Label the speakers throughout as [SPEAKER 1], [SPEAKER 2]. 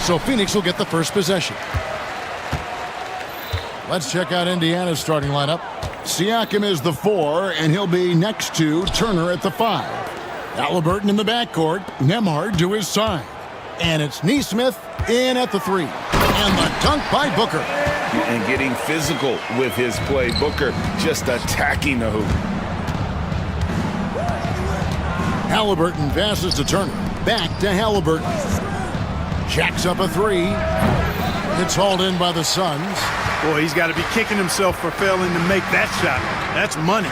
[SPEAKER 1] So Phoenix will get the first possession. Let's check out Indiana's starting lineup. Siakam is the 4, and he'll be next to Turner at the 5. Halliburton in the backcourt, Nembhard to his side. And it's Nesmith in at the 3. And the dunk by Booker.
[SPEAKER 2] And getting physical with his play. Booker just attacking the hoop.
[SPEAKER 1] Halliburton passes to Turner. Back to Halliburton. Jacks up a 3. It's hauled in by the Suns.
[SPEAKER 3] Boy, he's got to be kicking himself for failing to make that shot. That's money.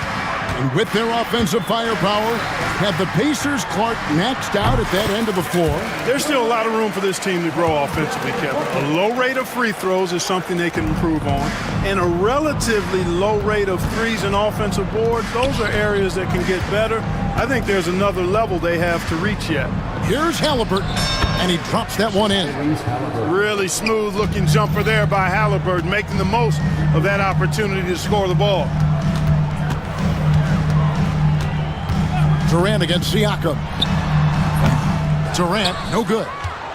[SPEAKER 1] And with their offensive firepower, have the Pacers Clark maxed out at that end of the floor?
[SPEAKER 3] There's still a lot of room for this team to grow offensively, Kevin. A low rate of free throws is something they can improve on. And a relatively low rate of threes and offensive boards, those are areas that can get better. I think there's another level they have to reach yet.
[SPEAKER 1] Here's Halliburton, and he drops that one in.
[SPEAKER 3] Really smooth-looking jumper there by Halliburton, making the most of that opportunity to score the ball.
[SPEAKER 1] Durant against Siakam. Durant, no good.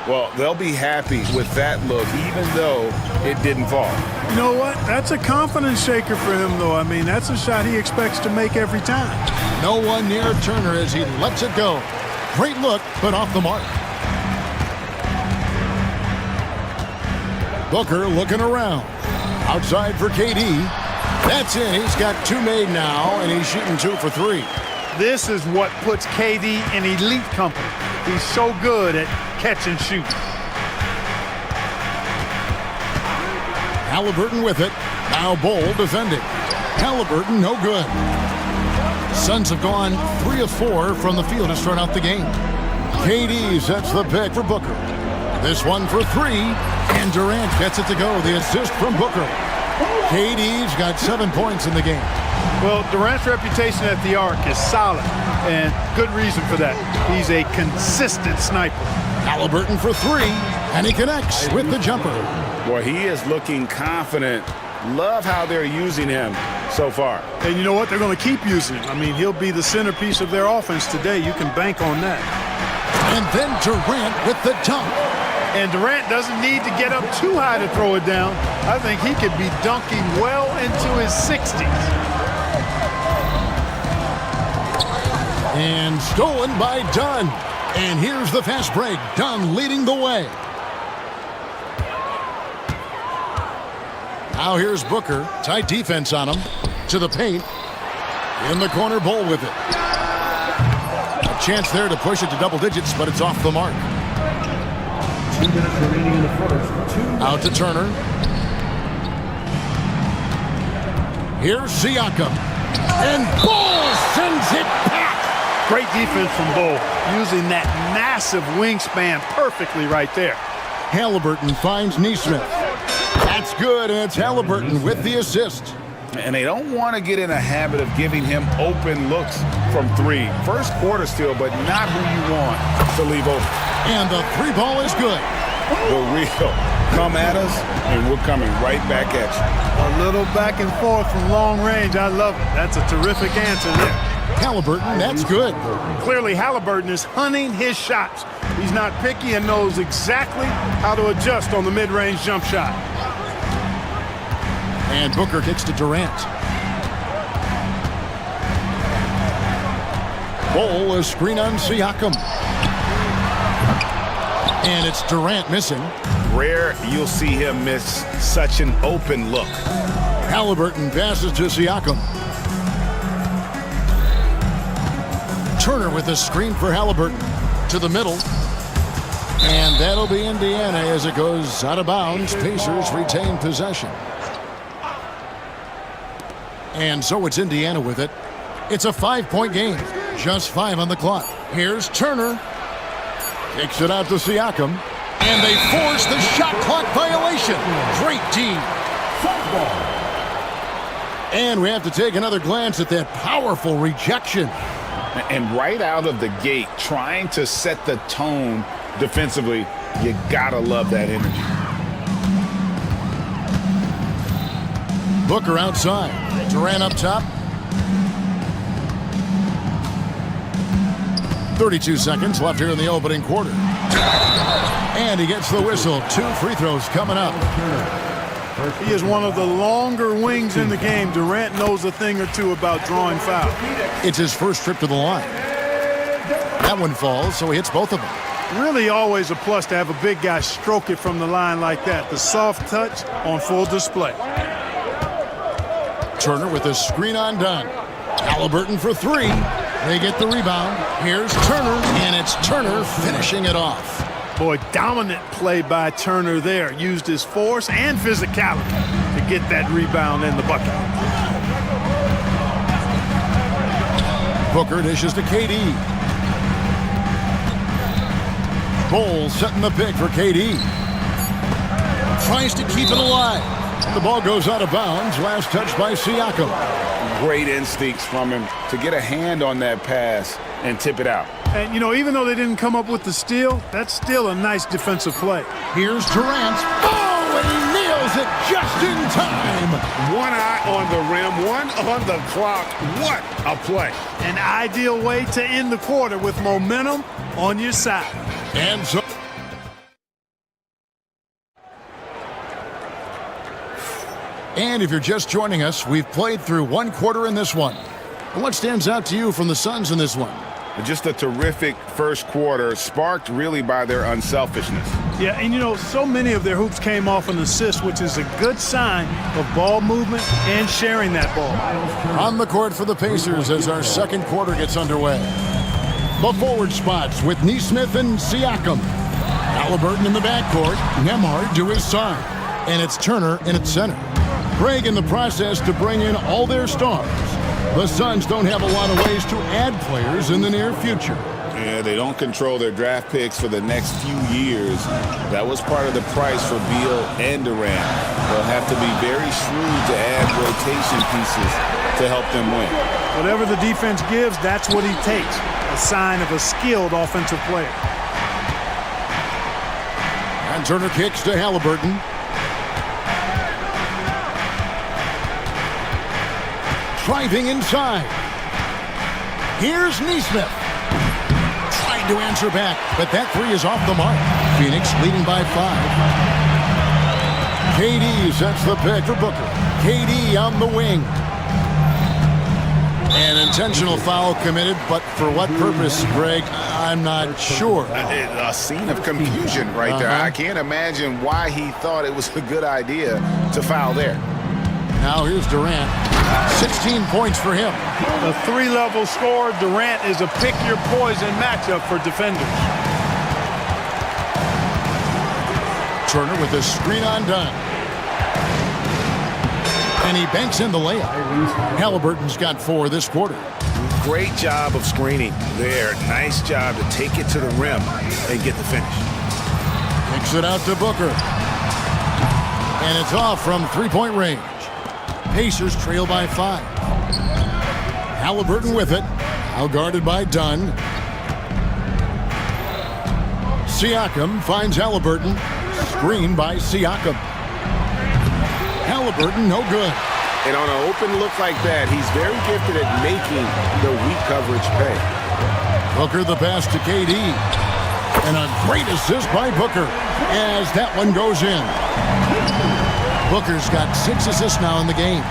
[SPEAKER 2] Well, they'll be happy with that look, even though it didn't fall.
[SPEAKER 3] You know what? That's a confidence shaker for him, though. I mean, that's a shot he expects to make every time.
[SPEAKER 1] No one near Turner as he lets it go. Great look, but off the mark. Booker looking around. Outside for KD. That's in. He's got 2 made now, and he's shooting 2 for 3.
[SPEAKER 3] This is what puts KD in elite company. He's so good at catch and shoot.
[SPEAKER 1] Halliburton with it. Now Bull defending. Halliburton, no good. Suns have gone 3 of 4 from the field to start out the game. KD sets the pick for Booker. This one for 3, and Durant gets it to go. The assist from Booker. KD's got 7 points in the game.
[SPEAKER 3] Well, Durant's reputation at the arc is solid, and good reason for that. He's a consistent sniper.
[SPEAKER 1] Halliburton for 3, and he connects with the jumper.
[SPEAKER 2] Boy, he is looking confident. Love how they're using him so far.
[SPEAKER 3] And you know what? They're going to keep using him. I mean, he'll be the centerpiece of their offense today. You can bank on that.
[SPEAKER 1] And then Durant with the dunk.
[SPEAKER 3] And Durant doesn't need to get up too high to throw it down. I think he could be dunking well into his 60s.
[SPEAKER 1] And stolen by Dunn. And here's the fast break. Dunn leading the way. Now here's Booker. Tight defense on him. To the paint. In the corner, Bull with it. A chance there to push it to double digits, but it's off the mark.
[SPEAKER 4] 2 minutes remaining in the first.
[SPEAKER 1] Out to Turner. Here's Siakam. And Bull sends it back.
[SPEAKER 3] Great defense from Bull, using that massive wingspan perfectly right there.
[SPEAKER 1] Halliburton finds Nesmith. That's good, and it's Halliburton with the assist.
[SPEAKER 2] And they don't want to get in a habit of giving him open looks from 3. First quarter still, but not who you want to leave open.
[SPEAKER 1] And the 3 ball is good.
[SPEAKER 2] The real come at us, and we're coming right back at you.
[SPEAKER 3] A little back and forth from long range. I love it. That's a terrific answer there.
[SPEAKER 1] Halliburton, that's good.
[SPEAKER 3] Clearly, Halliburton is hunting his shots. He's not picky and knows exactly how to adjust on the mid-range jump shot.
[SPEAKER 1] And Booker kicks to Durant. Bull, a screen on Siakam. And it's Durant missing.
[SPEAKER 2] Rare you'll see him miss such an open look.
[SPEAKER 1] Halliburton passes to Siakam. Turner with a screen for Halliburton. To the middle. And that'll be Indiana as it goes out of bounds. Pacers retain possession. And so it's Indiana with it. It's a 5-point game. Just 5 on the clock. Here's Turner. Kicks it out to Siakam. And they force the shot clock violation. Great D. And we have to take another glance at that powerful rejection.
[SPEAKER 2] And right out of the gate, trying to set the tone defensively, you gotta love that energy.
[SPEAKER 1] Booker outside. Durant up top. 32 seconds left here in the opening quarter. And he gets the whistle. 2 free throws coming up.
[SPEAKER 3] He is one of the longer wings in the game. Durant knows a thing or two about drawing fouls.
[SPEAKER 1] It's his first trip to the line. That one falls, so he hits both of them.
[SPEAKER 3] Really always a plus to have a big guy stroke it from the line like that. The soft touch on full display.
[SPEAKER 1] Turner with a screen on Dunn. Halliburton for 3. They get the rebound. Here's Turner, and it's Turner finishing it off.
[SPEAKER 3] Boy, dominant play by Turner there. Used his force and physicality to get that rebound in the bucket.
[SPEAKER 1] Booker dishes to KD. Bowles setting the pick for KD. Tries to keep it alive. The ball goes out of bounds. Last touch by Siakam.
[SPEAKER 2] Great instincts from him to get a hand on that pass and tip it out.
[SPEAKER 3] And, you know, even though they didn't come up with the steal, that's still a nice defensive play.
[SPEAKER 1] Here's Durant. Oh, and he nails it just in time.
[SPEAKER 2] One eye on the rim, one on the clock. What a play.
[SPEAKER 3] An ideal way to end the quarter with momentum on your side.
[SPEAKER 1] And so... And if you're just joining us, we've played through 1 quarter in this one. And what stands out to you from the Suns in this one?
[SPEAKER 2] Just a terrific first quarter, sparked really by their unselfishness.
[SPEAKER 3] Yeah, and you know, so many of their hoops came off an assist, which is a good sign of ball movement and sharing that ball.
[SPEAKER 1] On the court for the Pacers as our second quarter gets underway. The forward spots with Neesmith and Siakam. Halliburton in the backcourt, Nembhard to his side. And it's Turner in its center. Craig in the process to bring in all their stars. The Suns don't have a lot of ways to add players in the near future.
[SPEAKER 2] Yeah, they don't control their draft picks for the next few years. That was part of the price for Beal and Durant. They'll have to be very shrewd to add rotation pieces to help them win.
[SPEAKER 3] Whatever the defense gives, that's what he takes. A sign of a skilled offensive player.
[SPEAKER 1] And Turner kicks to Halliburton. Driving inside. Here's Neesmith. Trying to answer back, but that 3 is off the mark. Phoenix leading by 5. KD sets the pick for Booker. KD on the wing. An intentional foul committed, but for what purpose, Greg? I'm not sure.
[SPEAKER 2] A scene of confusion right there. I can't imagine why he thought it was a good idea to foul there.
[SPEAKER 1] Now here's Durant. 16 points for him.
[SPEAKER 3] A 3-level scorer, Durant is a pick-your-poison matchup for defenders.
[SPEAKER 1] Turner with a screen on Dunn. And he banks in the layup. Halliburton's got 4 this quarter.
[SPEAKER 2] Great job of screening there. Nice job to take it to the rim and get the finish.
[SPEAKER 1] Kicks it out to Booker. And it's off from 3-point range. Pacers trail by 5. Halliburton with it. Out guarded by Dunn. Siakam finds Halliburton. Screen by Siakam. Halliburton no good.
[SPEAKER 2] And on an open look like that, he's very gifted at making the weak coverage pay.
[SPEAKER 1] Booker the pass to KD. And a great assist by Booker as that one goes in. Booker's got 6 assists now in the game.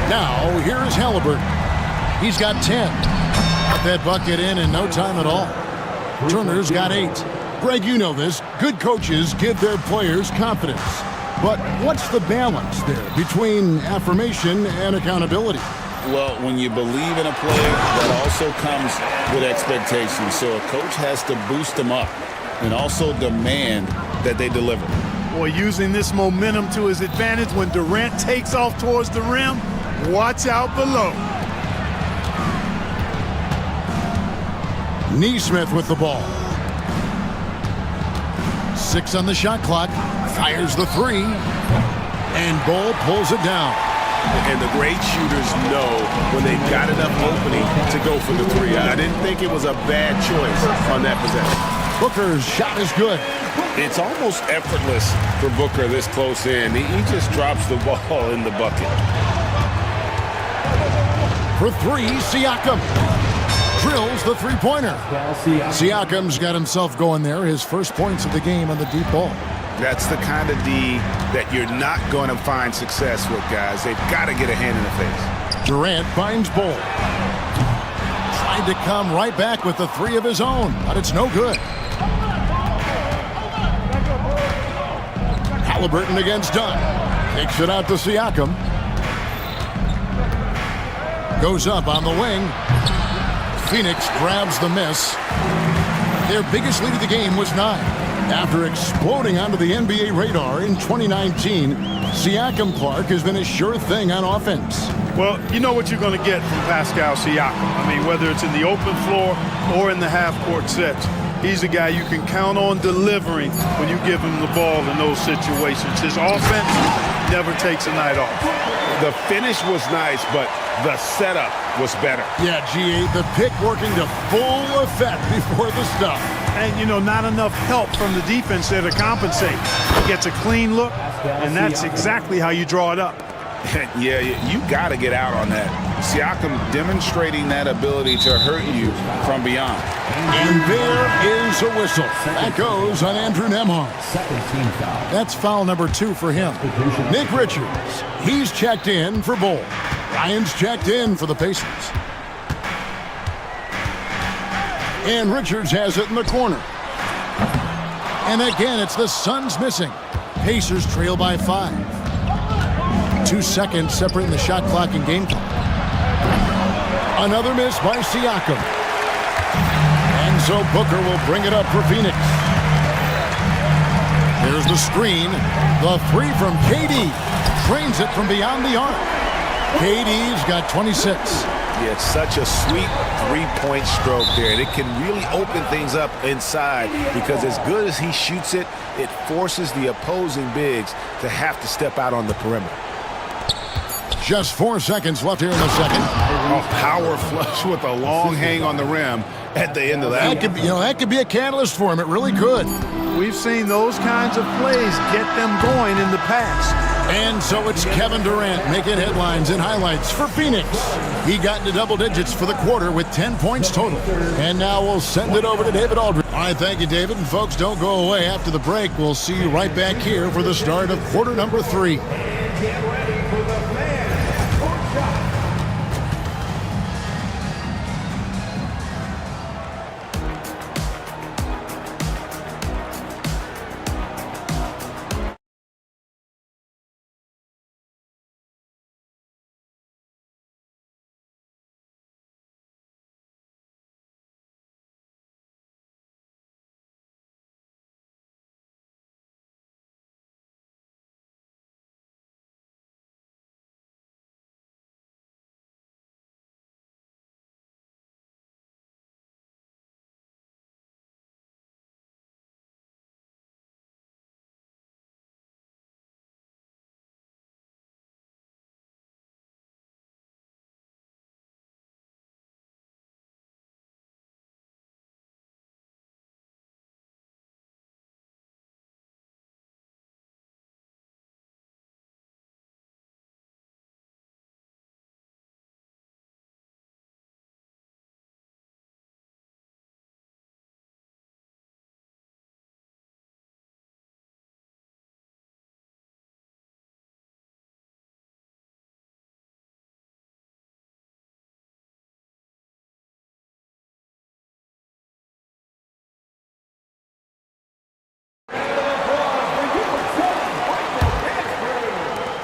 [SPEAKER 1] Now, here is Halliburton. He's got 10. Got that bucket in no time at all. Turner's got 8. Greg, you know this. Good coaches give their players confidence. But what's the balance there between affirmation and accountability?
[SPEAKER 2] Well, when you believe in a player, that also comes with expectations. So a coach has to boost them up and also demand that they deliver.
[SPEAKER 3] Boy, using this momentum to his advantage when Durant takes off towards the rim, watch out below.
[SPEAKER 1] Neesmith with the ball. 6 on the shot clock. Fires the 3. And Ball pulls it down.
[SPEAKER 2] And the great shooters know when they've got enough opening to go for the 3. I didn't think it was a bad choice on that possession.
[SPEAKER 1] Booker's shot is good.
[SPEAKER 2] It's almost effortless for Booker this close in. He just drops the ball in the bucket.
[SPEAKER 1] For 3, Siakam. drills the three-pointer. Siakam's got himself going there. His first points of the game on the deep ball.
[SPEAKER 2] That's the kind of D that you're not going to find success with, guys. They've got to get a hand in the face.
[SPEAKER 1] Durant finds Bull. Tried to come right back with the three of his own, but it's no good. Halliburton against Dunn. Kicks it out to Siakam. Goes up on the wing. Phoenix grabs the miss. Their biggest lead of the game was 9. After exploding onto the NBA radar in 2019, Siakam Clark has been a sure thing on offense.
[SPEAKER 3] Well, you know what you're going to get from Pascal Siakam. I mean, whether it's in the open floor or in the half-court sets, he's a guy you can count on delivering when you give him the ball in those situations. His offense never takes a night off.
[SPEAKER 2] The finish was nice, but the setup was better.
[SPEAKER 1] Yeah, G8, the pick working to full effect before the stuff.
[SPEAKER 3] And, you know, not enough help from the defense there to compensate. He gets a clean look, and that's exactly how you draw it up.
[SPEAKER 2] Yeah, you got to get out on that. Siakam demonstrating that ability to hurt you from beyond.
[SPEAKER 1] And there is a whistle. That goes on Andrew Nembhard. That's foul number 2 for him. Nick Richards, he's checked in for Bull. Ryan's checked in for the Pacers. And Richards has it in the corner. And again, it's the Suns missing. Pacers trail by 5. 2 seconds separating the shot clock and game clock. Another miss by Siakam. And so Booker will bring it up for Phoenix. There's the screen. The three from KD. Trains it from beyond the arc. KD's got 26.
[SPEAKER 2] Yeah, it's such a sweet three-point stroke there. And it can really open things up inside because as good as he shoots it, it forces the opposing bigs to have to step out on the perimeter.
[SPEAKER 1] Just 4 seconds left here in the second.
[SPEAKER 2] A power flush with a long hang on the rim at the end of that.
[SPEAKER 1] That could be a catalyst for him. It really could.
[SPEAKER 3] We've seen those kinds of plays get them going in the past.
[SPEAKER 1] And so it's Kevin Durant making headlines and highlights for Phoenix. He got into double digits for the quarter with 10 points total. And now we'll send it over to David Aldridge. All right, thank you, David. And folks, don't go away. After the break, we'll see you right back here for the start of quarter number 3.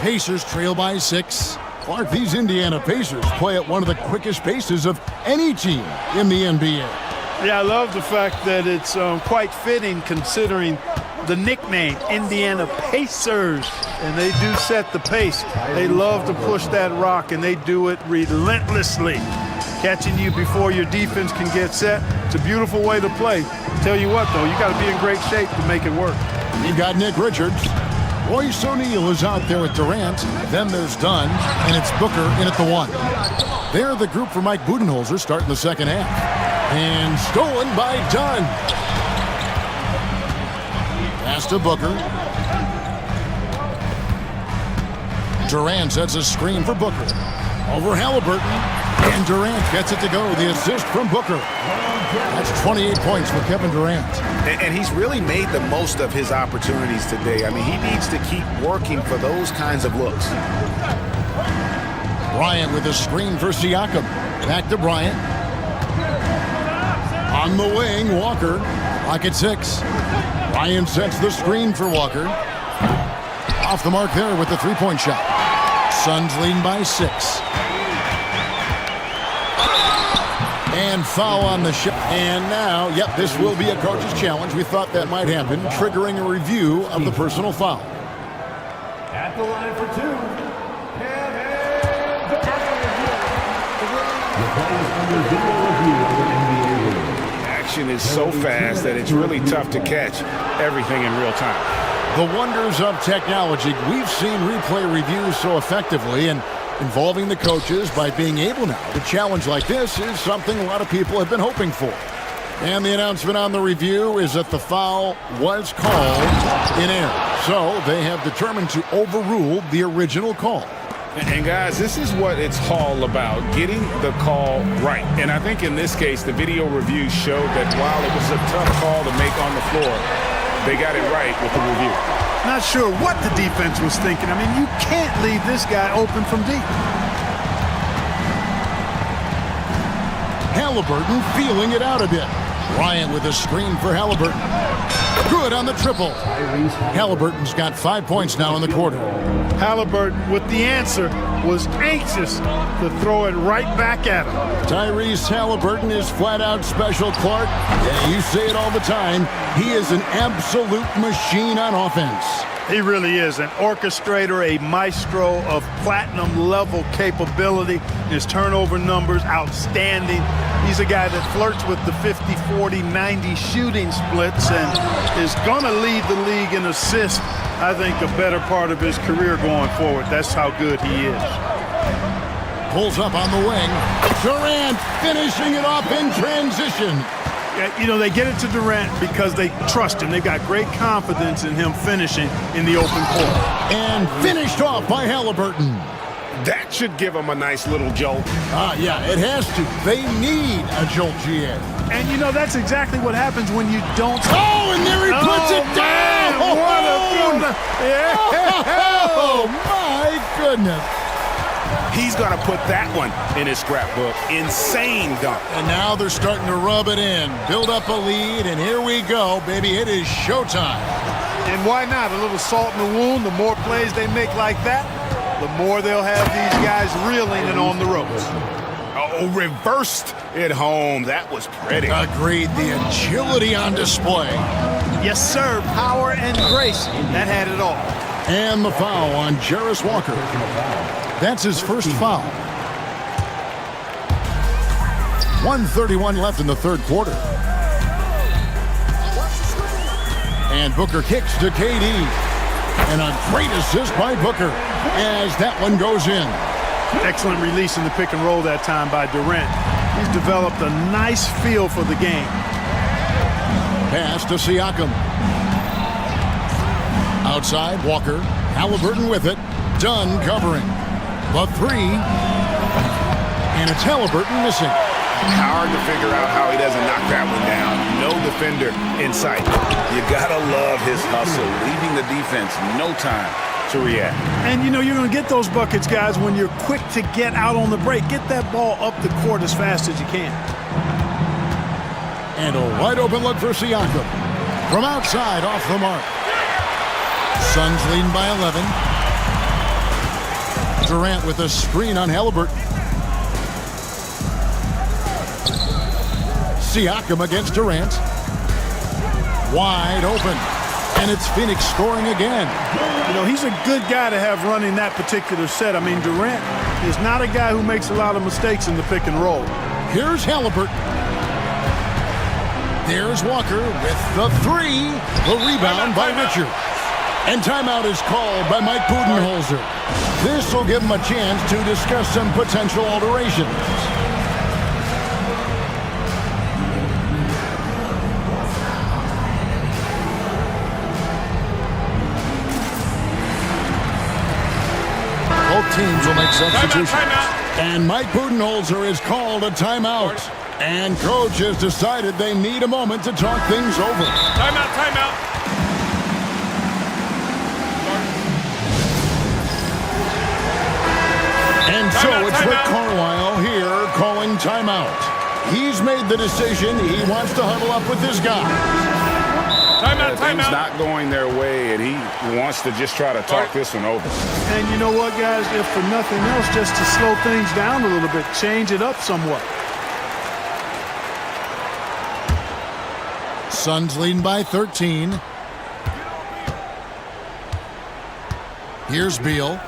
[SPEAKER 1] Pacers trail by 6. Clark, these Indiana Pacers play at one of the quickest paces of any team in the NBA.
[SPEAKER 3] Yeah, I love the fact that it's quite fitting considering the nickname, Indiana Pacers. And they do set the pace. They love to push that rock, and they do it relentlessly. Catching you before your defense can get set. It's a beautiful way to play. Tell you what, though, you got to be in great shape to make it work.
[SPEAKER 1] You got Nick Richards. Royce O'Neal is out there with Durant. Then there's Dunn, and it's Booker in at the 1. They're the group for Mike Budenholzer starting the second half. And stolen by Dunn. Pass to Booker. Durant sets a screen for Booker. Over Halliburton. And Durant gets it to go. The assist from Booker. That's 28 points for Kevin Durant.
[SPEAKER 2] And he's really made the most of his opportunities today. I mean, he needs to keep working for those kinds of looks.
[SPEAKER 1] Bryant with a screen for Siakam. Back to Bryant. On the wing, Walker. Clock at 6. Bryant sets the screen for Walker. Off the mark there with the three-point shot. Suns leading by 6. And foul on the shot. And now, yep, this will be a coach's challenge. We thought that might happen, triggering a review of the personal foul.
[SPEAKER 4] At the line for 2,
[SPEAKER 2] Action is so fast that it's really tough to catch everything in real time.
[SPEAKER 1] The wonders of technology. We've seen replay reviews so effectively, and involving the coaches by being able now to challenge like this is something a lot of people have been hoping for. And the announcement on the review is that the foul was called in error. So they have determined to overrule the original call.
[SPEAKER 2] And guys, this is what it's all about, getting the call right. And I think in this case, the video review showed that while it was a tough call to make on the floor, they got it right with the review.
[SPEAKER 3] Not sure what the defense was thinking. I mean, you can't leave this guy open from deep.
[SPEAKER 1] Halliburton feeling it out a bit. Bryant with a screen for Halliburton. Good on the triple. Halliburton's got 5 points now in the quarter.
[SPEAKER 3] Halliburton, with the answer, was anxious to throw it right back at him.
[SPEAKER 1] Tyrese Halliburton is flat out special, Clark. Yeah, you say it all the time. He is an absolute machine on offense.
[SPEAKER 3] He really is an orchestrator, a maestro of platinum-level capability. His turnover numbers, outstanding. He's a guy that flirts with the 50, 40, 90 shooting splits and is going to lead the league in assists, I think, a better part of his career going forward. That's how good he is.
[SPEAKER 1] Pulls up on the wing. Durant finishing it off in transition.
[SPEAKER 3] You know, they get it to Durant because they trust him. They've got great confidence in him finishing in the open court.
[SPEAKER 1] And finished off by Halliburton.
[SPEAKER 2] That should give them a nice little jolt.
[SPEAKER 1] Yeah, it has to. They need a jolt, GA.
[SPEAKER 3] And, you know, that's exactly what happens when you don't...
[SPEAKER 1] Oh, and there he puts it down!
[SPEAKER 3] Man, what a throw! Yeah.
[SPEAKER 1] Oh, my goodness.
[SPEAKER 2] He's going to put that one in his scrapbook. Insane dunk.
[SPEAKER 1] And now they're starting to rub it in, build up a lead, and here we go, baby. It is showtime.
[SPEAKER 3] And why not? A little salt in the wound. The more plays they make like that, the more they'll have these guys reeling and on the ropes.
[SPEAKER 2] Oh, reversed it home. That was pretty.
[SPEAKER 1] Agreed. The agility on display.
[SPEAKER 3] Yes, sir. Power and grace. That had it all.
[SPEAKER 1] And the foul on Jarris Walker. That's his first foul. 1:31 left in the third quarter. And Booker kicks to KD. And a great assist by Booker as that one goes in.
[SPEAKER 3] Excellent release in the pick and roll that time by Durant. He's developed a nice feel for the game.
[SPEAKER 1] Pass to Siakam. Outside, Walker. Halliburton with it. Dunn covering. The three. And it's Halliburton missing.
[SPEAKER 2] Hard to figure out how he doesn't knock that one down. No defender in sight. You gotta love his hustle, leaving the defense no time to react.
[SPEAKER 3] And you know you're going to get those buckets, guys, when you're quick to get out on the break. Get that ball up the court as fast as you can.
[SPEAKER 1] And a wide open look for Siakam. From outside, off the mark. Suns leading by 11. Durant with a screen on Halliburton. Siakam against Durant. Wide open. And it's Phoenix scoring again.
[SPEAKER 3] You know, he's a good guy to have running that particular set. I mean, Durant is not a guy who makes a lot of mistakes in the pick and roll.
[SPEAKER 1] Here's Halliburton. There's Walker with the three. The rebound by Richard. And timeout is called by Mike Budenholzer. This will give him a chance to discuss some potential alterations. Both teams will make substitutions. And Mike Budenholzer has called a timeout. And coach has decided they need a moment to talk things over.
[SPEAKER 5] Timeout, timeout.
[SPEAKER 1] And so it's Rick Carlisle here calling timeout. He's made the decision. He wants to huddle up with his guys.
[SPEAKER 5] Timeout,
[SPEAKER 2] Things
[SPEAKER 5] timeout.
[SPEAKER 2] not going their way, and he wants to just try to talk this one over.
[SPEAKER 3] And you know what, guys? If for nothing else, just to slow things down a little bit, change it up somewhat.
[SPEAKER 1] Suns leading by 13. Here's Beal.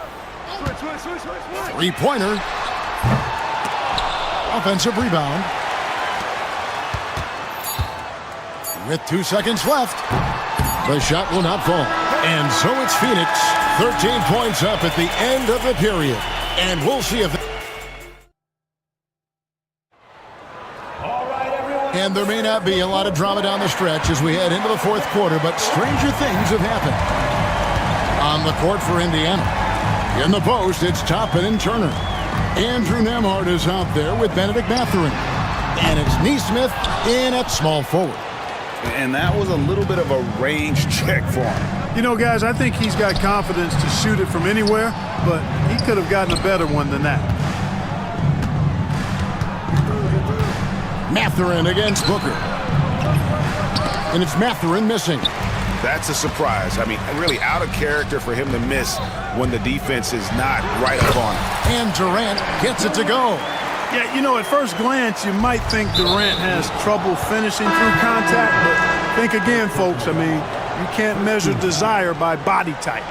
[SPEAKER 1] Three-pointer. Offensive rebound. With 2 seconds left, the shot will not fall. And so it's Phoenix, 13 points up at the end of the period. And we'll see if... And there may not be a lot of drama down the stretch as we head into the fourth quarter, but stranger things have happened. On the court for Indiana. In the post, it's Toppin and Turner. Andrew Nembhard is out there with Benedict Mathurin. And it's Neesmith in at small forward.
[SPEAKER 2] And that was a little bit of a range check for him.
[SPEAKER 3] You know, guys, I think he's got confidence to shoot it from anywhere, but he could have gotten a better one than that.
[SPEAKER 1] Mathurin against Booker. And it's Mathurin missing.
[SPEAKER 2] That's a surprise. I mean, really out of character for him to miss when the defense is not right up on him.
[SPEAKER 1] And Durant gets it to go.
[SPEAKER 3] Yeah, you know, at first glance, you might think Durant has trouble finishing through contact, but think again, folks. I mean, you can't measure desire by body type.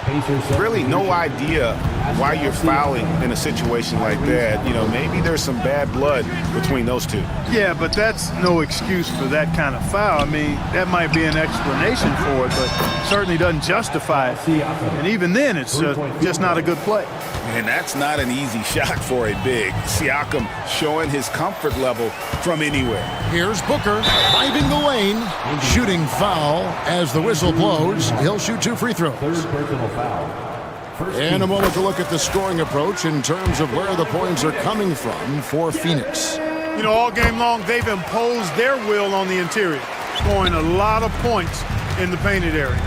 [SPEAKER 2] Really no idea why you're fouling in a situation like that. You know, maybe there's some bad blood between those two.
[SPEAKER 3] Yeah, but that's no excuse for that kind of foul. I mean, that might be an explanation for it, but certainly doesn't justify it. And even then, it's just not a good play.
[SPEAKER 2] And that's not an easy shot for a big. Siakam showing his comfort level from anywhere.
[SPEAKER 1] Here's Booker driving the lane, shooting foul as the whistle blows. He'll shoot 2 free throws. And a moment to look at the scoring approach in terms of where the points are coming from for Phoenix.
[SPEAKER 3] You know, all game long, they've imposed their will on the interior, scoring a lot of points in the painted area.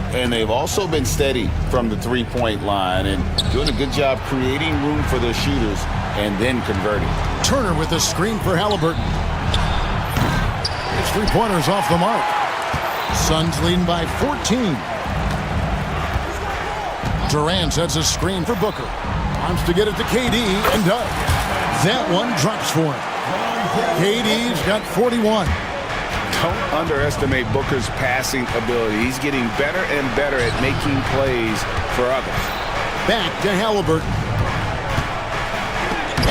[SPEAKER 2] And they've also been steady from the three-point line and doing a good job creating room for their shooters and then converting.
[SPEAKER 1] Turner with a screen for Halliburton. His three-pointers off the mark. Suns leading by 14. Durant sets a screen for Booker. Wants to get it to KD and does. That one drops for him. KD's got 41.
[SPEAKER 2] Don't underestimate Booker's passing ability. He's getting better and better at making plays for others.
[SPEAKER 1] Back to Halliburton.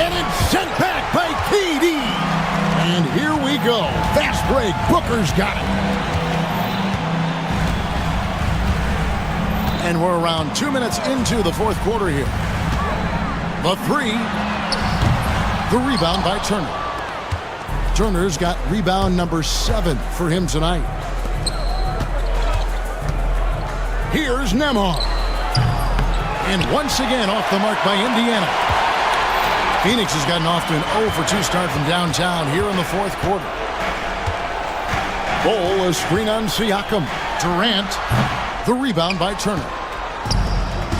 [SPEAKER 1] And it's sent back by KD. And here we go. Fast break. Booker's got it. And we're around 2 minutes into the fourth quarter here. The three. The rebound by Turner. Turner's got rebound number 7 for him tonight. Here's Nembhard. And once again off the mark by Indiana. Phoenix has gotten off to an 0-for-2 start from downtown here in the fourth quarter. Bol, a screen on Siakam. Durant, the rebound by Turner.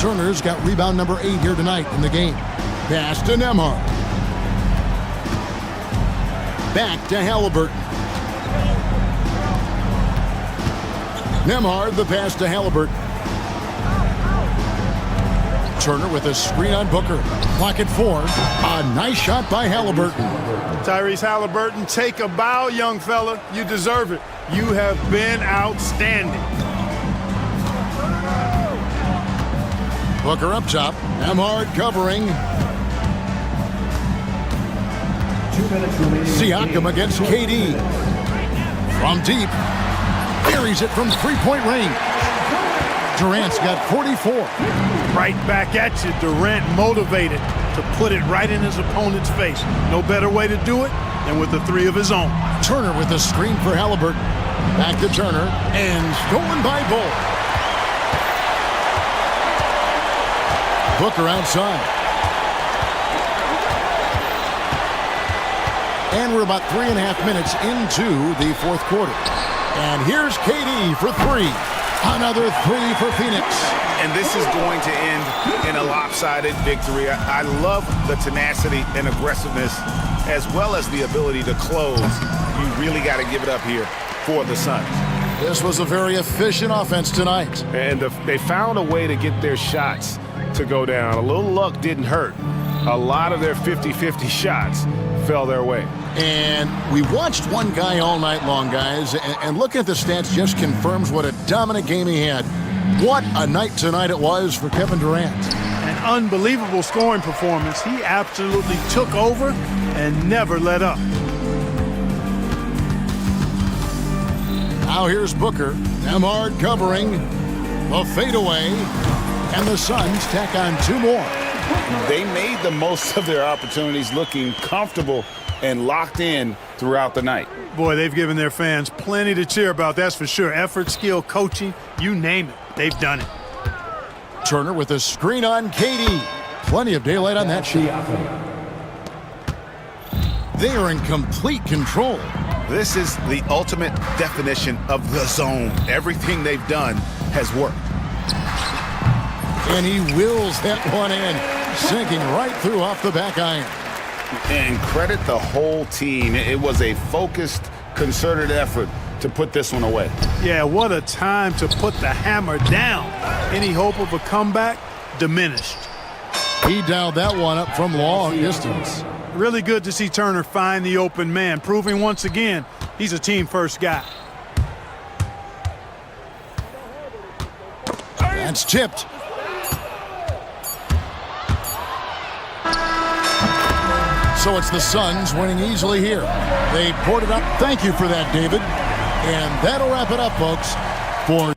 [SPEAKER 1] Turner's got rebound number 8 here tonight in the game. Pass to Nembhard. Back to Halliburton. Nembhard, the pass to Halliburton. Turner with a screen on Booker. Clock at 4. A nice shot by Halliburton.
[SPEAKER 3] Tyrese Halliburton, take a bow, young fella. You deserve it. You have been outstanding.
[SPEAKER 1] Booker up top. Nembhard covering. Siakam against KD. From deep. Buries it from three-point range. Durant's got 44.
[SPEAKER 3] Right back at you, Durant, motivated to put it right in his opponent's face. No better way to do it than with the 3 of his own.
[SPEAKER 1] Turner with a screen for Halliburton. Back to Turner, and stolen by Bol. Booker outside. And we're about 3.5 minutes into the fourth quarter. And here's KD for three. Another three for Phoenix.
[SPEAKER 2] And this is going to end in a lopsided victory. I love the tenacity and aggressiveness as well as the ability to close. You really got to give it up here for the Suns.
[SPEAKER 1] This was a very efficient offense tonight.
[SPEAKER 2] And they found a way to get their shots to go down. A little luck didn't hurt. A lot of their 50-50 shots fell their way.
[SPEAKER 1] And we watched one guy all night long, guys, and looking at the stats just confirms what a dominant game he had. What a night tonight it was for Kevin Durant.
[SPEAKER 3] An unbelievable scoring performance. He absolutely took over and never let up.
[SPEAKER 1] Now here's Booker. Emard covering. The fadeaway. And the Suns tack on two more.
[SPEAKER 2] They made the most of their opportunities, looking comfortable and locked in throughout the night.
[SPEAKER 3] Boy, they've given their fans plenty to cheer about, that's for sure. Effort, skill, coaching, you name it. They've done it.
[SPEAKER 1] Turner with a screen on KD. Plenty of daylight on that shot. They are in complete control.
[SPEAKER 2] This is the ultimate definition of the zone. Everything they've done has worked.
[SPEAKER 1] And he wills that one in, sinking right through off the back iron.
[SPEAKER 2] And credit the whole team. It was a focused, concerted effort to put this one away.
[SPEAKER 3] Yeah, what a time to put the hammer down. Any hope of a comeback diminished.
[SPEAKER 1] He dialed that one up from long distance.
[SPEAKER 3] Really good to see Turner find the open man, proving once again he's a team-first guy.
[SPEAKER 1] That's tipped. So it's the Suns winning easily here. They poured it up. Thank you for that, David. And that'll wrap it up, folks, for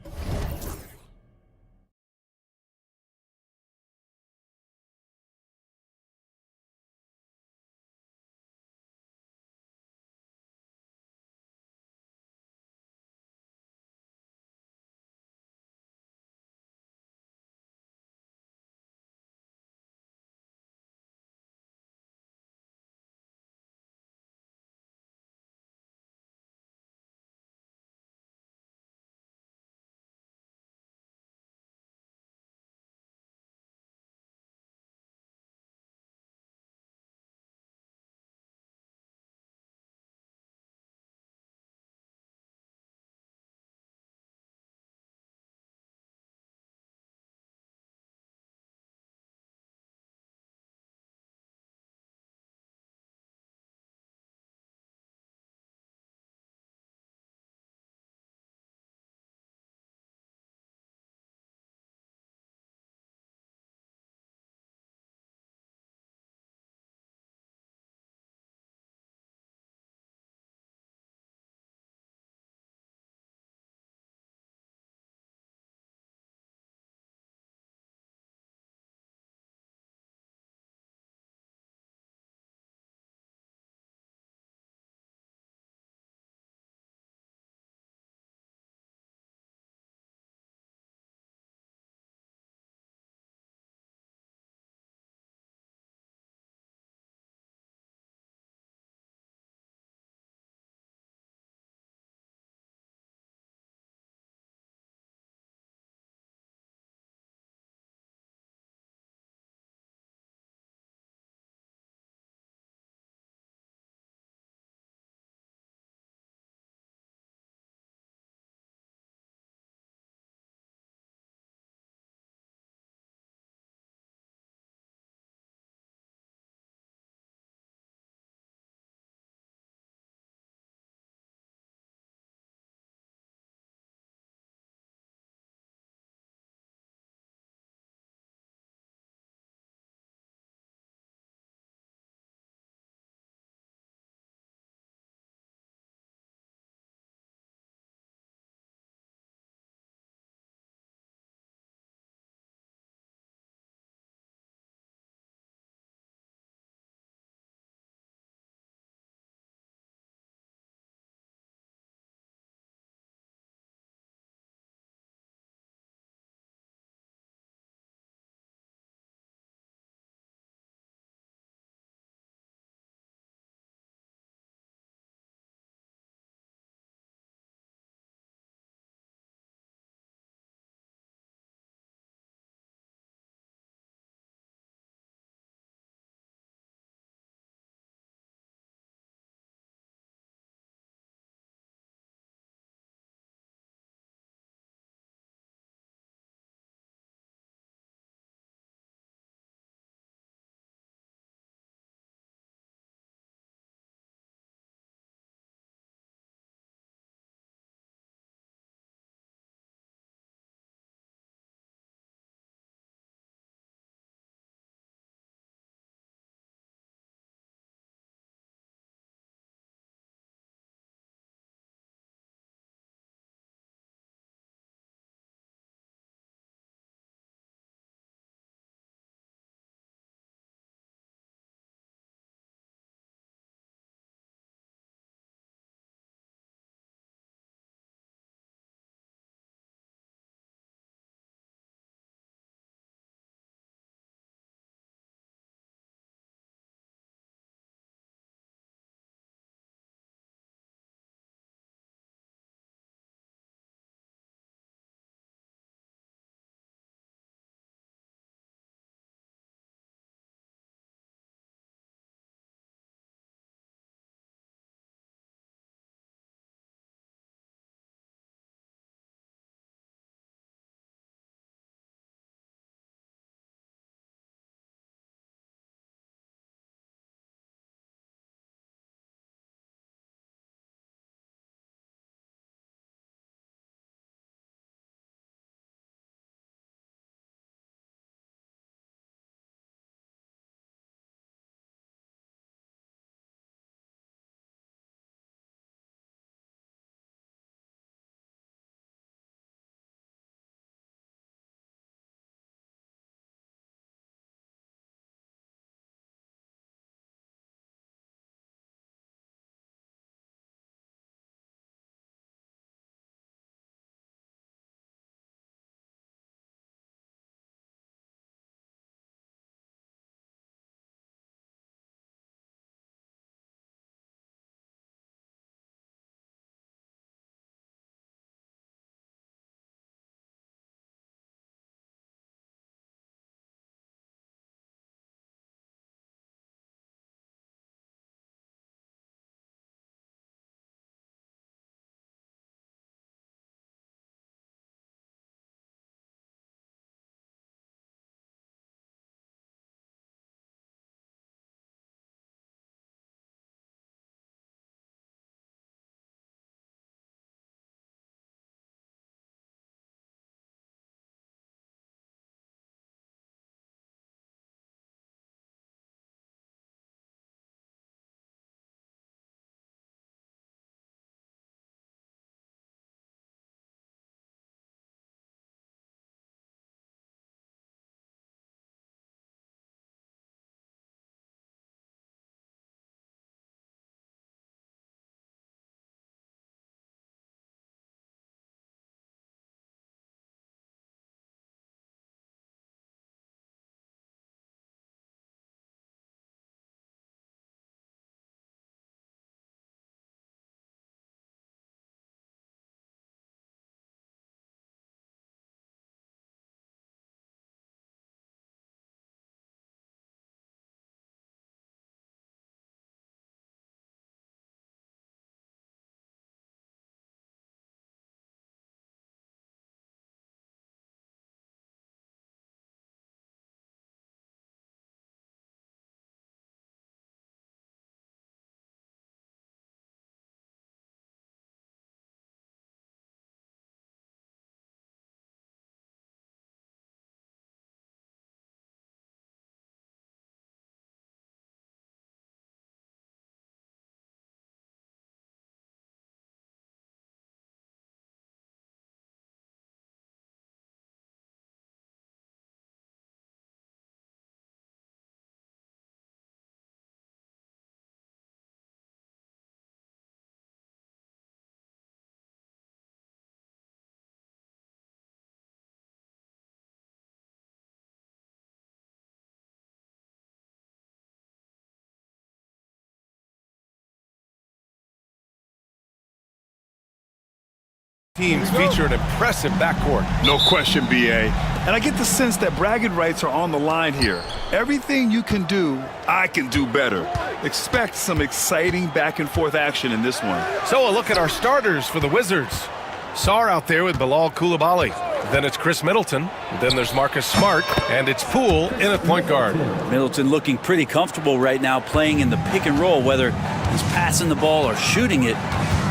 [SPEAKER 5] Teams feature an impressive backcourt.
[SPEAKER 6] No question, BA. And I get the sense that bragging rights are on the line here. Everything you can do, I can do better. Expect some exciting back-and-forth action in this one.
[SPEAKER 5] So a look at our starters for the Wizards. Sarr out there with Bilal Coulibaly. Then it's Chris Middleton. Then there's Marcus Smart. And it's Poole in at point guard.
[SPEAKER 7] Middleton looking pretty comfortable right now playing in the pick and roll, whether he's passing the ball or shooting it.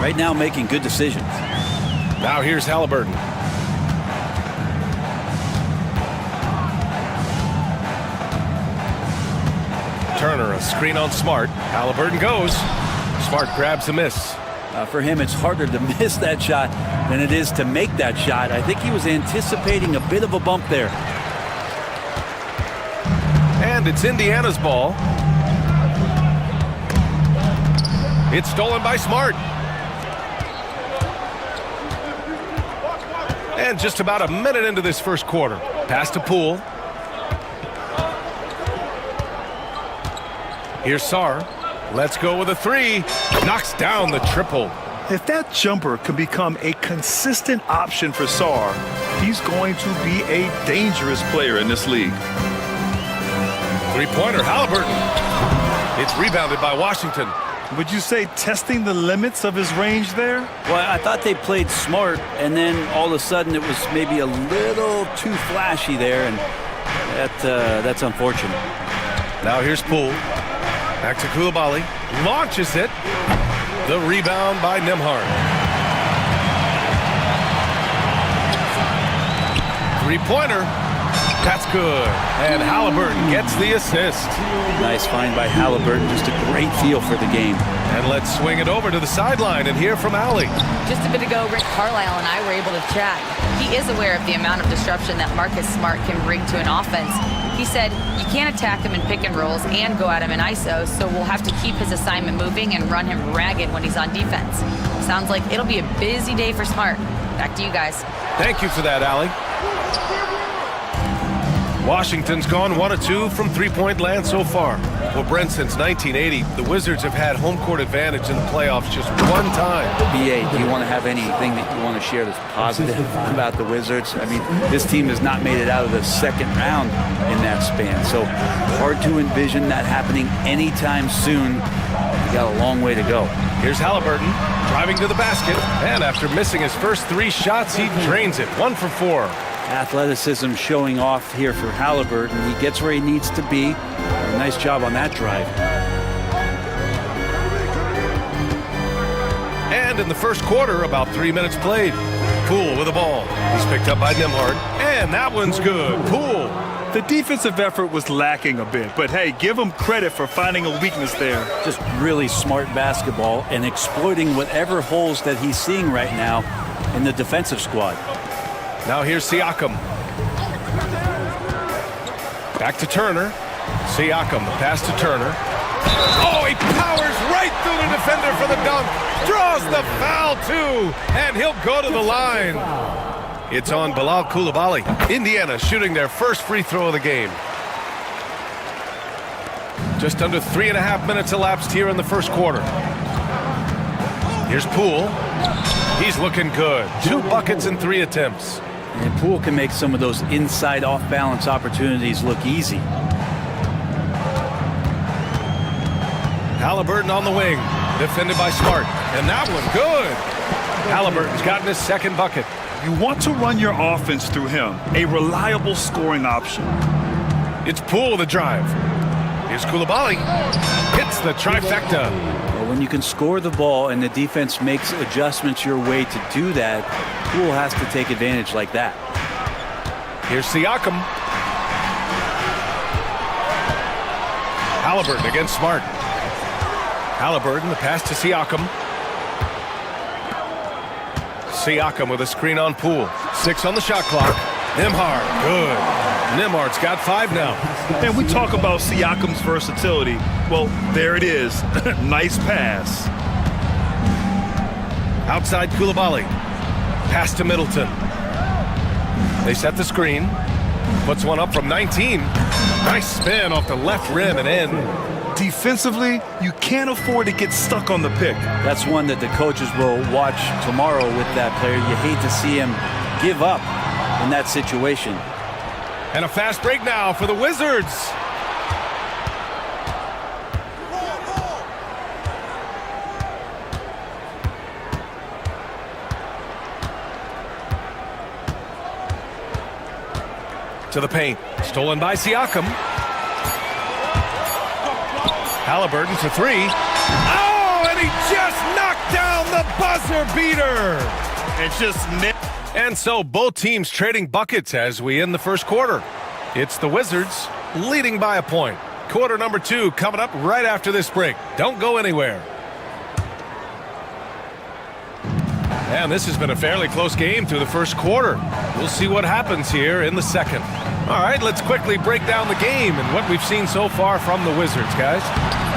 [SPEAKER 7] Right now making good decisions.
[SPEAKER 5] Now here's Halliburton. Turner, a screen on Smart. Halliburton goes. Smart grabs a miss.
[SPEAKER 7] For him, it's harder to miss that shot than it is to make that shot. I think he was anticipating a bit of a bump there.
[SPEAKER 5] And it's Indiana's ball. It's stolen by Smart. And just about a minute into this first quarter. Pass to Poole. Here's Sarr. Let's go with a three. Knocks down the triple.
[SPEAKER 6] If that jumper can become a consistent option for Sarr, he's going to be a dangerous player in this league.
[SPEAKER 5] Three-pointer, Halliburton. It's rebounded by Washington.
[SPEAKER 6] Would you say testing the limits of his range there?
[SPEAKER 7] Well, I thought they played smart, and then all of a sudden it was maybe a little too flashy there, and that's unfortunate.
[SPEAKER 5] Now here's Poole. Back to Coulibaly. Launches it. The rebound by Nembhard. Three-pointer. That's good. And Halliburton gets the assist.
[SPEAKER 7] Nice find by Halliburton. Just a great feel for the game.
[SPEAKER 5] And let's swing it over to the sideline and hear from Allie.
[SPEAKER 8] Just a bit ago, Rick Carlisle and I were able to chat. He is aware of the amount of disruption that Marcus Smart can bring to an offense. He said, you can't attack him in pick and rolls and go at him in ISO, so we'll have to keep his assignment moving and run him ragged when he's on defense. Sounds like it'll be a busy day for Smart. Back to you guys.
[SPEAKER 5] Thank you for that, Allie. Washington's gone 1 of 2 from three-point land so far. Well, Brent, since 1980, the Wizards have had home court advantage in the playoffs just one time.
[SPEAKER 7] BA, do you want to have anything that you want to share that's positive about the Wizards? I mean, this team has not made it out of the second round in that span, so hard to envision that happening anytime soon. We got a long way to go.
[SPEAKER 5] Here's Halliburton driving to the basket, and after missing his first 3 shots, he drains it. 1 for 4.
[SPEAKER 7] Athleticism showing off here for Halliburton. He gets where he needs to be. A nice job on that drive.
[SPEAKER 5] And in the first quarter, about 3 minutes played. Poole with the ball. He's picked up by Nembhard, and that one's good. Poole.
[SPEAKER 6] The defensive effort was lacking a bit, but hey, give him credit for finding a weakness there.
[SPEAKER 7] Just really smart basketball and exploiting whatever holes that he's seeing right now in the defensive squad.
[SPEAKER 5] Now here's Siakam. Back to Turner. Siakam, the pass to Turner. Oh, he powers right through the defender for the dunk. Draws the foul, too. And he'll go to the line. It's on Bilal Coulibaly. Indiana shooting their first free throw of the game. Just under 3.5 minutes elapsed here in the first quarter. Here's Poole. He's looking good. 2 buckets in 3 attempts.
[SPEAKER 7] And Poole can make some of those inside off-balance opportunities look easy.
[SPEAKER 5] Halliburton on the wing, defended by Smart. And that one, good. Halliburton's gotten his second bucket.
[SPEAKER 6] You want to run your offense through him, a reliable scoring option.
[SPEAKER 5] It's Poole the drive. Here's Coulibaly. Hits the trifecta.
[SPEAKER 7] Well, when you can score the ball and the defense makes adjustments your way to do that, Poole has to take advantage like that.
[SPEAKER 5] Here's Siakam. Halliburton against Smart. Halliburton, the pass to Siakam. Siakam with a screen on Poole. 6 on the shot clock. Nembhard, good. Nembhard's got 5 now.
[SPEAKER 6] And we talk about Siakam's versatility. Well, there it is. Nice pass.
[SPEAKER 5] Outside Coulibaly. Pass to Middleton. They set the screen. Puts one up from 19. Nice spin off the left rim and in.
[SPEAKER 6] Defensively, you can't afford to get stuck on the pick.
[SPEAKER 7] That's one that the coaches will watch tomorrow with that player. You hate to see him give up in that situation.
[SPEAKER 5] And a fast break now for the Wizards. To the paint. Stolen by Siakam. Halliburton to three. Oh, and he just knocked down the buzzer beater.
[SPEAKER 6] It's just
[SPEAKER 5] And so both teams trading buckets as we end the first quarter. It's the Wizards leading by a point. Quarter number 2 coming up right after this break. Don't go anywhere. And this has been a fairly close game through the first quarter. We'll see what happens here in the second. All right, let's quickly break down the game and what we've seen so far from the Wizards, guys.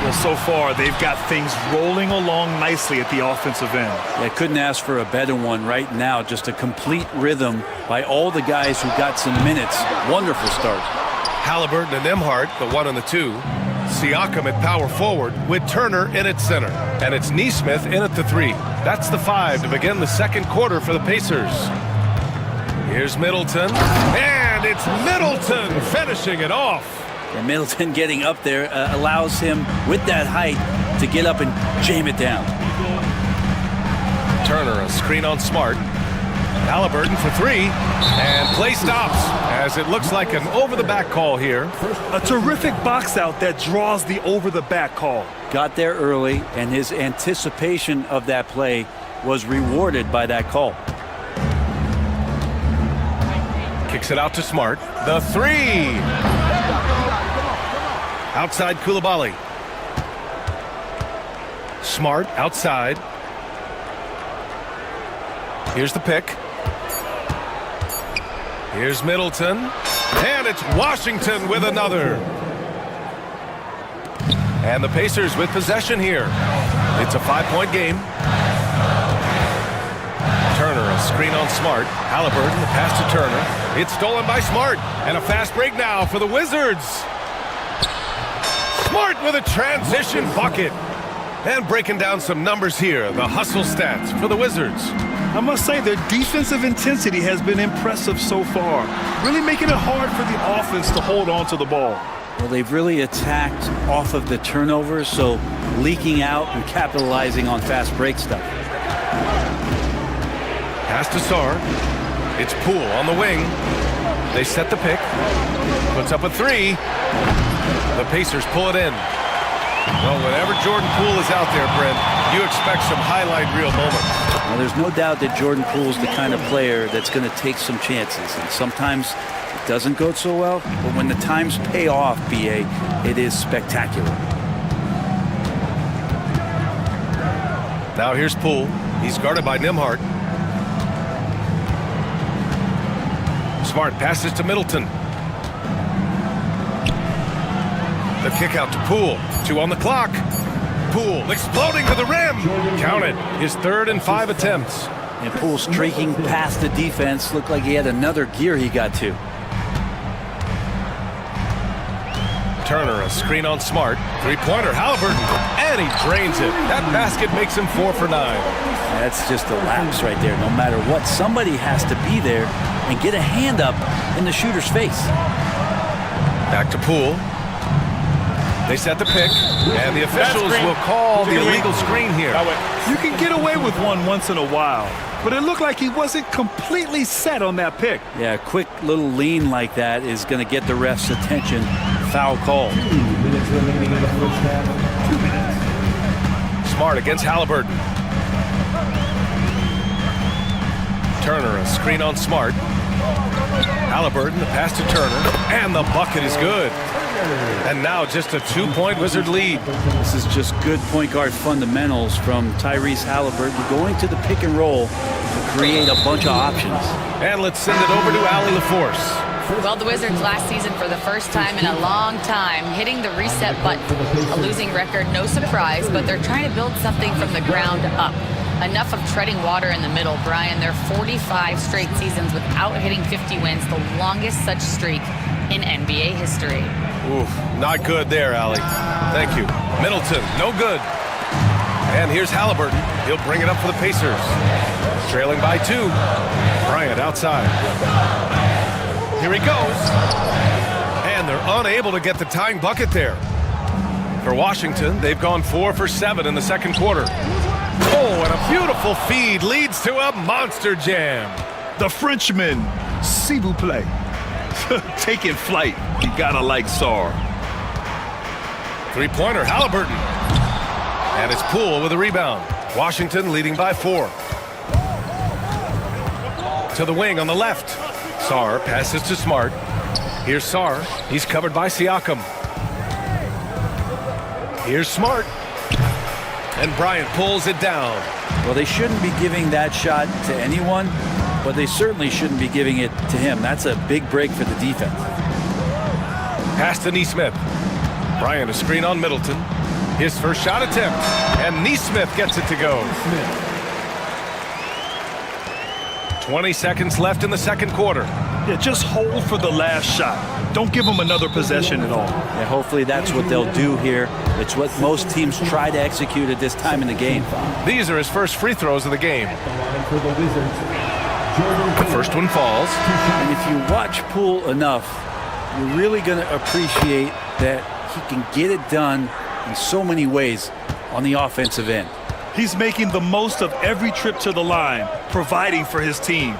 [SPEAKER 6] Well, so far, they've got things rolling along nicely at the offensive end.
[SPEAKER 7] I couldn't ask for a better one right now. Just a complete rhythm by all the guys who got some minutes. Wonderful start.
[SPEAKER 5] Halliburton and Nembhard, the 1 and the 2. Siakam at power forward with Turner in at center. And it's Nesmith in at the 3. That's the 5 to begin the second quarter for the Pacers. Here's Middleton. And it's Middleton finishing it off.
[SPEAKER 7] And Middleton getting up there allows him, with that height, to get up and jam it down.
[SPEAKER 5] Turner, a screen on Smart. Halliburton for 3. And play stops as it looks like an over-the-back call here.
[SPEAKER 6] A terrific box out that draws the over-the-back call.
[SPEAKER 7] Got there early, and his anticipation of that play was rewarded by that call.
[SPEAKER 5] Kicks it out to Smart. The 3. Outside Koulibaly. Smart outside. Here's the pick. Here's Middleton. And it's Washington with another. And the Pacers with possession here. It's a 5-point game. Turner, a screen on Smart. Halliburton, the pass to Turner. It's stolen by Smart. And a fast break now for the Wizards. Smart with a transition bucket. And breaking down some numbers here, the hustle stats for the Wizards.
[SPEAKER 6] I must say their defensive intensity has been impressive so far, really making it hard for the offense to hold on to the ball.
[SPEAKER 7] Well, they've really attacked off of the turnovers, so leaking out and capitalizing on fast break stuff.
[SPEAKER 5] Pass to Sarr. It's Poole on the wing. They set the pick. Puts up a 3. The Pacers pull it in. Well, whenever Jordan Poole is out there, Brent, you expect some highlight reel moments.
[SPEAKER 7] Well, there's no doubt that Jordan Poole's the kind of player that's going to take some chances. And sometimes it doesn't go so well, but when the times pay off, BA, it is spectacular.
[SPEAKER 5] Now here's Poole. He's guarded by Nembhard. Smart passes to Middleton. The kick out to Poole. 2 on the clock. Poole exploding to the rim. Count it. His 3rd and 5 attempts.
[SPEAKER 7] And Poole streaking past the defense. Looked like he had another gear he got to.
[SPEAKER 5] Turner, a screen on Smart. 3-pointer, Halliburton. And he drains it. That basket makes him 4 for 9.
[SPEAKER 7] That's just a lapse right there. No matter what, somebody has to be there and get a hand up in the shooter's face.
[SPEAKER 5] Back to Poole. They set the pick, and the officials will call the illegal screen here.
[SPEAKER 6] You can get away with one once in a while, but it looked like he wasn't completely set on that pick.
[SPEAKER 7] Yeah, a quick little lean like that is going to get the ref's attention. Foul call.
[SPEAKER 4] 2 minutes remaining in the first half. 2 minutes.
[SPEAKER 5] Smart against Halliburton. Turner, a screen on Smart. Halliburton, the pass to Turner, and the bucket is good. And now just a 2-point Wizard lead.
[SPEAKER 7] This is just good point guard fundamentals from Tyrese Halliburton, going to the pick and roll to create a bunch of options.
[SPEAKER 5] And let's send it over to Allie LaForce.
[SPEAKER 8] Well, the Wizards last season, for the first time in a long time, hitting the reset button. A losing record, no surprise, but they're trying to build something from the ground up. Enough of treading water in the middle, Brian. They're 45 straight seasons without hitting 50 wins, the longest such streak in NBA history.
[SPEAKER 5] Oof, not good there, Allie. Thank you. Middleton, no good. And here's Halliburton. He'll bring it up for the Pacers. Trailing by 2. Bryant outside. Here he goes. And they're unable to get the tying bucket there. For Washington, they've gone 4 for 7 in the second quarter. Oh, and a beautiful feed leads to a monster jam.
[SPEAKER 6] The Frenchman, s'il vous plaît. Taking flight. You gotta like Sarr.
[SPEAKER 5] Three-pointer, Halliburton. And it's Poole with a rebound. Washington leading by 4. To the wing on the left. Sarr passes to Smart. Here's Sarr. He's covered by Siakam. Here's Smart. And Bryant pulls it down.
[SPEAKER 7] Well, they shouldn't be giving that shot to anyone, but they certainly shouldn't be giving it to him. That's a big break for the defense.
[SPEAKER 5] Pass to Neesmith. Bryant a screen on Middleton. His first shot attempt. And Neesmith gets it to go. 20 seconds left in the second quarter.
[SPEAKER 6] Yeah, just hold for the last shot. Don't give them another possession at all.
[SPEAKER 7] Yeah, hopefully that's what they'll do here. It's what most teams try to execute at this time in the game.
[SPEAKER 5] These are his first free throws of the game.
[SPEAKER 4] For the Wizards,
[SPEAKER 5] The first one falls.
[SPEAKER 7] And if you watch Poole enough, you're really going to appreciate that he can get it done in so many ways on the offensive end.
[SPEAKER 6] He's making the most of every trip to the line, providing for his team.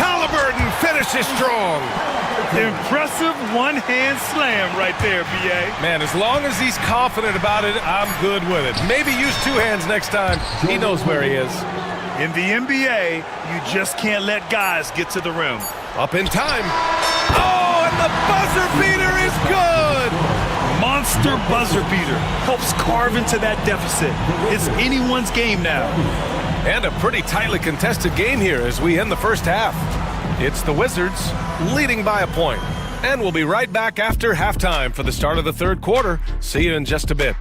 [SPEAKER 5] Halliburton finishes strong.
[SPEAKER 6] Impressive one-hand slam right there, B.A.
[SPEAKER 5] Man, as long as he's confident about it, I'm good with it. Maybe use 2 hands next time. He knows where he is.
[SPEAKER 6] In the NBA, you just can't let guys get to the rim.
[SPEAKER 5] Up in time. Oh, and the buzzer beater is good.
[SPEAKER 6] Monster buzzer beater helps carve into that deficit. It's anyone's game now.
[SPEAKER 5] And a pretty tightly contested game here as we end the first half. It's the Wizards leading by a point. And we'll be right back after halftime for the start of the third quarter. See you in just a bit.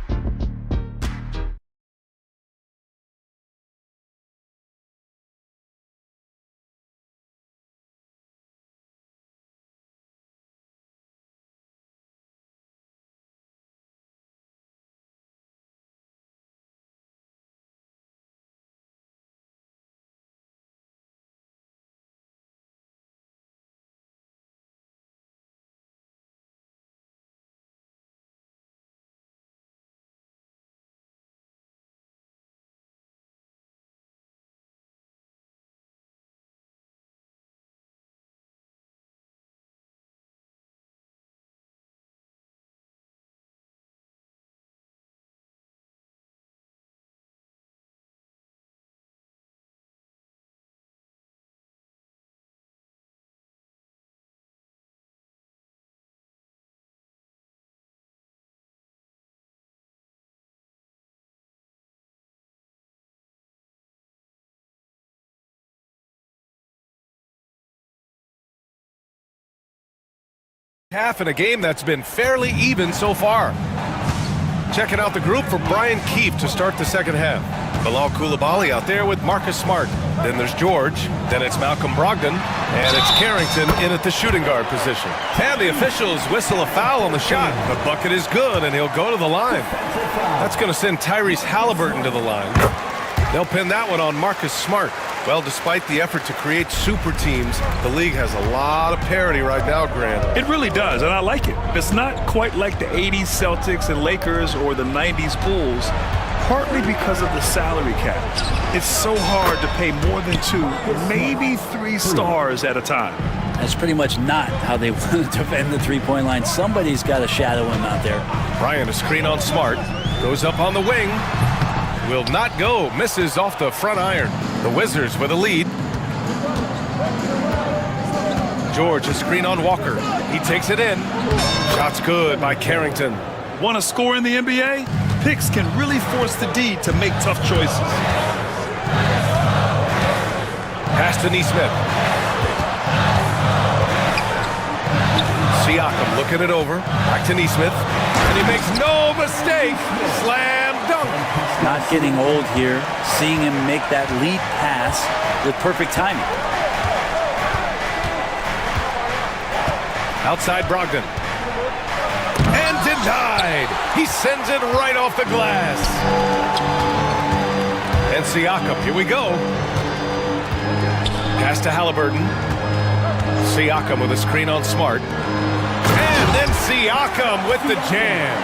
[SPEAKER 5] Half in a game that's been fairly even so far. Checking out the group for Brian Keefe to start the second half. Bilal Coulibaly out there with Marcus Smart. Then there's George. Then it's Malcolm Brogdon. And it's Carrington in at the shooting guard position. And the officials whistle a foul on the shot. The bucket is good, and he'll go to the line. That's going to send Tyrese Halliburton to the line. They'll pin that one on Marcus Smart. Well, despite the effort to create super teams, the league has a lot of parity right now, Grant.
[SPEAKER 6] It really does, and I like it. It's not quite like the 80s Celtics and Lakers or the 90s Bulls, partly because of the salary cap. It's so hard to pay more than 2, maybe 3 stars at a time.
[SPEAKER 7] That's pretty much not how they want to defend the three-point line. Somebody's got to shadow him out there.
[SPEAKER 5] Bryant a screen on Smart. Goes up on the wing. Will not go. Misses off the front iron. The Wizards with a lead. George a screen on Walker. He takes it in. Shot's good by Carrington.
[SPEAKER 6] Want to score in the NBA? Picks can really force the D to make tough choices.
[SPEAKER 5] Pass to Neesmith. Siakam looking it over. Back to Neesmith. And he makes no mistake. Slam dunk.
[SPEAKER 7] Not getting old here. Seeing him make that lead pass with perfect timing.
[SPEAKER 5] Outside Brogdon. And denied. He sends it right off the glass. And Siakam, here we go. Pass to Halliburton. Siakam with a screen on Smart. And then Siakam with the jam.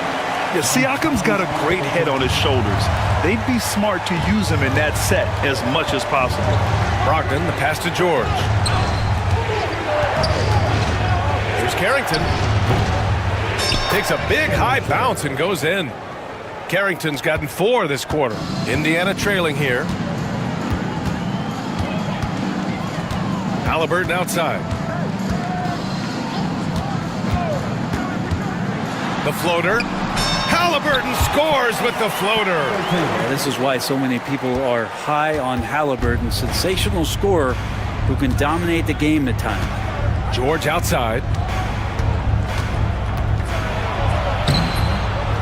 [SPEAKER 6] Yeah, Siakam's got a great head on his shoulders. They'd be smart to use him in that set as much as possible.
[SPEAKER 5] Brogdon, the pass to George. Here's Carrington. Takes a big high bounce and goes in. Carrington's gotten 4 this quarter. Indiana trailing here. Halliburton outside. The floater. Halliburton scores with the floater.
[SPEAKER 7] Yeah, this is why so many people are high on Halliburton. Sensational scorer who can dominate the game at times.
[SPEAKER 5] George outside.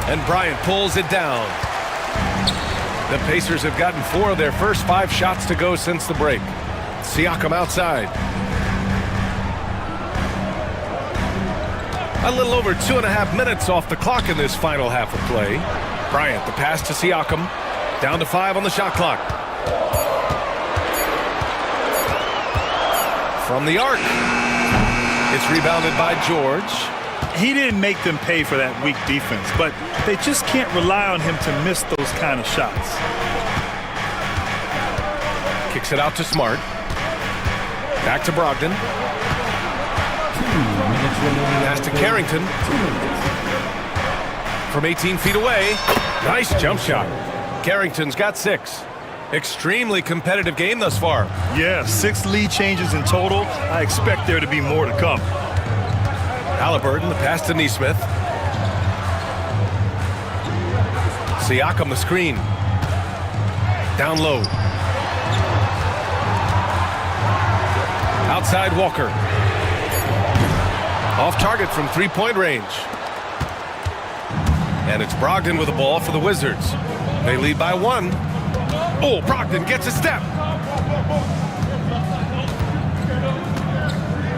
[SPEAKER 5] And Bryant pulls it down. The Pacers have gotten 4 of their first 5 shots to go since the break. Siakam outside. A little over 2.5 minutes off the clock in this final half of play. Bryant, the pass to Siakam. Down to 5 on the shot clock. From the arc. It's rebounded by George.
[SPEAKER 6] He didn't make them pay for that weak defense, but they just can't rely on him to miss those kind of shots.
[SPEAKER 5] Kicks it out to Smart. Back to Brogdon. Pass to Carrington. From 18 feet away. Nice jump shot. Carrington's got 6. Extremely competitive game thus far.
[SPEAKER 6] Yeah, 6 lead changes in total. I expect there to be more to come.
[SPEAKER 5] Halliburton, the pass to Nesmith. Siakam, the screen. Down low. Outside Walker. Off target from 3-point range. And it's Brogdon with the ball for the Wizards. They lead by 1. Oh, Brogdon gets a step.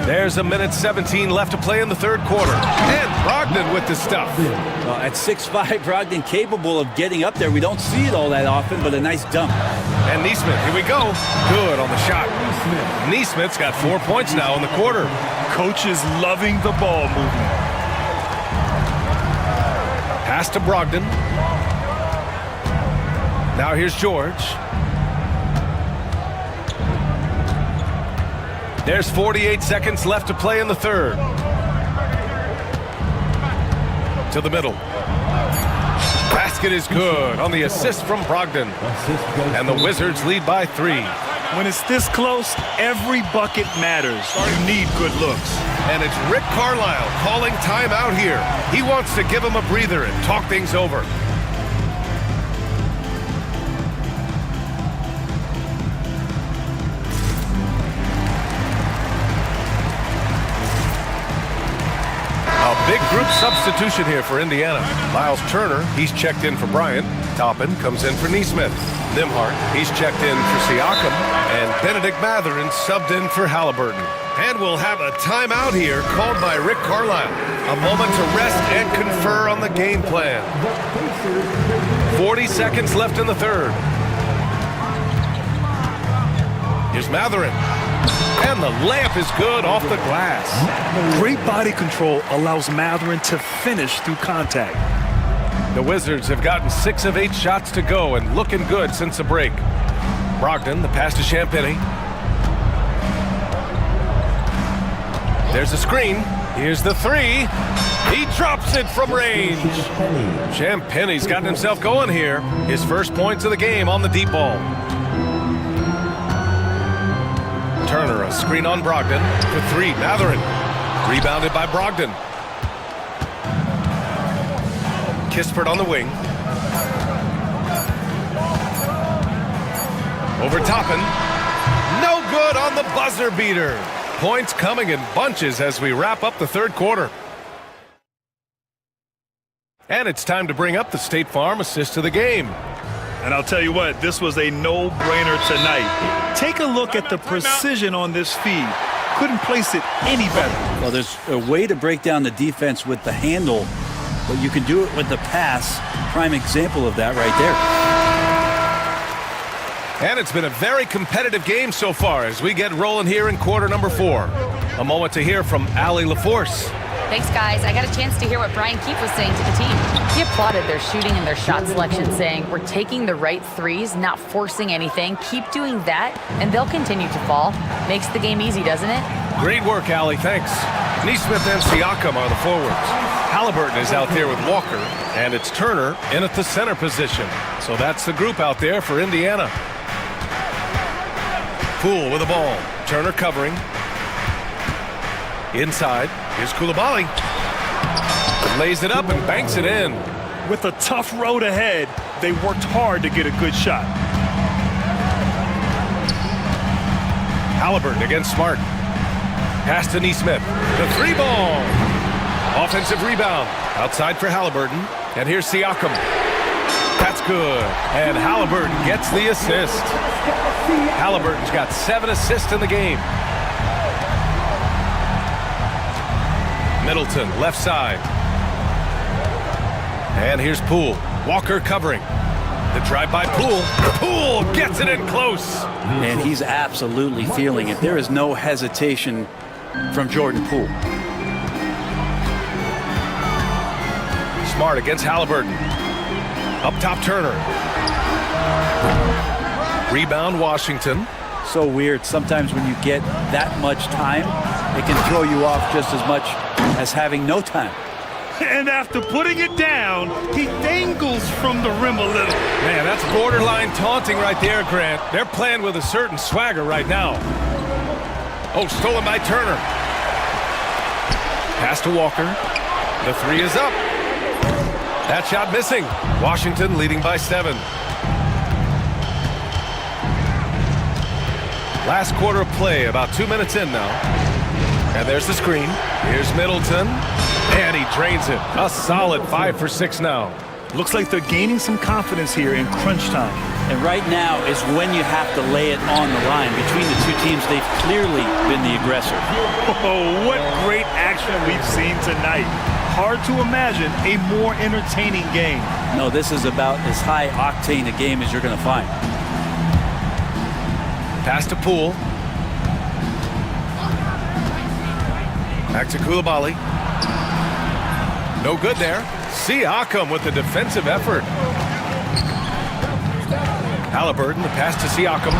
[SPEAKER 5] There's 1:17 left to play in the third quarter. And Brogdon with the stuff.
[SPEAKER 7] At 6'5", Brogdon capable of getting up there. We don't see it all that often, but a nice dump.
[SPEAKER 5] And Nesmith, here we go. Good on the shot. Nesmith's got 4 points now in the quarter.
[SPEAKER 6] Coach is loving the ball movement.
[SPEAKER 5] Pass to Brogdon. Now here's George. There's 48 seconds left to play in the third. To the middle. Basket is good on the assist from Brogdon. And the Wizards lead by 3.
[SPEAKER 6] When it's this close, every bucket matters. You need good looks.
[SPEAKER 5] And it's Rick Carlisle calling timeout here. He wants to give him a breather and talk things over. A big group substitution here for Indiana. Miles Turner, he's checked in for Bryant. Toppin comes in for Nesmith. Nimhart, he's checked in for Siakam. And Benedict Mathurin subbed in for Halliburton. And we'll have a timeout here called by Rick Carlisle. A moment to rest and confer on the game plan. 40 seconds left in the third. Here's Mathurin. And the layup is good off the glass.
[SPEAKER 6] Great body control allows Mathurin to finish through contact.
[SPEAKER 5] The Wizards have gotten 6 of 8 shots to go and looking good since the break. Brogdon, the pass to Champagny. There's a screen. Here's the 3. He drops it from range. Champagny's gotten himself going here. His first points of the game on the deep ball. Turner, a screen on Brogdon. For 3, Mathurin. Rebounded by Brogdon. Kispert on the wing. Over Toppin. No good on the buzzer beater. Points coming in bunches as we wrap up the third quarter. And it's time to bring up the State Farm assist to the game.
[SPEAKER 6] And I'll tell you what, this was a no-brainer tonight. Take a look at the precision on this feed. Couldn't place it any better.
[SPEAKER 7] Well, there's a way to break down the defense with the handle, but you can do it with the pass. Prime example of that right there.
[SPEAKER 5] And it's been a very competitive game so far as we get rolling here in quarter number 4. A moment to hear from Allie LaForce.
[SPEAKER 8] Thanks, guys. I got a chance to hear what Brian Keefe was saying to the team. He applauded their shooting and their shot selection, saying, we're taking the right threes, not forcing anything. Keep doing that, and they'll continue to fall. Makes the game easy, doesn't it?
[SPEAKER 5] Great work, Allie. Thanks. Neesmith and Siakam are the forwards. Halliburton is out there with Walker, and it's Turner in at the center position. So that's the group out there for Indiana. Poole with the ball. Turner covering. Inside, here's Coulibaly. Lays it up and banks it in.
[SPEAKER 6] With a tough road ahead, they worked hard to get a good shot.
[SPEAKER 5] Halliburton against Smart. Pass to Neesmith. The 3-ball. Offensive rebound. Outside for Halliburton. And here's Siakam. That's good. And Halliburton gets the assist. Halliburton's got 7 assists in the game. Middleton, left side. And here's Poole. Walker covering. The drive by Poole. Poole gets it in close.
[SPEAKER 7] And he's absolutely feeling it. There is no hesitation from Jordan Poole.
[SPEAKER 5] Smart against Halliburton. Up top, Turner. Rebound, Washington.
[SPEAKER 7] So weird. Sometimes when you get that much time, it can throw you off just as much as having no time.
[SPEAKER 6] And after putting it down, he dangles from the rim a little.
[SPEAKER 5] Man, that's borderline taunting right there, Grant. They're playing with a certain swagger right now. Oh, stolen by Turner. Pass to Walker. The 3 is up. That shot missing. Washington leading by 7. Last quarter of play, about 2 minutes in now. And there's the screen. Here's Middleton. And he drains it. A solid 5 for 6 now.
[SPEAKER 6] Looks like they're gaining some confidence here in crunch time.
[SPEAKER 7] And right now is when you have to lay it on the line. Between the two teams, they've clearly been the aggressor.
[SPEAKER 6] Oh, what great action we've seen tonight. Hard to imagine a more entertaining game.
[SPEAKER 7] No, this is about as high octane a game as you're going to find.
[SPEAKER 5] Pass to Poole. Back to Coulibaly. No good there. Siakam with the defensive effort. Halliburton, the pass to Siakam.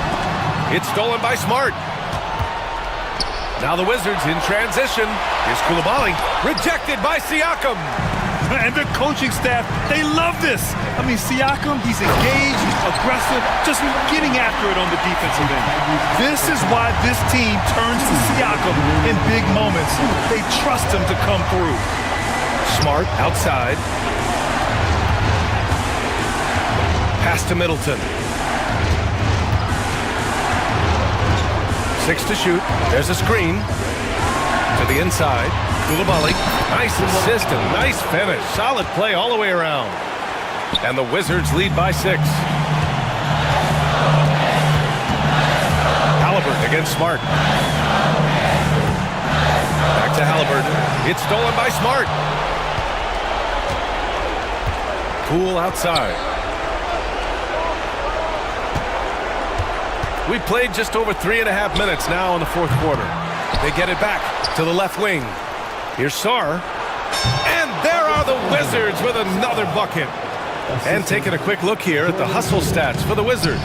[SPEAKER 5] It's stolen by Smart. Now the Wizards in transition. Here's Coulibaly. Rejected by Siakam.
[SPEAKER 6] And the coaching staff, they love this. I mean, Siakam, he's engaged, aggressive, just getting after it on the defensive end. This is why this team turns to Siakam in big moments. They trust him to come through.
[SPEAKER 5] Smart outside. Pass to Middleton. 6 to shoot. There's a screen. To the inside. Coulibaly. Nice assist and nice finish. Solid play all the way around. And the Wizards lead by 6. Halliburton against Smart. Back to Halliburton. It's stolen by Smart. Poole outside. We played just over 3.5 minutes now in the 4th quarter. They get it back to the left wing. Here's Sarr. And there are the Wizards with another bucket. And taking a quick look here at the hustle stats for the Wizards.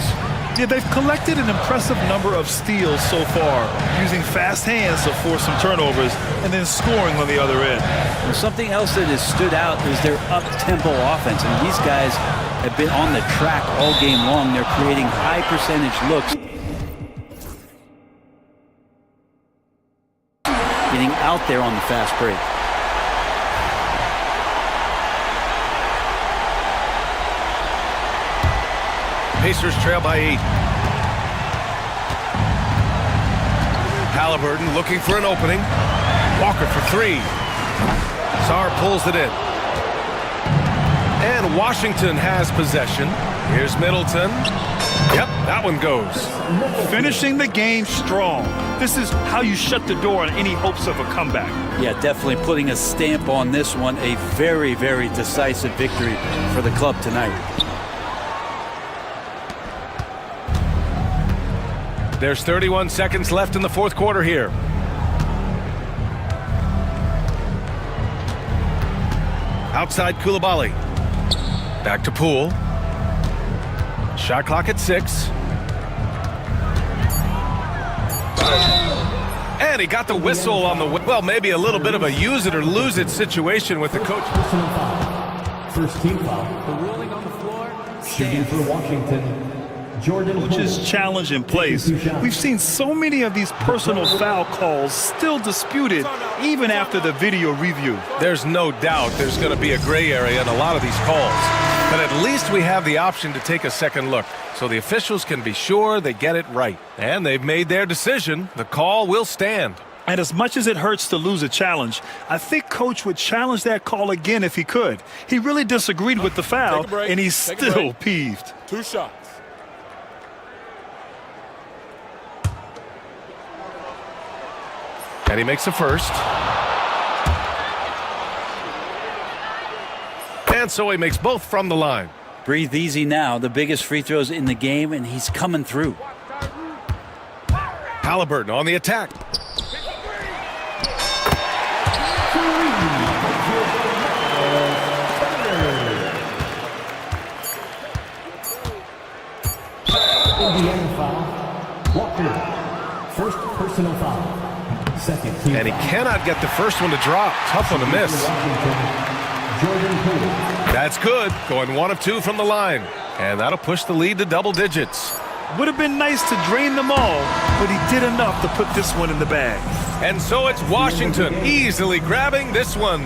[SPEAKER 6] Yeah, they've collected an impressive number of steals so far, using fast hands to force some turnovers and then scoring on the other end.
[SPEAKER 7] And something else that has stood out is their up-tempo offense. I mean, these guys have been on the track all game long. They're creating high-percentage looks. Getting out there on the fast break.
[SPEAKER 5] Pacers trail by 8. Halliburton looking for an opening. Walker for 3. Sarr pulls it in. And Washington has possession. Here's Middleton. Yep, that one goes.
[SPEAKER 6] Finishing the game strong. This is how you shut the door on any hopes of a comeback.
[SPEAKER 7] Yeah, definitely putting a stamp on this one. A very, very decisive victory for the club tonight.
[SPEAKER 5] There's 31 seconds left in the fourth quarter here. Outside Koulibaly. Back to Poole. Shot clock at 6. And he got the whistle on the, well, maybe a little bit of a use it or lose it situation with the coach.
[SPEAKER 4] Personal foul. First team foul. The ruling on the floor. Shooting for Washington. Jordan
[SPEAKER 6] Coach's challenge in place. We've seen so many of these personal foul calls still disputed even after the video review.
[SPEAKER 5] There's no doubt there's going to be a gray area in a lot of these calls. But at least we have the option to take a second look, so the officials can be sure they get it right. And they've made their decision. The call will stand.
[SPEAKER 6] And as much as it hurts to lose a challenge, I think Coach would challenge that call again if he could. He really disagreed with the foul, and he's still peeved.
[SPEAKER 2] 2 shots.
[SPEAKER 5] And he makes a first. And so he makes both from the line.
[SPEAKER 7] Breathe easy now. The biggest free throws in the game, and he's coming through.
[SPEAKER 5] Halliburton on the attack.
[SPEAKER 4] Indiana foul. Walker. First personal foul. Second team
[SPEAKER 5] And he cannot get the first one to drop. Tough one to miss.
[SPEAKER 4] Jordan Poole.
[SPEAKER 5] That's good. Going 1 of 2 from the line. And that'll push the lead to double digits.
[SPEAKER 6] Would have been nice to drain them all, but he did enough to put this one in the bag.
[SPEAKER 5] And so it's Washington easily grabbing this one.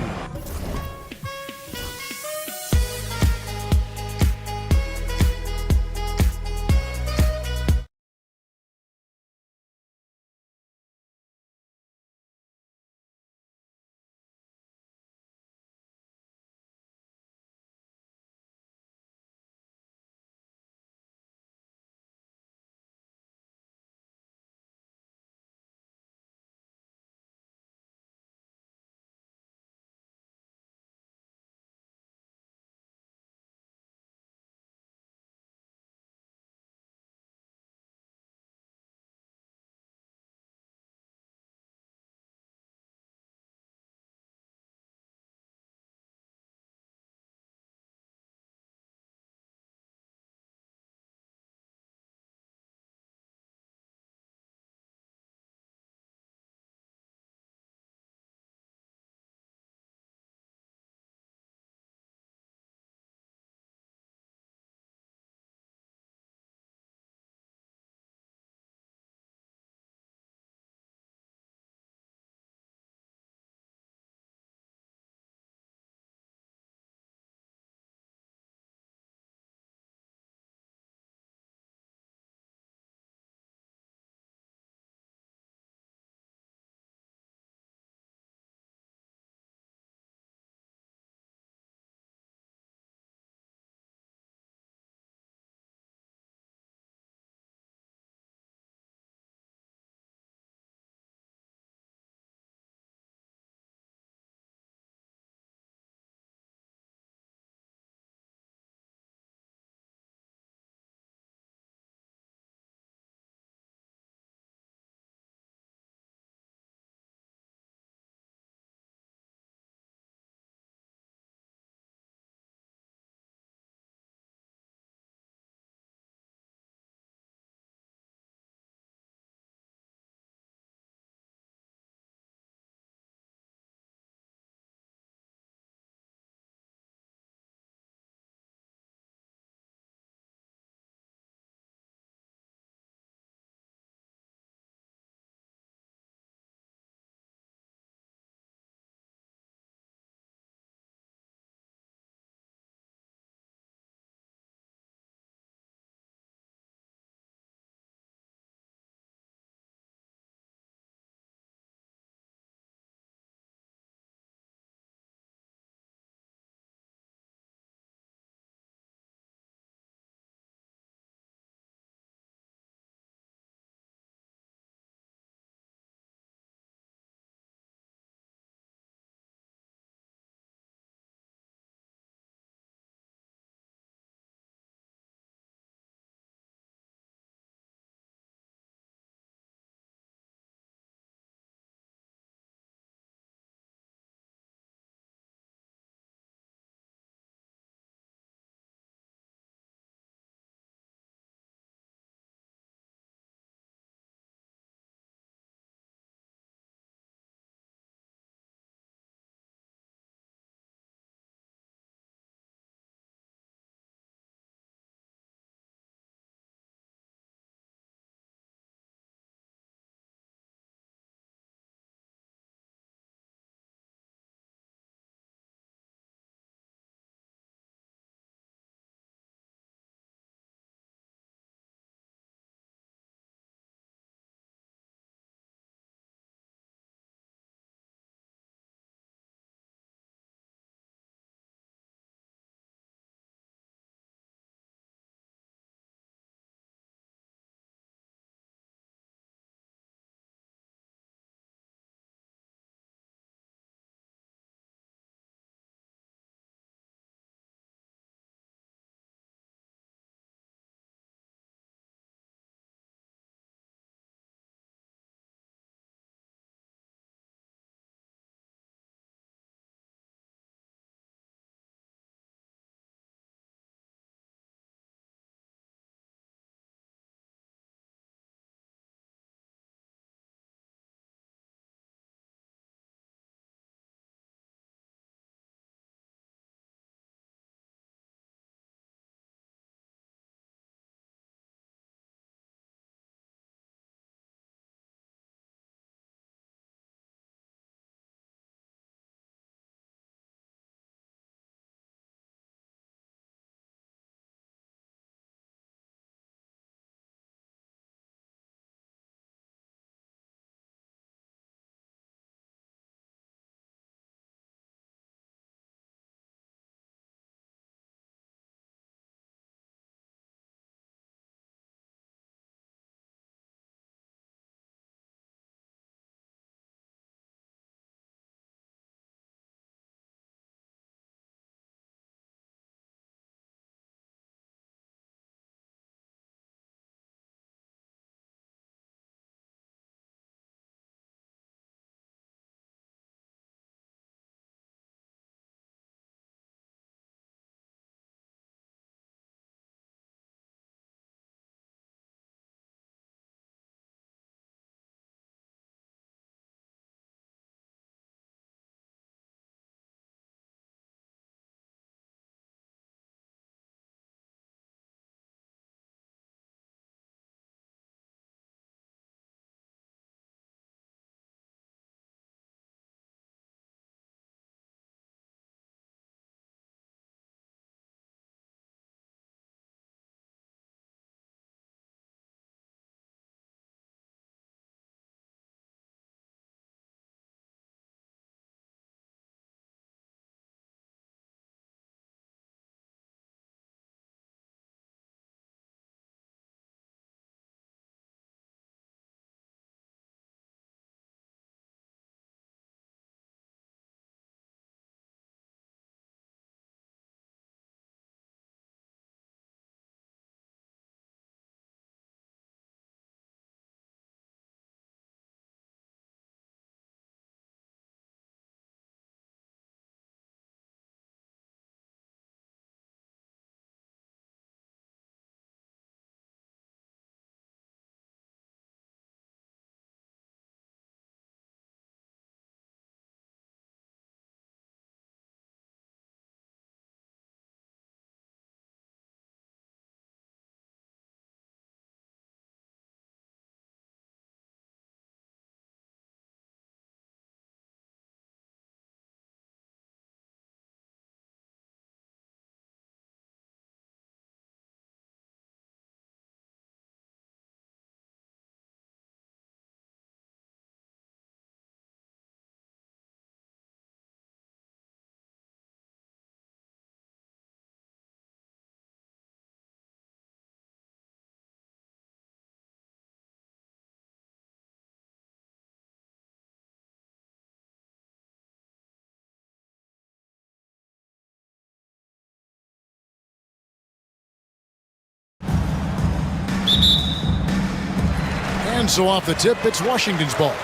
[SPEAKER 1] And so off the tip, it's Washington's ball.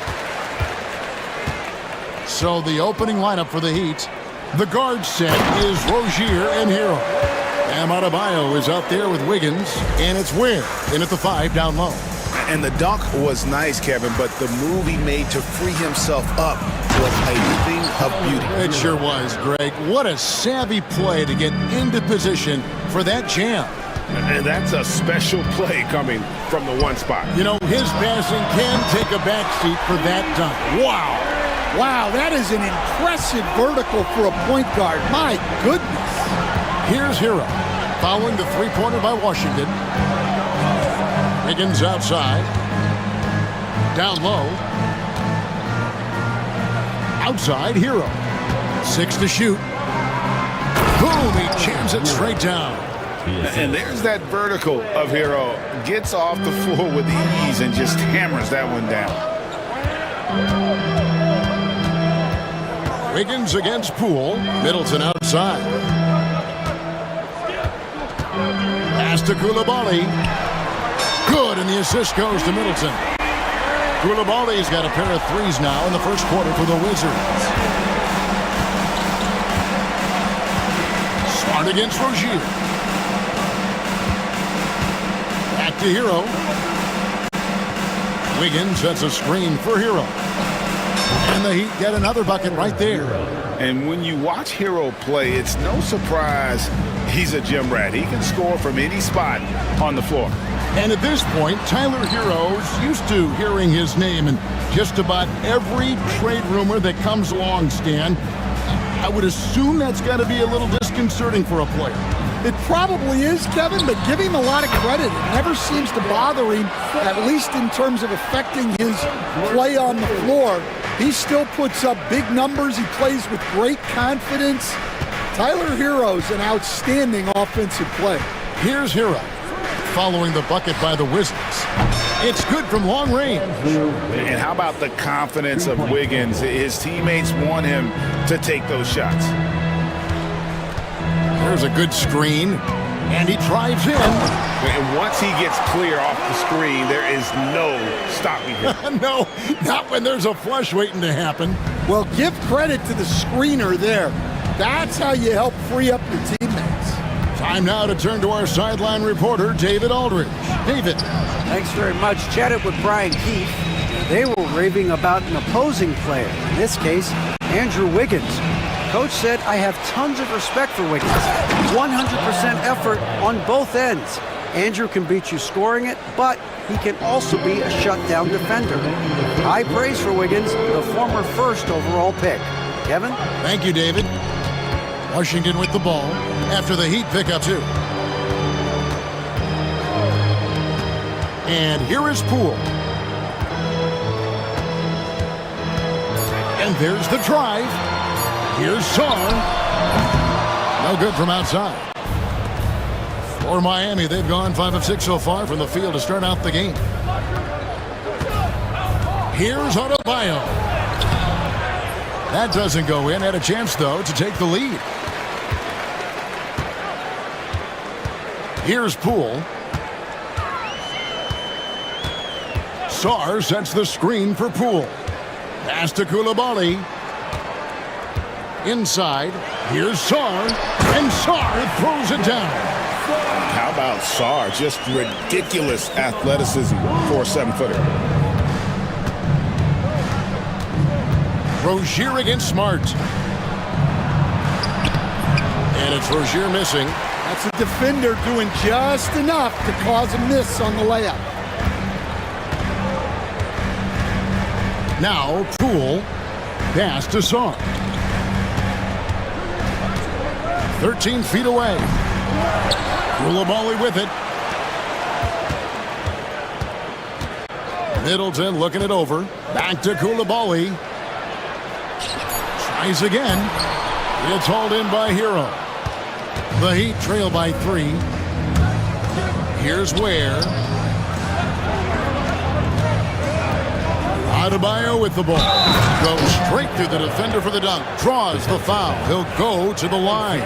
[SPEAKER 1] So the opening lineup for the Heat. The guard set is Rozier and Hero. Adebayo is out there with Wiggins, and it's Ware in at the 5 down low.
[SPEAKER 2] And the dunk was nice, Kevin, but the move he made to free himself up was a thing of beauty.
[SPEAKER 1] It sure was, Greg. What a savvy play to get into position for that jam.
[SPEAKER 2] And that's a special play coming from the one spot.
[SPEAKER 1] You know, his passing can take a backseat for that dunk. Wow.
[SPEAKER 9] Wow, that is an impressive vertical for a point guard. My goodness.
[SPEAKER 1] Here's Hero, following the three-pointer by Washington. Wiggins outside. Down low. Outside, Hero. 6 to shoot. Boom, he jams it straight down.
[SPEAKER 2] And there's that vertical of Hero. Gets off the floor with ease and just hammers that one down.
[SPEAKER 1] Wiggins against Poole. Middleton outside. Pass to Koulibaly. Good, and the assist goes to Middleton. Koulibaly's got a pair of threes now in the first quarter for the Wizards. Smart against Rozier. Back to Hero. Wiggins sets a screen for Hero. And the Heat get another bucket right there.
[SPEAKER 2] And when you watch Hero play, it's no surprise he's a gym rat. He can score from any spot on the floor.
[SPEAKER 1] And at this point, Tyler Hero's used to hearing his name in just about every trade rumor that comes along, Stan. I would assume that's got to be a little disconcerting for a player.
[SPEAKER 9] It probably is, Kevin, but give him a lot of credit. It never seems to bother him, at least in terms of affecting his play on the floor. He still puts up big numbers. He plays with great confidence. Tyler Hero's an outstanding offensive player.
[SPEAKER 1] Here's Hero, following the bucket by the Wizards. It's good from long range.
[SPEAKER 2] And how about the confidence of Wiggins? His teammates want him to take those shots.
[SPEAKER 1] There's a good screen, and he drives in.
[SPEAKER 2] And once he gets clear off the screen, there is no stopping him.
[SPEAKER 1] No, not when there's a flush waiting to happen.
[SPEAKER 9] Well, give credit to the screener there. That's how you help free up your teammates.
[SPEAKER 1] Time now to turn to our sideline reporter, David Aldridge. David.
[SPEAKER 10] Thanks very much. Chatted with Brian Keefe. They were raving about an opposing player, in this case, Andrew Wiggins. Coach said, I have tons of respect for Wiggins. 100% effort on both ends. Andrew can beat you scoring it, but he can also be a shutdown defender. High praise for Wiggins, the former first overall pick. Kevin?
[SPEAKER 1] Thank you, David. Washington with the ball after the Heat pick up 2. And here is Poole. And there's the drive. Here's Sarr. No good from outside. For Miami, they've gone 5 of 6 so far from the field to start out the game. Here's Adebayo. That doesn't go in. Had a chance, though, to take the lead. Here's Poole. Sarr sets the screen for Poole. Pass to Koulibaly. Inside, here's Sarr, and Sarr throws it down.
[SPEAKER 2] How about Sarr? Just ridiculous athleticism for a 7-footer.
[SPEAKER 1] Rozier against Smart. And it's Rozier missing.
[SPEAKER 9] That's a defender doing just enough to cause a miss on the layup.
[SPEAKER 1] Now, Poole, pass to Sarr. 13 feet away. Koulibaly with it. Middleton looking it over. Back to Koulibaly. Tries again. It's hauled in by Hero. The Heat trail by 3. Here's Ware. Adebayo with the ball. Goes straight through the defender for the dunk. Draws the foul. He'll go to the line.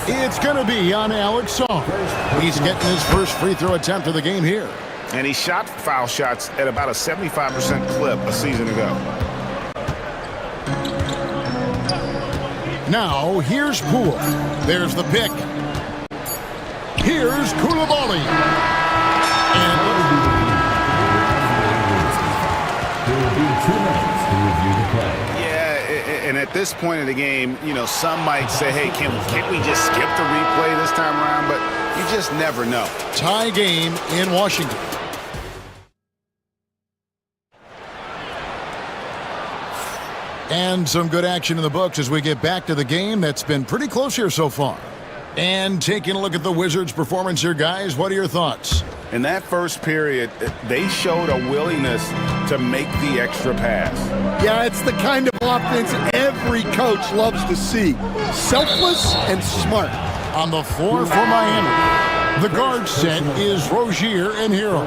[SPEAKER 1] It's going to be on Alex Sarr. He's getting his first free throw attempt of the game here.
[SPEAKER 2] And he shot foul shots at about a 75% clip a season ago.
[SPEAKER 1] Now, here's Poole. There's the pick. Here's Koulibaly. And
[SPEAKER 4] There will be 2 minutes to review the play.
[SPEAKER 2] Yeah, and at this point in the game, you know, some might say, hey, can't we just skip the replay this time around? But you just never know.
[SPEAKER 1] tie game in Washington. And some good action in the books as we get back to the game that's been pretty close here so far. And taking a look at the Wizards' performance here, guys, what are your thoughts?
[SPEAKER 2] In that first period, they showed a willingness to make the extra pass.
[SPEAKER 9] Yeah, it's the kind of offense every coach loves to see. Selfless and smart.
[SPEAKER 1] On the floor for Miami, the guard set is Rozier and Hero.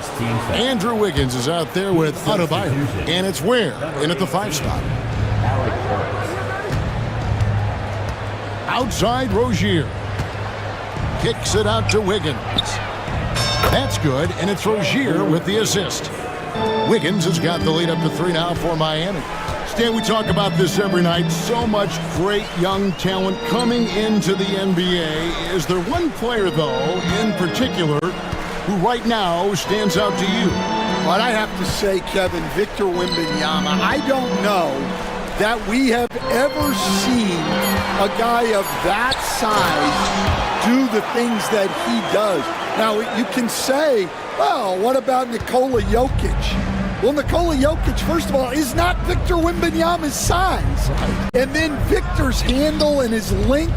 [SPEAKER 1] Andrew Wiggins is out there with Adebayo, and it's Ware in at the 5 spot. Outside Rozier. Kicks it out to Wiggins. That's good, and it's Rozier with the assist. Wiggins has got the lead up to 3 now for Miami. Stan, we talk about this every night. So much great young talent coming into the NBA. Is there one player, though, in particular, who right now stands out to you?
[SPEAKER 9] But I have to say, Kevin, Victor Wembanyama, I don't know that we have ever seen a guy of that size do the things that he does. Now, you can say, well, what about Nikola Jokic? Well, Nikola Jokic, first of all, is not Victor Wembanyama's size. And then Victor's handle and his length,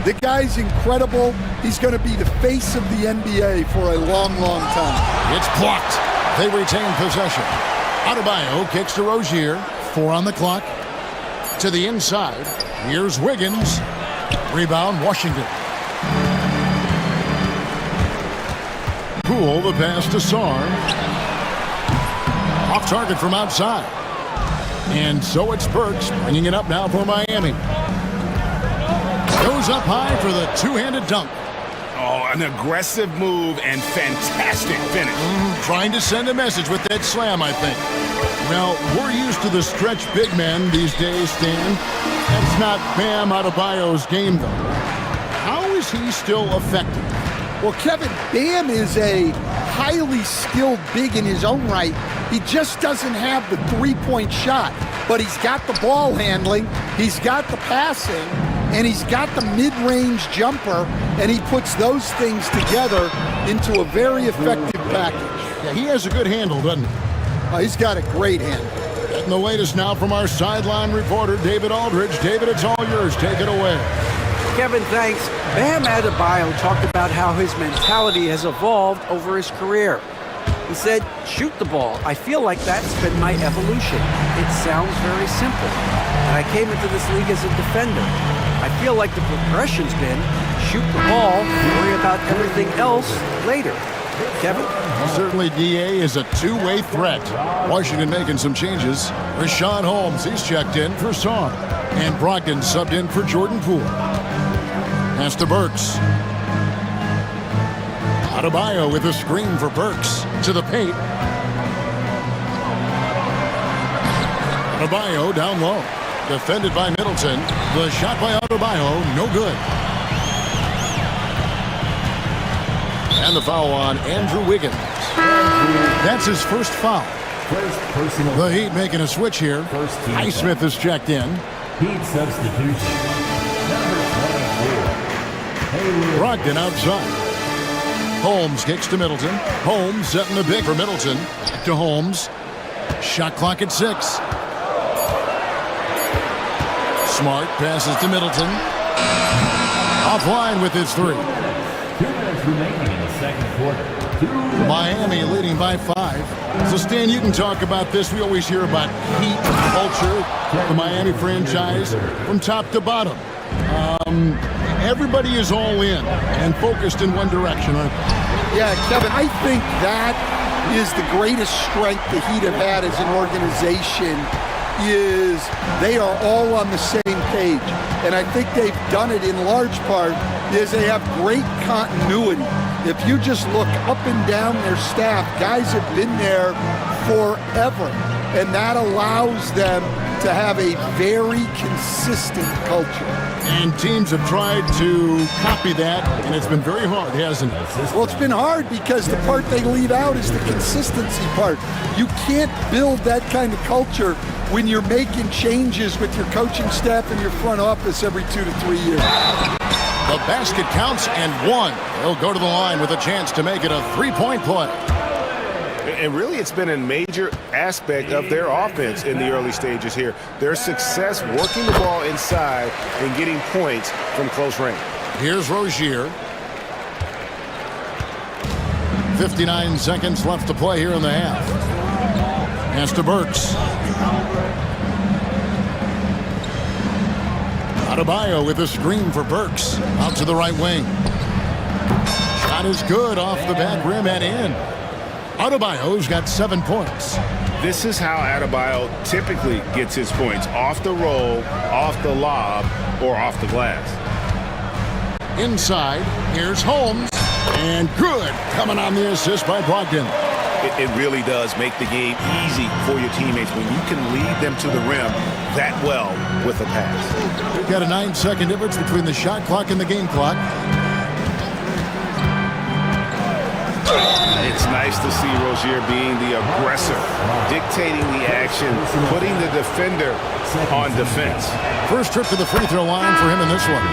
[SPEAKER 9] the guy's incredible. He's going to be the face of the NBA for a long, long time.
[SPEAKER 1] It's blocked. They retain possession. Adebayo kicks to Rozier. 4 on the clock. To the inside. Here's Wiggins. Rebound, Washington. Poole, the pass to Sarn. Off target from outside. And so it's Burks bringing it up now for Miami. Goes up high for the two-handed dunk.
[SPEAKER 2] Oh, an aggressive move and fantastic finish.
[SPEAKER 1] Trying to send a message with that slam, I think. Now, we're used to the stretch big men these days, Stan. That's not Bam Adebayo's game, though. How is he still effective?
[SPEAKER 9] Well, Kevin, Bam is a highly skilled big in his own right. He just doesn't have the three-point shot. But he's got the ball handling, he's got the passing, and he's got the mid-range jumper, and he puts those things together into a very effective package.
[SPEAKER 1] Yeah, he has a good handle, doesn't he?
[SPEAKER 9] He's got a great handle.
[SPEAKER 1] Getting the latest now from our sideline reporter, David Aldridge. David, it's all yours. Take it away.
[SPEAKER 10] Kevin, thanks. Bam Adebayo talked about how his mentality has evolved over his career. He said, shoot the ball. I feel like that's been my evolution. It sounds very simple. And I came into this league as a defender. I feel like the progression's been shoot the ball, worry about everything else later. Kevin?
[SPEAKER 1] Certainly, DA is a two-way threat. Washington making some changes. Rashawn Holmes, he's checked in for Sarn. And Brogdon subbed in for Jordan Poole. Pass to Burks. Adebayo with a screen for Burks. To the paint. Adebayo down low. Defended by Middleton. The shot by Adebayo, no good. And the foul on Andrew Wiggins. That's his first foul. The Heat making a switch here. Highsmith is checked in.
[SPEAKER 4] Heat substitution.
[SPEAKER 1] Brogdon outside. Holmes kicks to Middleton. Holmes setting the big for Middleton. Back to Holmes. Shot clock at 6. Smart passes to Middleton. Offline with his 3.
[SPEAKER 4] 2 minutes remaining in the second quarter.
[SPEAKER 1] Miami leading by 5. So, Stan, you can talk about this. We always hear about Heat culture, the Miami franchise, from top to bottom. Everybody is all in and focused in one direction, aren't they?
[SPEAKER 9] Yeah, Kevin, I think that is the greatest strength the Heat have had as an organization, is they are all on the same page. And I think they've done it in large part is they have great continuity. if you just look up and down their staff, guys have been there forever, and that allows them to have a very consistent culture.
[SPEAKER 1] And teams have tried to copy that, and it's been very hard, hasn't it?
[SPEAKER 9] Well, it's been hard because the part they leave out is the consistency part. You can't build that kind of culture when you're making changes with your coaching staff and your front office every 2 to 3 years.
[SPEAKER 1] The basket counts and one. He'll go to the line with a chance to make it a three-point play.
[SPEAKER 2] And really, it's been a major aspect of their offense in the early stages here. Their success working the ball inside and getting points from close range.
[SPEAKER 1] Here's Rozier. 59 seconds left to play here in the half. Pass to Burks. Adebayo with a screen for Burks. Out to the right wing. Shot is good off the back rim and in. Adebayo's got 7 points.
[SPEAKER 2] This is how Adebayo typically gets his points. Off the roll, off the lob, or off the glass.
[SPEAKER 1] Inside, here's Holmes. And good, coming on the assist by Brogdon.
[SPEAKER 2] It really does make the game easy for your teammates when you can lead them to the rim that well with a pass.
[SPEAKER 1] We've got a 9-second difference between the shot clock and the game clock.
[SPEAKER 2] It's nice to see Rozier being the aggressor, dictating the action, putting the defender on defense.
[SPEAKER 1] First trip to the free throw line for him in this one.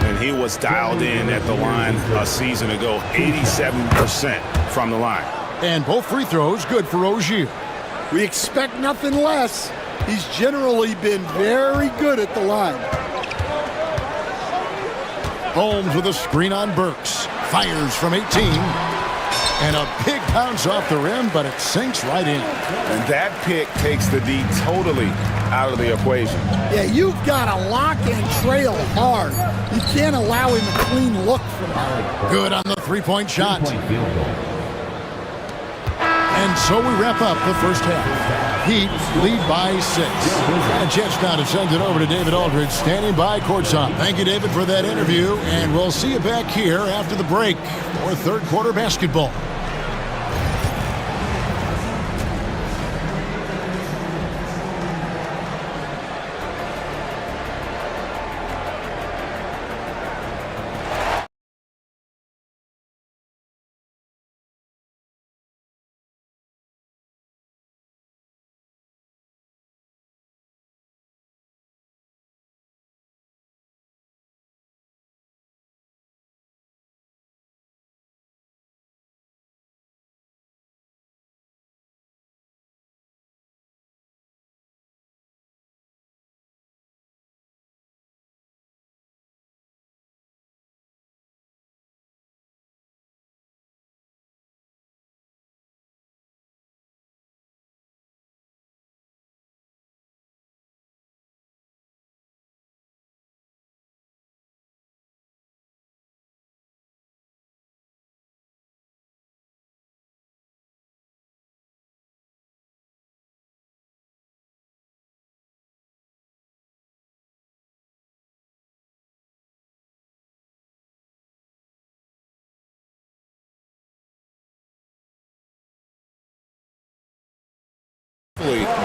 [SPEAKER 2] And he was dialed in at the line a season ago, 87% from the line.
[SPEAKER 1] And both free throws good for Rozier.
[SPEAKER 9] We expect nothing less. He's generally been very good at the line.
[SPEAKER 1] Holmes with a screen on Burks. Fires from 18. And a big bounce off the rim, but it sinks right in.
[SPEAKER 2] And that pick takes the D totally out of the equation.
[SPEAKER 9] Yeah, you've got to lock and trail hard. You can't allow him a clean look from there.
[SPEAKER 1] Good on the three-point shot. And so we wrap up the first half. Heat lead by 6. A chance now to send it over to David Aldridge, standing by courtside. Thank you, David, for that interview, and we'll see you back here after the break for third quarter basketball.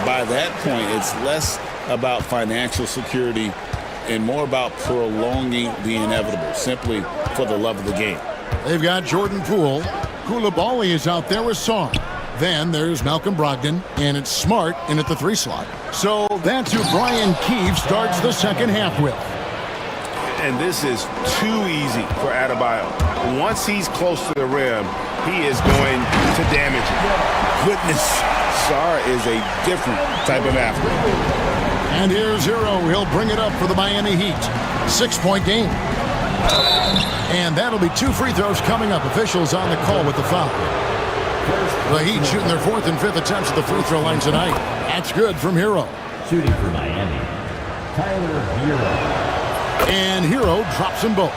[SPEAKER 2] By that point, it's less about financial security and more about prolonging the inevitable, simply for the love of the game.
[SPEAKER 1] They've got Jordan Poole. Koulibaly is out there with Song. Then there's Malcolm Brogdon, and it's Smart in at the 3 slot. So that's who Brian Keefe starts the second half with.
[SPEAKER 2] And this is too easy for Adebayo. Once he's close to the rim, he is going to damage it. Goodness, Sarr is a different type of athlete.
[SPEAKER 1] And here's Hero. He'll bring it up for the Miami Heat. 6-point game. And that'll be 2 free throws coming up. Officials on the call with the foul. The Heat shooting their 4th and 5th attempts at the free throw line tonight. That's good from Hero.
[SPEAKER 4] Shooting for Miami, Tyler Hero.
[SPEAKER 1] And Hero drops them both.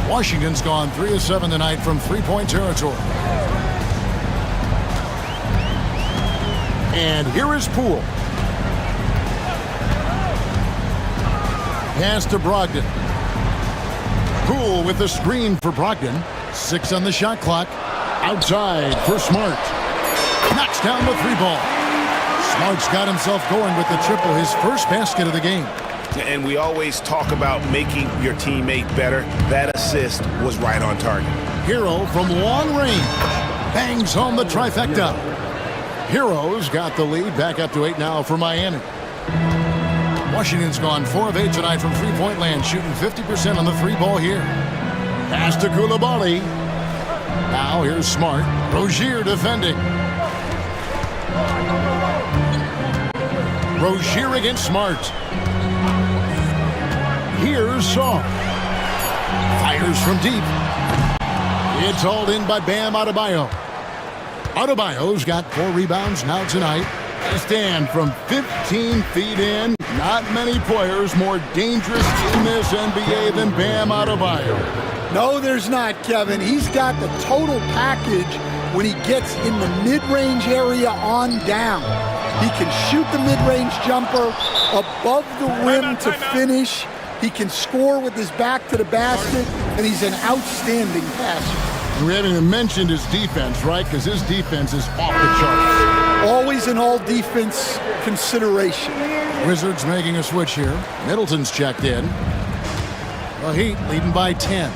[SPEAKER 1] Washington's gone 3 of 7 tonight from 3-point territory. And here is Poole. Pass to Brogdon. Poole with the screen for Brogdon. 6 on the shot clock. Outside for Smart. Knocks down the 3-ball. Smart's got himself going with the triple, his first basket of the game.
[SPEAKER 2] And we always talk about making your teammate better. That assist was right on target.
[SPEAKER 1] Hero from long range bangs home the trifecta. Hero's got the lead, back up to 8 now for Miami. Washington's gone 4 of 8 tonight from three-point land, shooting 50% on the 3-ball here. Pass to Koulibaly. Now here's Smart. Rozier defending. Rozier against Smart. Here's Shaw. Fires from deep. It's hauled in by Bam Adebayo. Adebayo's got 4 rebounds now tonight. They stand from 15 feet in. Not many players more dangerous in this NBA than Bam Adebayo.
[SPEAKER 9] No, there's not, Kevin. He's got the total package when he gets in the mid-range area on down. He can shoot the mid-range jumper above the rim to finish. He can score with his back to the basket, and he's an outstanding passer.
[SPEAKER 1] We haven't even mentioned his defense, right? Because his defense is off the charts.
[SPEAKER 9] Always an all-defense consideration.
[SPEAKER 1] Wizards making a switch here. Middleton's checked in. The Heat leading by 10.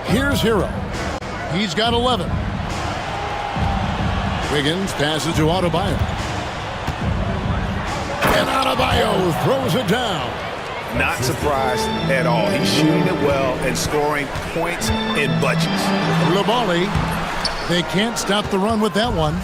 [SPEAKER 1] Here's Hero. He's got 11. Wiggins passes to Adebayo. And Adebayo throws it down.
[SPEAKER 2] Not surprised at all. He's shooting it well and scoring points in bunches.
[SPEAKER 1] Koulibaly, they can't stop the run with that one.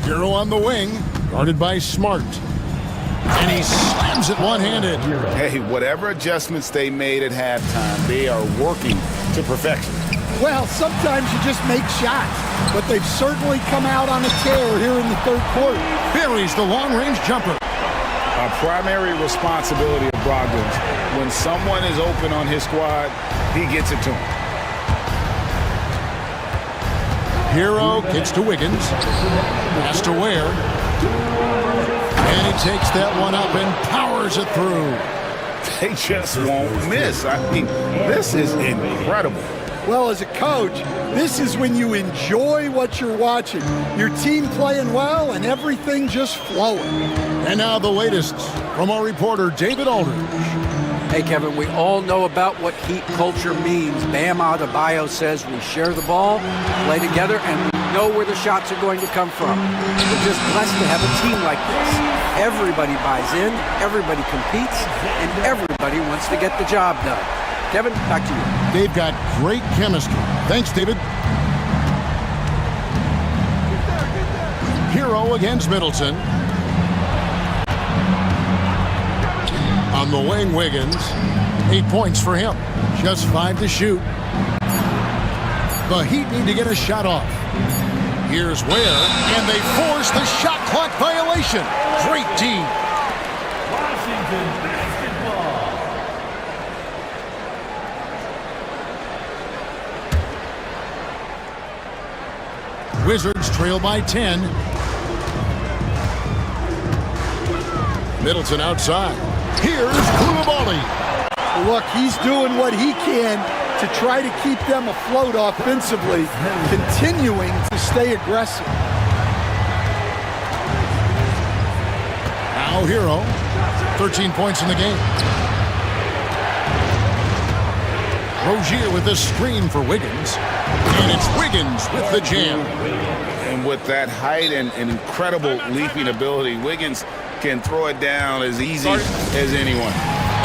[SPEAKER 1] Hero on the wing, guarded by Smart. And he slams it one-handed.
[SPEAKER 2] Hey, whatever adjustments they made at halftime, they are working to perfection.
[SPEAKER 9] Well, sometimes you just make shots, but they've certainly come out on a tear here in the third quarter.
[SPEAKER 1] Buries the long-range jumper.
[SPEAKER 11] A primary responsibility of Brogdon's. When someone is open on his squad, he gets it to him.
[SPEAKER 1] Hero kicks to Wiggins. Pass to Ware. And he takes that one up and powers it through.
[SPEAKER 2] They just won't miss. I mean, this is incredible.
[SPEAKER 9] Well, as a coach, this is when you enjoy what you're watching. Your team playing well and everything just flowing.
[SPEAKER 1] And now the latest from our reporter, David Aldridge.
[SPEAKER 10] Hey, Kevin, we all know about what Heat culture means. Bam Adebayo says we share the ball, play together, and we know where the shots are going to come from. We're just blessed to have a team like this. Everybody buys in, everybody competes, and everybody wants to get the job done. Kevin, back to you.
[SPEAKER 1] They've got great chemistry. Thanks, David. Hero against Middleton. On the wing, Wiggins. 8 points for him. Just 5 to shoot. The Heat need to get a shot off. Here's Ware, and they force the shot clock violation. Great team.
[SPEAKER 4] Washington basketball.
[SPEAKER 1] Wizards trail by 10. Middleton outside. Here's Koulibaly.
[SPEAKER 9] Look, he's doing what he can to try to keep them afloat offensively, continuing to stay aggressive.
[SPEAKER 1] Now Hero, 13 points in the game. Rozier with the screen for Wiggins. And it's Wiggins with the jam.
[SPEAKER 2] And with that height and incredible leaping ability, Wiggins can throw it down as easy as anyone.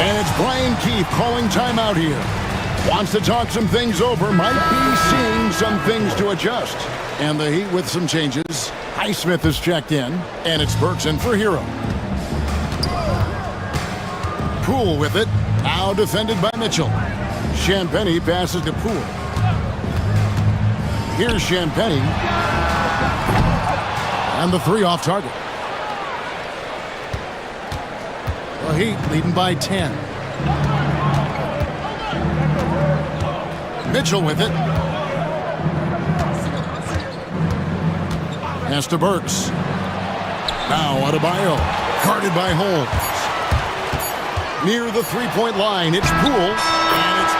[SPEAKER 1] And it's Brian Keefe calling timeout here. Wants to talk some things over, might be seeing some things to adjust. And the Heat with some changes. Highsmith is checked in, and it's Burks in for Hero. Poole with it, now defended by Mitchell. Champagny passes to Poole. Here's Champagny. And the 3 off target. The Heat leading by 10. Mitchell with it. Pass to Burks. Now Adebayo, guarded by Holmes. Near the three-point line, it's Poole. And it's,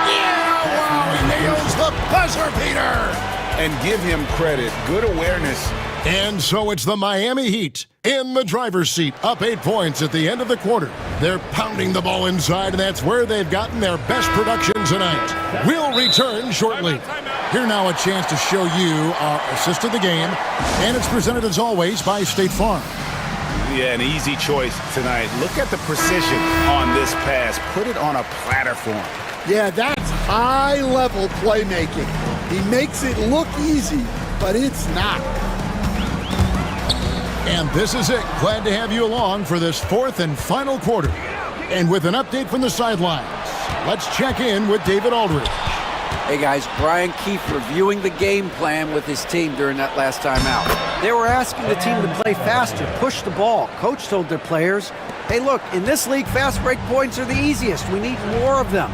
[SPEAKER 1] wow, he nails the buzzer beater.
[SPEAKER 2] And give him credit. Good awareness.
[SPEAKER 1] And so it's the Miami Heat in the driver's seat, up 8 points at the end of the quarter. They're pounding the ball inside, and that's where they've gotten their best production tonight. We'll return shortly. Here now a chance to show you our assist of the game, and it's presented as always by State Farm.
[SPEAKER 2] Yeah, an easy choice tonight. Look at the precision on this pass. Put it on a platform.
[SPEAKER 9] Yeah, that's high-level playmaking. He makes it look easy, but it's not.
[SPEAKER 1] And this is it. Glad to have you along for this fourth and final quarter. And with an update from the sidelines, let's check in with David Aldridge.
[SPEAKER 10] Hey guys, Brian Keefe reviewing the game plan with his team during that last time out. They were asking the team to play faster, push the ball. Coach told their players, hey look, in this league, fast break points are the easiest. We need more of them.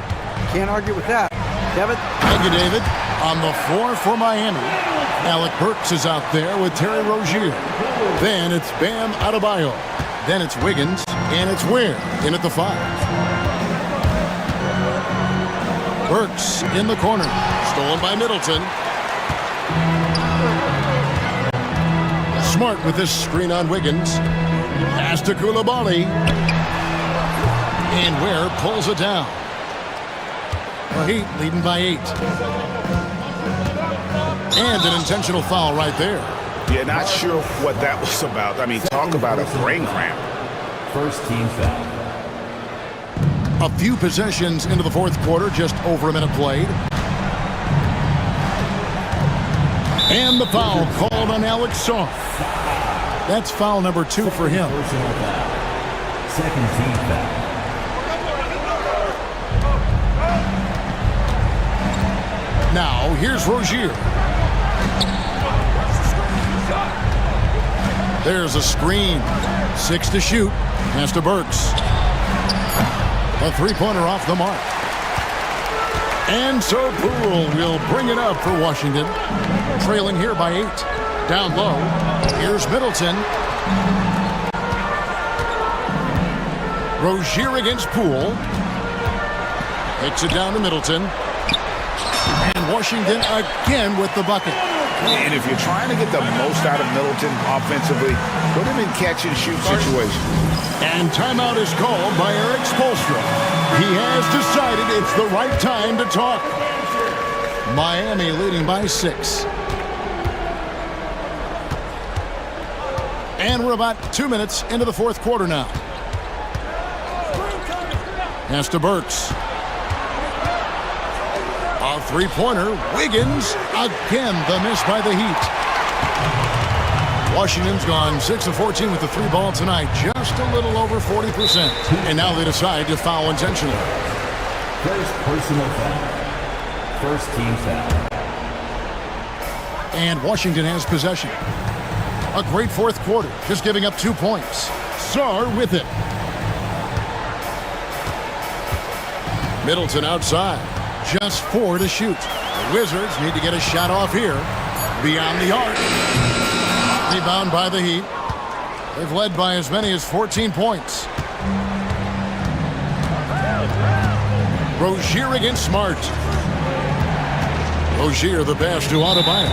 [SPEAKER 10] Can't argue with that. Devin?
[SPEAKER 1] Thank you, David. On the floor for Miami, Alec Burks is out there with Terry Rozier. Then it's Bam Adebayo. Then it's Wiggins, and it's Ware in at the 5. Burks in the corner, stolen by Middleton. Smart with this screen on Wiggins. Pass to Koulibaly. And Ware pulls it down. The Heat leading by 8. And an intentional foul right there.
[SPEAKER 2] Yeah, not sure what that was about. I mean, talk about a brain cramp.
[SPEAKER 4] First team foul.
[SPEAKER 1] A few possessions into the fourth quarter, just over a minute played. And the foul called on Alex Soft. That's foul number 2 for him.
[SPEAKER 4] Personal foul. Second team foul.
[SPEAKER 1] Now, here's Rozier. There's a screen. 6 to shoot. Pass to Burks. A three-pointer off the mark. And so Poole will bring it up for Washington. Trailing here by 8. Down low. Here's Middleton. Rozier against Poole. Takes it down to Middleton. And Washington again with the bucket.
[SPEAKER 2] And if you're trying to get the most out of Middleton offensively, put him in catch-and-shoot situations.
[SPEAKER 1] And timeout is called by Eric Spoelstra. He has decided it's the right time to talk. Miami leading by 6. And we're about 2 minutes into the fourth quarter now. Pass to Burks. A three-pointer. Wiggins. Again, the miss by the Heat. Washington's gone 6 of 14 with the 3 ball tonight. Just a little over 40%. And now they decide to foul intentionally.
[SPEAKER 4] First personal foul. First team foul.
[SPEAKER 1] And Washington has possession. A great fourth quarter. Just giving up 2 points. Sarr with it. Middleton outside. Just 4 to shoot. The Wizards need to get a shot off here. Beyond the arc. Rebound by the Heat. They've led by as many as 14 points. Rozier against Smart. Rozier the pass to Adebayo.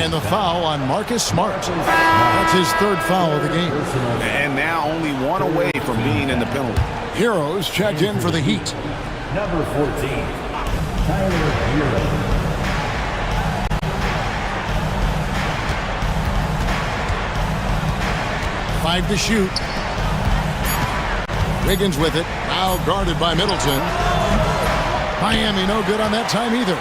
[SPEAKER 1] And the foul on Marcus Smart. That's his 3rd foul of the game.
[SPEAKER 2] And now only 1 away from being in the penalty.
[SPEAKER 1] Heroes checked in for the Heat.
[SPEAKER 4] Number 14, Tyler Hero.
[SPEAKER 1] 5 to shoot. Wiggins with it. Now guarded by Middleton. Miami no good on that time either.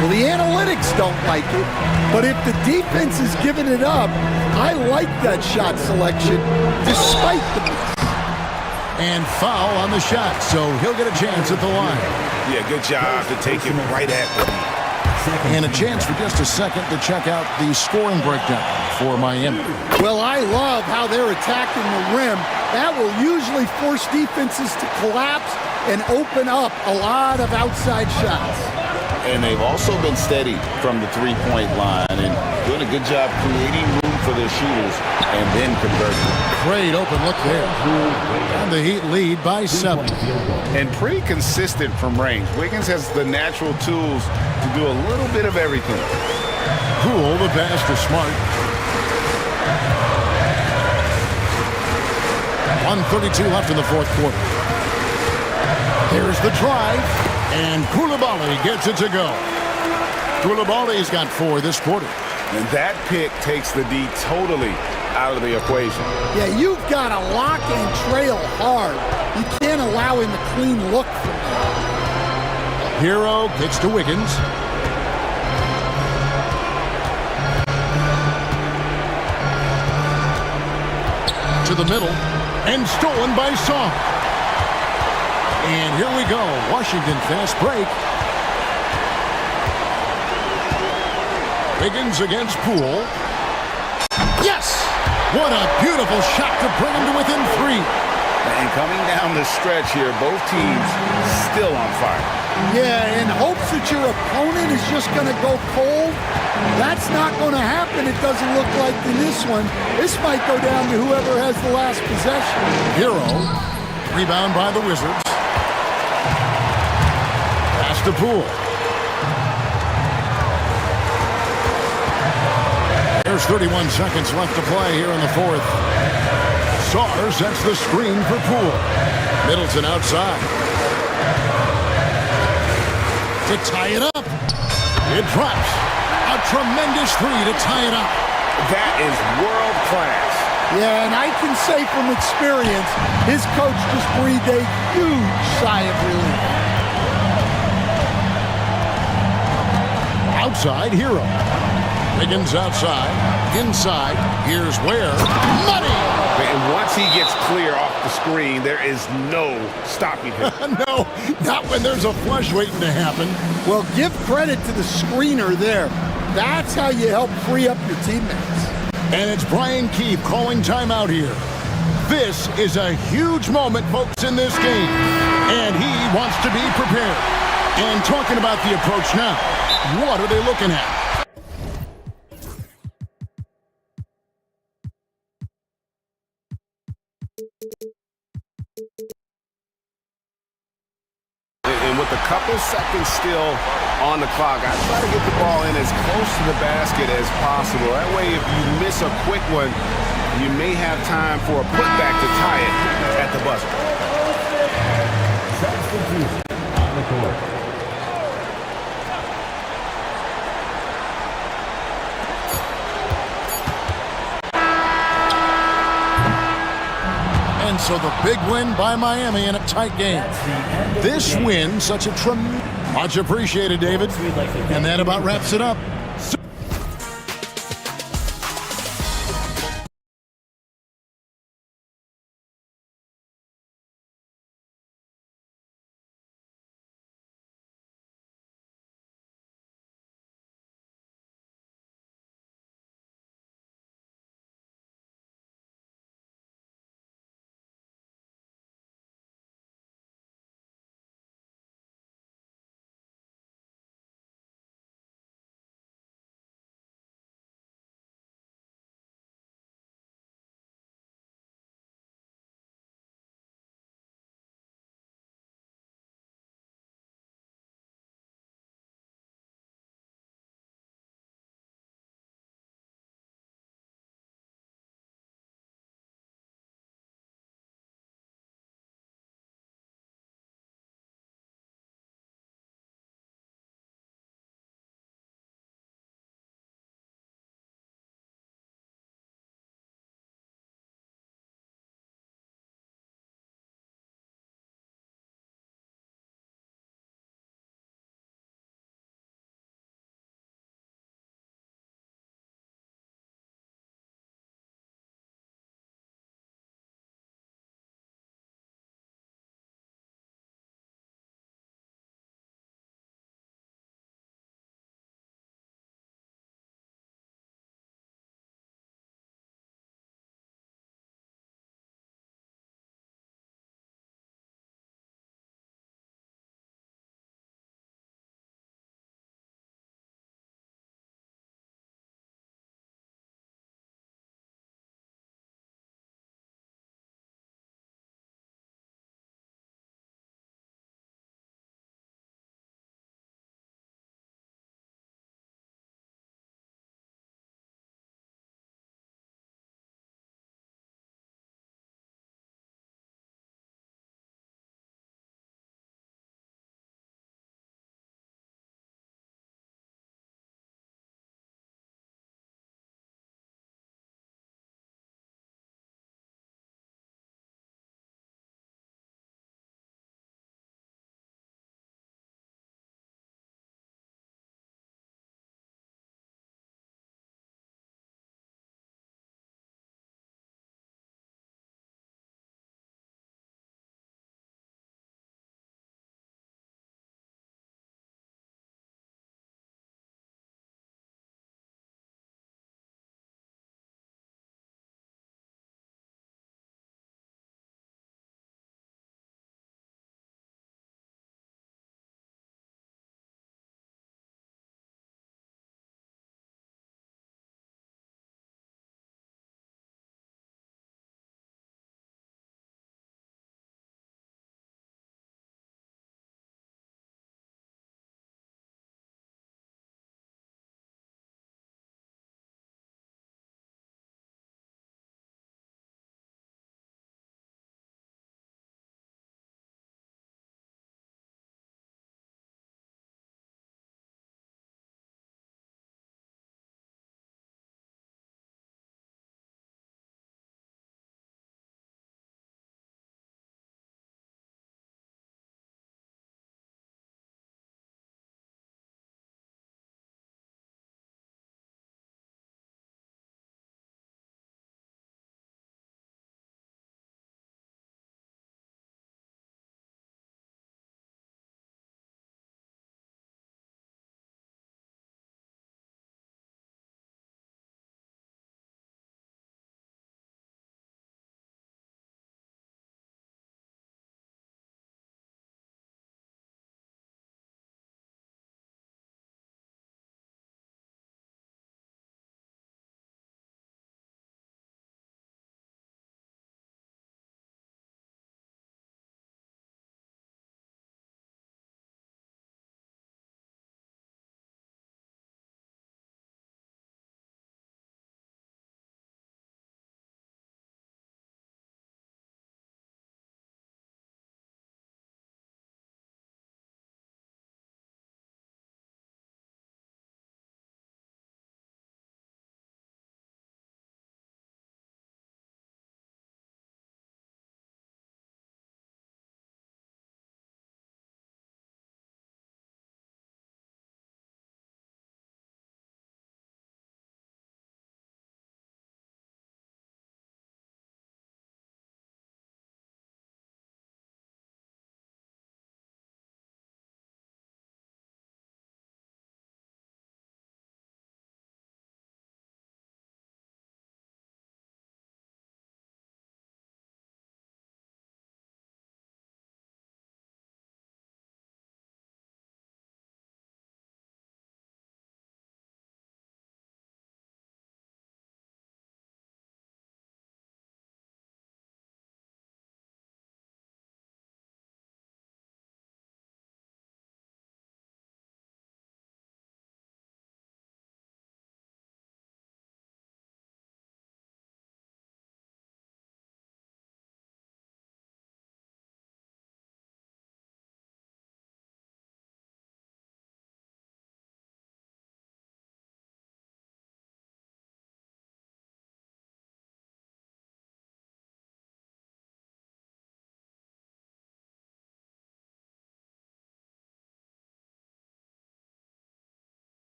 [SPEAKER 9] Well, the analytics don't like it, but if the defense is giving it up, I like that shot selection despite the miss.
[SPEAKER 1] And foul on the shot, so he'll get a chance at the line.
[SPEAKER 2] Yeah, good job to take him right at the knee.
[SPEAKER 1] And a chance for just a second to check out the scoring breakdown for Miami.
[SPEAKER 9] Well, I love how they're attacking the rim. That will usually force defenses to collapse and open up a lot of outside shots.
[SPEAKER 2] And they've also been steady from the three-point line and doing a good job creating room for their shooters and then convert them.
[SPEAKER 1] Great open look there. And the Heat lead by 7.
[SPEAKER 11] And pretty consistent from range. Wiggins has the natural tools to do a little bit of everything.
[SPEAKER 1] Poole, the pass to Smart. 1:32 left in the fourth quarter. Here's the drive, and Koulibaly gets it to go. Koulibaly's got 4 this quarter.
[SPEAKER 2] And that pick takes the D totally out of the equation.
[SPEAKER 9] Yeah, you've got to lock and trail hard. You can't allow him a clean look from there.
[SPEAKER 1] Hero gets to Wiggins. To the middle, and stolen by Song. And here we go, Washington fast break. Wiggins against Poole. Yes! What a beautiful shot to bring him to within 3.
[SPEAKER 2] And coming down the stretch here, both teams still on fire.
[SPEAKER 9] Yeah, in hopes that your opponent is just going to go cold. That's not going to happen, it doesn't look like in this one. This might go down to whoever has the last possession.
[SPEAKER 1] Hero, rebound by the Wizards. Pass to Poole. There's 31 seconds left to play here in the fourth. Sarr sets the screen for Poole. Middleton outside. To tie it up. It drops. A tremendous 3 to tie it up.
[SPEAKER 2] That is world class.
[SPEAKER 9] Yeah, and I can say from experience, his coach just breathed a huge sigh of relief.
[SPEAKER 1] Outside, Hero. Wiggins outside. Inside. Here's Ware. Money!
[SPEAKER 2] And once he gets clear off the screen, there is no stopping him.
[SPEAKER 1] No, not when there's a flush waiting to happen.
[SPEAKER 9] Well, give credit to the screener there. That's how you help free up your teammates.
[SPEAKER 1] And it's Brian Keefe calling timeout here. This is a huge moment, folks, in this game. And he wants to be prepared. And talking about the approach now, what are they looking at?
[SPEAKER 2] And with a couple seconds still on the clock, I try to get the ball in as close to the basket as possible. That way, if you miss a quick one, you may have time for a putback to tie it at the buzzer.
[SPEAKER 4] On the court.
[SPEAKER 1] And so the big win by Miami in a tight game. This win, such a much appreciated, David. And that about wraps it up.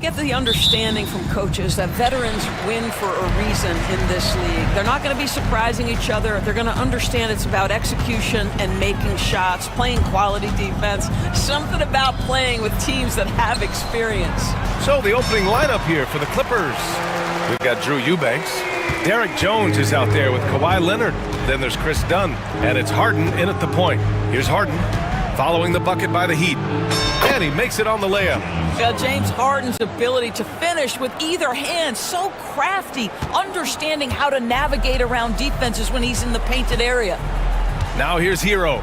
[SPEAKER 12] get the understanding from coaches that veterans win for a reason in this league. They're not going to be surprising each other. They're going to understand it's about execution and making shots, playing quality defense, something about playing with teams that have experience.
[SPEAKER 5] So the opening lineup here for the Clippers. We've got Drew Eubanks. Derek Jones is out there with Kawhi Leonard. Then there's Chris Dunn. And it's Harden in at the point. Here's Harden following the bucket by the Heat. And he makes it on the layup.
[SPEAKER 12] James Harden's ability to finish with either hand, so crafty, understanding how to navigate around defenses when he's in the painted area.
[SPEAKER 5] Now here's Hero.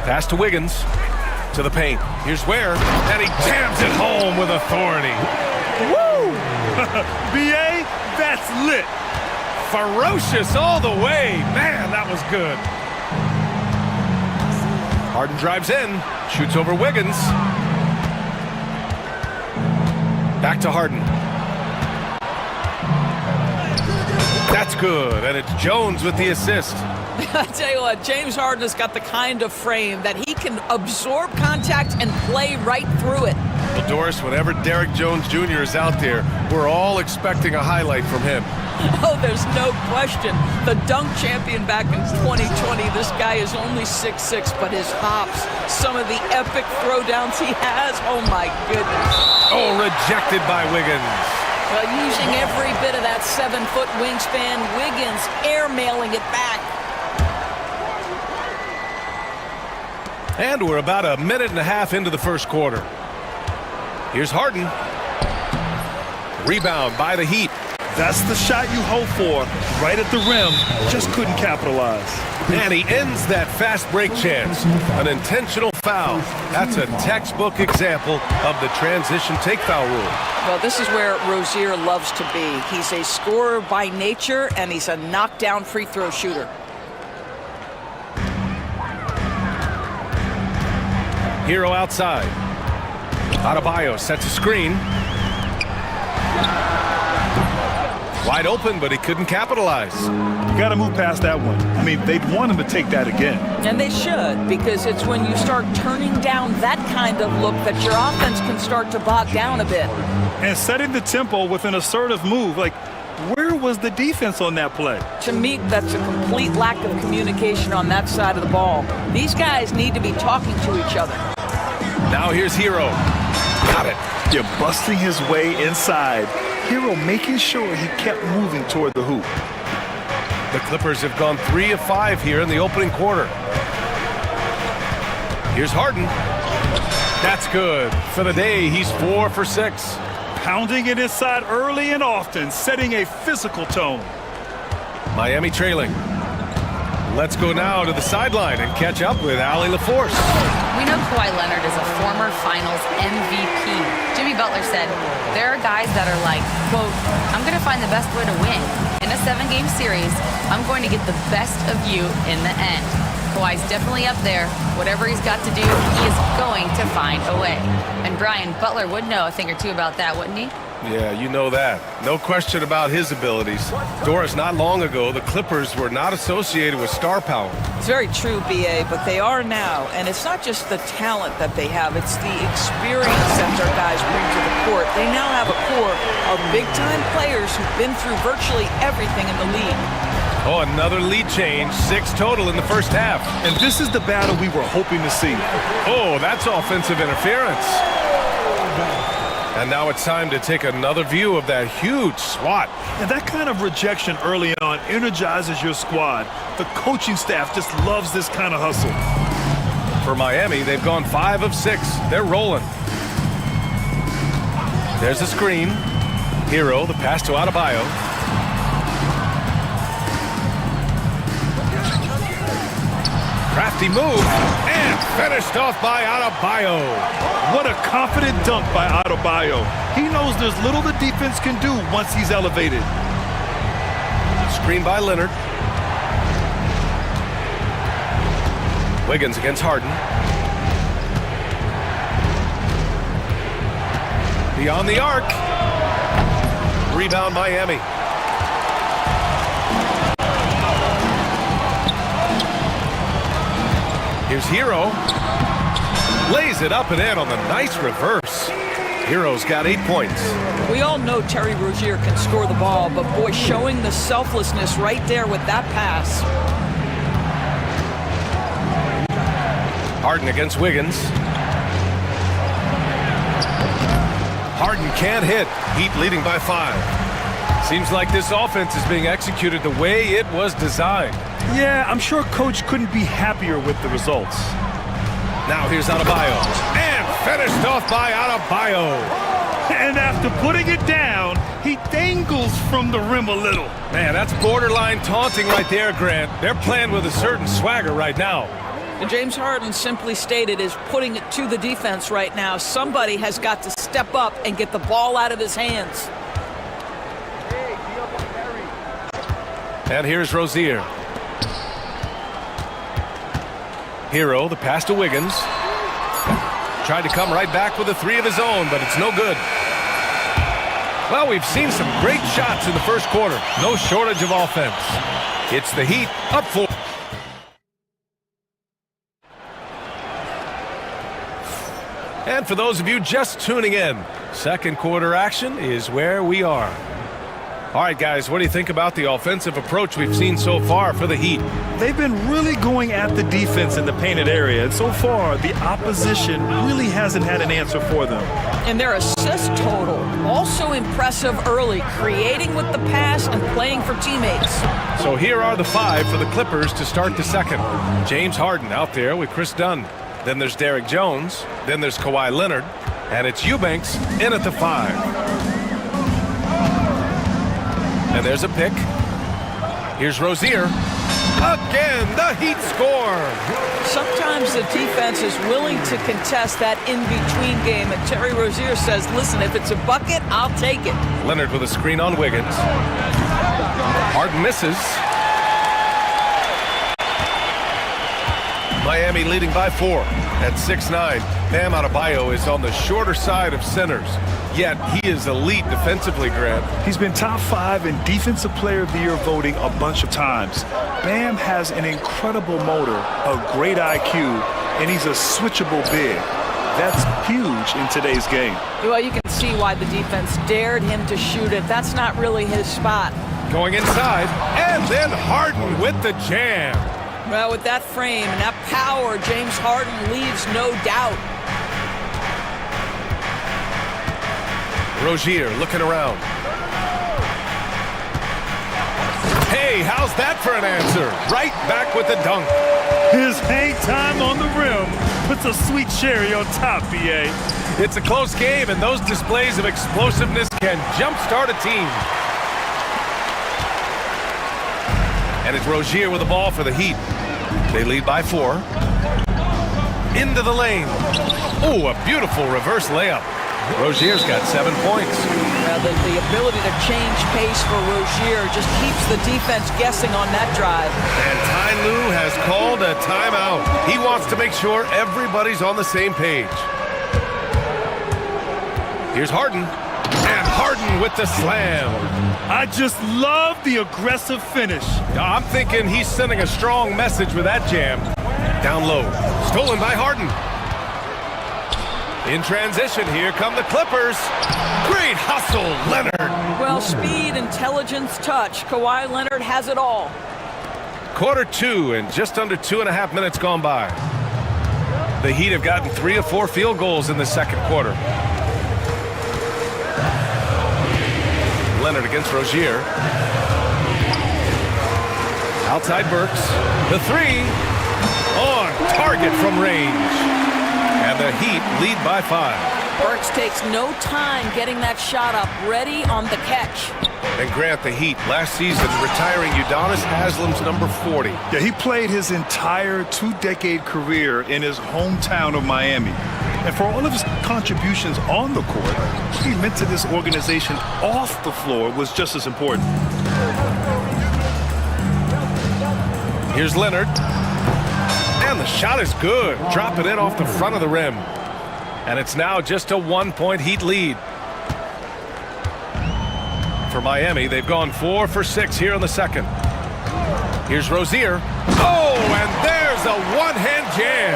[SPEAKER 5] Pass to Wiggins. To the paint. Here's Ware. And he jams it home with authority.
[SPEAKER 6] Woo! BA, that's lit.
[SPEAKER 5] Ferocious all the way. Man, that was good. Harden drives in. Shoots over Wiggins. Back to Harden. That's good. And it's Jones with the assist.
[SPEAKER 12] I tell you what, James Harden has got the kind of frame that he can absorb contact and play right through it.
[SPEAKER 5] Well, Doris, whenever Derek Jones Jr. is out there, we're all expecting a highlight from him.
[SPEAKER 12] Oh, there's no question. The dunk champion back in 2020, this guy is only 6'6", but his hops, some of the epic throwdowns he has, oh my goodness.
[SPEAKER 5] Oh, rejected by Wiggins.
[SPEAKER 12] Well, using every bit of that 7-foot wingspan, Wiggins airmailing it back.
[SPEAKER 5] And we're about a minute and a half into the first quarter. Here's Harden. Rebound by the Heat.
[SPEAKER 6] That's the shot you hope for. Right at the rim. Just couldn't capitalize.
[SPEAKER 5] And he ends that fast break chance. An intentional foul. That's a textbook example of the transition take foul rule.
[SPEAKER 12] Well, this is where Rozier loves to be. He's a scorer by nature, and he's a knockdown free throw shooter.
[SPEAKER 5] Hero outside. Adebayo sets a screen. Wide open, but he couldn't capitalize.
[SPEAKER 6] You got to move past that one. I mean, they'd want him to take that again.
[SPEAKER 12] And they should, because it's when you start turning down that kind of look that your offense can start to bog down a bit.
[SPEAKER 6] And setting the tempo with an assertive move. Like, where was the defense on that play?
[SPEAKER 12] To me, that's a complete lack of communication on that side of the ball. These guys need to be talking to each other.
[SPEAKER 5] Now here's Hero. Got it.
[SPEAKER 6] You're busting his way inside. Hero making sure he kept moving toward the hoop.
[SPEAKER 5] The Clippers have gone 3 of 5 here in the opening quarter. Here's Harden. That's good. For the day, he's 4 for 6.
[SPEAKER 6] Pounding it inside early and often, setting a physical tone.
[SPEAKER 5] Miami trailing. Let's go now to the sideline and catch up with Allie LaForce.
[SPEAKER 8] We know Kawhi Leonard is a former Finals MVP. Jimmy Butler said, there are guys that are like, quote, I'm going to find the best way to win. In a 7-game series, I'm going to get the best of you in the end. Kawhi's definitely up there. Whatever he's got to do, he is going to find a way. And Brian, Butler would know a thing or two about that, wouldn't he?
[SPEAKER 5] Yeah, you know that. No question about his abilities. Doris, not long ago, the Clippers were not associated with star power.
[SPEAKER 12] It's very true, BA, but they are now. And it's not just the talent that they have, it's the experience that their guys bring to the court. They now have a core of big-time players who've been through virtually everything in the league.
[SPEAKER 5] Oh, another lead change. 6 total in the first half.
[SPEAKER 6] And this is the battle we were hoping to see.
[SPEAKER 5] Oh, that's offensive interference. And now it's time to take another view of that huge swat.
[SPEAKER 6] And that kind of rejection early on energizes your squad. The coaching staff just loves this kind of hustle.
[SPEAKER 5] For Miami, they've gone 5 of 6. They're rolling. There's the screen. Hero, the pass to Adebayo. Crafty move, and finished off by Adebayo.
[SPEAKER 6] What a confident dunk by Adebayo. He knows there's little the defense can do once he's elevated.
[SPEAKER 5] Screen by Leonard. Wiggins against Harden. Beyond the arc. Rebound Miami. Here's Hero. Lays it up and in on the nice reverse. Hero's got 8 points.
[SPEAKER 12] We all know Terry Rozier can score the ball, but boy, showing the selflessness right there with that pass.
[SPEAKER 5] Harden against Wiggins. Harden can't hit. Heat leading by 5. Seems like this offense is being executed the way it was designed.
[SPEAKER 6] Yeah, I'm sure Coach couldn't be happier with the results.
[SPEAKER 5] Now here's Adebayo. And finished off by Adebayo.
[SPEAKER 6] And after putting it down, he dangles from the rim a little.
[SPEAKER 5] Man, that's borderline taunting right there, Grant. They're playing with a certain swagger right now.
[SPEAKER 12] And James Harden simply stated is putting it to the defense right now. Somebody has got to step up and get the ball out of his hands.
[SPEAKER 5] And here's Rozier. Hero, the pass to Wiggins. Tried to come right back with a 3 of his own, but it's no good. Well, we've seen some great shots in the first quarter. No shortage of offense. It's the Heat up 4. And for those of you just tuning in, second quarter action is where we are. All right, guys, what do you think about the offensive approach we've seen so far for the Heat?
[SPEAKER 6] They've been really going at the defense in the painted area, and so far, the opposition really hasn't had an answer for them.
[SPEAKER 12] And their assist total, also impressive early, creating with the pass and playing for teammates.
[SPEAKER 5] So here are the 5 for the Clippers to start the second. James Harden out there with Chris Dunn. Then there's Derek Jones. Then there's Kawhi Leonard. And it's Eubanks in at the 5. And there's a pick. Here's Rozier. Again, the Heat score.
[SPEAKER 12] Sometimes the defense is willing to contest that in-between game, and Terry Rozier says, listen, if it's a bucket, I'll take it.
[SPEAKER 5] Leonard with a screen on Wiggins. Harden misses. Miami leading by 4 at 6'9". Bam Adebayo is on the shorter side of centers, yet he is elite defensively, Grant.
[SPEAKER 6] He's been top 5 in Defensive Player of the Year voting a bunch of times. Bam has an incredible motor, a great IQ, and he's a switchable big. That's huge in today's game.
[SPEAKER 12] Well, you can see why the defense dared him to shoot it. That's not really his spot.
[SPEAKER 5] Going inside, and then Harden with the jam.
[SPEAKER 12] Well, with that frame and that power, James Harden leaves no doubt.
[SPEAKER 5] Rozier looking around. Hey, how's that for an answer? Right back with the dunk.
[SPEAKER 6] His hang time on the rim puts a sweet cherry on top, BA.
[SPEAKER 5] It's a close game, and those displays of explosiveness can jumpstart a team. And it's Rozier with the ball for the Heat. They lead by 4. Into the lane. Oh, a beautiful reverse layup. Rozier's got 7 points.
[SPEAKER 12] Well, the ability to change pace for Rozier just keeps the defense guessing on that drive.
[SPEAKER 5] And Ty Lue has called a timeout. He wants to make sure everybody's on the same page. Here's Harden. And Harden with the slam.
[SPEAKER 6] I just love the aggressive finish.
[SPEAKER 5] I'm thinking he's sending a strong message with that jam. Down low. Stolen by Harden. In transition, here come the Clippers. Great hustle, Leonard.
[SPEAKER 12] Well, speed, intelligence, touch. Kawhi Leonard has it all.
[SPEAKER 5] Quarter 2 and just under 2.5 minutes gone by. The Heat have gotten 3 of 4 field goals in the second quarter. Leonard against Rozier. Outside Burks. The 3 on target from range. And the Heat lead by 5.
[SPEAKER 12] Burks takes no time getting that shot up, ready on the catch.
[SPEAKER 5] And Grant, the Heat last season retiring Udonis Haslam's number 40.
[SPEAKER 6] Yeah, he played his entire 2-decade career in his hometown of Miami. And for all of his contributions on the court, what he meant to this organization off the floor was just as important.
[SPEAKER 5] Here's Leonard. And the shot is good. Drop it in off the front of the rim. And it's now just a 1-point Heat lead. For Miami, they've gone 4 for 6 here in the second. Here's Rozier. Oh, and there's a one-hand jam.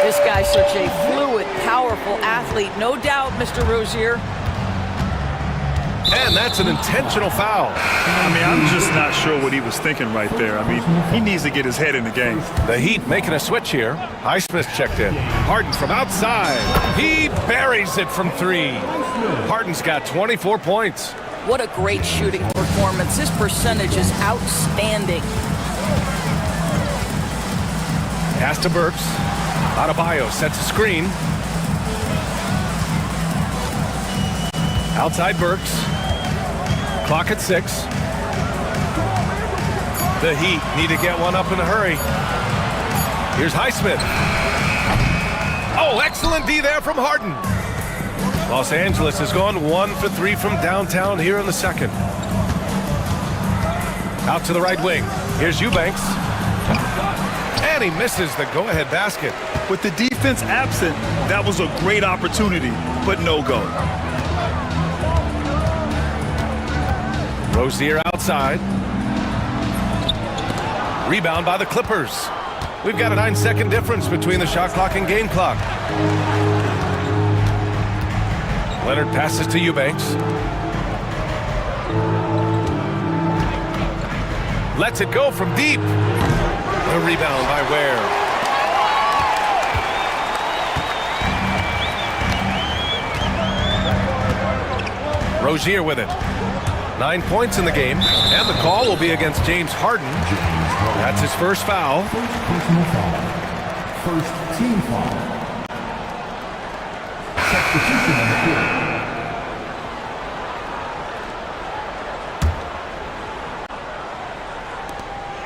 [SPEAKER 12] This guy's such a fluid, powerful athlete. No doubt, Mr. Rozier.
[SPEAKER 5] And that's an intentional foul.
[SPEAKER 6] I mean, I'm just not sure what he was thinking right there. I mean, he needs to get his head in the game.
[SPEAKER 5] The Heat making a switch here. Highsmith checked in. Harden from outside. He buries it from three. Harden's got 24 points.
[SPEAKER 12] What a great shooting performance. His percentage is outstanding.
[SPEAKER 5] Pass to Burks. Adebayo sets a screen. Outside Burks. Clock at 6. The Heat need to get one up in a hurry. Here's Highsmith. Oh, excellent D there from Harden. Los Angeles has gone 1 for 3 from downtown here in the second. Out to the right wing. Here's Eubanks. And he misses the go-ahead basket.
[SPEAKER 6] With the defense absent, that was a great opportunity, but no go.
[SPEAKER 5] Rozier outside. Rebound by the Clippers. We've got a 9-second difference between the shot clock and game clock. Leonard passes to Eubanks. Lets it go from deep. The rebound by Ware. Rozier with it. 9 points in the game, and the call will be against James Harden. That's his first foul.
[SPEAKER 4] Personal foul. First team foul. Substitution on the field.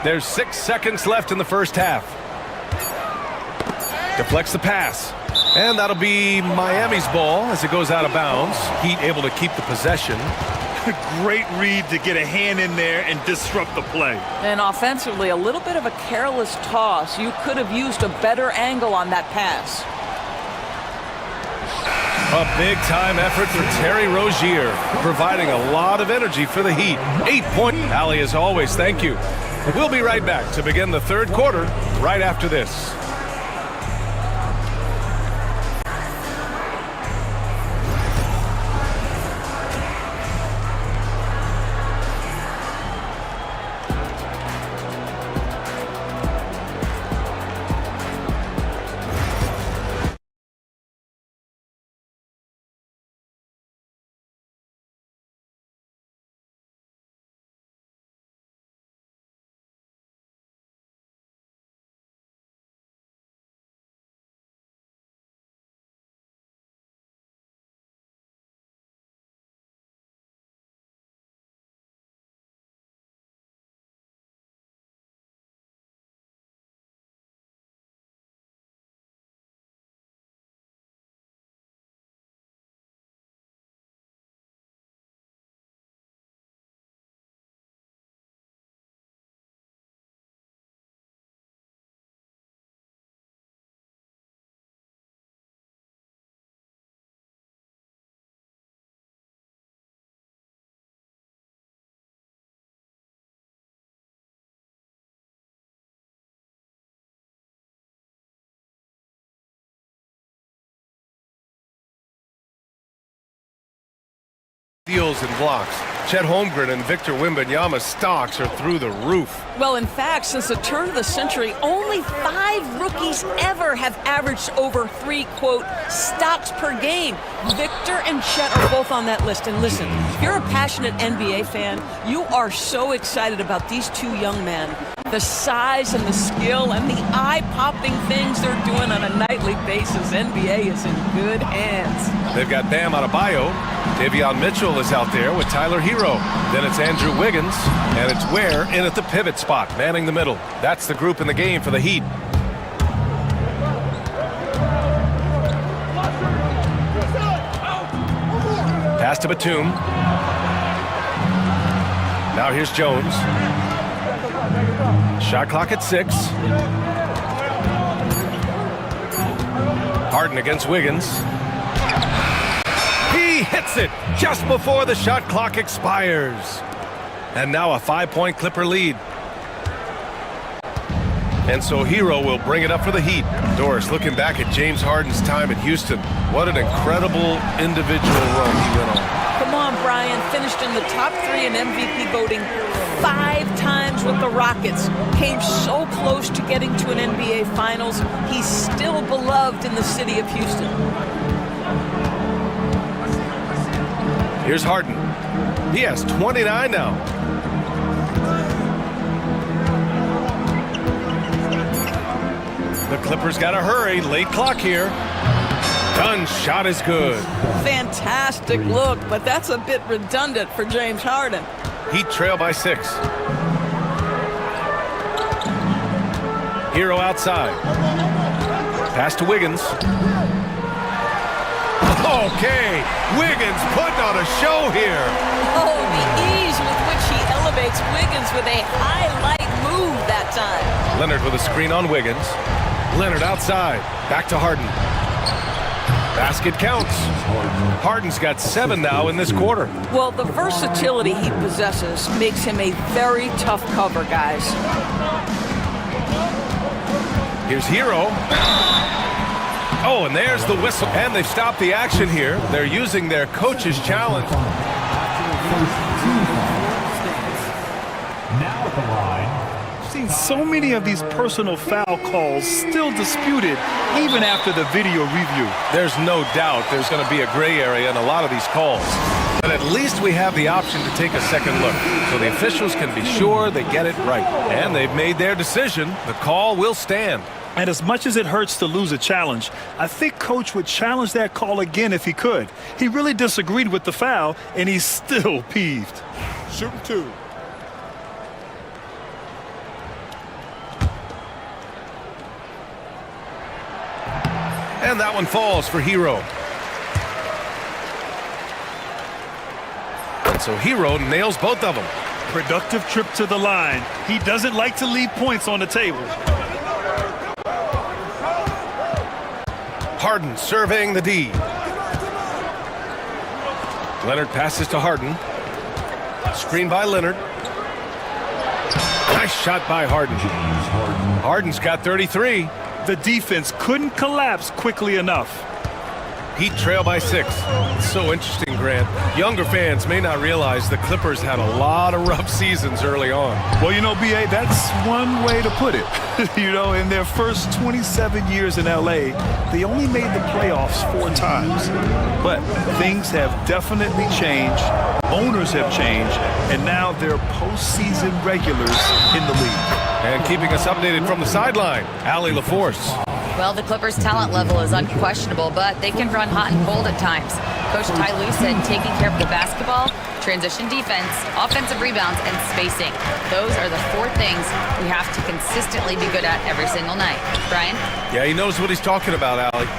[SPEAKER 5] There's 6 seconds left in the first half. Deflects the pass. And that'll be Miami's ball as it goes out of bounds. Heat able to keep the possession.
[SPEAKER 6] Great read to get a hand in there and disrupt the play.
[SPEAKER 12] And offensively, a little bit of a careless toss. You could have used a better angle on that pass.
[SPEAKER 5] A big-time effort for Terry Rozier, providing a lot of energy for the Heat. 8-point rally as always. Thank you. We'll be right back to begin the third quarter right after this. Steals and blocks. Chet Holmgren and Victor Wembanyama's stocks are through the roof.
[SPEAKER 12] Well, in fact, since the turn of the century, only 5 rookies ever have averaged over 3, quote, stocks per game. Victor and Chet are both on that list. And listen, if you're a passionate NBA fan, you are so excited about these two young men. The size and the skill and the eye-popping things they're doing on a nightly basis. NBA is in good hands.
[SPEAKER 5] They've got Bam Adebayo. Davion Mitchell is out there with Tyler Hero. Then it's Andrew Wiggins, and it's Ware in at the pivot spot, manning the middle. That's the group in the game for the Heat. Pass to Batum. Now here's Jones. Shot clock at 6. Harden against Wiggins. He hits it just before the shot clock expires. And now a 5-point Clipper lead. And so Hero will bring it up for the Heat. Doris, looking back at James Harden's time at Houston, what an incredible individual run he went on.
[SPEAKER 12] Come on, Brian. Finished in the top 3 in MVP voting 5 times with the Rockets. Came so close to getting to an NBA Finals. He's still beloved in the city of Houston.
[SPEAKER 5] Here's Harden. He has 29 now. The Clippers got to hurry. Late clock here. Dunn's shot is good.
[SPEAKER 12] Fantastic look, but that's a bit redundant for James Harden.
[SPEAKER 5] Heat trail by 6. Hero outside. Pass to Wiggins. Okay, Wiggins putting on a show here.
[SPEAKER 12] Oh, the ease with which he elevates Wiggins with a highlight move that time.
[SPEAKER 5] Leonard with a screen on Wiggins. Leonard outside. Back to Harden. Basket counts. Harden's got 7 now in this quarter.
[SPEAKER 12] Well, the versatility he possesses makes him a very tough cover, guys.
[SPEAKER 5] Here's Hero. Oh, and there's the whistle. And they've stopped the action here. They're using their coach's challenge.
[SPEAKER 4] Now at the line.
[SPEAKER 6] Seen so many of these personal foul calls still disputed even after the video review.
[SPEAKER 5] There's no doubt there's going to be a gray area in a lot of these calls. But at least we have the option to take a second look, so the officials can be sure they get it right. And they've made their decision. The call will stand.
[SPEAKER 6] And as much as it hurts to lose a challenge, I think Coach would challenge that call again if he could. He really disagreed with the foul, and he's still peeved.
[SPEAKER 2] Shooting 2.
[SPEAKER 5] And that one falls for Hero. And so Hero nails both of them.
[SPEAKER 6] Productive trip to the line. He doesn't like to leave points on the table.
[SPEAKER 5] Harden surveying the D. Leonard passes to Harden. Screen by Leonard. Nice shot by Harden. Harden's got 33.
[SPEAKER 6] The defense couldn't collapse quickly enough.
[SPEAKER 5] Heat trail by 6. It's so interesting, Grant. Younger fans may not realize the Clippers had a lot of rough seasons early on.
[SPEAKER 6] Well, you know, B.A., that's one way to put it. You know, in their first 27 years in L.A., they only made the playoffs 4 times. But things have definitely changed. Owners have changed. And now they're postseason regulars in the league.
[SPEAKER 5] And keeping us updated from the sideline, Allie LaForce.
[SPEAKER 8] Well, the Clippers' talent level is unquestionable, but they can run hot and cold at times. Coach Ty Lue said taking care of the basketball, transition defense, offensive rebounds, and spacing. Those are the 4 things we have to consistently be good at every single night. Brian?
[SPEAKER 5] Yeah, he knows what he's talking about, Allie.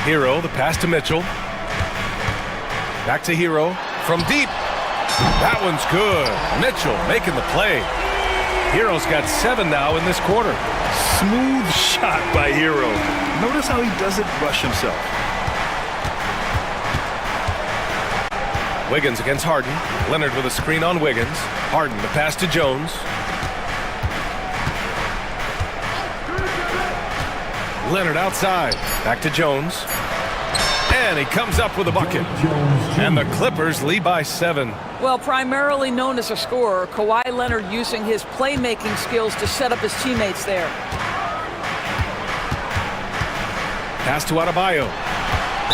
[SPEAKER 5] Hero, the pass to Mitchell. Back to Hero. From deep. That one's good. Mitchell making the play. Hero's got 7 now in this quarter.
[SPEAKER 6] Smooth shot by Hero. Notice how he doesn't rush himself.
[SPEAKER 5] Wiggins against Harden. Leonard with a screen on Wiggins. Harden, the pass to Jones. Leonard outside. Back to Jones. And he comes up with a bucket. And the Clippers lead by 7.
[SPEAKER 12] Well, primarily known as a scorer, Kawhi Leonard using his playmaking skills to set up his teammates there.
[SPEAKER 5] Pass to Adebayo.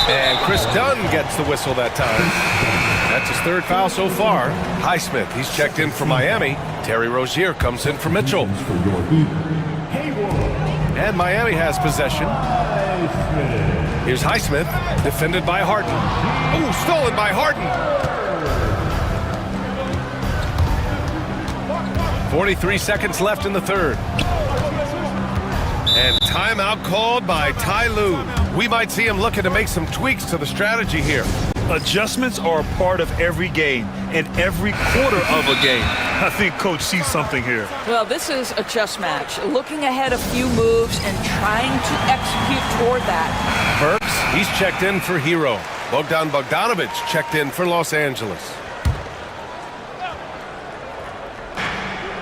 [SPEAKER 5] And Chris Dunn gets the whistle that time. That's his 3rd foul so far. Highsmith, he's checked in for Miami. Terry Rozier comes in for Mitchell. And Miami has possession. Here's Highsmith, defended by Harden. Oh, stolen by Harden. 43 seconds left in the 3rd. And timeout called by Ty Lue. We might see him looking to make some tweaks to the strategy here.
[SPEAKER 6] Adjustments are a part of every game and every quarter of a game. I think Coach sees something here.
[SPEAKER 12] Well, this is a chess match. Looking ahead a few moves and trying to execute toward that.
[SPEAKER 5] Burks, he's checked in for Hero. Bogdan Bogdanovic checked in for Los Angeles.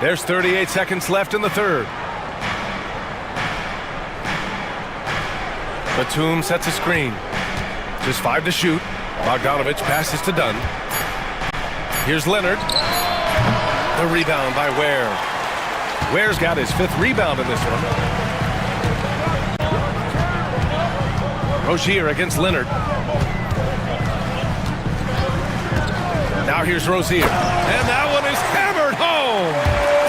[SPEAKER 5] There's 38 seconds left in the 3rd. Batum sets a screen. Just 5 to shoot. Bogdanovich passes to Dunn. Here's Leonard. The rebound by Ware. Ware's got his 5th rebound in this one. Rozier against Leonard. Now here's Rozier. And that one is hammered home.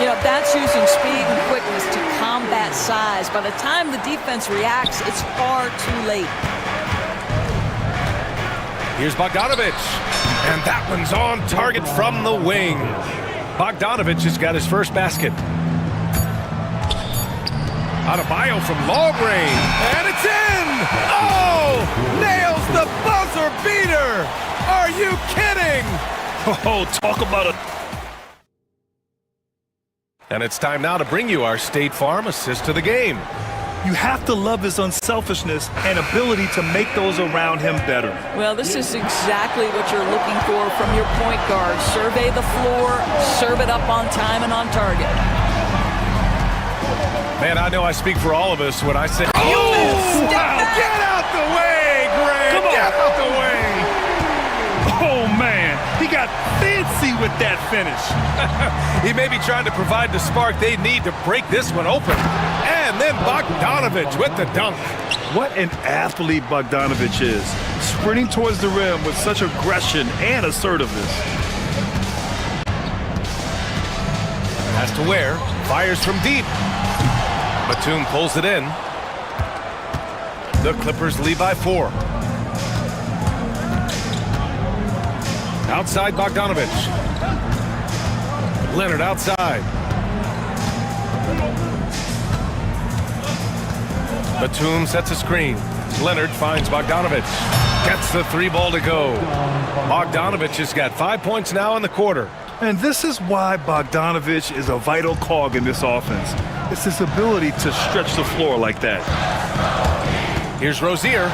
[SPEAKER 12] You know, that's using speed and quickness to combat size. By the time the defense reacts, it's far too late.
[SPEAKER 5] Here's Bogdanovich. And that one's on target from the wing. Bogdanovich has got his first basket. Adebayo from long range. And it's in! Oh! Nails the buzzer beater! Are you kidding?
[SPEAKER 6] Oh, talk about a...
[SPEAKER 5] And it's time now to bring you our State Farm assist to the game.
[SPEAKER 6] You have to love his unselfishness and ability to make those around him better.
[SPEAKER 12] Well, this is exactly what you're looking for from your point guard. Survey the floor, serve it up on time and on target.
[SPEAKER 5] Man, I know I speak for all of us when I say,
[SPEAKER 6] Oh, wow.
[SPEAKER 5] Get out the way, Grant!
[SPEAKER 6] Come on.
[SPEAKER 5] Get out the way!
[SPEAKER 6] Oh, man. He got fancy with that finish.
[SPEAKER 5] He may be trying to provide the spark they need to break this one open. And then Bogdanovich with the dunk.
[SPEAKER 6] What an athlete Bogdanovich is. Sprinting towards the rim with such aggression and assertiveness.
[SPEAKER 5] Has to Ware. Fires from deep. Batum pulls it in. The Clippers lead by 4. Outside Bogdanovich. Leonard outside. Batum sets a screen. Leonard finds Bogdanovich. Gets the 3 ball to go. Bogdanovich has got 5 points now in the quarter.
[SPEAKER 6] And this is why Bogdanovich is a vital cog in this offense. It's his ability to stretch the floor like that.
[SPEAKER 5] Here's Rozier.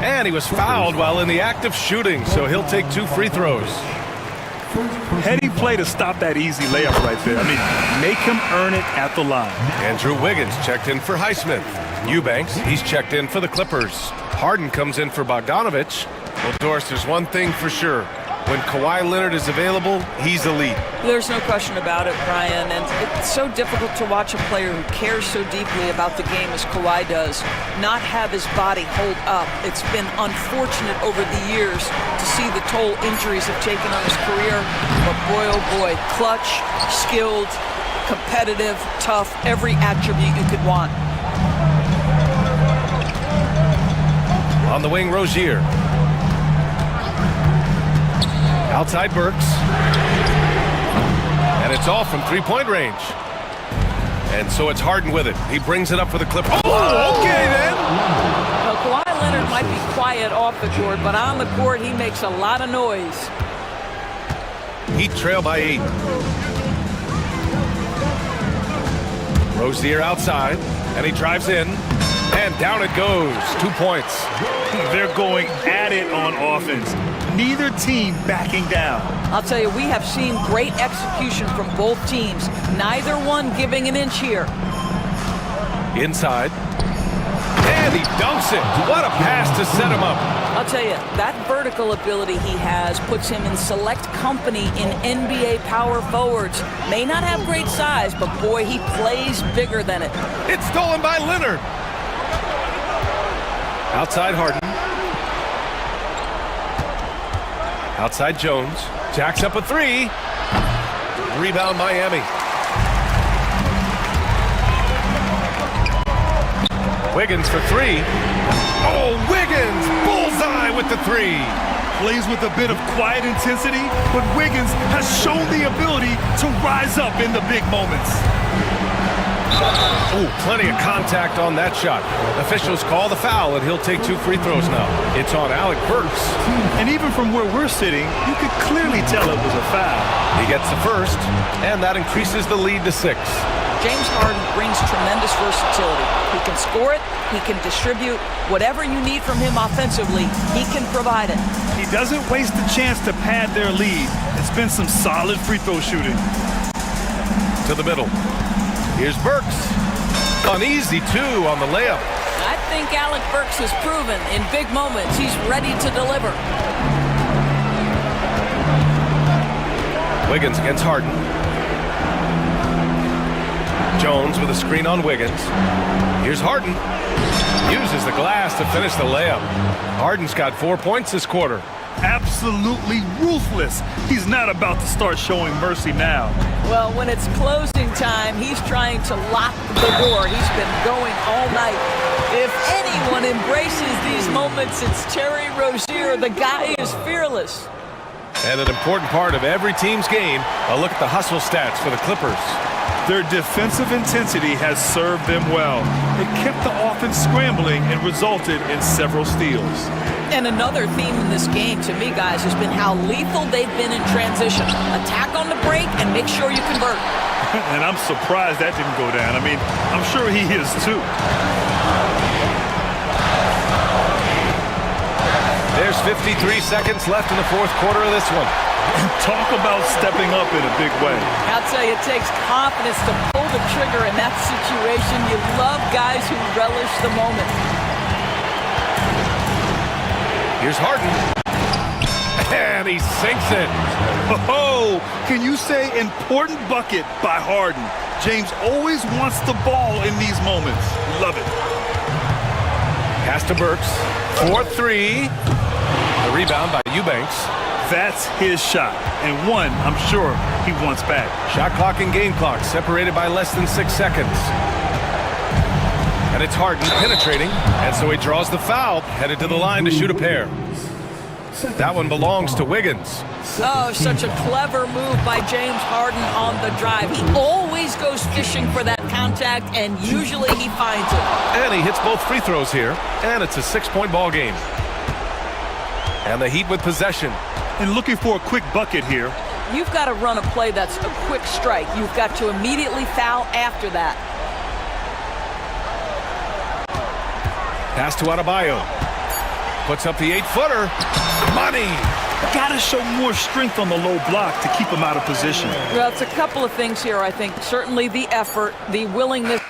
[SPEAKER 5] And he was fouled while in the act of shooting, so he'll take 2 free throws.
[SPEAKER 6] Heady play to stop that easy layup right there. I mean, make him earn it at the line.
[SPEAKER 5] Andrew Wiggins checked in for Highsmith. Eubanks, he's checked in for the Clippers. Harden comes in for Bogdanovich. Well, Doris, there's one thing for sure. When Kawhi Leonard is available, he's elite.
[SPEAKER 12] There's no question about it, Brian, and it's so difficult to watch a player who cares so deeply about the game as Kawhi does not have his body hold up. It's been unfortunate over the years to see the toll injuries have taken on his career, but boy, oh boy, clutch, skilled, competitive, tough, every attribute you could want.
[SPEAKER 5] On the wing, Rozier. Outside Burks. And it's off from 3-point range. And so it's Harden with it. He brings it up for the Clippers. Oh, okay then.
[SPEAKER 12] Well, Kawhi Leonard might be quiet off the court, but on the court he makes a lot of noise.
[SPEAKER 5] Heat trail by 8. Rozier outside, and he drives in, and down it goes. 2 points.
[SPEAKER 6] They're going at it on offense. Neither team backing down.
[SPEAKER 12] I'll tell you, we have seen great execution from both teams. Neither one giving an inch here.
[SPEAKER 5] Inside. And he dunks it. What a pass to set him up.
[SPEAKER 12] I'll tell you, that vertical ability he has puts him in select company in NBA power forwards. May not have great size, but boy, he plays bigger than it.
[SPEAKER 5] It's stolen by Leonard. Outside Harden. Outside Jones. Jacks up a 3. Rebound Miami. Wiggins for 3. Oh, Wiggins! Bullseye with the 3.
[SPEAKER 6] Plays with a bit of quiet intensity, but Wiggins has shown the ability to rise up in the big moments.
[SPEAKER 5] Oh, plenty of contact on that shot. Officials call the foul, and he'll take 2 free throws now. It's on Alec Burks.
[SPEAKER 6] And even from where we're sitting, you could clearly tell it was a foul.
[SPEAKER 5] He gets the first, and that increases the lead to 6.
[SPEAKER 12] James Harden brings tremendous versatility. He can score it, he can distribute. Whatever you need from him offensively, he can provide it.
[SPEAKER 6] He doesn't waste the chance to pad their lead. It's been some solid free throw shooting.
[SPEAKER 5] To the middle. Here's Burks. An easy 2 on the layup.
[SPEAKER 12] I think Alec Burks has proven in big moments he's ready to deliver.
[SPEAKER 5] Wiggins against Harden. Jones with a screen on Wiggins. Here's Harden. Uses the glass to finish the layup. Harden's got 4 points this quarter.
[SPEAKER 6] Absolutely ruthless. He's not about to start showing mercy now.
[SPEAKER 12] Well, when it's closing time, he's trying to lock the door. He's been going all night. If anyone embraces these moments, it's Terry Rozier. The guy is fearless.
[SPEAKER 5] And an important part of every team's game, a look at the hustle stats for the Clippers.
[SPEAKER 6] Their defensive intensity has served them well. It kept the offense scrambling and resulted in several steals.
[SPEAKER 12] And another theme in this game, to me, guys, has been how lethal they've been in transition. Attack on the break and make sure you convert.
[SPEAKER 6] And I'm surprised that didn't go down. I mean, I'm sure he is too.
[SPEAKER 5] There's 53 seconds left in the fourth quarter of this one.
[SPEAKER 6] Talk about stepping up in a big way.
[SPEAKER 12] I'll tell you, it takes confidence to pull the trigger in that situation. You love guys who relish the moment.
[SPEAKER 5] Here's Harden. And he sinks it.
[SPEAKER 6] Oh, can you say important bucket by Harden? James always wants the ball in these moments. Love it.
[SPEAKER 5] Pass to Burks. 4-3. The rebound by Eubanks.
[SPEAKER 6] That's his shot, and one I'm sure he wants back.
[SPEAKER 5] Shot clock and game clock separated by less than 6 seconds. And it's Harden penetrating, and so he draws the foul, headed to the line to shoot a pair. That one belongs to Wiggins.
[SPEAKER 12] Oh, such a clever move by James Harden on the drive. He always goes fishing for that contact, and usually he finds it.
[SPEAKER 5] And he hits both free throws here, and it's a 6-point ball game. And the Heat with possession.
[SPEAKER 6] And looking for a quick bucket here.
[SPEAKER 12] You've got to run a play that's a quick strike. You've got to immediately foul after that.
[SPEAKER 5] Pass to Adebayo. Puts up the 8-footer. Money!
[SPEAKER 6] Got to show more strength on the low block to keep him out of position.
[SPEAKER 12] Well, it's a couple of things here, I think. Certainly the effort, the willingness.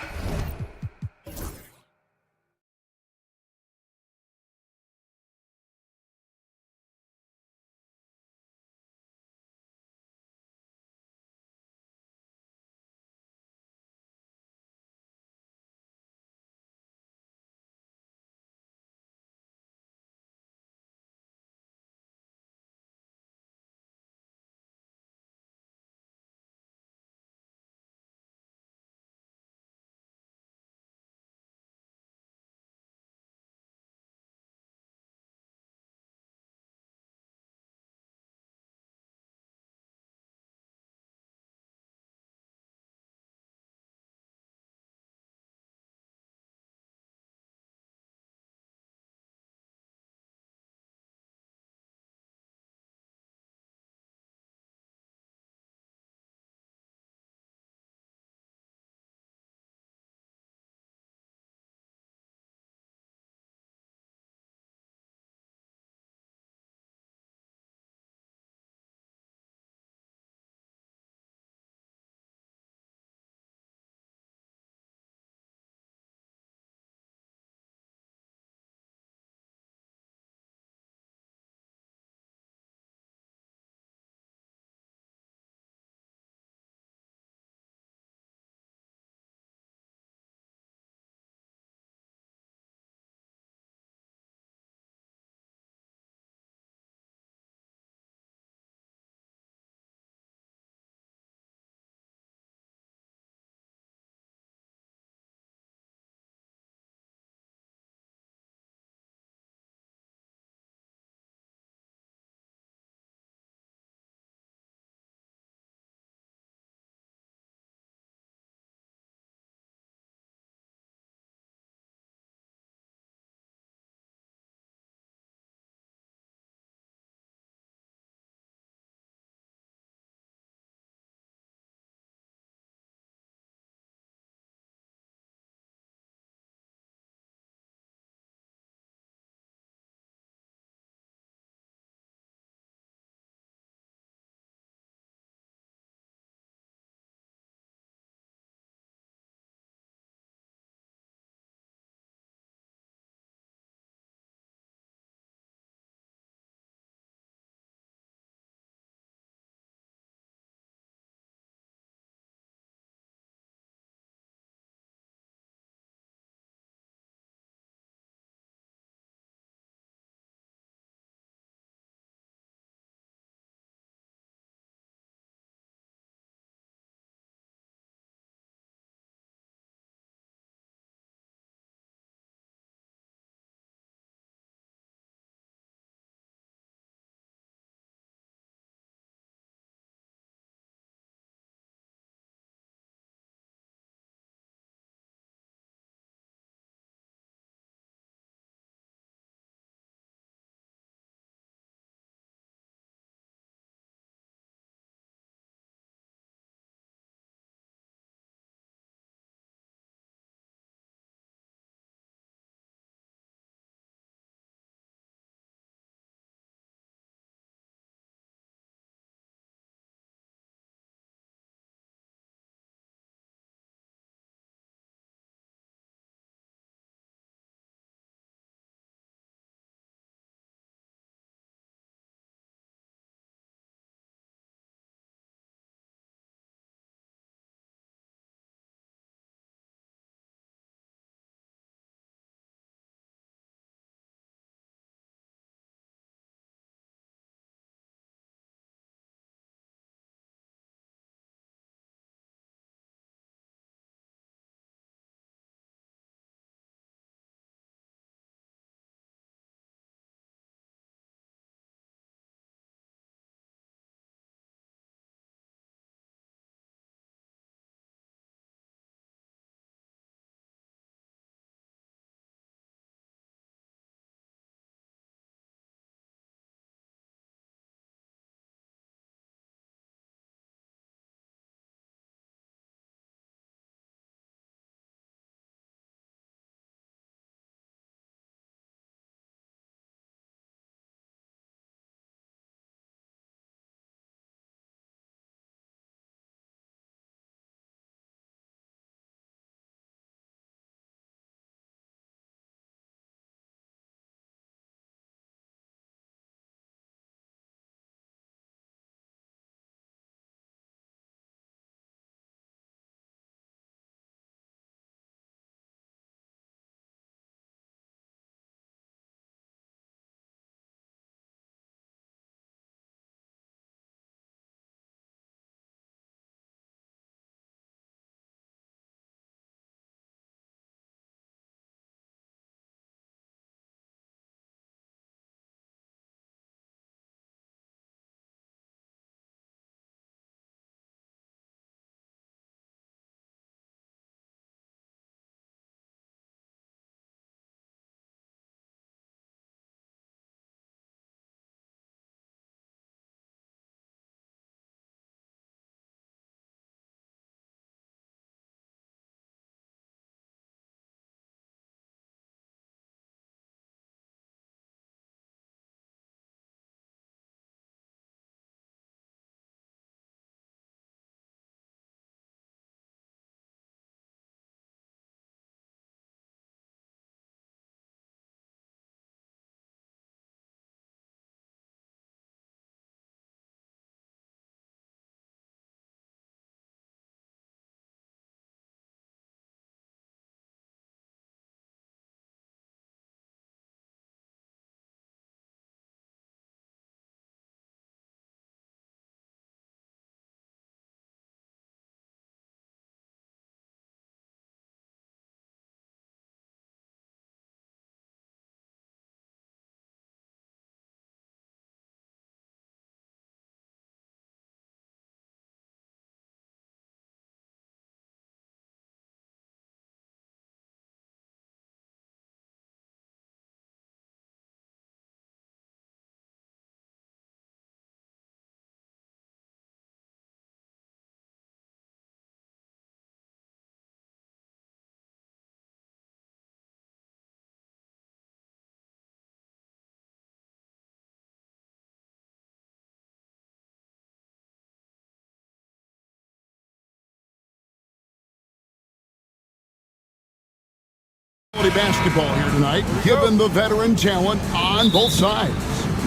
[SPEAKER 1] Basketball here tonight, given the veteran talent on both sides.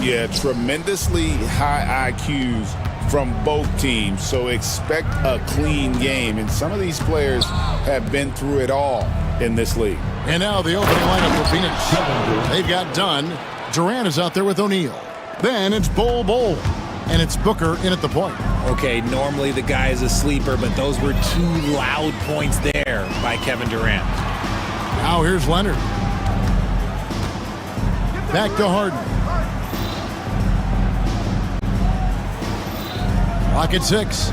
[SPEAKER 2] Yeah, tremendously high IQs from both teams, so expect a clean game. And some of these players have been through it all in this league.
[SPEAKER 1] And now the opening lineup for Phoenix. They've got Dunn. Durant is out there with O'Neal. Then it's Bol, and it's Booker in at the point.
[SPEAKER 13] Okay, normally the guy is a sleeper, but those were two loud points there by Kevin Durant.
[SPEAKER 1] Now here's Leonard. Back to Harden. Clock at 6.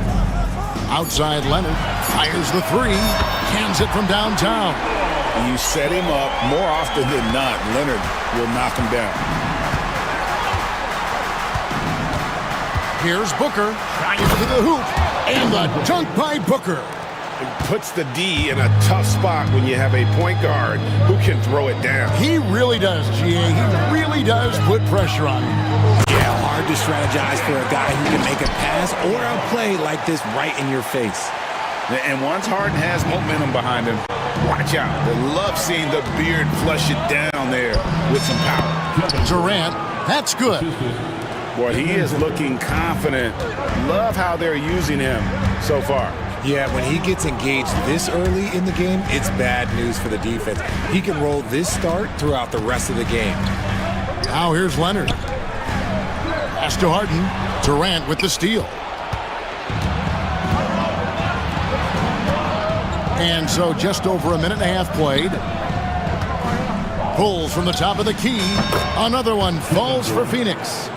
[SPEAKER 1] Outside Leonard. Fires the three. Cans it from downtown.
[SPEAKER 2] You set him up more often than not. Leonard will knock him down.
[SPEAKER 1] Here's Booker. Trying to the hoop. And the dunk by Booker.
[SPEAKER 11] It puts the D in a tough spot when you have a point guard who can throw it down.
[SPEAKER 1] He really does, GA. He really does put pressure on him.
[SPEAKER 13] Yeah, hard to strategize for a guy who can make a pass or a play like this right in your face.
[SPEAKER 11] And once Harden has momentum behind him, watch out. They love seeing the beard flush it down there with some power.
[SPEAKER 1] Durant, that's good.
[SPEAKER 11] Boy, he is looking confident. Love how they're using him so far.
[SPEAKER 13] Yeah, when he gets engaged this early in the game, it's bad news for the defense. He can roll this start throughout the rest of the game.
[SPEAKER 1] Now here's Leonard. Pass to Harden. Durant with the steal. And so just over a minute and a half played. Pulls from the top of the key. Another one falls for Phoenix.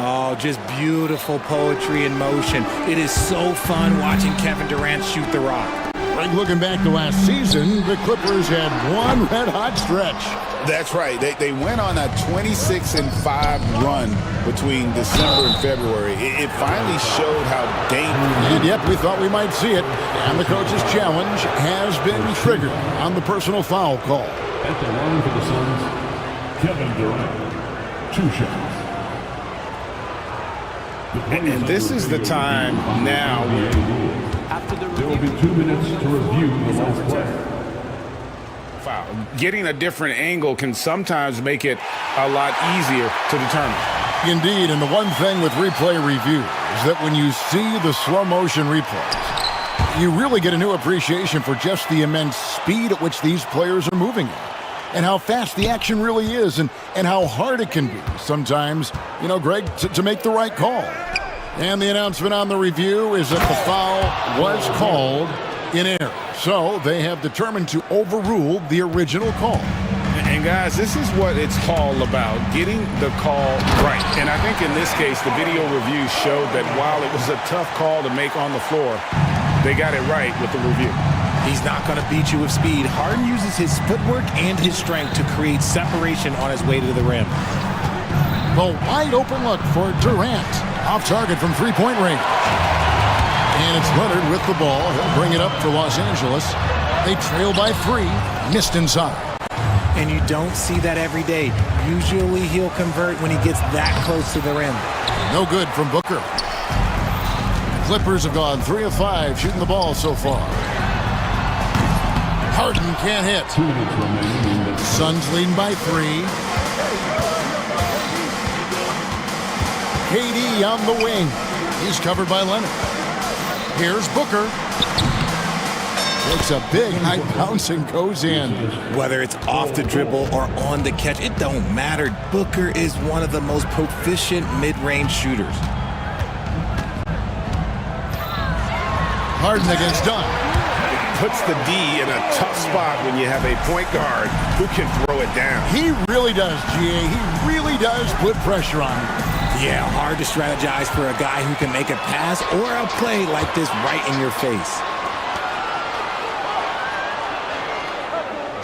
[SPEAKER 13] Oh, just beautiful poetry in motion. It is so fun watching Kevin Durant shoot the rock.
[SPEAKER 1] Right, looking back to last season, the Clippers had one red-hot stretch.
[SPEAKER 2] That's right. They went on a 26-5 run between December and February. It finally showed how dangerous.
[SPEAKER 1] And yep, we thought we might see it. And the coach's challenge has been triggered on the personal foul call.
[SPEAKER 4] At the line for the Suns, Kevin Durant. 2 shots.
[SPEAKER 11] And this is the time now.
[SPEAKER 4] There will be 2 minutes to review the last play.
[SPEAKER 11] Foul. Getting a different angle can sometimes make it a lot easier to determine.
[SPEAKER 1] Indeed, and the one thing with replay review is that when you see the slow motion replays, you really get a new appreciation for just the immense speed at which these players are moving at. And how fast the action really is, and how hard it can be sometimes, you know, Greg, to make the right call. And the announcement on the review is that the foul was called in error. So they have determined to overrule the original call.
[SPEAKER 11] And guys, this is what it's all about, getting the call right. And I think in this case, the video review showed that while it was a tough call to make on the floor, they got it right with the review.
[SPEAKER 13] He's not going to beat you with speed. Harden uses his footwork and his strength to create separation on his way to the rim.
[SPEAKER 1] The wide open look for Durant. Off target from three-point range. And it's Leonard with the ball. He'll bring it up for Los Angeles. They trail by 3. Missed inside.
[SPEAKER 13] And you don't see that every day. Usually he'll convert when he gets that close to the rim.
[SPEAKER 1] No good from Booker. The Clippers have gone 3 of 5 shooting the ball so far. Harden can't hit.
[SPEAKER 4] 2 minutes remaining.
[SPEAKER 1] Suns leading by 3. KD on the wing. He's covered by Leonard. Here's Booker. Takes a big high bounce and goes in.
[SPEAKER 13] Whether it's off the dribble or on the catch, it don't matter. Booker is one of the most proficient mid-range shooters.
[SPEAKER 1] Harden against Dunn.
[SPEAKER 11] Puts the D in a tough spot when you have a point guard who can throw it down.
[SPEAKER 1] He really does, GA. He really does put pressure on him.
[SPEAKER 13] Yeah, hard to strategize for a guy who can make a pass or a play like this right in your face.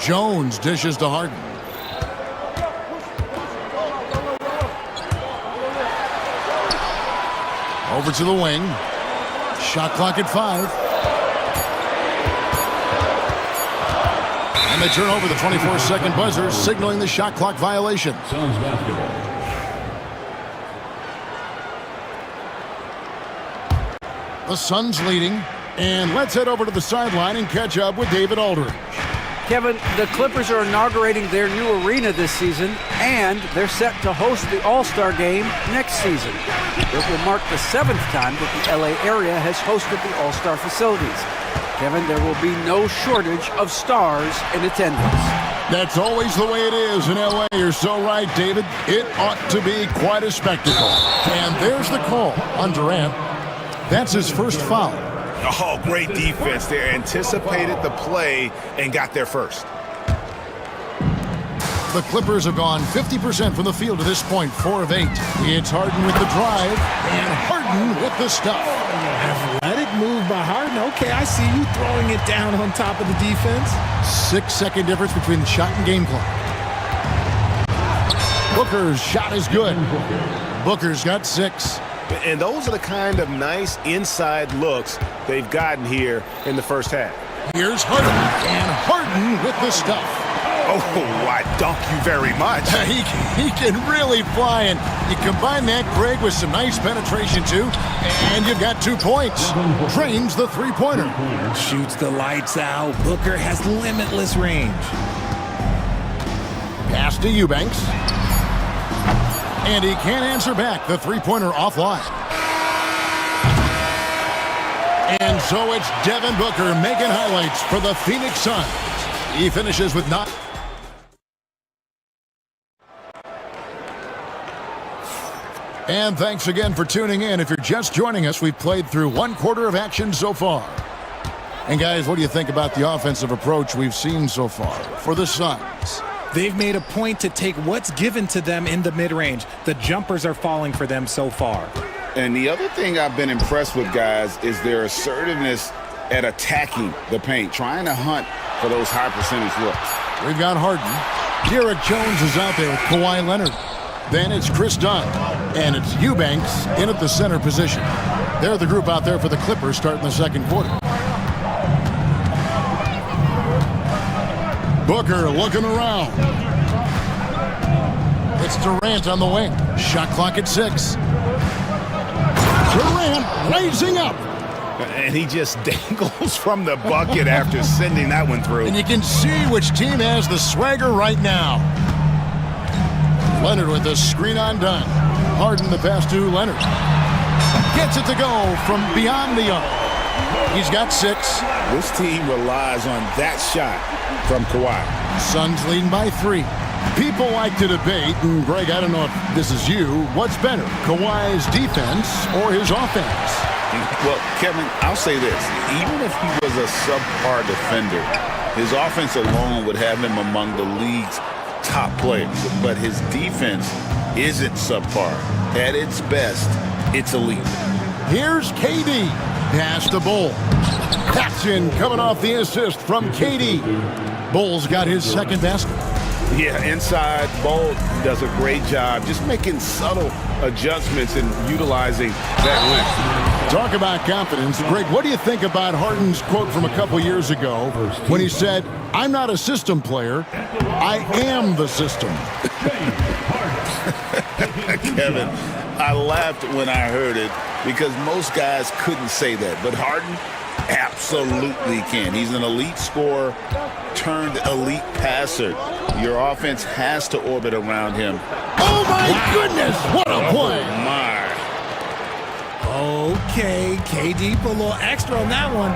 [SPEAKER 1] Jones dishes to Harden. Over to the wing. Shot clock at 5. And they turn over the 24-second buzzer, signaling the shot clock violation.
[SPEAKER 4] Suns basketball.
[SPEAKER 1] The Suns leading. And let's head over to the sideline and catch up with David Aldridge.
[SPEAKER 10] Kevin, the Clippers are inaugurating their new arena this season, and they're set to host the All-Star Game next season. It will mark the 7th time that the LA area has hosted the All-Star facilities. Kevin, there will be no shortage of stars in attendance.
[SPEAKER 1] That's always the way it is in LA. You're so right, David. It ought to be quite a spectacle. And there's the call on Durant. That's his first foul.
[SPEAKER 2] Oh, great defense there. Anticipated the play and got there first.
[SPEAKER 1] The Clippers have gone 50% from the field to this point, 4 of 8. It's Harden with the drive, and Harden with the stuff.
[SPEAKER 14] Athletic move by Harden. Okay, I see you throwing it down on top of the defense.
[SPEAKER 1] 6-second difference between the shot and game clock. Booker's shot is good. Booker's got 6.
[SPEAKER 2] And those are the kind of nice inside looks they've gotten here in the first half.
[SPEAKER 1] Here's Harden, and Harden with the stuff.
[SPEAKER 2] Oh, I dunk you very much.
[SPEAKER 1] He can really fly, and you combine that, Greg, with some nice penetration, too, and you've got 2 points. Drains the three-pointer.
[SPEAKER 14] Shoots the lights out. Booker has limitless range.
[SPEAKER 1] Pass to Eubanks. And he can't answer back. The three-pointer offline. And so it's Devin Booker making highlights for the Phoenix Suns. He finishes with 9. And thanks again for tuning in. If you're just joining us, we've played through 1 quarter of action so far. And guys, what do you think about the offensive approach we've seen so far for the Suns?
[SPEAKER 14] They've made a point to take what's given to them in the mid-range. The jumpers are falling for them so far.
[SPEAKER 2] And the other thing I've been impressed with, guys, is their assertiveness at attacking the paint, trying to hunt for those high percentage looks.
[SPEAKER 1] We've got Harden. Derek Jones is out there with Kawhi Leonard. Then it's Chris Dunn, and it's Eubanks in at the center position. They're the group out there for the Clippers starting the second quarter. Booker looking around. It's Durant on the wing. Shot clock at 6. Durant raising up.
[SPEAKER 2] And he just dangles from the bucket after sending that one through.
[SPEAKER 1] And you can see which team has the swagger right now. Leonard with the screen on Dunn. Harden the pass to Leonard. Gets it to go from beyond the arc. He's got 6.
[SPEAKER 2] This team relies on that shot from Kawhi.
[SPEAKER 1] Suns leading by 3. People like to debate, and Greg, I don't know if this is you, what's better, Kawhi's defense or his offense?
[SPEAKER 2] Well, Kevin, I'll say this. Even if he was a subpar defender, his offense alone would have him among the league's top players. But his defense isn't subpar. At its best, it's elite.
[SPEAKER 1] Here's KD. Pass to Bull. That's in, coming off the assist from KD. Bull's got his second basket.
[SPEAKER 2] Yeah, inside, Bull does a great job just making subtle adjustments and utilizing that length.
[SPEAKER 1] Talk about confidence. Greg, what do you think about Harden's quote from a couple years ago when he said, "I'm not a system player, I am the system"?
[SPEAKER 2] Kevin, I laughed when I heard it because most guys couldn't say that, but Harden absolutely can. He's an elite scorer turned elite passer. Your offense has to orbit around him.
[SPEAKER 1] Oh my goodness, what a play!
[SPEAKER 2] Oh my.
[SPEAKER 14] Okay, KD put a little extra on that one.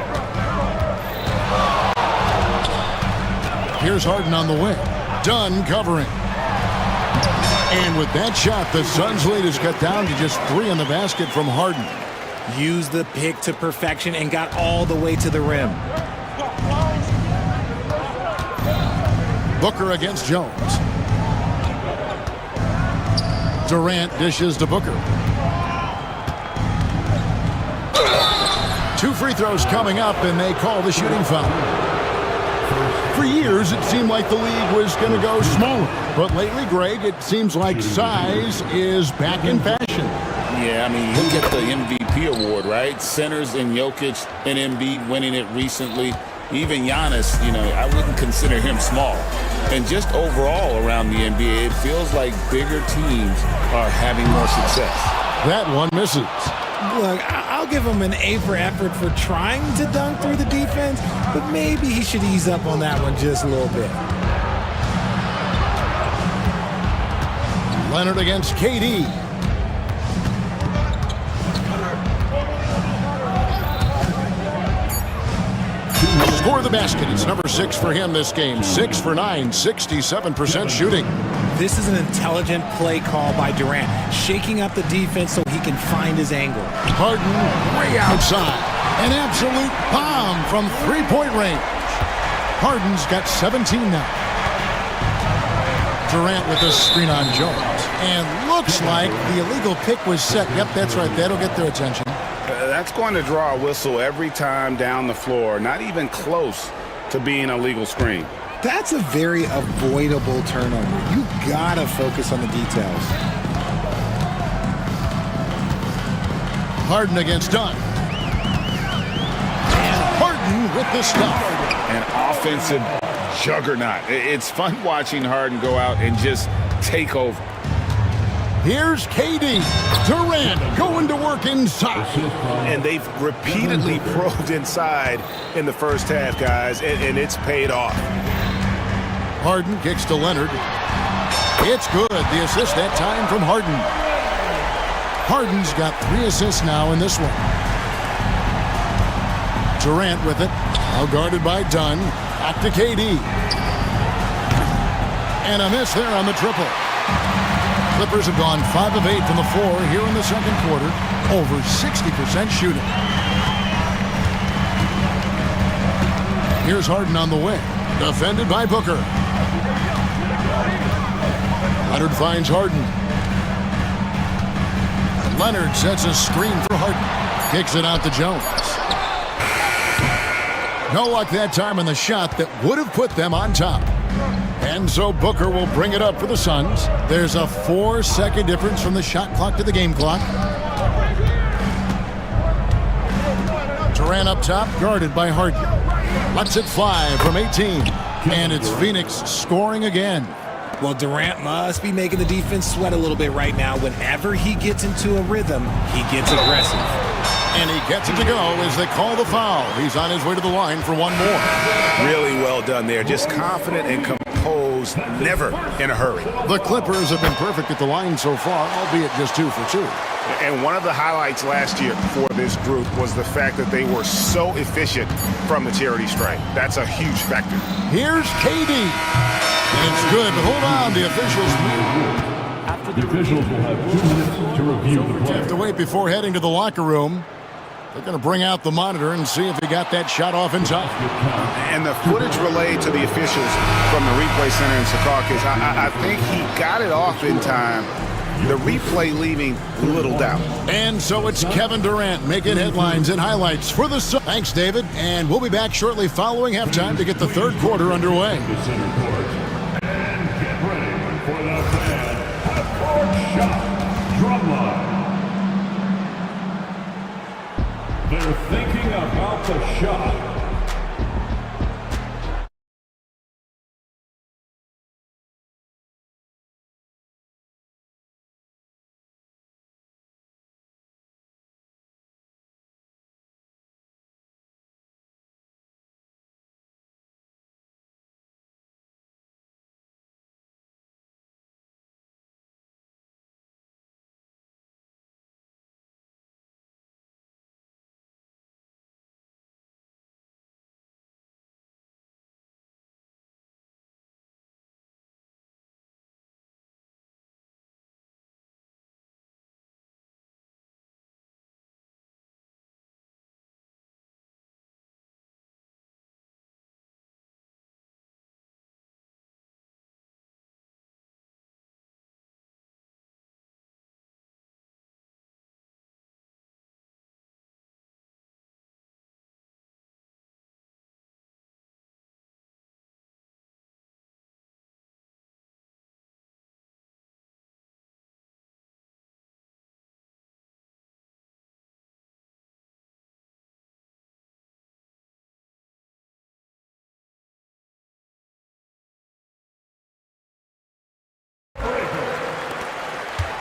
[SPEAKER 1] Here's Harden on the wing. Dunn covering. And with that shot, the Suns' lead is cut down to just 3 in the basket from Harden.
[SPEAKER 14] Used the pick to perfection and got all the way to the rim.
[SPEAKER 1] Booker against Jones. Durant dishes to Booker. 2 free throws coming up, and they call the shooting foul. For years, it seemed like the league was going to go smaller. But lately, Greg, it seems like size is back in fashion.
[SPEAKER 2] Yeah, I mean, look at the MVP award, right? Centers and Jokic and Embiid winning it recently. Even Giannis, you know, I wouldn't consider him small. And just overall around the NBA, it feels like bigger teams are having more success.
[SPEAKER 1] That one misses.
[SPEAKER 14] Look, I'll give him an A for effort for trying to dunk through the defense, but maybe he should ease up on that one just a little bit.
[SPEAKER 1] Leonard against KD. Score the basket. It's number 6 for him this game. 6 for 9, 67% shooting.
[SPEAKER 14] This is an intelligent play call by Durant, shaking up the defense so he can find his angle.
[SPEAKER 1] Harden way outside. An absolute bomb from three-point range. Harden's got 17 now. Durant with a screen on Jones. And looks like the illegal pick was set. Yep, that's right. That'll get their attention.
[SPEAKER 11] That's going to draw a whistle every time down the floor. Not even close to being a legal screen.
[SPEAKER 13] That's a very avoidable turnover. You gotta focus on the details.
[SPEAKER 1] Harden against Dunn. And Harden with the stuff.
[SPEAKER 11] An offensive juggernaut. It's fun watching Harden go out and just take over.
[SPEAKER 1] Here's KD. Durant going to work inside.
[SPEAKER 11] And they've repeatedly probed inside in the first half, guys, and it's paid off.
[SPEAKER 1] Harden kicks to Leonard. It's good. The assist that time from Harden. Harden's got 3 assists now in this one. Durant with it. Now guarded by Dunn. Back to KD. And a miss there on the triple. Clippers have gone 5 of 8 from the floor here in the second quarter. Over 60% shooting. Here's Harden on the wing. Defended by Booker. Leonard finds Harden. Leonard sets a screen for Harden. Kicks it out to Jones. No luck that time on the shot that would have put them on top. And so Booker will bring it up for the Suns. There's a 4-second difference from the shot clock to the game clock. Durant up top, guarded by Harden. Lets it fly from 18. And it's Phoenix scoring again.
[SPEAKER 14] Well, Durant must be making the defense sweat a little bit right now. Whenever he gets into a rhythm, he gets aggressive.
[SPEAKER 1] And he gets it to go as they call the foul. He's on his way to the line for one more.
[SPEAKER 11] Really well done there. Just confident and composed, never in a hurry.
[SPEAKER 1] The Clippers have been perfect at the line so far, albeit just 2 for 2.
[SPEAKER 11] And one of the highlights last year for this group was the fact that they were so efficient from the charity stripe. That's a huge factor.
[SPEAKER 1] Here's KD. And it's good, but hold on, the officials move.
[SPEAKER 4] The officials will have 2 minutes to review the play.
[SPEAKER 1] Have to wait before heading to the locker room. They're going to bring out the monitor and see if he got that shot off in time.
[SPEAKER 11] And the footage relayed to the officials from the replay center in Secaucus, I think he got it off in time. The replay leaving little doubt.
[SPEAKER 1] And so it's Kevin Durant making headlines and highlights for the Suns. Thanks, David. And we'll be back shortly following halftime to get the third quarter underway.
[SPEAKER 4] The center court. And get ready for the half-court shot drumline. They're thinking about the shot.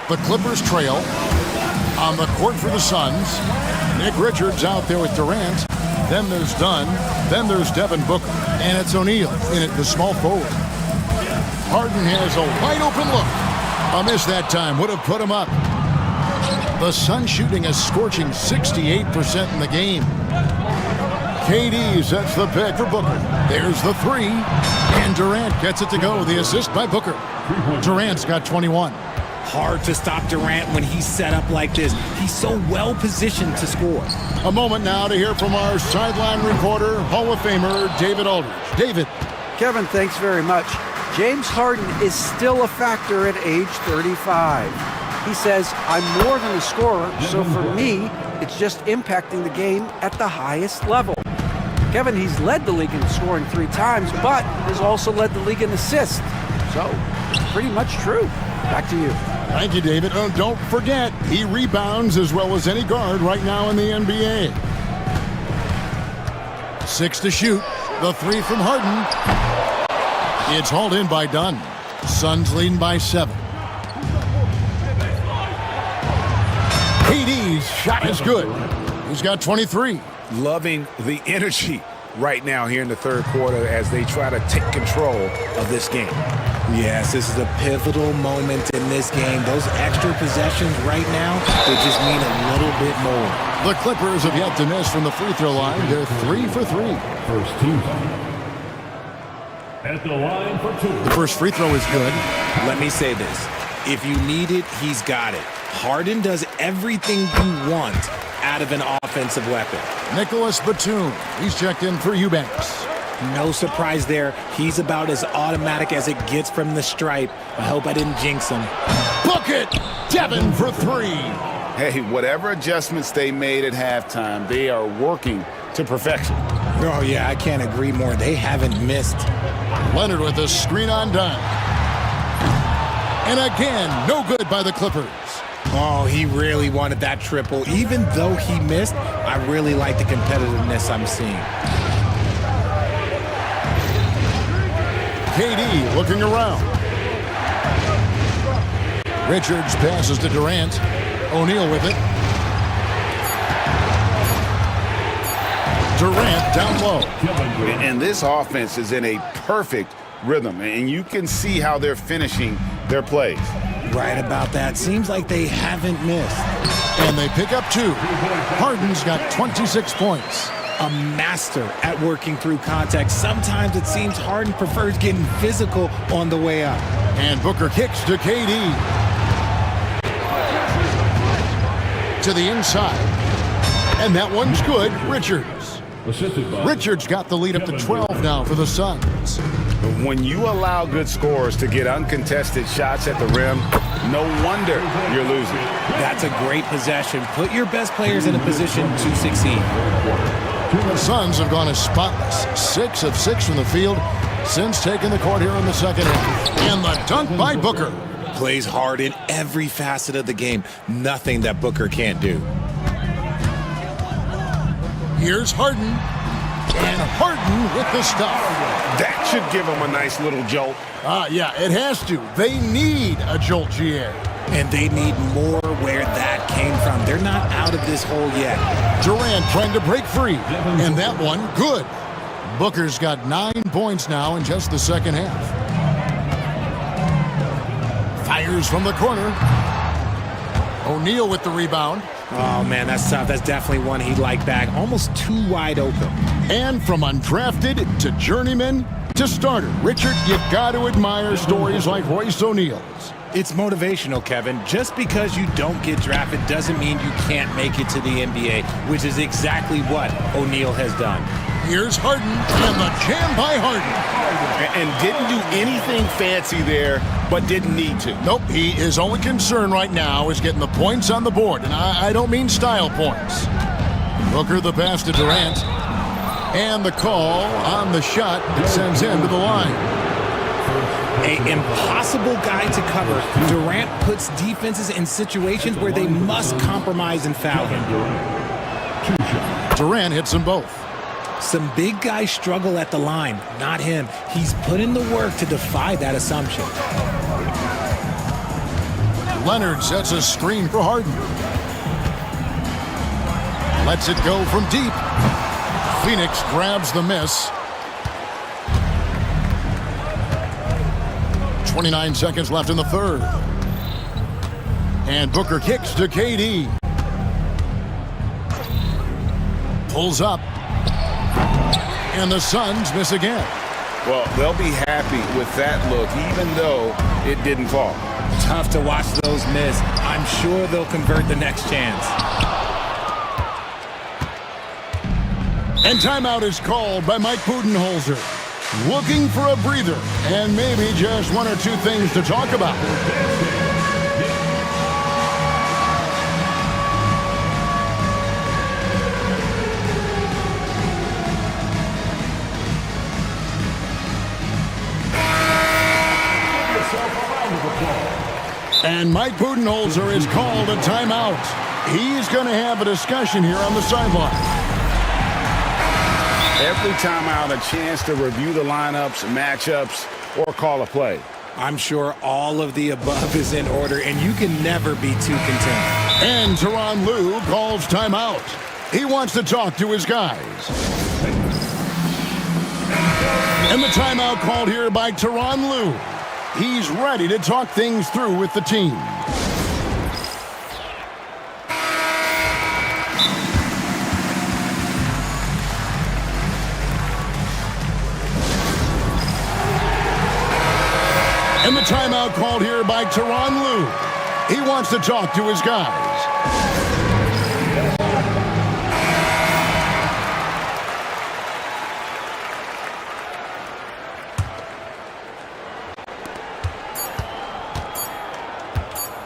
[SPEAKER 1] The Clippers trail. On the court for the Suns, Nick Richards out there with Durant. Then there's Dunn. Then there's Devin Booker. And it's O'Neal in at the small forward. Harden has a wide open look. A miss that time would have put him up. The Suns shooting a scorching 68% in the game. KD sets the pick for Booker. There's the three. And Durant gets it to go. The assist by Booker. Durant's got 21.
[SPEAKER 14] Hard to stop Durant when he's set up like this. He's so well positioned to score.
[SPEAKER 1] A moment now to hear from our sideline reporter, Hall of Famer David Aldridge. David.
[SPEAKER 10] Kevin, thanks very much. James Harden is still a factor at age 35. He says, I'm more than a scorer, so for me, it's just impacting the game at the highest level. Kevin, he's led the league in scoring 3 times, but has also led the league in assists. So, it's pretty much true. Back to you.
[SPEAKER 1] Thank you, David. Oh, don't forget, he rebounds as well as any guard right now in the NBA. 6 to shoot. The three from Harden. It's hauled in by Dunn. Suns leading by 7. KD's shot is good. He's got 23.
[SPEAKER 11] Loving the energy right now here in the third quarter as they try to take control of this game.
[SPEAKER 14] Yes, this is a pivotal moment in this game. Those extra possessions right now, they just mean a little bit more.
[SPEAKER 1] The Clippers have yet to miss from the free throw line. They're 3 for 3.
[SPEAKER 4] First team at the line for 2.
[SPEAKER 1] The first free throw is good.
[SPEAKER 14] Let me say this. If you need it, he's got it. Harden does everything you want out of an offensive weapon.
[SPEAKER 1] Nicholas Batum. He's checked in for Eubanks.
[SPEAKER 14] No surprise there. He's about as automatic as it gets from the stripe. I hope I didn't jinx him.
[SPEAKER 1] Bucket! Devin for 3.
[SPEAKER 2] Hey, whatever adjustments they made at halftime, they are working to perfection.
[SPEAKER 14] Oh, yeah, I can't agree more. They haven't missed.
[SPEAKER 1] Leonard with a screen on Dunn. And again, no good by the Clippers.
[SPEAKER 14] Oh, he really wanted that triple. Even though he missed, I really like the competitiveness I'm seeing.
[SPEAKER 1] KD looking around. Richards passes to Durant. O'Neal with it. Durant down low.
[SPEAKER 2] And this offense is in a perfect rhythm, and you can see how they're finishing their plays.
[SPEAKER 14] Right about that. Seems like they haven't missed.
[SPEAKER 1] And they pick up 2. Harden's got 26 points.
[SPEAKER 14] A master at working through contact. Sometimes it seems Harden prefers getting physical on the way up.
[SPEAKER 1] And Booker kicks to KD. To the inside. And that one's good. Richards. Richards got the lead up to 12 now for the Suns.
[SPEAKER 2] When you allow good scorers to get uncontested shots at the rim, no wonder you're losing.
[SPEAKER 14] That's a great possession. Put your best players in a position to succeed.
[SPEAKER 1] The Suns have gone as spotless. 6 of 6 from the field since taking the court here in the second half. And the dunk by Booker.
[SPEAKER 14] Plays hard in every facet of the game. Nothing that Booker can't do.
[SPEAKER 1] Here's Harden. And Harden with the stuff.
[SPEAKER 11] That should give them a nice little jolt.
[SPEAKER 1] Yeah, it has to. They need a jolt, GA.
[SPEAKER 14] And they need more where that came from. They're not out of this hole yet.
[SPEAKER 1] Durant trying to break free. And that one, good. Booker's got 9 points now in just the second half. Fires from the corner. O'Neal with the rebound.
[SPEAKER 14] Oh, man, that's tough. That's definitely one he'd like back. Almost too wide open.
[SPEAKER 1] And from undrafted to journeyman to starter. Richard, you've got to admire stories like Royce O'Neal's.
[SPEAKER 14] It's motivational, Kevin. Just because you don't get drafted doesn't mean you can't make it to the NBA, which is exactly what O'Neal has done.
[SPEAKER 1] Here's Harden, and the jam by Harden.
[SPEAKER 2] And didn't do anything fancy there, but didn't need to.
[SPEAKER 1] Nope, his only concern right now is getting the points on the board, and I don't mean style points. Booker the pass to Durant, and the call on the shot that sends him to the line.
[SPEAKER 14] An impossible guy to cover. Durant puts defenses in situations where they must compromise and foul him.
[SPEAKER 1] Durant hits them both.
[SPEAKER 14] Some big guys struggle at the line, not him. He's put in the work to defy that assumption.
[SPEAKER 1] Leonard sets a screen for Harden. Lets it go from deep. Phoenix grabs the miss. 29 seconds left in the third. And Booker kicks to KD. Pulls up. And the Suns miss again.
[SPEAKER 2] Well, they'll be happy with that look, even though it didn't fall.
[SPEAKER 14] Tough to watch those miss. I'm sure they'll convert the next chance.
[SPEAKER 1] And timeout is called by Mike Budenholzer. Looking for a breather and maybe just one or two things to talk about. And Mike Budenholzer is called a timeout. He's going to have a discussion here on the sideline.
[SPEAKER 2] Every timeout, a chance to review the lineups, matchups, or call a play.
[SPEAKER 14] I'm sure all of the above is in order, and you can never be too content.
[SPEAKER 1] And Tyronn Lue calls timeout. He wants to talk to his guys. And the timeout called here by Tyronn Lue. He's ready to talk things through with the team. And the timeout called here by Tyronn Lue. He wants to talk to his guys.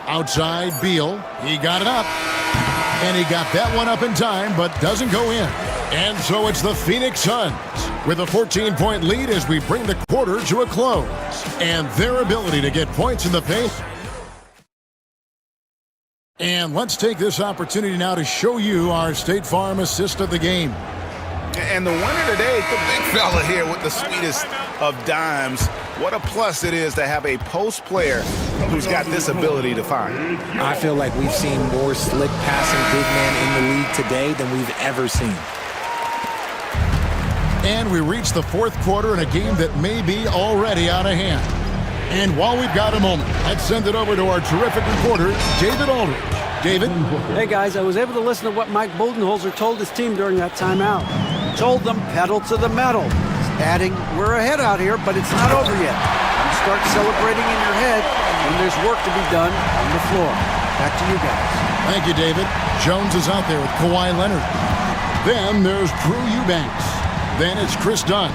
[SPEAKER 1] Outside, Beal. He got it up. And he got that one up in time, but doesn't go in. And so it's the Phoenix Suns with a 14-point lead as we bring the quarter to a close. And their ability to get points in the paint. And let's take this opportunity now to show you our State Farm assist of the game.
[SPEAKER 2] And the winner today, the big fella here with the sweetest of dimes. What a plus it is to have a post player who's got this ability to find.
[SPEAKER 14] I feel like we've seen more slick passing big men in the league today than we've ever seen.
[SPEAKER 1] And we reach the fourth quarter in a game that may be already out of hand. And while we've got a moment, let's send it over to our terrific reporter, David Aldridge. David?
[SPEAKER 10] Hey, guys, I was able to listen to what Mike Budenholzer told his team during that timeout. Told them pedal to the metal. Adding, we're ahead out here, but it's not over yet. You start celebrating in your head when there's work to be done on the floor. Back to you guys.
[SPEAKER 1] Thank you, David. Jones is out there with Kawhi Leonard. Then there's Drew Eubanks. Then it's Chris Dunn.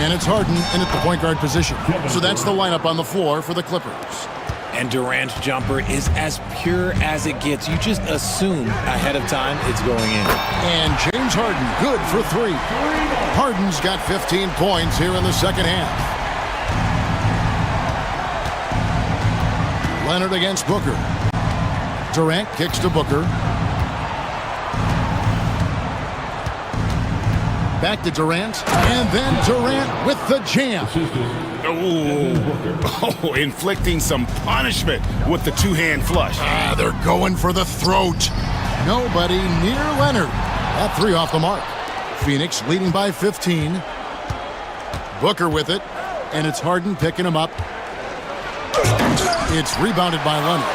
[SPEAKER 1] And it's Harden in at the point guard position. So that's the lineup on the floor for the Clippers.
[SPEAKER 14] And Durant's jumper is as pure as it gets. You just assume ahead of time it's going in.
[SPEAKER 1] And James Harden, good for three. Harden's got 15 points here in the second half. Leonard against Booker. Durant kicks to Booker. Back to Durant, and then Durant with the jam.
[SPEAKER 2] Oh, inflicting some punishment with the two-hand flush.
[SPEAKER 1] They're going for the throat. Nobody near Leonard. That three off the mark. Phoenix leading by 15. Booker with it, and it's Harden picking him up. It's rebounded by Leonard.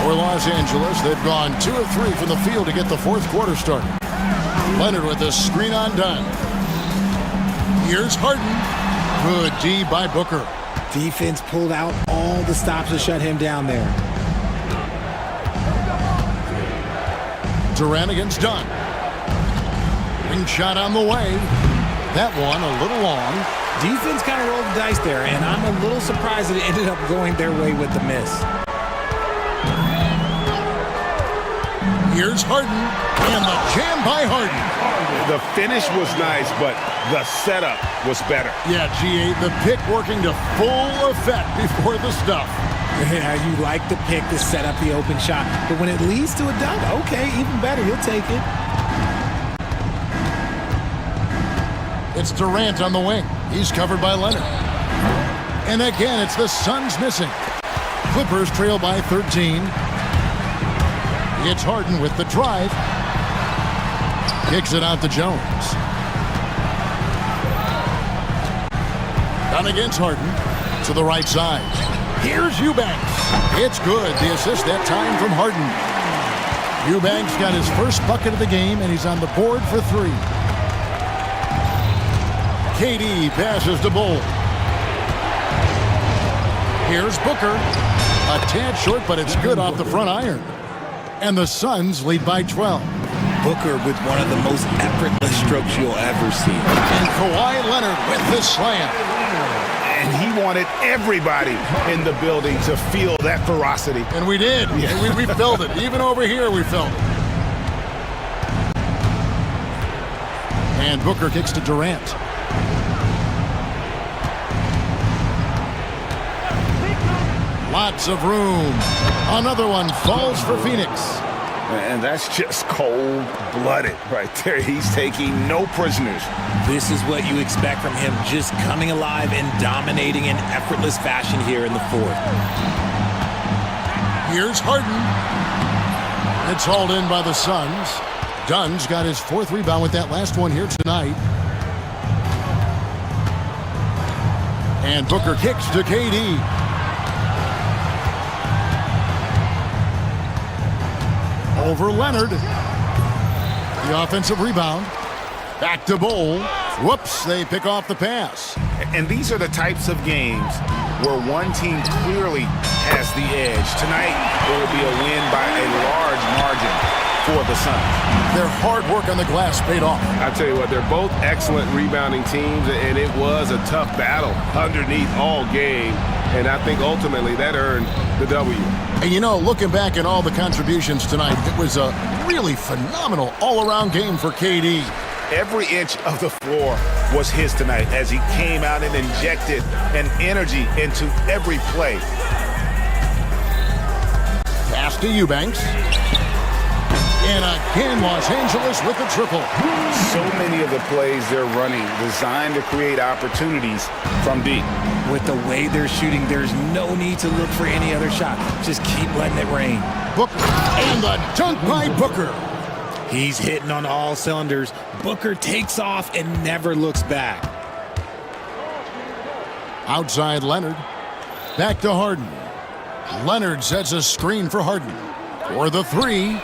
[SPEAKER 1] For Los Angeles, they've gone 2 of 3 from the field to get the fourth quarter started. Leonard with a screen on Dunn. Here's Harden. Good D by Booker.
[SPEAKER 14] Defense pulled out all the stops to shut him down there.
[SPEAKER 1] Durant against Dunn. Ring shot on the way. That one a little long.
[SPEAKER 14] Defense kind of rolled the dice there, and I'm a little surprised that it ended up going their way with the miss.
[SPEAKER 1] Here's Harden, and the jam by Harden.
[SPEAKER 2] The finish was nice, but the setup was better.
[SPEAKER 1] Yeah, G8, the pick working to full effect before the stuff.
[SPEAKER 14] Yeah, you like the pick to set up the open shot, but when it leads to a dunk, okay, even better, he'll take it.
[SPEAKER 1] It's Durant on the wing. He's covered by Leonard. And again, it's the Suns missing. Clippers trail by 13. It's Harden with the drive. Kicks it out to Jones. Down against Harden to the right side. Here's Eubanks. It's good. The assist that time from Harden. Eubanks got his first bucket of the game, and he's on the board for 3. KD passes to Bull. Here's Booker. A tad short, but it's good off the front iron. And the Suns lead by 12.
[SPEAKER 14] Booker with one of the most effortless strokes you'll ever see.
[SPEAKER 1] And Kawhi Leonard with the slam.
[SPEAKER 11] And he wanted everybody in the building to feel that ferocity.
[SPEAKER 1] And we did. Yeah. We felt it. Even over here, we felt it. And Booker kicks to Durant. Lots of room. Another one falls for Phoenix.
[SPEAKER 11] And that's just cold-blooded right there. He's taking no prisoners.
[SPEAKER 14] This is what you expect from him, just coming alive and dominating in effortless fashion here in the fourth.
[SPEAKER 1] Here's Harden. It's hauled in by the Suns. Dunn's got his 4th rebound with that last one here tonight. And Booker kicks to KD. Over Leonard. The offensive rebound. Back to Bull. Whoops, they pick off the pass.
[SPEAKER 11] And these are the types of games where one team clearly has the edge. Tonight, it will be a win by a large margin for the Suns.
[SPEAKER 1] Their hard work on the glass paid off.
[SPEAKER 11] I tell you what, they're both excellent rebounding teams, and it was a tough battle underneath all game. And I think ultimately that earned the W.
[SPEAKER 1] And you know, looking back at all the contributions tonight, it was a really phenomenal all-around game for KD.
[SPEAKER 11] Every inch of the floor was his tonight as he came out and injected an energy into every play.
[SPEAKER 1] Pass to Eubanks. And again, Los Angeles with the triple.
[SPEAKER 11] So many of the plays they're running designed to create opportunities from deep.
[SPEAKER 14] With the way they're shooting, there's no need to look for any other shot. Just keep letting it rain.
[SPEAKER 1] Booker, and the dunk by Booker.
[SPEAKER 14] He's hitting on all cylinders. Booker takes off and never looks back.
[SPEAKER 1] Outside Leonard. Back to Harden. Leonard sets a screen for Harden. For the 3.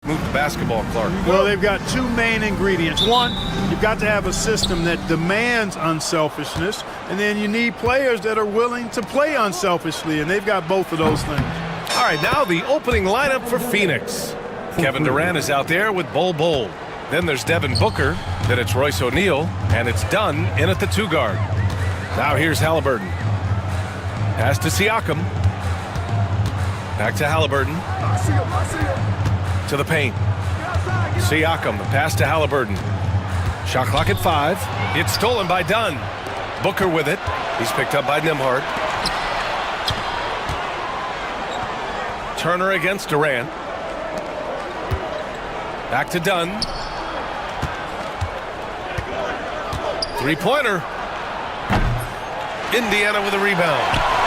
[SPEAKER 5] Move the basketball, Clark.
[SPEAKER 3] Well, they've got two main ingredients. One, you've got to have a system that demands unselfishness, and then you need players that are willing to play unselfishly, and they've got both of those things.
[SPEAKER 5] All right, now the opening lineup for Phoenix. Kevin Durant is out there with Bol. Then there's Devin Booker. Then it's Royce O'Neal, and it's Dunn in at the 2 guard. Now here's Halliburton. Pass to Siakam. Back to Halliburton. To the paint. Siakam, the pass to Halliburton. Shot clock at 5. It's stolen by Dunn. Booker with it. He's picked up by Nembhard. Turner against Durant. Back to Dunn. Three-pointer. Indiana with a rebound.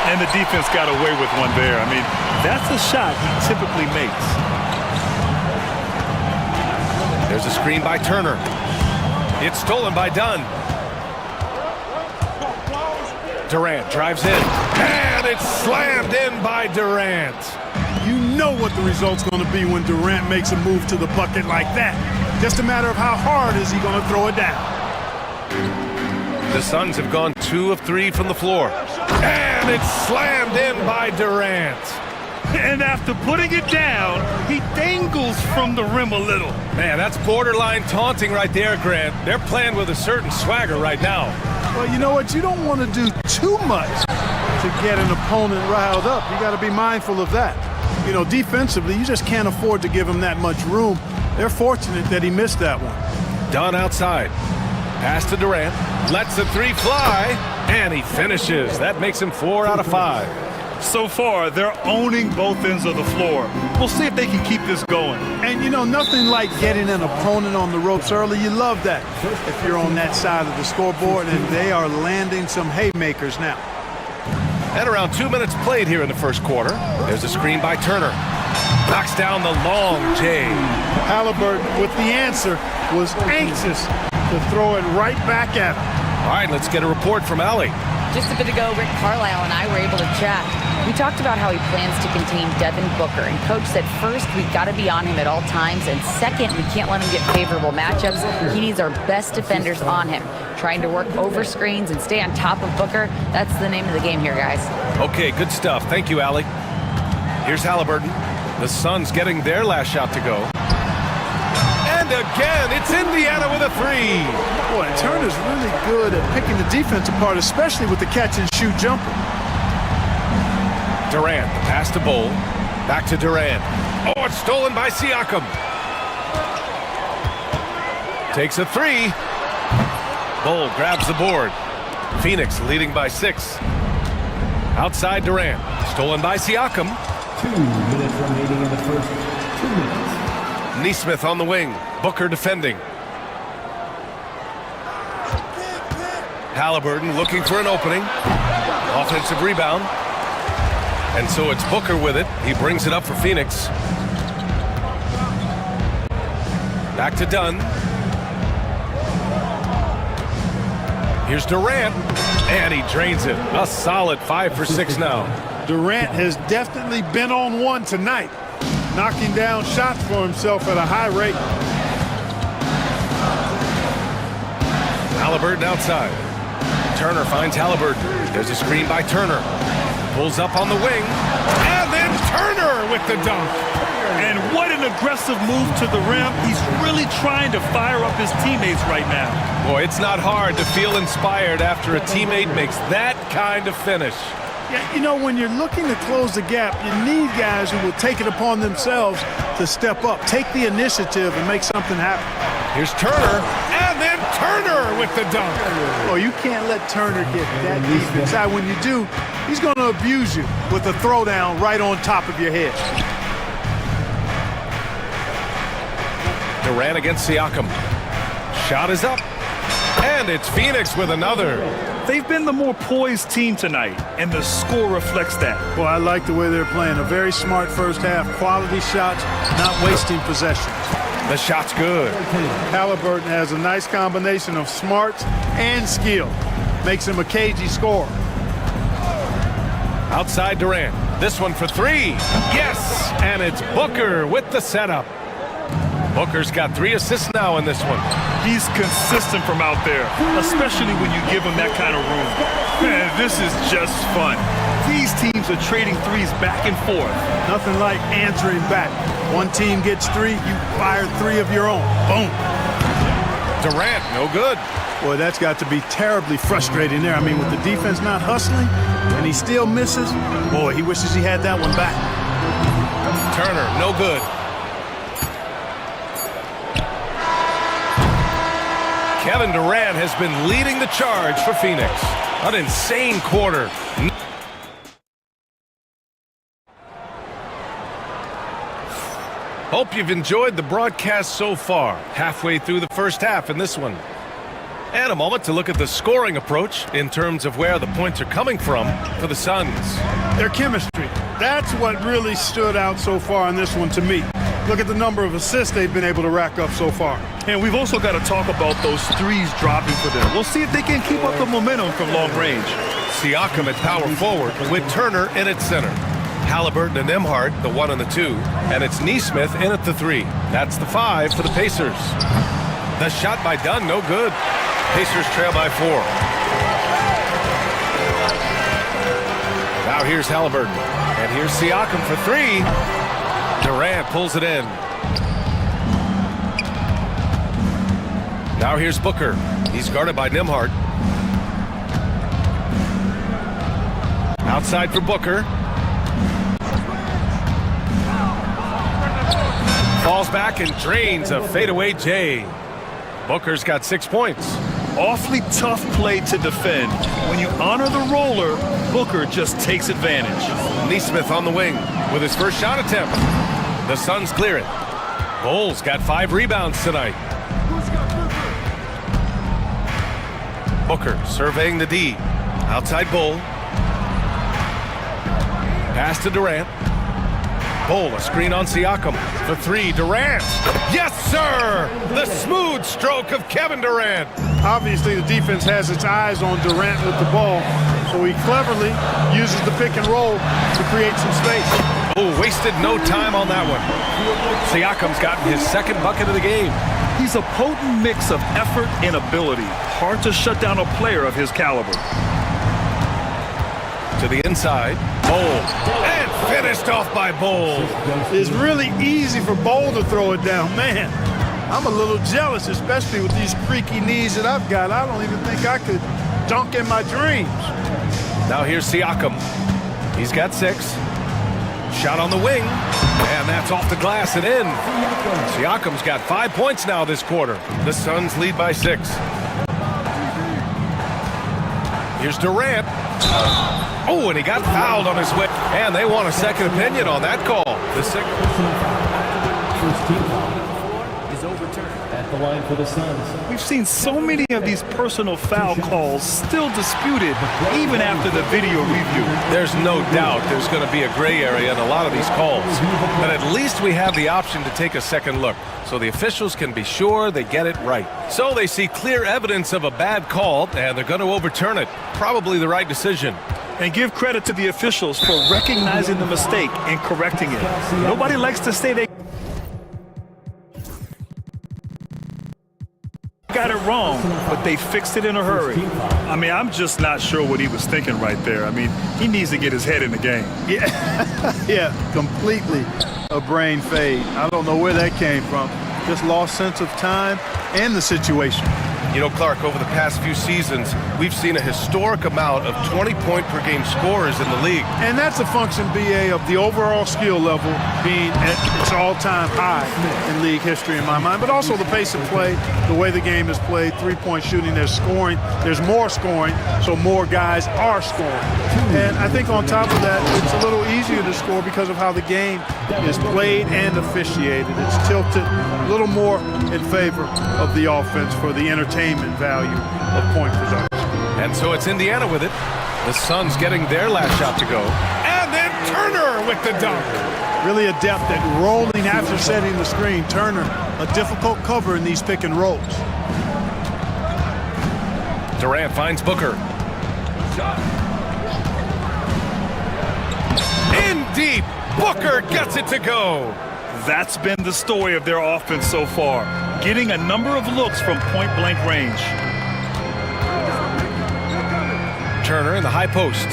[SPEAKER 6] And the defense got away with one there. I mean, that's a shot he typically makes.
[SPEAKER 5] There's a screen by Turner. It's stolen by Dunn. Durant drives in. And it's slammed in by Durant.
[SPEAKER 3] You know what the result's going to be when Durant makes a move to the bucket like that. Just a matter of how hard is he going to throw it down.
[SPEAKER 5] The Suns have gone 2 of 3 from the floor. And it's slammed in by Durant.
[SPEAKER 6] And after putting it down, he dangles from the rim a little.
[SPEAKER 5] Man, that's borderline taunting right there, Grant. They're playing with a certain swagger right now.
[SPEAKER 3] Well, you know what? You don't want to do too much to get an opponent riled up. You got to be mindful of that. You know, defensively, you just can't afford to give him that much room. They're fortunate that he missed that one.
[SPEAKER 5] Dunn outside. Pass to Durant. Lets the 3 fly. And he finishes. That makes him 4 out of 5.
[SPEAKER 6] So far, they're owning both ends of the floor. We'll see if they can keep this going.
[SPEAKER 3] And, you know, nothing like getting an opponent on the ropes early. You love that if you're on that side of the scoreboard, and they are landing some haymakers now.
[SPEAKER 5] And around 2 minutes played here in the first quarter. There's a screen by Turner. Knocks down the long J.
[SPEAKER 3] Halliburton, with the answer, was anxious to throw it right back at him.
[SPEAKER 5] All right, let's get a report from Allie.
[SPEAKER 8] Just a bit ago, Rick Carlisle and I were able to chat. We talked about how he plans to contain Devin Booker, and Coach said first, we've got to be on him at all times, and second, we can't let him get favorable matchups. He needs our best defenders on him. Trying to work over screens and stay on top of Booker, that's the name of the game here, guys.
[SPEAKER 5] Okay, good stuff. Thank you, Allie. Here's Halliburton. The Suns getting their last shot to go. And again, it's Indiana with a 3.
[SPEAKER 3] Boy, Turner's really good at picking the defense apart, especially with the catch-and-shoot jumper.
[SPEAKER 5] Durant, the pass to Bol. Back to Durant. Oh, it's stolen by Siakam. Takes a 3. Bol grabs the board. Phoenix leading by 6. Outside Durant. Stolen by Siakam.
[SPEAKER 4] 2 minutes remaining in the first 2 minutes.
[SPEAKER 5] Nesmith on the wing. Booker defending. Halliburton looking for an opening. Offensive rebound. And so it's Booker with it. He brings it up for Phoenix. Back to Dunn. Here's Durant. And he drains it. A solid 5 for 6 now.
[SPEAKER 3] Durant has definitely been on one tonight, knocking down shots for himself at a high rate.
[SPEAKER 5] Halliburton outside. Turner finds Halliburton. There's a screen by Turner. Pulls up on the wing. And then Turner with the dunk.
[SPEAKER 6] And what an aggressive move to the rim. He's really trying to fire up his teammates right now.
[SPEAKER 5] Boy, it's not hard to feel inspired after a teammate makes that kind of finish.
[SPEAKER 3] Yeah, you know, when you're looking to close the gap, you need guys who will take it upon themselves to step up, take the initiative, and make something happen.
[SPEAKER 5] Here's Turner, and then Turner with the dunk.
[SPEAKER 3] Oh, you can't let Turner get that deep inside. When you do, he's going to abuse you with a throwdown right on top of your head.
[SPEAKER 5] Durant against Siakam. Shot is up, and it's Phoenix with another.
[SPEAKER 6] They've been the more poised team tonight, and the score reflects that.
[SPEAKER 3] Well, I like the way they're playing. A very smart first half. Quality shots, not wasting possession.
[SPEAKER 5] The shot's good.
[SPEAKER 3] Halliburton has a nice combination of smarts and skill. Makes him a cagey scorer.
[SPEAKER 5] Outside Durant. This one for 3. Yes! And it's Booker with the setup. Booker's got 3 assists now in this one.
[SPEAKER 6] He's consistent from out there, especially when you give him that kind of room. Man, this is just fun. These teams are trading threes back and forth.
[SPEAKER 3] Nothing like answering back. One team gets 3, you fire 3 of your own. Boom.
[SPEAKER 5] Durant, no good.
[SPEAKER 3] Boy, that's got to be terribly frustrating there. I mean, with the defense not hustling and he still misses, boy, he wishes he had that one back.
[SPEAKER 5] Turner, no good. Kevin Durant has been leading the charge for Phoenix. An insane quarter. Hope you've enjoyed the broadcast so far. Halfway through the first half in this one. And a moment to look at the scoring approach in terms of where the points are coming from for the Suns.
[SPEAKER 3] Their chemistry. That's what really stood out so far in this one to me. Look at the number of assists they've been able to rack up so far.
[SPEAKER 6] And we've also got to talk about those threes dropping for them. We'll see if they can keep up the momentum from long range.
[SPEAKER 5] Siakam at power forward with Turner in at center. Halliburton and Nembhard, the 1 and the 2. And it's Nesmith in at the 3. That's the 5 for the Pacers. The shot by Dunn, no good. Pacers trail by 4. Now here's Halliburton. And here's Siakam for 3. Durant pulls it in. Now here's Booker. He's guarded by Nembhard. Outside for Booker. Falls back and drains a fadeaway J. Booker's got 6 points.
[SPEAKER 6] Awfully tough play to defend. When you honor the roller, Booker just takes advantage.
[SPEAKER 5] Nesmith on the wing with his first shot attempt. The Suns clear it. Bowles got 5 rebounds tonight. Booker surveying the D. Outside Bull. Pass to Durant. Bull, a screen on Siakam. For 3, Durant. Yes, sir! The smooth stroke of Kevin Durant.
[SPEAKER 3] Obviously, the defense has its eyes on Durant with the ball, so he cleverly uses the pick and roll to create some space.
[SPEAKER 5] Oh, wasted no time on that one. Siakam's gotten his 2nd bucket of the game.
[SPEAKER 6] He's a potent mix of effort and ability. Hard to shut down a player of his caliber.
[SPEAKER 5] To the inside, Bull. And finished off by Bull.
[SPEAKER 3] It's really easy for Bull to throw it down. Man, I'm a little jealous, especially with these creaky knees that I've got. I don't even think I could dunk in my dreams.
[SPEAKER 5] Now here's Siakam. He's got 6. Shot on the wing. And that's off the glass and in. Siakam's got 5 points now this quarter. The Suns lead by 6. Here's Durant. Oh, and he got fouled on his way. And they want a second opinion on that call. The
[SPEAKER 4] First team foul is overturned at the line for the Suns.
[SPEAKER 6] We've seen so many of these personal foul calls still disputed even after the video review.
[SPEAKER 5] There's no doubt there's going to be a gray area in a lot of these calls. But at least we have the option to take a second look so the officials can be sure they get it right. So they see clear evidence of a bad call and they're going to overturn it. Probably the right decision.
[SPEAKER 6] And give credit to the officials for recognizing the mistake and correcting it. Nobody likes to say they got it wrong, but they fixed it in a hurry. I mean, I'm just not sure what he was thinking right there. I mean, he needs to get his head in the game.
[SPEAKER 3] Yeah, completely a brain fade. I don't know where that came from. Just lost sense of time and the situation.
[SPEAKER 5] You know, Clark, over the past few seasons, we've seen a historic amount of 20-point-per-game scorers in the league.
[SPEAKER 3] And that's a function, BA, of the overall skill level being at its all-time high in league history in my mind, but also the pace of play, the way the game is played, three-point shooting, there's scoring, there's more scoring, so more guys are scoring. And I think on top of that, it's a little easier to score because of how the game is played and officiated. It's tilted a little more in favor of the offense for the entertainment value of point production.
[SPEAKER 5] And so it's Indiana with it. The Suns getting their last shot to go. And then Turner with the dunk.
[SPEAKER 3] Really adept at rolling after setting the screen. Turner, a difficult cover in these pick and rolls.
[SPEAKER 5] Durant finds Booker. In deep. Booker gets it to go.
[SPEAKER 6] That's been the story of their offense so far, getting a number of looks from point-blank range.
[SPEAKER 5] Turner in the high post.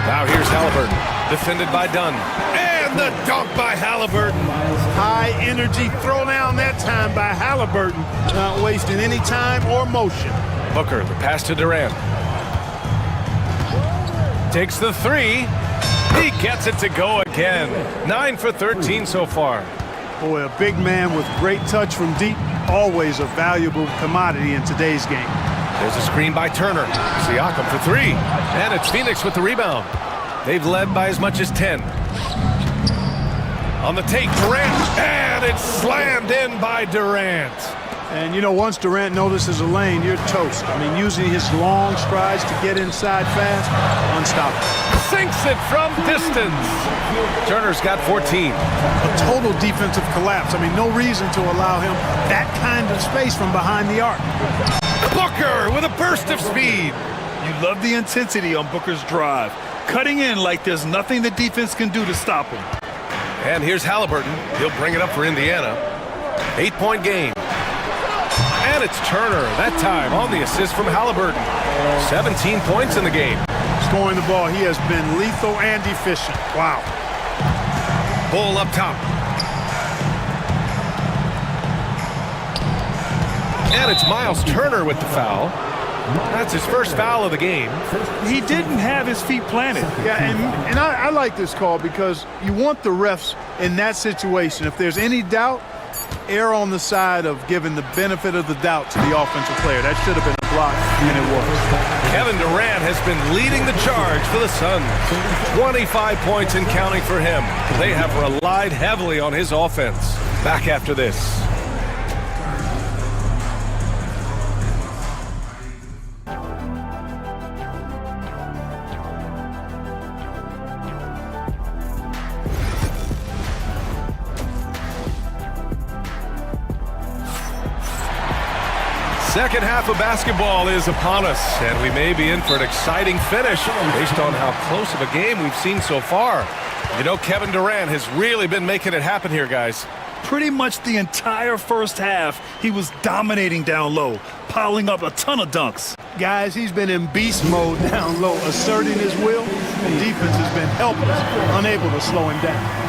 [SPEAKER 5] Now here's Halliburton, defended by Dunn. And the dunk by Halliburton.
[SPEAKER 3] High energy throw down that time by Halliburton, not wasting any time or motion.
[SPEAKER 5] Booker, the pass to Durant. Takes the three. He gets it to go again. 9 for 13 so far.
[SPEAKER 3] Boy, a big man with great touch from deep, always a valuable commodity in today's game.
[SPEAKER 5] There's a screen by Turner. Siakam for three. And it's Phoenix with the rebound. They've led by as much as 10. On the take, Durant. And it's slammed in by Durant.
[SPEAKER 3] And, you know, once Durant notices a lane, you're toast. I mean, using his long strides to get inside fast, unstoppable.
[SPEAKER 5] Sinks it from distance. Turner's got 14.
[SPEAKER 3] A total defensive collapse. I mean, no reason to allow him that kind of space from behind the arc.
[SPEAKER 5] Booker with a burst of speed.
[SPEAKER 6] You love the intensity on Booker's drive, cutting in like there's nothing the defense can do to stop him.
[SPEAKER 5] And here's Halliburton. He'll bring it up for Indiana. 8-point game. And it's Turner, that time on the assist from Halliburton. 17 points in the game.
[SPEAKER 3] Scoring the ball, he has been lethal and efficient. Wow.
[SPEAKER 5] Bull up top. And it's Miles Turner with the foul. That's his first foul of the game.
[SPEAKER 6] He didn't have his feet planted.
[SPEAKER 3] Yeah, and I like this call because you want the refs in that situation. If there's any doubt, err on the side of giving the benefit of the doubt to the offensive player. That should have been a block, and it was.
[SPEAKER 5] Kevin Durant has been leading the charge for the Suns. 25 points and counting for him. They have relied heavily on his offense. Back after this. Second half of basketball is upon us, and we may be in for an exciting finish based on how close of a game we've seen so far. You know, Kevin Durant has really been making it happen here, guys.
[SPEAKER 6] Pretty much the entire first half, he was dominating down low, piling up a ton of dunks.
[SPEAKER 3] Guys, he's been in beast mode down low, asserting his will, and defense has been helpless, unable to slow him down.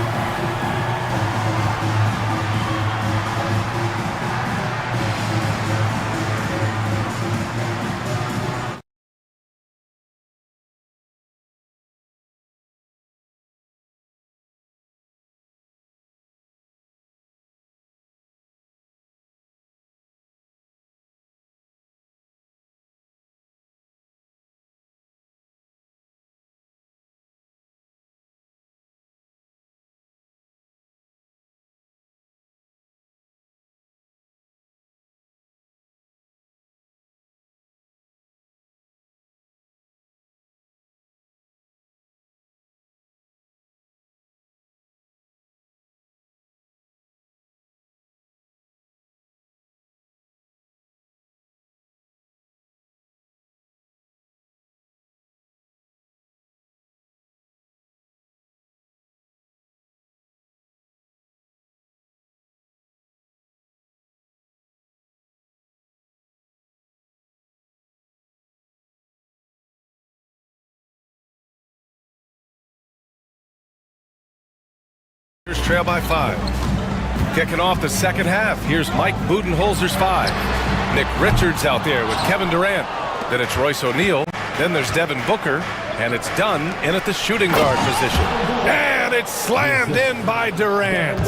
[SPEAKER 5] Trail by 5. Kicking off the second half. Here's Mike Budenholzer's 5. Nick Richards out there with Kevin Durant. Then it's Royce O'Neal. Then there's Devin Booker. And it's Dunn in at the shooting guard position. And it's slammed in by Durant.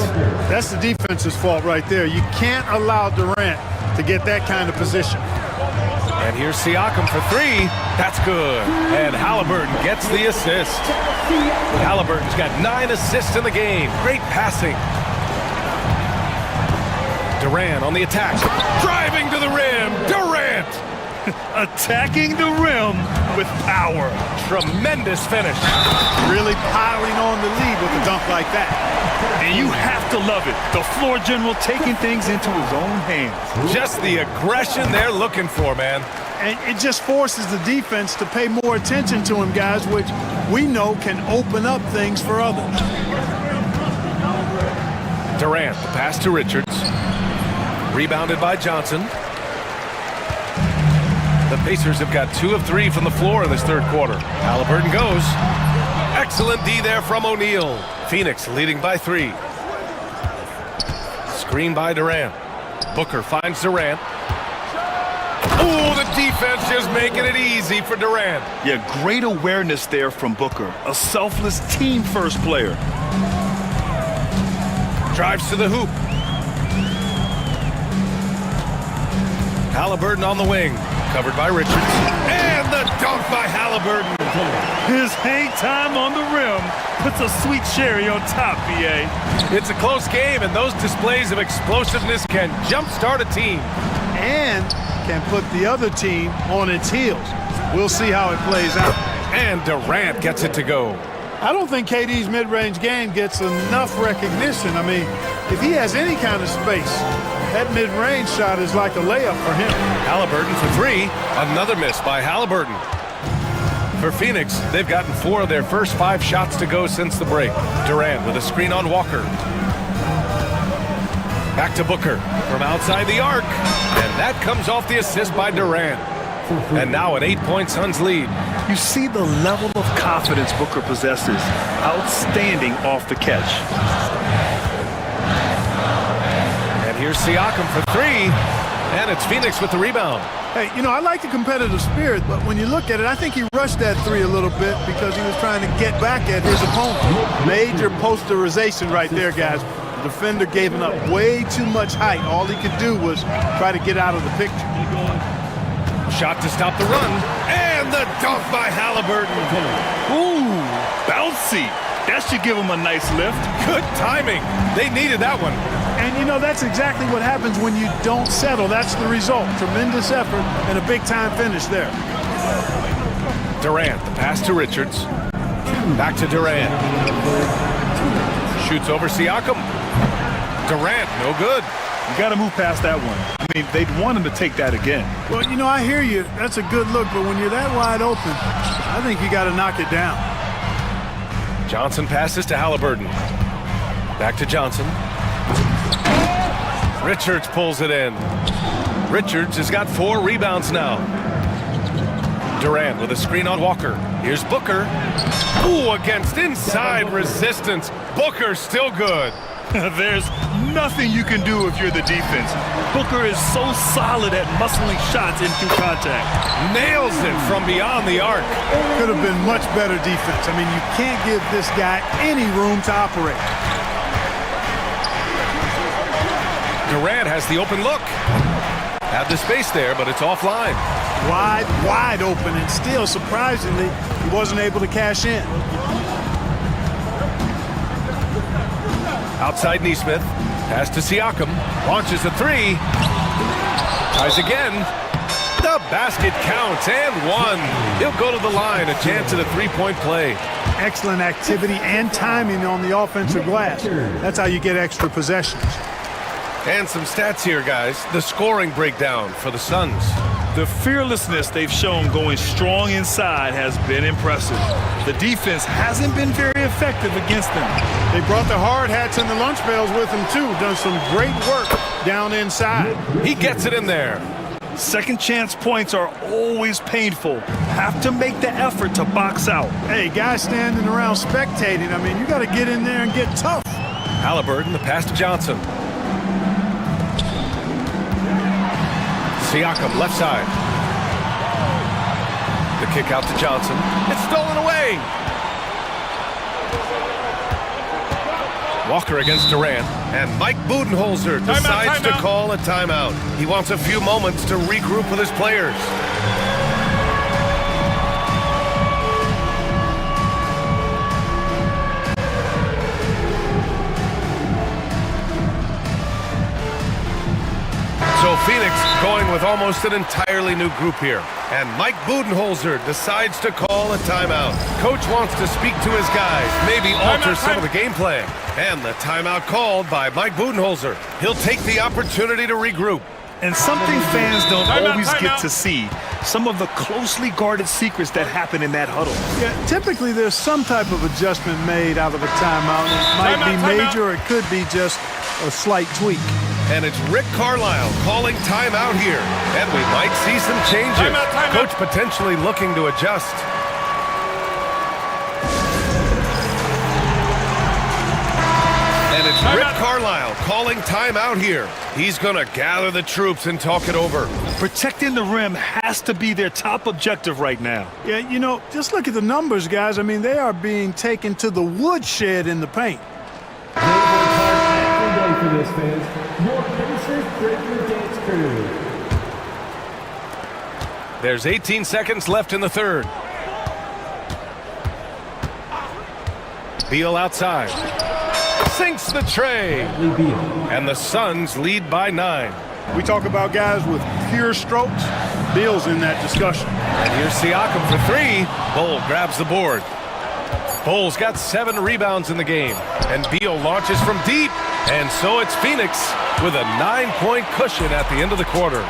[SPEAKER 3] That's the defense's fault right there. You can't allow Durant to get that kind of position.
[SPEAKER 5] And here's Siakam for 3. That's good. And Halliburton gets the assist. Halliburton's got 9 assists in the game. Great passing. Durant on the attack. Driving to the rim. Durant!
[SPEAKER 6] Attacking the rim with power.
[SPEAKER 5] Tremendous finish.
[SPEAKER 3] Really piling on the lead with a dunk like that.
[SPEAKER 6] And you have to love it. The floor general taking things into his own hands.
[SPEAKER 5] Just the aggression they're looking for, man.
[SPEAKER 3] And it just forces the defense to pay more attention to him, guys, which we know can open up things for others.
[SPEAKER 5] Durant, the pass to Richards. Rebounded by Johnson. The Pacers have got 2 of 3 from the floor in this third quarter. Halliburton goes. Excellent D there from O'Neal. Phoenix leading by 3. Screen by Durant. Booker finds Durant. Oh, the defense just making it easy for Durant.
[SPEAKER 6] Yeah, great awareness there from Booker. A selfless team-first player.
[SPEAKER 5] Drives to the hoop. Halliburton on the wing. Covered by Richards. And the dunk by Halliburton.
[SPEAKER 6] His hang time on the rim puts a sweet cherry on top, BA.
[SPEAKER 5] It's a close game, and those displays of explosiveness can jumpstart a team.
[SPEAKER 3] And can put the other team on its heels. We'll see how it plays out.
[SPEAKER 5] And Durant gets it to go.
[SPEAKER 3] I don't think KD's mid-range game gets enough recognition. I mean, if he has any kind of space, that mid-range shot is like a layup for him.
[SPEAKER 5] Halliburton for 3. Another miss by Halliburton. For Phoenix, they've gotten 4 of their first 5 shots to go since the break. Durant with a screen on Walker. Back to Booker from outside the arc. And that comes off the assist by Durant. And now an 8-point Suns lead.
[SPEAKER 6] You see the level of confidence Booker possesses. Outstanding off the catch.
[SPEAKER 5] And here's Siakam for 3. And it's Phoenix with the rebound.
[SPEAKER 3] Hey, you know, I like the competitive spirit, but when you look at it, I think he rushed that 3 a little bit because he was trying to get back at his opponent. Major posterization right there, guys. The defender gave him up way too much height. All he could do was try to get out of the picture.
[SPEAKER 5] Shot to stop the run. And the dunk by Halliburton.
[SPEAKER 6] Ooh, bouncy. That should give him a nice lift.
[SPEAKER 5] Good timing. They needed that one.
[SPEAKER 3] And, you know, that's exactly what happens when you don't settle. That's the result. Tremendous effort and a big-time finish there.
[SPEAKER 5] Durant, the pass to Richards. Back to Durant. Shoots over Siakam. Durant, no good.
[SPEAKER 6] You got to move past that one. I mean, they'd want him to take that again.
[SPEAKER 3] Well, you know, I hear you. That's a good look, but when you're that wide open, I think you got to knock it down.
[SPEAKER 5] Johnson passes to Halliburton. Back to Johnson. Richards pulls it in. Richards has got 4 rebounds now. Durant with a screen on Walker. Here's Booker. Ooh, against inside resistance. Booker still good.
[SPEAKER 6] There's nothing you can do if you're the defense. Booker is so solid at muscling shots in through contact.
[SPEAKER 5] Nails it from beyond the arc.
[SPEAKER 3] Could have been much better defense. I mean, you can't give this guy any room to operate.
[SPEAKER 5] Durant has the open look. Had the space there, but it's offline.
[SPEAKER 3] Wide open, and still, surprisingly, he wasn't able to cash in.
[SPEAKER 5] Outside Neesmith. Pass to Siakam. Launches a 3. Tries again. The basket counts and 1. He'll go to the line. A chance at a 3-point play.
[SPEAKER 3] Excellent activity and timing on the offensive glass. That's how you get extra possessions.
[SPEAKER 5] And some stats here, guys. The scoring breakdown for the Suns.
[SPEAKER 6] The fearlessness they've shown going strong inside has been impressive. The defense hasn't been very effective against them.
[SPEAKER 3] They brought the hard hats and the lunch pails with them, too. Done some great work down inside.
[SPEAKER 5] He gets it in there.
[SPEAKER 6] Second chance points are always painful. Have to make the effort to box out.
[SPEAKER 3] Hey, guys standing around spectating, I mean, you got to get in there and get tough.
[SPEAKER 5] Halliburton, the pass to Johnson. Siakam, left side. The kick out to Johnson. It's stolen away. Walker against Durant. And Mike Budenholzer decides to call a timeout. He wants a few moments to regroup with his players. So Phoenix going with almost an entirely new group here. And Mike Budenholzer decides to call a timeout. Coach wants to speak to his guys, maybe alter some of the game plan. And the timeout called by Mike Budenholzer. He'll take the opportunity to regroup.
[SPEAKER 6] And something fans don't always get to see, some of the closely guarded secrets that happen in that huddle.
[SPEAKER 3] Yeah, typically there's some type of adjustment made out of a timeout. It might be major, or it could be just a slight tweak.
[SPEAKER 5] And it's Rick Carlisle calling timeout here. And we might see some changes. Timeout. Coach potentially looking to adjust. And it's Rick Carlisle calling timeout here. He's going to gather the troops and talk it over.
[SPEAKER 6] Protecting the rim has to be their top objective right now.
[SPEAKER 3] Yeah, you know, just look at the numbers, guys. I mean, they are being taken to the woodshed in the paint.
[SPEAKER 4] They work hard every day for this, fans. Your Pacers Breaker Dance Crew.
[SPEAKER 5] There's 18 seconds left in the third. Beal outside. Sinks the tray. And the Suns lead by 9.
[SPEAKER 3] We talk about guys with pure strokes. Beal's in that discussion.
[SPEAKER 5] And here's Siakam for 3. Bull grabs the board. Bull's got 7 rebounds in the game. And Beal launches from deep. And so it's Phoenix with a 9-point cushion at the end of the quarter.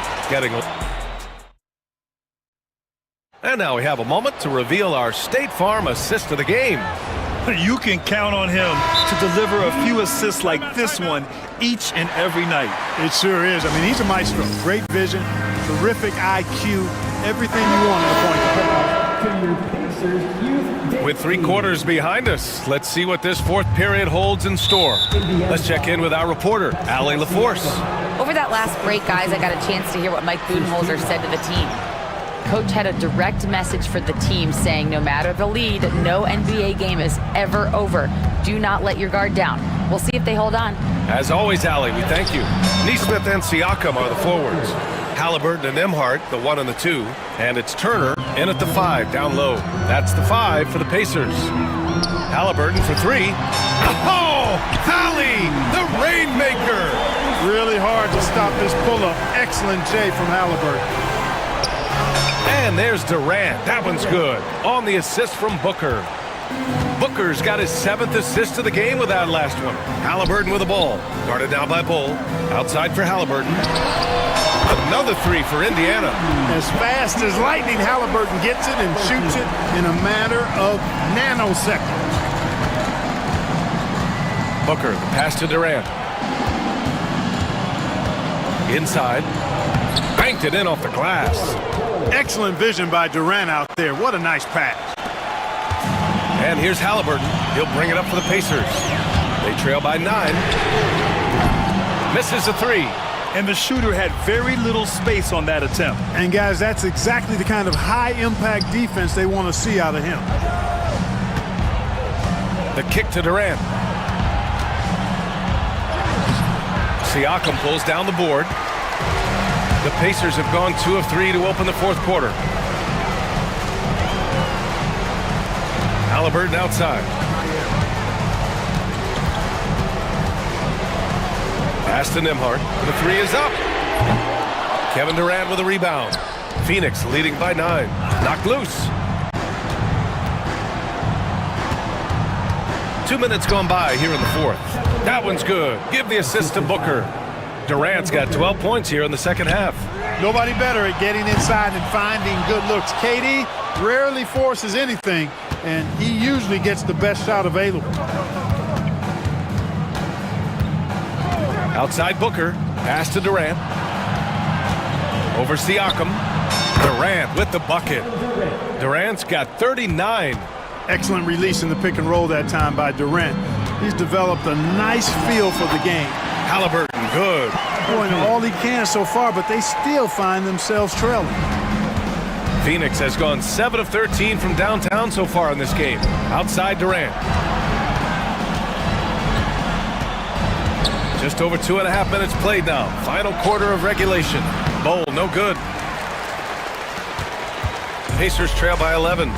[SPEAKER 5] And now we have a moment to reveal our State Farm assist of the game.
[SPEAKER 6] You can count on him to deliver a few assists like this one each and every night.
[SPEAKER 3] It sure is. I mean, he's a maestro. Great vision, terrific IQ, everything you want in a point.
[SPEAKER 5] With 3 quarters behind us, let's see what this fourth period holds in store. Let's check in with our reporter, Allie LaForce.
[SPEAKER 8] Over that last break, guys, I got a chance to hear what Mike Budenholzer said to the team. Coach had a direct message for the team saying no matter the lead, no NBA game is ever over. Do not let your guard down. We'll see if they hold on.
[SPEAKER 5] As always, Allie, we thank you. Nesmith and Siakam are the forwards. Halliburton and Emhart, the 1 and the 2. And it's Turner in at the 5 down low. That's the 5 for the Pacers. Halliburton for 3. Oh, Hallie, the rainmaker.
[SPEAKER 3] Really hard to stop this pull-up. Excellent J from Halliburton.
[SPEAKER 5] And there's Durant. That one's good. On the assist from Booker. Booker's got his 7th assist of the game with that last one. Halliburton with the ball. Guarded down by Bull. Outside for Halliburton. Another 3 for Indiana.
[SPEAKER 3] As fast as lightning, Halliburton gets it and shoots it in a matter of nanoseconds.
[SPEAKER 5] Booker, the pass to Durant. Inside. Banked it in off the glass.
[SPEAKER 3] Excellent vision by Durant out there. What a nice pass.
[SPEAKER 5] And here's Halliburton. He'll bring it up for the Pacers. They trail by 9. Misses a 3.
[SPEAKER 6] And the shooter had very little space on that attempt.
[SPEAKER 3] And guys, that's exactly the kind of high-impact defense they want to see out of him.
[SPEAKER 5] The kick to Durant. Siakam pulls down the board. The Pacers have gone 2 of 3 to open the fourth quarter. Halliburton outside. Pass to Nembhard. The 3 is up. Kevin Durant with a rebound. Phoenix leading by 9. Knocked loose. 2 minutes gone by here in the fourth. That one's good. Give the assist to Booker. Durant's got 12 points here in the second half.
[SPEAKER 3] Nobody better at getting inside and finding good looks. KD rarely forces anything, and he usually gets the best shot available.
[SPEAKER 5] Outside Booker. Pass to Durant. Over Siakam. Durant with the bucket. Durant's got 39.
[SPEAKER 3] Excellent release in the pick and roll that time by Durant. He's developed a nice feel for the game.
[SPEAKER 5] Halliburton, good.
[SPEAKER 3] Doing all he can so far, but they still find themselves trailing.
[SPEAKER 5] Phoenix has gone 7 of 13 from downtown so far in this game. Outside Durant. Just over 2.5 minutes played now. Final quarter of regulation. Bowl, no good. Pacers trail by 11.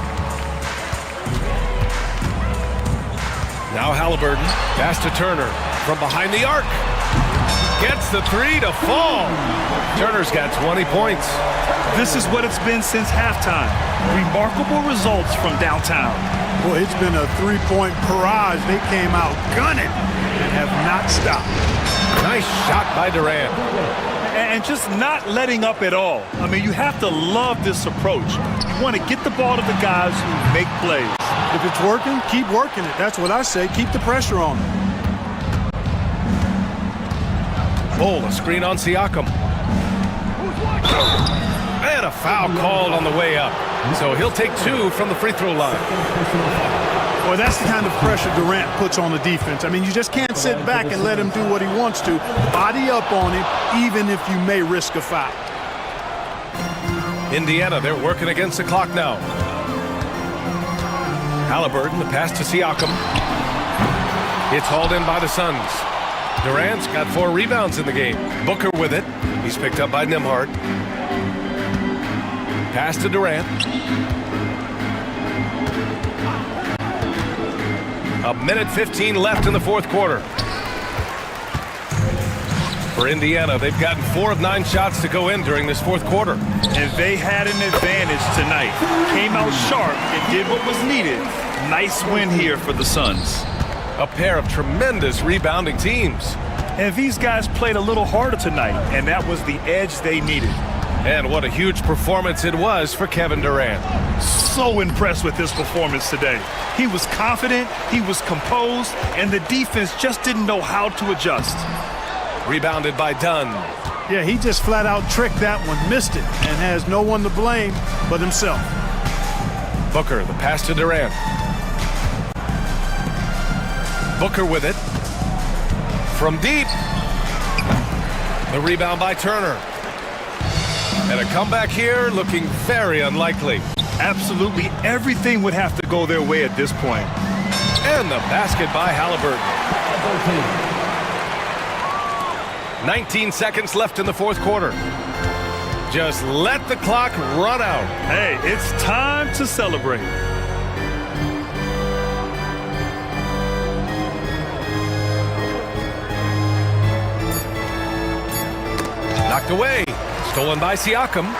[SPEAKER 5] Now Halliburton. Pass to Turner. From behind the arc. Gets the 3 to fall. Turner's got 20 points.
[SPEAKER 6] This is what it's been since halftime. Remarkable results from downtown.
[SPEAKER 3] Boy, it's been a three-point barrage. They came out gunning and have not stopped.
[SPEAKER 5] Nice shot by Durant.
[SPEAKER 6] and just not letting up at all. I mean, you have to love this approach. You want to get the ball to the guys who make plays.
[SPEAKER 3] If it's working, keep working it. That's what I say. Keep the pressure on them.
[SPEAKER 5] Oh, a screen on Siakam. And a foul called on the way up. So he'll take 2 from the free throw line.
[SPEAKER 3] Well, that's the kind of pressure Durant puts on the defense. I mean, you just can't sit back and let him do what he wants to. Body up on him, even if you may risk a foul.
[SPEAKER 5] Indiana, they're working against the clock now. Halliburton, the pass to Siakam. It's hauled in by the Suns. Durant's got 4 rebounds in the game. Booker with it. He's picked up by Nembhard. Pass to Durant. A minute 15 left in the fourth quarter. For Indiana, they've gotten 4 of 9 shots to go in during this fourth quarter.
[SPEAKER 6] And they had an advantage tonight. Came out sharp and did what was needed. Nice win here for the Suns.
[SPEAKER 5] A pair of tremendous rebounding teams.
[SPEAKER 6] And these guys played a little harder tonight, and that was the edge they needed.
[SPEAKER 5] And what a huge performance it was for Kevin Durant.
[SPEAKER 6] So impressed with his performance today. He was confident, he was composed, and the defense just didn't know how to adjust.
[SPEAKER 5] Rebounded by Dunn.
[SPEAKER 3] Yeah, he just flat out tricked that one, missed it, and has no one to blame but himself.
[SPEAKER 5] Booker, the pass to Durant. Booker with it. From deep. The rebound by Turner. And a comeback here looking very unlikely.
[SPEAKER 6] Absolutely everything would have to go their way at this point.
[SPEAKER 5] And the basket by Halliburton. 19 seconds left in the fourth quarter. Just let the clock run out.
[SPEAKER 6] Hey, it's time to celebrate.
[SPEAKER 5] Knocked away. Stolen by Siakam.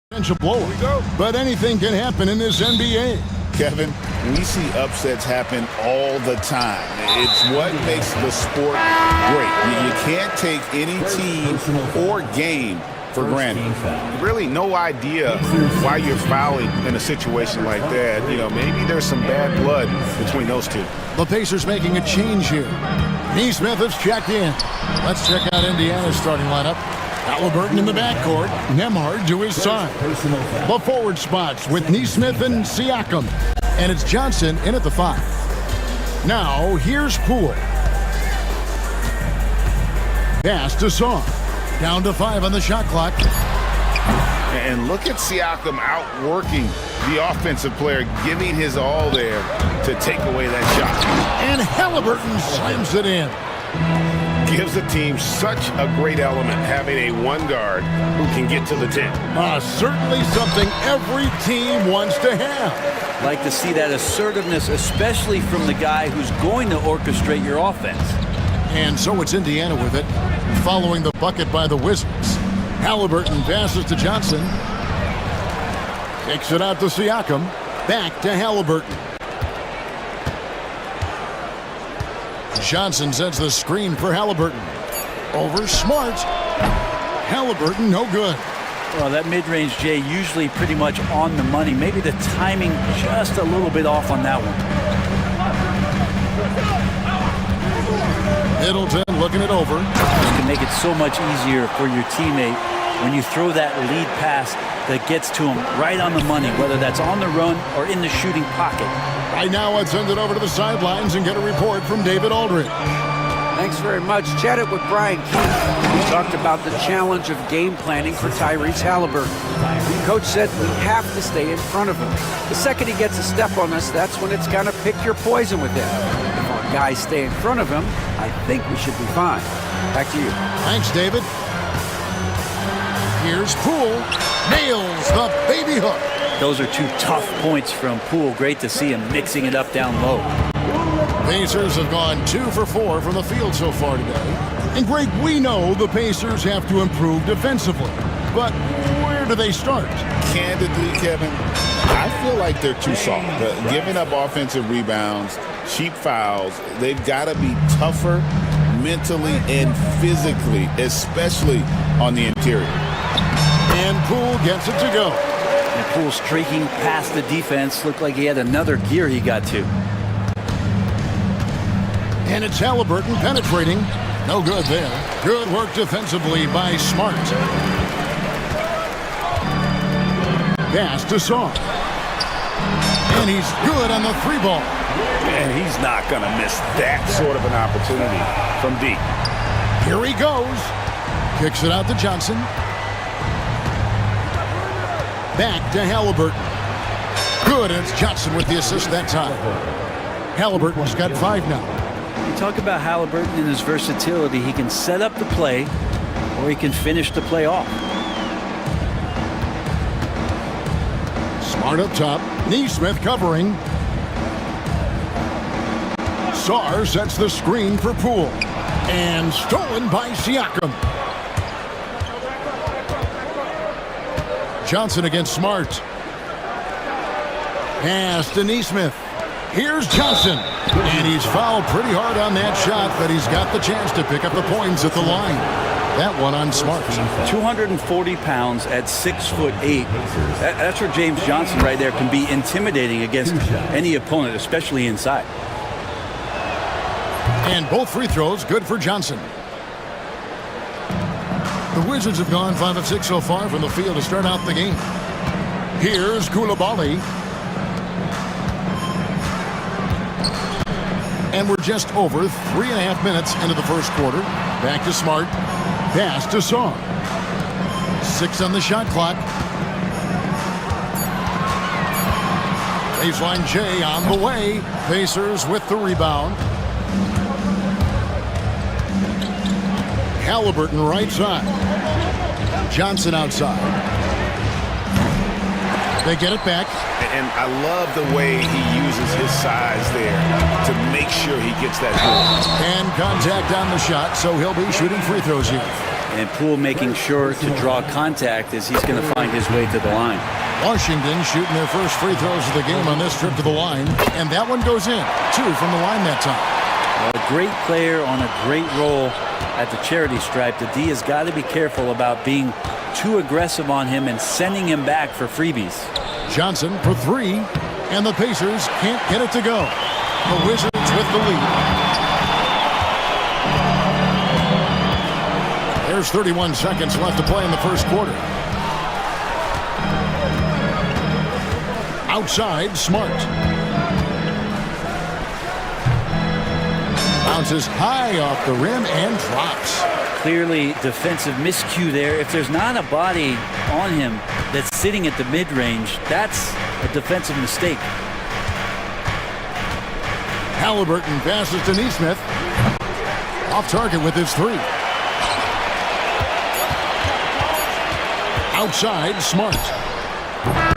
[SPEAKER 1] blowout. But anything can happen in this NBA.
[SPEAKER 2] Kevin, we see upsets happen all the time. It's what makes the sport great. You can't take any team or game for granted. Really no idea why you're fouling in a situation like that. You know, maybe there's some bad blood between those two.
[SPEAKER 1] The Pacers making a change here. Neesmith has checked in. Let's check out Indiana's starting lineup. Halliburton in the backcourt. Nembhard to his side. The forward spots with Neesmith and Siakam. And it's Johnson in at the 5. Now, here's Poole. Pass to Song. Down to 5 on the shot clock.
[SPEAKER 2] And look at Siakam outworking the offensive player, giving his all there to take away that shot.
[SPEAKER 1] And Halliburton slams it in.
[SPEAKER 11] Gives the team such a great element having a one guard who can get to the 10.
[SPEAKER 1] Certainly something every team wants to have.
[SPEAKER 7] Like to see that assertiveness, especially from the guy who's going to orchestrate your offense.
[SPEAKER 1] And so it's Indiana with it, following the bucket by the Wizards. Halliburton passes to Johnson. Kicks it out to Siakam. Back to Halliburton. Johnson sets the screen for Halliburton. Over Smart. Halliburton, no good.
[SPEAKER 7] Well, that mid-range, Jay, usually pretty much on the money. Maybe the timing just a little bit off on that one.
[SPEAKER 1] Middleton looking it over.
[SPEAKER 7] You can make it so much easier for your teammate when you throw that lead pass that gets to him right on the money, whether that's on the run or in the shooting pocket.
[SPEAKER 1] Right now, I'd send it over to the sidelines and get a report from David Aldridge.
[SPEAKER 10] Thanks very much. Chatted with Brian Keith. We talked about the challenge of game planning for Tyrese Halliburton. The coach said we have to stay in front of him. The second he gets a step on us, that's when it's kind of pick your poison with him. If our guys stay in front of him, I think we should be fine. Back to you.
[SPEAKER 1] Thanks, David. Here's Poole. Nails the baby hook.
[SPEAKER 7] Those are 2 tough points from Poole. Great to see him mixing it up down low.
[SPEAKER 1] Pacers have gone 2 for 4 from the field so far today. And Greg, we know the Pacers have to improve defensively. But where do they start?
[SPEAKER 2] Candidly, Kevin, I feel like they're too soft. Giving up offensive rebounds, cheap fouls, they've got to be tougher mentally and physically, especially on the interior.
[SPEAKER 1] And Poole gets it to go.
[SPEAKER 7] And Poole streaking past the defense. Looked like he had another gear he got to.
[SPEAKER 1] And it's Halliburton penetrating. No good there. Good work defensively by Smart. Pass to Song. And he's good on the 3-ball.
[SPEAKER 11] And he's not going to miss that sort of an opportunity from deep.
[SPEAKER 1] Here he goes. Kicks it out to Johnson. Back to Halliburton. Good, and it's Johnson with the assist that time. Halliburton's got 5 now.
[SPEAKER 7] You talk about Halliburton and his versatility. He can set up the play, or he can finish the play off.
[SPEAKER 1] Smart up top. Neesmith covering. Sarr sets the screen for Poole. And stolen by Siakam. Johnson against Smart. Pass to Neesmith. Here's Johnson. And he's fouled pretty hard on that shot, but he's got the chance to pick up the points at the line. That one on Smart.
[SPEAKER 7] 240 pounds at 6'8". That's where James Johnson right there can be intimidating against any opponent, especially inside.
[SPEAKER 1] And both free throws good for Johnson. The Wizards have gone 5 of 6 so far from the field to start out the game. Here's Koulibaly. And we're just over 3.5 minutes into the first quarter. Back to Smart. Pass to Song. 6 on the shot clock. Baseline J on the way. Pacers with the rebound. Halliburton right side. Johnson outside. They get it back.
[SPEAKER 11] And I love the way he uses his size there to make sure he gets that goal.
[SPEAKER 1] And contact on the shot, so he'll be shooting free throws here.
[SPEAKER 7] And Poole making sure to draw contact as he's going to find his way to the line.
[SPEAKER 1] Washington shooting their first free throws of the game on this trip to the line, and that one goes in. 2 from the line that time.
[SPEAKER 7] A great player on a great role at the charity stripe. The D has got to be careful about being too aggressive on him and sending him back for freebies. Johnson for 3, and the Pacers can't get it to go. The Wizards with the lead. There's 31 seconds left to play in the first quarter. Outside, Smart. Bounces high off the rim and drops. Clearly defensive miscue there. If there's not a body on him that's sitting at the mid-range, that's a defensive mistake.
[SPEAKER 1] Halliburton passes to Neesmith. Off target with his 3. Outside, Smart.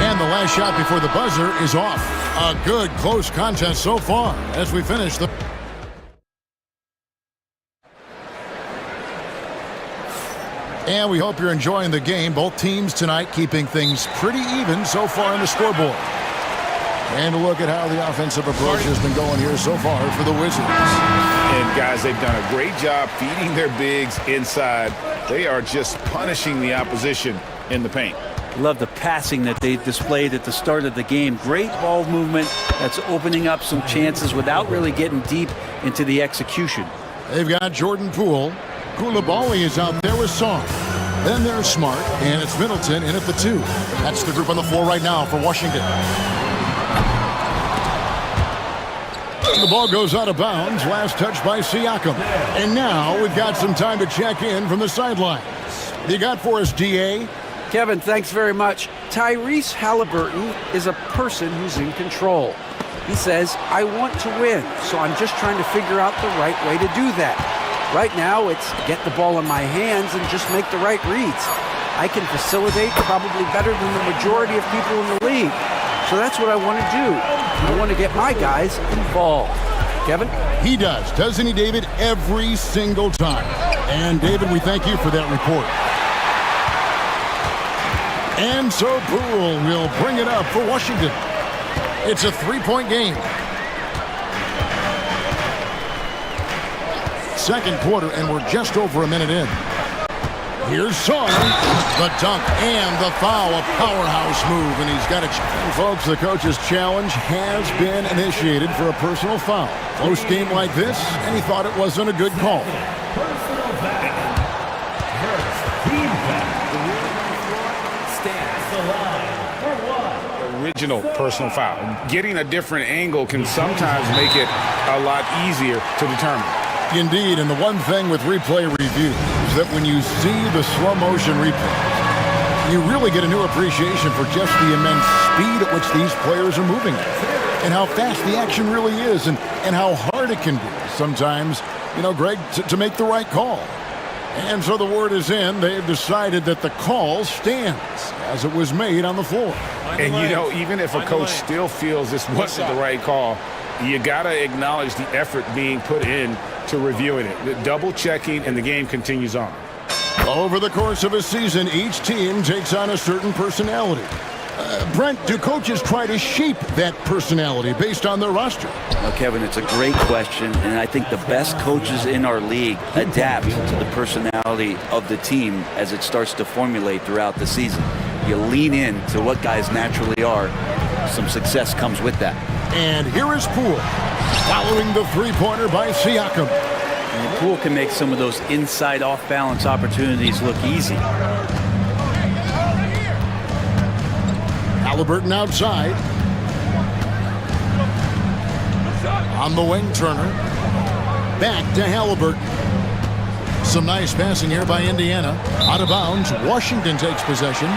[SPEAKER 1] And the last shot before the buzzer is off. A good close contest so far as we finish the... And we hope you're enjoying the game. Both teams tonight keeping things pretty even so far on the scoreboard. And a look at how the offensive approach has been going here so far for the Wizards.
[SPEAKER 11] And guys, they've done a great job feeding their bigs inside. They are just punishing the opposition in the paint.
[SPEAKER 7] Love the passing that they displayed at the start of the game. Great ball movement that's opening up some chances without really getting deep into the execution.
[SPEAKER 1] They've got Jordan Poole. Koulibaly is out there with Song. Then there's Smart, and it's Middleton in at the 2. That's the group on the floor right now for Washington. The ball goes out of bounds. Last touch by Siakam. And now we've got some time to check in from the sidelines. You got for us, DA?
[SPEAKER 10] Kevin, thanks very much. Tyrese Halliburton is a person who's in control. He says, I want to win, so I'm just trying to figure out the right way to do that. Right now, it's get the ball in my hands and just make the right reads. I can facilitate probably better than the majority of people in the league. So that's what I want to do. I want to get my guys involved. Kevin?
[SPEAKER 1] He does, doesn't he, David? Every single time. And, David, we thank you for that report. And so Poole will bring it up for Washington. It's a 3-point game. Second quarter, and we're just over a minute in. Here's Song, the dunk and the foul, a powerhouse move, and he's got it. Folks, the coach's challenge has been initiated for a personal foul. Close game like this, and he thought it wasn't a good call.
[SPEAKER 11] Original personal foul. Getting a different angle can sometimes make it a lot easier to determine.
[SPEAKER 1] Indeed, and the one thing with replay review is that when you see the slow motion replay, you really get a new appreciation for just the immense speed at which these players are moving and how fast the action really is and how hard it can be sometimes, you know, Greg, to make the right call. And so the word is in. They've decided that the call stands as it was made on the floor.
[SPEAKER 11] And, you know, even if a coach still feels this wasn't the right call, you got to acknowledge the effort being put in to reviewing it. The double checking, and the game continues on.
[SPEAKER 1] Over the course of a season, each team takes on a certain personality. Brent, do coaches try to shape that personality based on their roster?
[SPEAKER 7] Well, Kevin, it's a great question, and I think the best coaches in our league adapt to the personality of the team as it starts to formulate throughout the season. You lean in to what guys naturally are. Some success comes with that.
[SPEAKER 1] And here is Poole, following the three-pointer by Siakam.
[SPEAKER 7] And Poole can make some of those inside off-balance opportunities look easy.
[SPEAKER 1] Halliburton outside. On the wing, Turner. Back to Halliburton. Some nice passing here by Indiana. Out of bounds. Washington takes possession.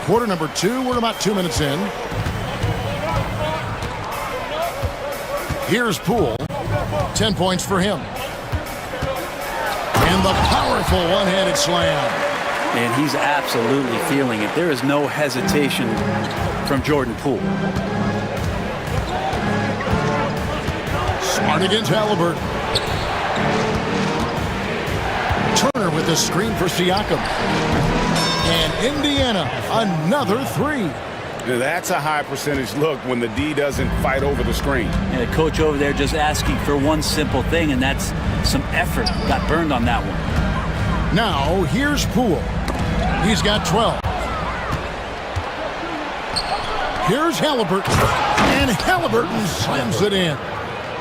[SPEAKER 1] Quarter number 2. We're about 2 minutes in. Here's Poole. 10 points for him. And the powerful one-handed slam.
[SPEAKER 7] And he's absolutely feeling it. There is no hesitation from Jordan Poole.
[SPEAKER 1] Smart Hard against Halliburton. Turner with the screen for Siakam. And Indiana, another three.
[SPEAKER 11] That's a high percentage look when the D doesn't fight over the screen.
[SPEAKER 7] And the coach over there just asking for one simple thing, and that's some effort. Got burned on that one.
[SPEAKER 1] Now, here's Poole. He's got 12. Here's Halliburton. And Halliburton slams it in.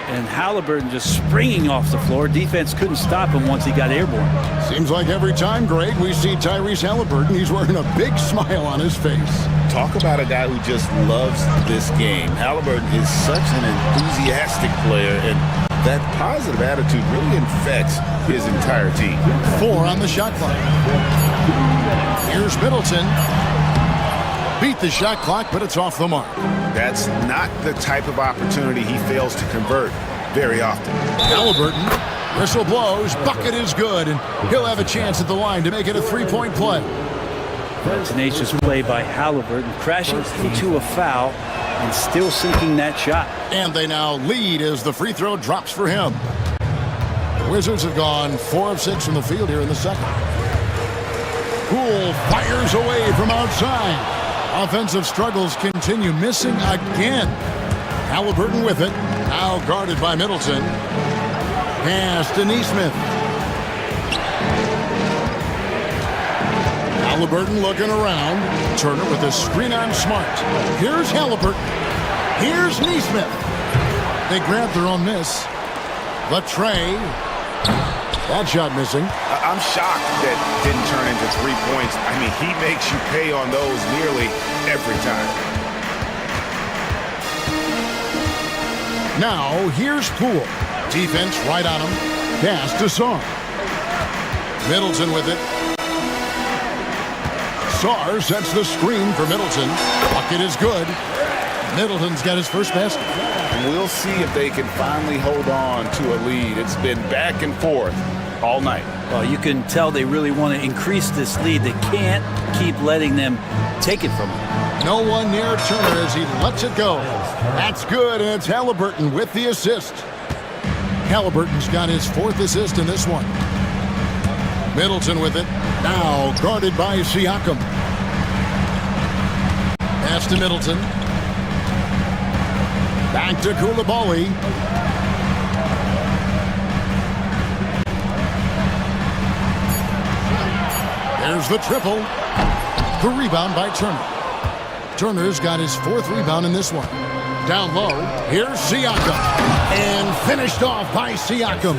[SPEAKER 7] And Halliburton just springing off the floor. Defense couldn't stop him once he got airborne.
[SPEAKER 1] Seems like every time, Greg, we see Tyrese Halliburton, he's wearing a big smile on his face.
[SPEAKER 2] Talk about a guy who just loves this game. Halliburton is such an enthusiastic player, and that positive attitude really infects his entire team.
[SPEAKER 1] 4 on the shot clock. Here's Middleton. Beat the shot clock, but it's off the mark.
[SPEAKER 2] That's not the type of opportunity he fails to convert very often.
[SPEAKER 1] Halliburton, whistle blows, bucket is good, and he'll have a chance at the line to make it a three-point play.
[SPEAKER 7] Tenacious play by Halliburton, crashing into a foul and still sinking that shot.
[SPEAKER 1] And they now lead as the free throw drops for him. The Wizards have gone 4 of 6 from the field here in the second. Poole fires away from outside. Offensive struggles continue, missing again. Halliburton with it, now guarded by Middleton. Pass to Neesmith. Halliburton looking around. Turner with a screen on Smart. Here's Halliburton. Here's Neesmith. They grab their own miss. Latray. That shot missing.
[SPEAKER 2] I'm shocked that didn't turn into 3 points. I mean, he makes you pay on those nearly every time.
[SPEAKER 1] Now, here's Poole. Defense right on him. Pass to Sarr. Middleton with it. Sarr sets the screen for Middleton. Bucket is good. Middleton's got his first basket.
[SPEAKER 2] We'll see if they can finally hold on to a lead. It's been back and forth all night.
[SPEAKER 7] Well, you can tell they really want to increase this lead. They can't keep letting them take it from him.
[SPEAKER 1] No one near Turner as he lets it go. That's good, and it's Halliburton with the assist. Halliburton's got his 4th assist in this one. Middleton with it. Now guarded by Siakam. Pass to Middleton. Back to Koulibaly. There's the triple. The rebound by Turner. Turner's got his 4th rebound in this one. Down low, here's Siakam. And finished off by Siakam.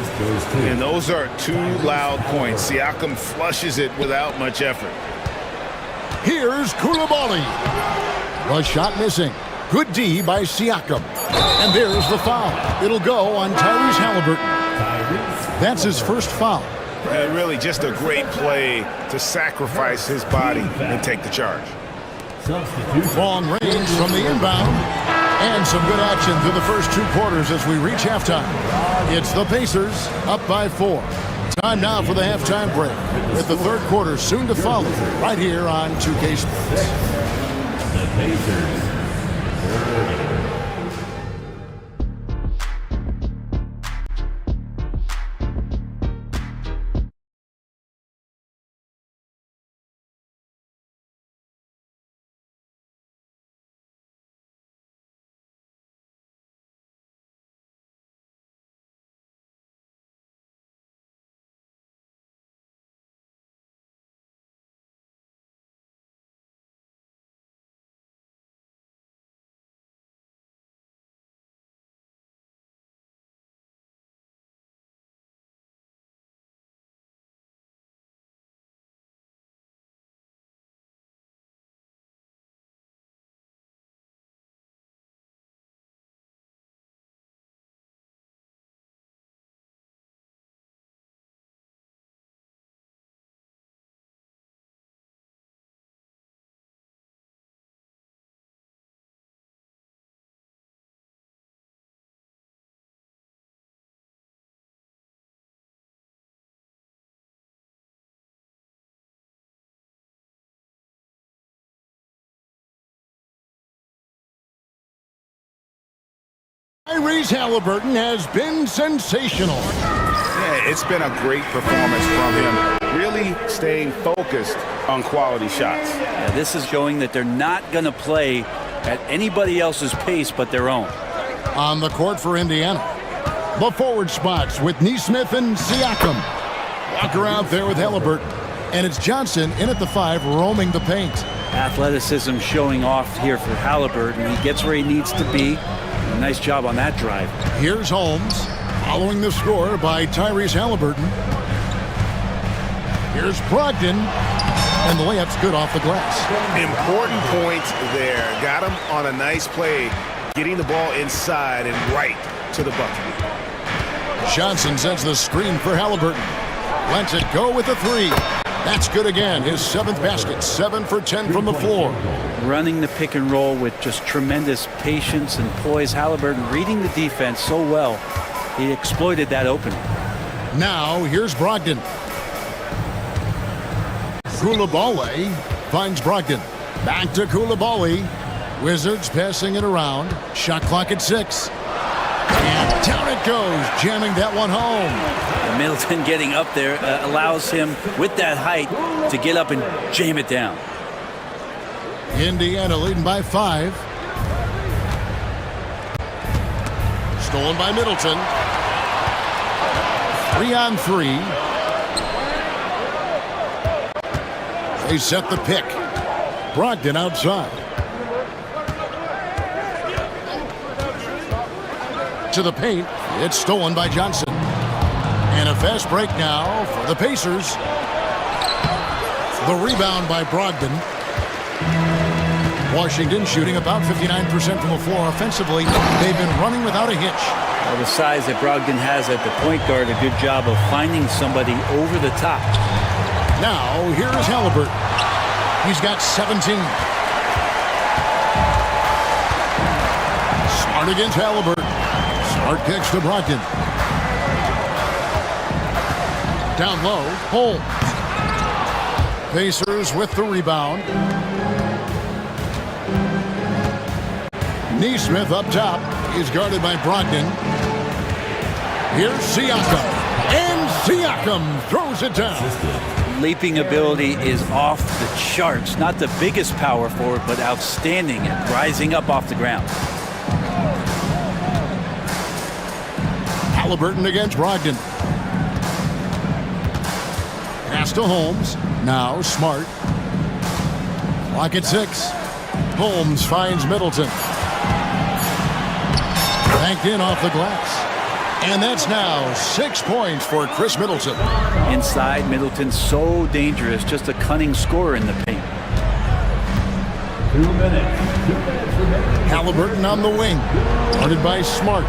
[SPEAKER 2] And those are 2 loud points. Siakam flushes it without much effort.
[SPEAKER 1] Here's Koulibaly. The shot missing. Good D by Siakam. And there's the foul. It'll go on Tyrese Halliburton. That's his first foul.
[SPEAKER 2] And really just a great play to sacrifice his body and take the charge.
[SPEAKER 1] Long range from the inbound. And some good action through the first 2 quarters as we reach halftime. It's the Pacers up by 4. Time now for the halftime break, with the 3rd quarter soon to follow right here on 2K Sports.
[SPEAKER 4] The Pacers.
[SPEAKER 1] Tyrese Halliburton has been sensational.
[SPEAKER 11] Yeah, it's been a great performance from him. Really staying focused on quality shots.
[SPEAKER 7] Yeah, this is showing that they're not going to play at anybody else's pace but their own.
[SPEAKER 1] On the court for Indiana, the forward spots with Neesmith and Siakam. Walker out there with Halliburton. And it's Johnson in at the 5, roaming the paint.
[SPEAKER 7] Athleticism showing off here for Halliburton. He gets where he needs to be. Nice job on that drive.
[SPEAKER 1] Here's Holmes, following the score by Tyrese Halliburton. Here's Brogdon, and the layup's good off the glass.
[SPEAKER 2] Important point there. Got him on a nice play, getting the ball inside and right to the bucket.
[SPEAKER 1] Johnson sends the screen for Halliburton. Lets it go with the 3. That's good again. His 7th basket, 7 for 10 from the floor.
[SPEAKER 7] Running the pick and roll with just tremendous patience and poise. Halliburton reading the defense so well. He exploited that opening.
[SPEAKER 1] Now, here's Brogdon. Coulibaly finds Brogdon. Back to Coulibaly. Wizards passing it around. Shot clock at 6. And down it goes, jamming that one home.
[SPEAKER 7] Middleton getting up there allows him, with that height, to get up and jam it down.
[SPEAKER 1] Indiana leading by 5. Stolen by Middleton. 3-on-3. They set the pick. Brogdon outside. To the paint. It's stolen by Johnson. And a fast break now for the Pacers. The rebound by Brogdon. Washington shooting about 59% from the floor offensively. They've been running without a hitch.
[SPEAKER 7] Well, the size that Brogdon has at the point guard, a good job of finding somebody over the top.
[SPEAKER 1] Now, here is Halliburton. He's got 17. Smart against Halliburton. Smart kicks to Brogdon. Down low, Holmes. Pacers with the rebound. Neesmith up top. He's guarded by Brogdon. Here's Siakam. And Siakam throws it down.
[SPEAKER 7] Leaping ability is off the charts. Not the biggest power forward, but outstanding at rising up off the ground.
[SPEAKER 1] Halliburton against Brogdon. Pass to Holmes. Now Smart. Clock at 6. Holmes finds Middleton. Banked in off the glass. And that's now 6 points for Chris Middleton.
[SPEAKER 7] Inside, Middleton so dangerous. Just a cunning scorer in the paint.
[SPEAKER 4] 2 minutes. 2 minutes remaining.
[SPEAKER 1] Halliburton on the wing. Guarded by Smart.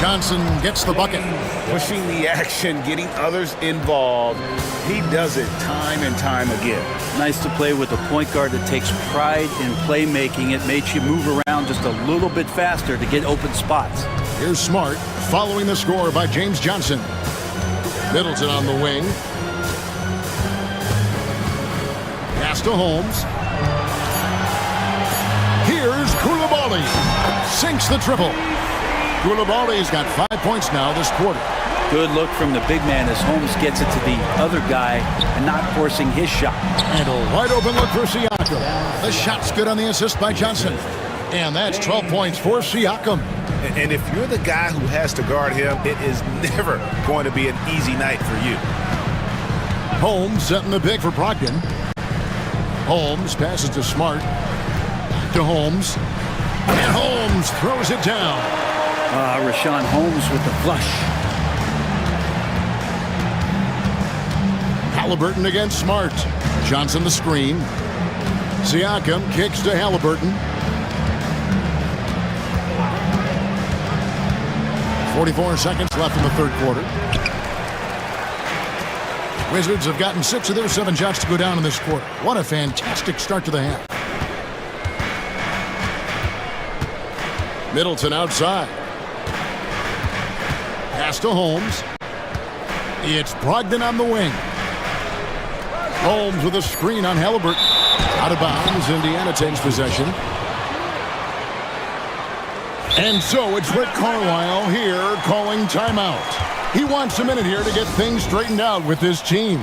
[SPEAKER 1] Johnson gets the bucket.
[SPEAKER 2] Pushing the action, getting others involved. He does it time and time again.
[SPEAKER 7] Nice to play with a point guard that takes pride in playmaking. It makes you move around just a little bit faster to get open spots.
[SPEAKER 1] Here's Smart following the score by James Johnson. Middleton on the wing. Pass to Holmes. Here's Coulibaly. Sinks the triple. Coulibaly's got 5 points now this quarter.
[SPEAKER 7] Good look from the big man as Holmes gets it to the other guy and not forcing his shot.
[SPEAKER 1] And a wide open look for Siakam. The shot's good on the assist by Johnson. And that's 12 points for Siakam.
[SPEAKER 2] And if you're the guy who has to guard him, it is never going to be an easy night for you.
[SPEAKER 1] Holmes setting the pick for Brogdon. Holmes passes to Smart. To Holmes. And Holmes throws it down.
[SPEAKER 7] Rashawn Holmes with the flush.
[SPEAKER 1] Halliburton against Smart. Johnson the screen. Siakam kicks to Halliburton. 44 seconds left in the third quarter. Wizards have gotten 6 of their 7 shots to go down in this quarter. What a fantastic start to the half. Middleton outside. Pass to Holmes. It's Brogdon on the wing. Holmes with a screen on Halliburton. Out of bounds, Indiana takes possession. And so it's Rick Carlisle here calling timeout. He wants a minute here to get things straightened out with his team.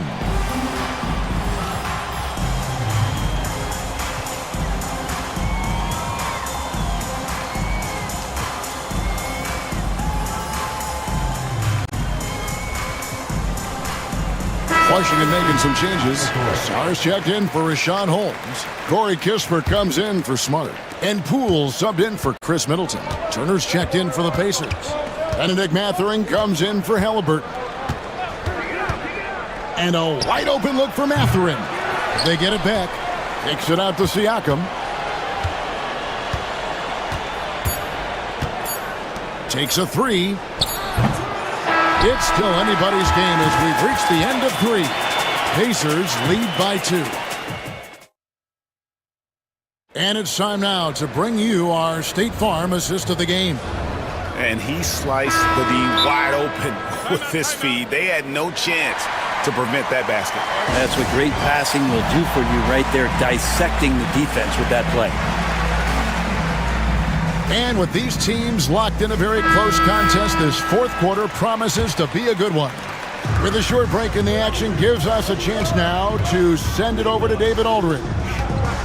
[SPEAKER 1] Washington making some changes. Stars checked in for Rashawn Holmes. Corey Kispert comes in for Smart. And Poole subbed in for Chris Middleton. Turner's checked in for the Pacers. Benedict Mathurin comes in for Halliburton. And a wide open look for Mathurin. They get it back. Kicks it out to Siakam. Takes a three. It's still anybody's game as we've reached the end of three. Pacers lead by 2. And it's time now to bring you our State Farm assist of the game.
[SPEAKER 2] And he sliced the D wide open with this feed. They had no chance to prevent that basket.
[SPEAKER 7] That's what great passing will do for you right there, dissecting the defense with that play.
[SPEAKER 1] And with these teams locked in a very close contest, this fourth quarter promises to be a good one. With a short break in the action gives us a chance now to send it over to David Aldridge.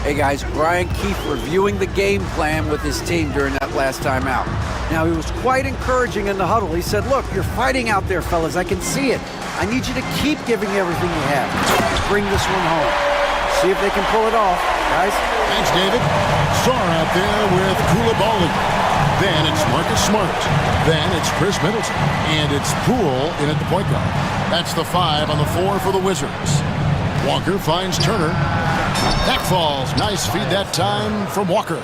[SPEAKER 10] Hey guys, Brian Keefe reviewing the game plan with his team during that last time out. Now he was quite encouraging in the huddle. He said, look, you're fighting out there, fellas. I can see it. I need you to keep giving everything you have. Bring this one home. See if they can pull it off, guys.
[SPEAKER 1] Thanks, David. Sarr out there with Koulibaly. Then it's Marcus Smart. Then it's Chris Middleton. And it's Poole in at the point guard. That's the 5 on the 4 for the Wizards. Walker finds Turner. That falls. Nice feed that time from Walker.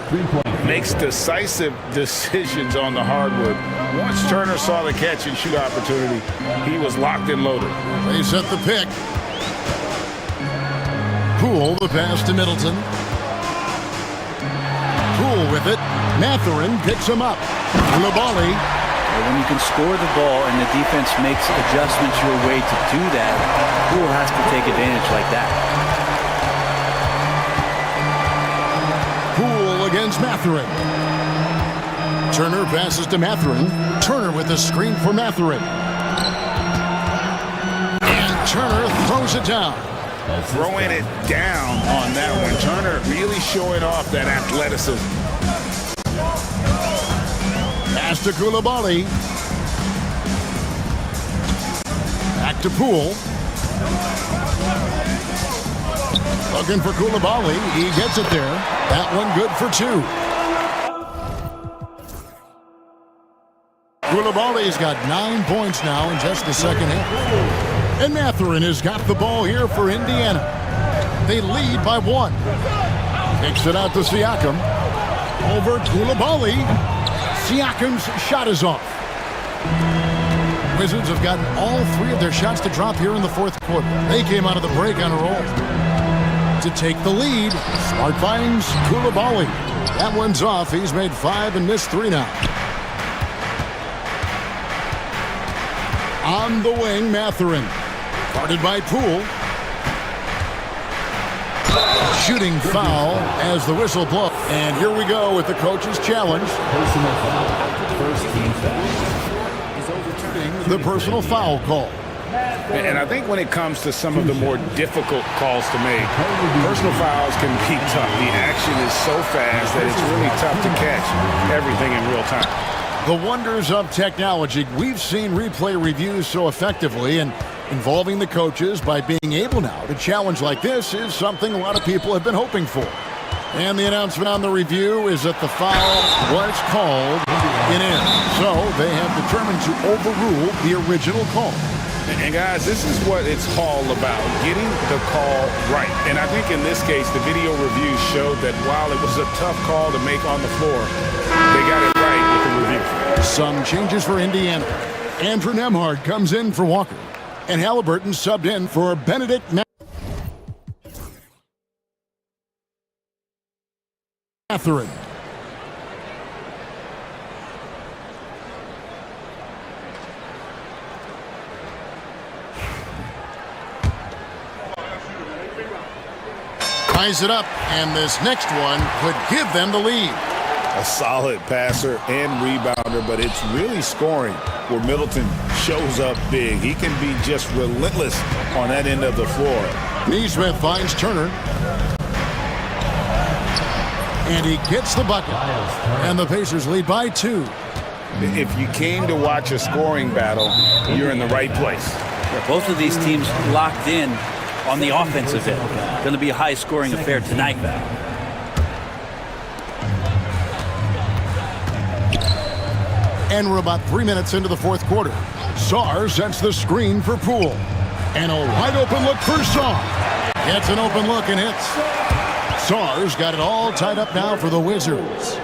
[SPEAKER 11] Makes decisive decisions on the hardwood. Once Turner saw the catch and shoot opportunity, he was locked and loaded.
[SPEAKER 1] They set the pick. Poole the pass to Middleton. Poole with it. Mathurin picks him up. Koulibaly.
[SPEAKER 7] When you can score the ball and the defense makes adjustments your way to do that, Poole has to take advantage like that.
[SPEAKER 1] Poole against Mathurin. Turner passes to Mathurin. Turner with the screen for Mathurin. And Turner throws it down.
[SPEAKER 11] Throwing it down on that one. Turner really showing off that athleticism.
[SPEAKER 1] Pass to Koulibaly. Back to Poole. Looking for Koulibaly. He gets it there. That one good for 2. Koulibaly's got 9 points now in just the second half. And Mathurin has got the ball here for Indiana. They lead by 1. Kicks it out to Siakam. Over Koulibaly. Siakam's shot is off. Wizards have gotten all 3 of their shots to drop here in the fourth quarter. They came out of the break on a roll. To take the lead, Smart finds Koulibaly. That one's off. He's made 5 and missed 3 now. On the wing, Mathurin. Guarded by Poole. Shooting foul as the whistle blows. And here we go with the coach's challenge.
[SPEAKER 4] Personal foul. First team foul.
[SPEAKER 1] He's overturning the personal foul call.
[SPEAKER 11] And I think when it comes to some of the more difficult calls to make, personal fouls can be tough. The action is so fast that it's really tough to catch everything in real time.
[SPEAKER 1] The wonders of technology. We've seen replay reviews so effectively, and involving the coaches by being able now to challenge like this is something a lot of people have been hoping for. And the announcement on the review is that the foul was called in end. So they have determined to overrule the original call.
[SPEAKER 11] And guys, this is what it's all about, getting the call right. And I think in this case, the video review showed that while it was a tough call to make on the floor, they got it right with the review.
[SPEAKER 1] Some changes for Indiana. Andrew Nembhard comes in for Walker. And Halliburton subbed in for Benedict Mathurin. Ties it up, and this next one could give them the lead.
[SPEAKER 2] A solid passer and rebounder, but it's really scoring where Middleton shows up big. He can be just relentless on that end of the floor.
[SPEAKER 1] Neesmith finds Turner. And he gets the bucket. And the Pacers lead by 2.
[SPEAKER 2] If you came to watch a scoring battle, you're in the right place.
[SPEAKER 7] Yeah, both of these teams locked in on the offensive end. Going to be a high-scoring affair tonight.
[SPEAKER 1] And we're about 3 minutes into the fourth quarter. Sarr sets the screen for Poole. And a wide-open look for Sarr. Gets an open look and hits. Sarr's got it all tied up now for the Wizards.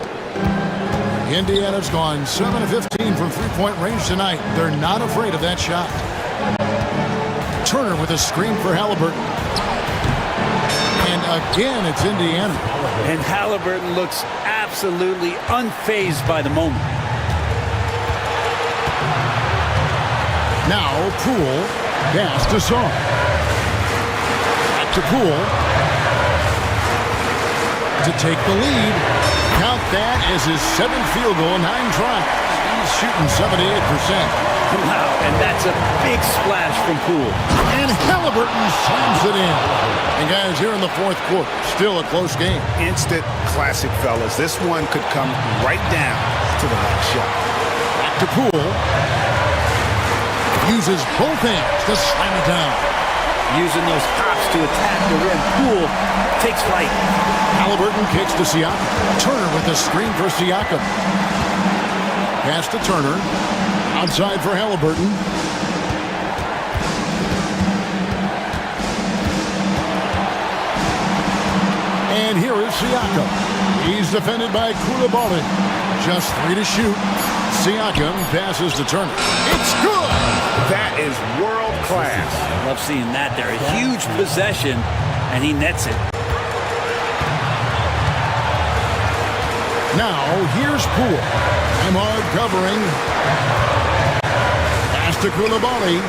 [SPEAKER 1] Indiana's gone 7 of 15 from three-point range tonight. They're not afraid of that shot. Turner with a screen for Halliburton. And again, it's Indiana.
[SPEAKER 7] And Halliburton looks absolutely unfazed by the moment.
[SPEAKER 1] Now Poole, pass to Sarr. Back to Poole. To take the lead. Count that as his 7th field goal, 9 tries. He's shooting 78%.
[SPEAKER 7] Wow, and that's a big splash from Poole.
[SPEAKER 1] And Halliburton slams it in. And guys, here in the fourth quarter, still a close game.
[SPEAKER 11] Instant classic, fellas. This one could come right down to the last shot.
[SPEAKER 1] Back to Poole. Uses both hands to slam it down.
[SPEAKER 7] Using those hops to attack the rim. Poole takes flight.
[SPEAKER 1] Halliburton kicks to Siakam. Turner with the screen for Siakam. Pass to Turner. Outside for Halliburton. And here is Siakam. He's defended by Koulibaly. Just 3 to shoot. Siakam passes to Turner. It's good!
[SPEAKER 11] That is world class.
[SPEAKER 7] I love seeing that there. A huge possession, and he nets it.
[SPEAKER 1] Now, here's Poole. I'm hard covering. Pass to Koulibaly.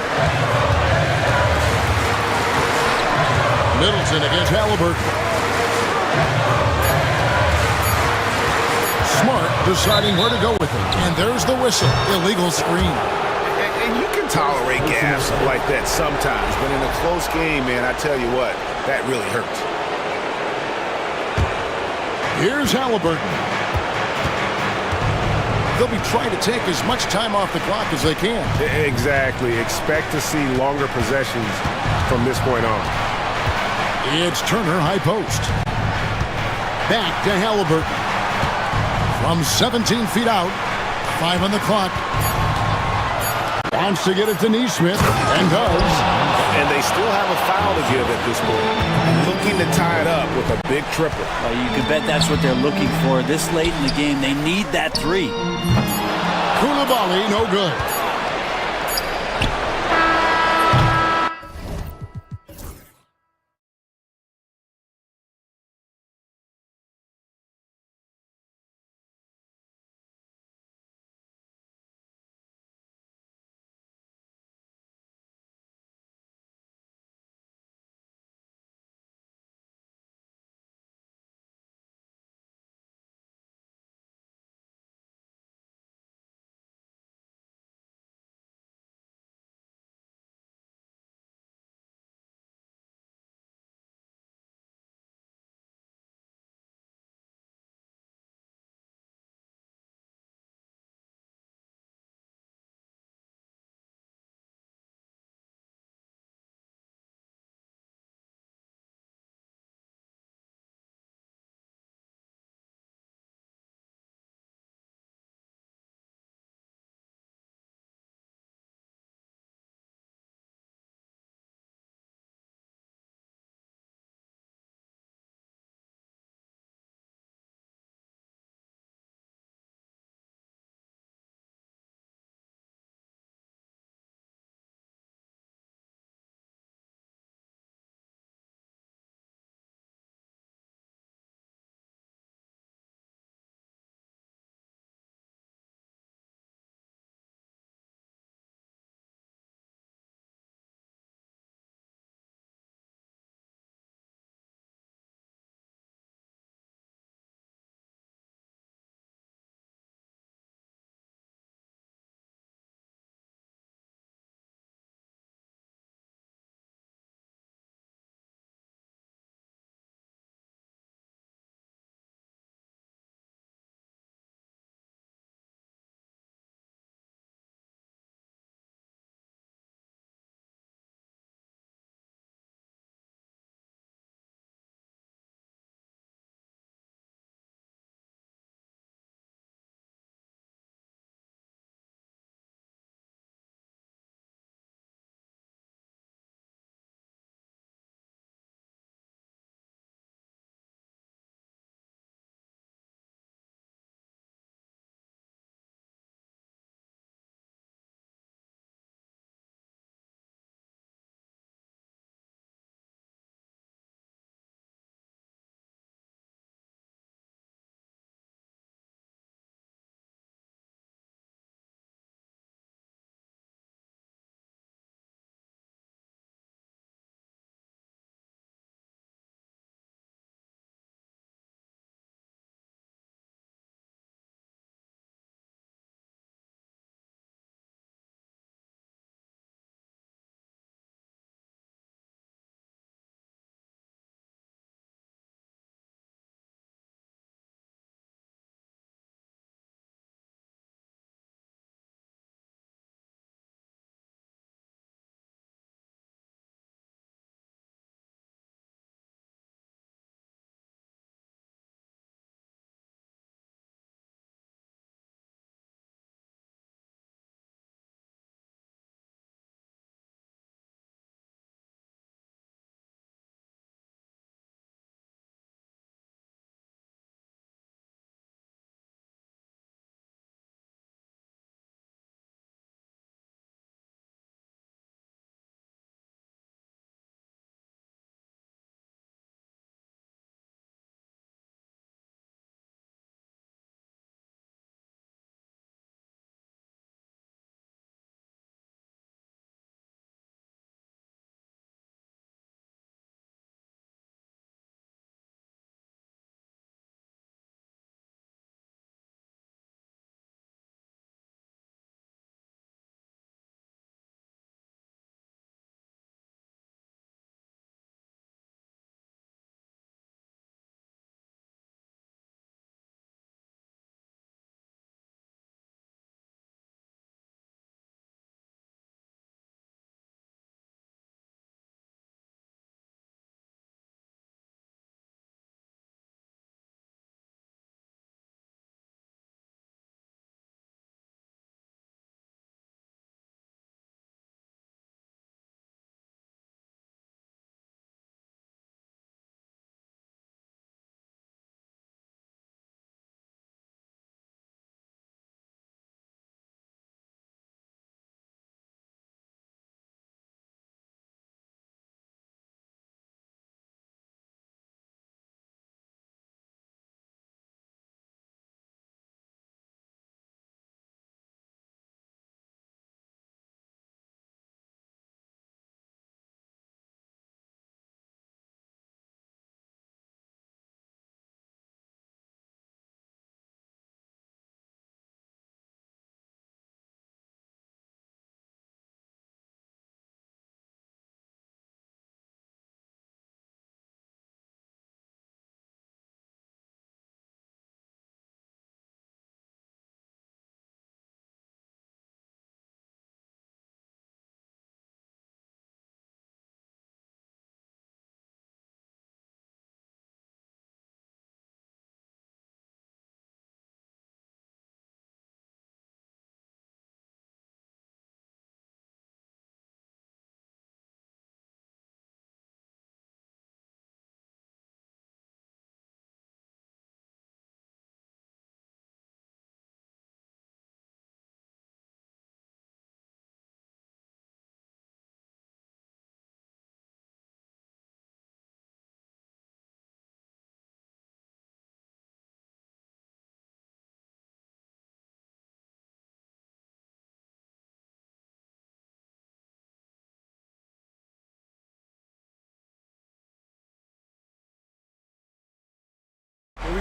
[SPEAKER 1] Middleton against Halliburton. Smart deciding where to go with it. And there's the whistle. Illegal screen.
[SPEAKER 11] And you can tolerate gas like that sometimes, but in a close game, man, I tell you what, that really hurts.
[SPEAKER 1] Here's Halliburton. They'll be trying to take as much time off the clock as they can.
[SPEAKER 11] Exactly. Expect to see longer possessions from this point on.
[SPEAKER 1] It's Turner, high post. Back to Halliburton. From 17 feet out. 5 on the clock. Wants to get it to Neesmith, and does.
[SPEAKER 11] And they still have a foul to give at this point. Looking to tie it up with a big triple.
[SPEAKER 7] You can bet that's what they're looking for. This late in the game, they need that 3.
[SPEAKER 1] Koulibaly, no good.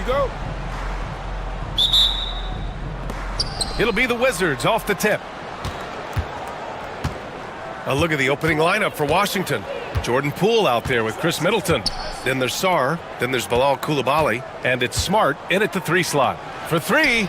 [SPEAKER 2] go.
[SPEAKER 5] It'll be the Wizards off the tip. A look at the opening lineup for Washington. Jordan Poole out there with Chris Middleton. Then there's Sarr. Then there's Bilal Coulibaly. And it's Smart in at the 3 slot. For 3,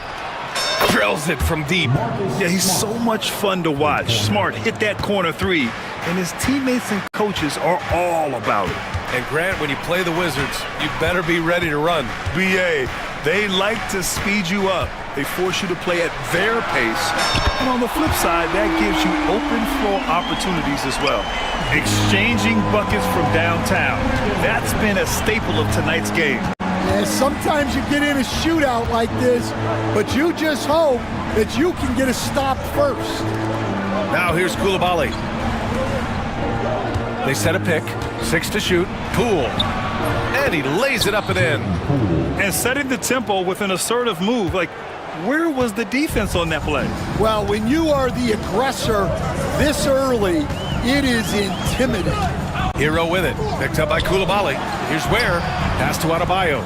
[SPEAKER 5] drills it from deep.
[SPEAKER 6] Yeah, he's so much fun to watch. Smart hit that corner 3, and his teammates and coaches are all about it.
[SPEAKER 5] And Grant, when you play the Wizards, you better be ready to run.
[SPEAKER 6] BA, they like to speed you up. They force you to play at their pace. And on the flip side, that gives you open floor opportunities as well. Exchanging buckets from downtown. That's been a staple of tonight's game.
[SPEAKER 9] Yeah, sometimes you get in a shootout like this, but you just hope that you can get a stop first.
[SPEAKER 5] Now here's Coulibaly. They set a pick. 6 to shoot. Poole. And he lays it up and in.
[SPEAKER 6] And setting the tempo with an assertive move. Like, where was the defense on that play?
[SPEAKER 9] Well, when you are the aggressor this early, it is intimidating.
[SPEAKER 5] Hero with it. Picked up by Coulibaly. Here's Ware. Pass to Adebayo.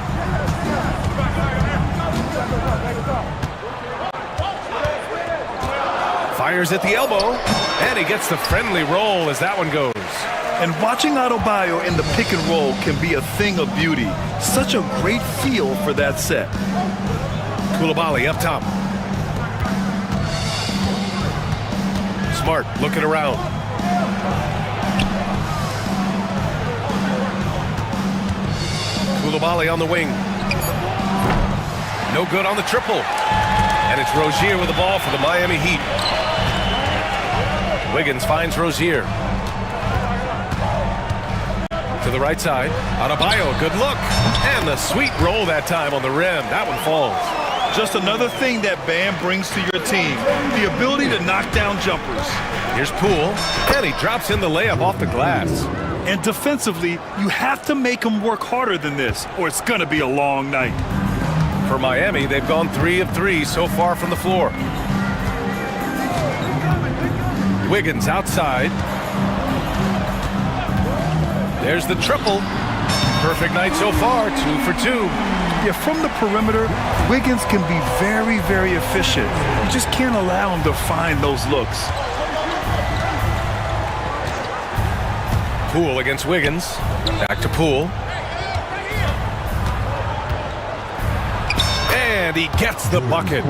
[SPEAKER 5] Fires at the elbow. And he gets the friendly roll as that one goes.
[SPEAKER 6] And watching Adebayo in the pick and roll can be a thing of beauty. Such a great feel for that set.
[SPEAKER 5] Coulibaly up top. Smart looking around. Coulibaly on the wing. No good on the triple. And it's Rozier with the ball for the Miami Heat. Wiggins finds Rozier. To the right side. Adebayo, good look. And the sweet roll that time on the rim. That one falls.
[SPEAKER 6] Just another thing that Bam brings to your team. The ability to knock down jumpers.
[SPEAKER 5] Here's Poole. And he drops in the layup off the glass.
[SPEAKER 6] And defensively, you have to make them work harder than this, or it's going to be a long night.
[SPEAKER 5] For Miami, they've gone 3 of 3 so far from the floor. Wiggins outside. There's the triple. Perfect night so far, 2 for 2.
[SPEAKER 6] Yeah, from the perimeter, Wiggins can be very, very efficient. You just can't allow him to find those looks.
[SPEAKER 5] Poole against Wiggins. Back to Poole. And he gets the bucket.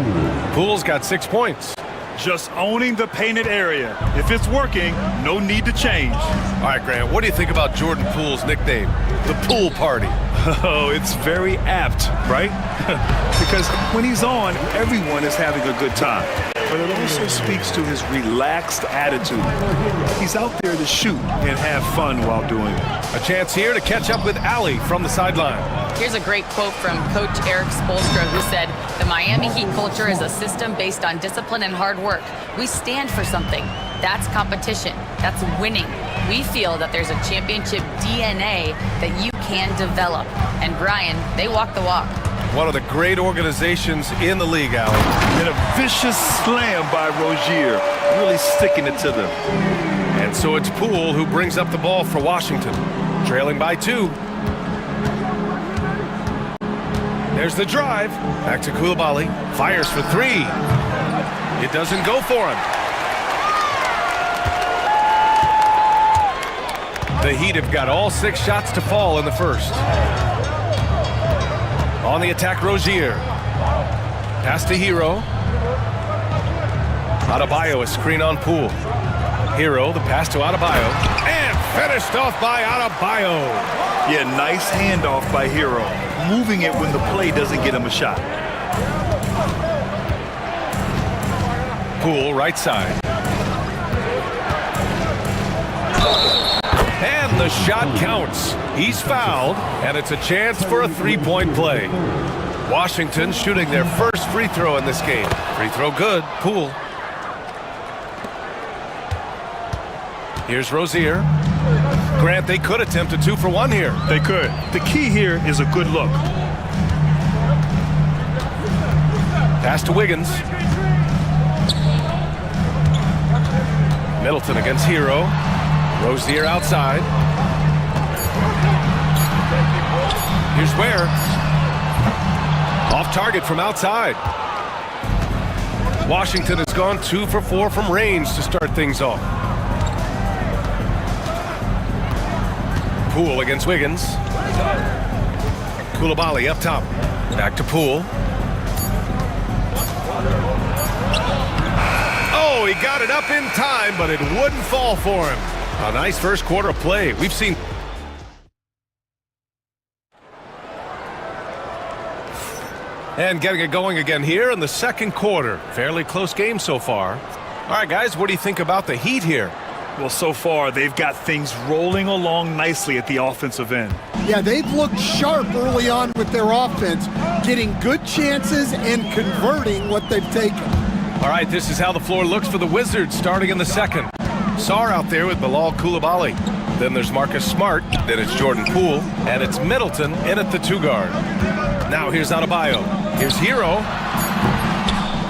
[SPEAKER 5] Poole's got 6 points.
[SPEAKER 6] Just owning the painted area. If it's working, no need to change.
[SPEAKER 5] All right, Grant, what do you think about Jordan Poole's nickname, the Pool Party?
[SPEAKER 6] Oh, it's very apt, right? Because when he's on, everyone is having a good time. But it also speaks to his relaxed attitude. He's out there to shoot and have fun while doing it.
[SPEAKER 5] A chance here to catch up with Allie from the sideline.
[SPEAKER 8] Here's a great quote from Coach Eric Spoelstra, who said, "The Miami Heat culture is a system based on discipline and hard work. We stand for something. That's competition. That's winning. We feel that there's a championship DNA that you can develop." And Brian, they walk the walk.
[SPEAKER 5] One of the great organizations in the league, Allie.
[SPEAKER 6] And a vicious slam by Rozier, really sticking it to them.
[SPEAKER 5] And so it's Poole who brings up the ball for Washington, trailing by 2. There's the drive. Back to Coulibaly. Fires for 3. It doesn't go for him. The Heat have got all 6 shots to fall in the first. On the attack, Rozier. Pass to Hero. Adebayo, a screen on Poole. Hero, the pass to Adebayo. And finished off by Adebayo.
[SPEAKER 6] Yeah, nice handoff by Hero. Moving it when the play doesn't get him a shot.
[SPEAKER 5] Poole, right side. And the shot counts. He's fouled, and it's a chance for a 3-point play. Washington shooting their first free throw in this game. Free throw good. Poole. Here's Rozier. Grant, they could attempt a 2 for 1 here.
[SPEAKER 6] They could. The key here is a good look.
[SPEAKER 5] Pass to Wiggins. Middleton against Hero. Rozier outside. Here's Ware. Off target from outside. Washington has gone 2 for 4 from range to start things off. Poole against Wiggins. Coulibaly up top. Back to Poole. Oh, he got it up in time, but it wouldn't fall for him. A nice first quarter play. We've seen... And getting it going again here in the second quarter. Fairly close game so far. All right, guys, what do you think about the Heat here?
[SPEAKER 6] Well, so far, they've got things rolling along nicely at the offensive end.
[SPEAKER 9] Yeah, they've looked sharp early on with their offense, getting good chances and converting what they've taken.
[SPEAKER 5] All right, this is how the floor looks for the Wizards starting in the second. Sarr out there with Bilal Coulibaly. Then there's Marcus Smart. Then it's Jordan Poole. And it's Middleton in at the 2 guard. Now here's Adebayo. Here's Hero.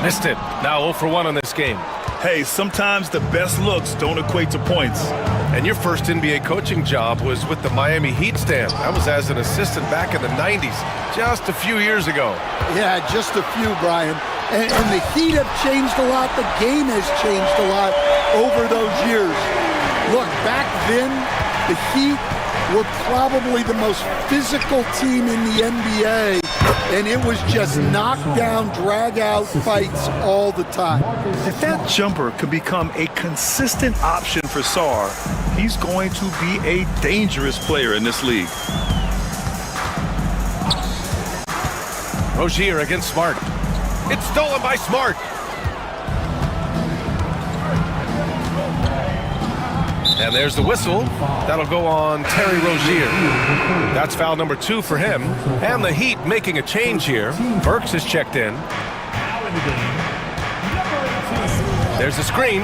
[SPEAKER 5] Missed it. Now 0 for 1 in this game.
[SPEAKER 6] Hey, sometimes the best looks don't equate to points.
[SPEAKER 5] And your first NBA coaching job was with the Miami Heat stand. That was as an assistant back in the 90s, just a few years ago.
[SPEAKER 9] Yeah, just a few, Brian. And the Heat have changed a lot. The game has changed a lot over those years. Look, back then, the Heat were probably the most physical team in the NBA, and it was just knockdown, drag-out fights all the time.
[SPEAKER 6] If that jumper can become a consistent option for Sarr, he's going to be a dangerous player in this league.
[SPEAKER 5] Rozier against Smart. It's stolen by Smart. And there's the whistle. That'll go on Terry Rozier. That's foul number 2 for him. And the Heat making a change here. Burks is checked in. There's the screen.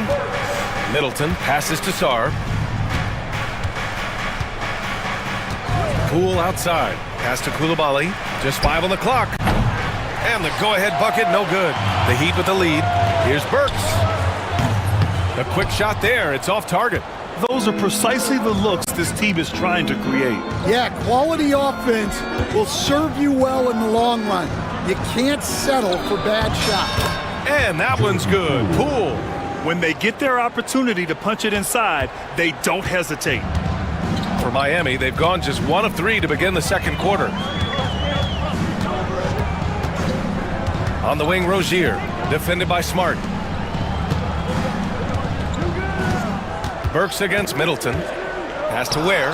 [SPEAKER 5] Middleton passes to Sarr. Poole outside. Pass to Coulibaly. Just 5 on the clock. And the go-ahead bucket, no good. The Heat with the lead. Here's Burks. A quick shot there. It's off target.
[SPEAKER 6] Those are precisely the looks this team is trying to create.
[SPEAKER 9] Yeah, quality offense will serve you well in the long run. You can't settle for bad shots.
[SPEAKER 5] And that one's good. Poole.
[SPEAKER 6] When they get their opportunity to punch it inside, they don't hesitate.
[SPEAKER 5] For Miami, they've gone just 1 of 3 to begin the second quarter. On the wing, Rozier, defended by Smart. Burks against Middleton. Pass to Ware.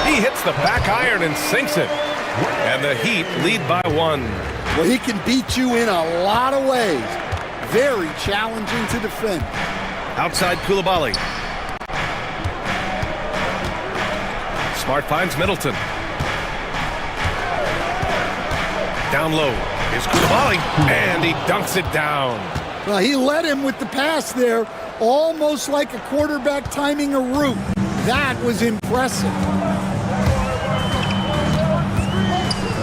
[SPEAKER 5] He hits the back iron and sinks it. And the Heat lead by 1.
[SPEAKER 9] Well, he can beat you in a lot of ways. Very challenging to defend.
[SPEAKER 5] Outside Coulibaly. Smart finds Middleton. Down low is Coulibaly, and he dunks it down.
[SPEAKER 9] Well, he led him with the pass there, almost like a quarterback timing a route. That was impressive.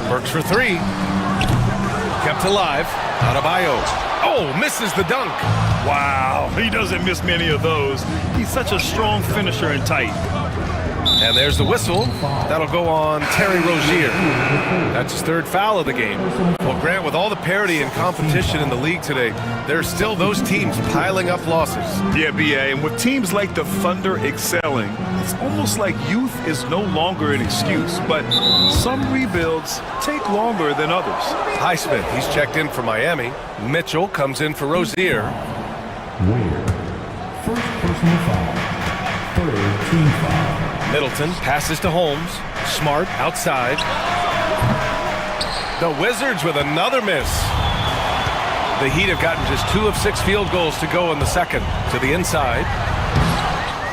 [SPEAKER 5] Burks for 3. Kept alive. Adebayo. Oh, misses the dunk.
[SPEAKER 6] Wow, he doesn't miss many of those. He's such a strong finisher and tight.
[SPEAKER 5] And there's the whistle. That'll go on Terry Rozier. That's his 3rd foul of the game. Well, Grant, with all the parity and competition in the league today, there are still those teams piling up losses.
[SPEAKER 6] Yeah, B.A., and with teams like the Thunder excelling, it's almost like youth is no longer an excuse, but some rebuilds take longer than others.
[SPEAKER 5] Highsmith, he's checked in for Miami. Mitchell comes in for Rozier.
[SPEAKER 4] First personal foul. 3rd team foul.
[SPEAKER 5] Middleton passes to Holmes. Smart outside. The Wizards with another miss. The Heat have gotten just 2 of 6 field goals to go in the second. To the inside.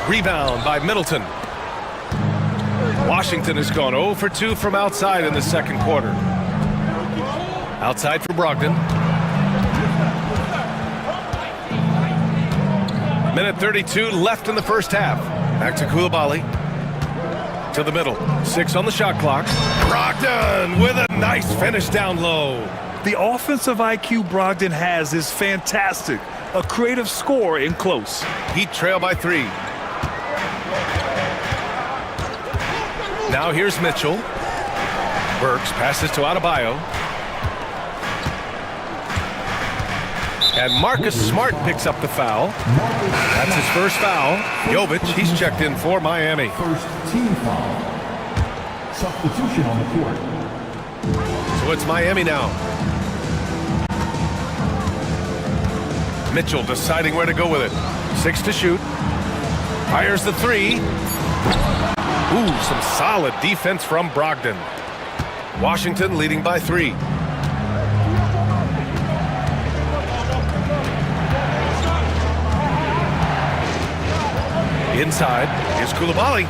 [SPEAKER 5] Rebound by Middleton. Washington has gone 0 for 2 from outside in the second quarter. Outside for Brogdon. Minute 32 left in the first half. Back to Coulibaly. To the middle. 6 on the shot clock. Brogdon with a nice finish down low.
[SPEAKER 6] The offensive IQ Brogdon has is fantastic. A creative scorer in close.
[SPEAKER 5] Heat trail by 3. Now here's Mitchell. Burks passes to Adebayo. And Marcus Smart picks up the foul. That's his first foul. Jovic, he's checked in for Miami.
[SPEAKER 4] First team foul. Substitution on the court.
[SPEAKER 5] So it's Miami now. Mitchell deciding where to go with it. 6 to shoot. Fires the 3. Ooh, some solid defense from Brogdon. Washington leading by 3. Inside, here's Koulibaly.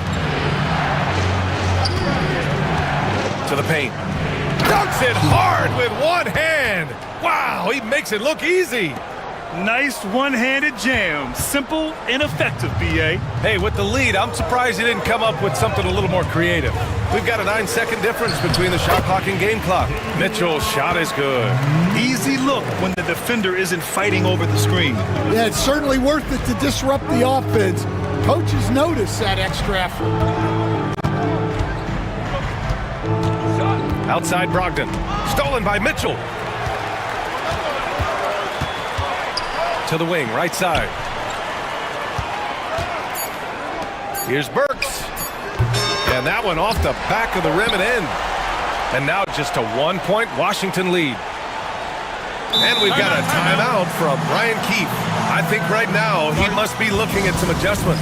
[SPEAKER 5] To the paint. Dunks it hard with one hand. Wow, he makes it look easy.
[SPEAKER 6] Nice one-handed jam. Simple and effective, B.A.
[SPEAKER 5] Hey, with the lead, I'm surprised he didn't come up with something a little more creative. We've got a 9-second difference between the shot clock and game clock. Mitchell's shot is good.
[SPEAKER 6] Easy look when the defender isn't fighting over the screen.
[SPEAKER 9] Yeah, it's certainly worth it to disrupt the offense. Coaches notice that extra effort.
[SPEAKER 5] Outside Brogdon. Stolen by Mitchell. To the wing, right side. Here's Burks. And that one off the back of the rim and in. And now just a 1-point Washington lead. And we've got a timeout from Brian Keefe. I think right now he must be looking at some adjustments.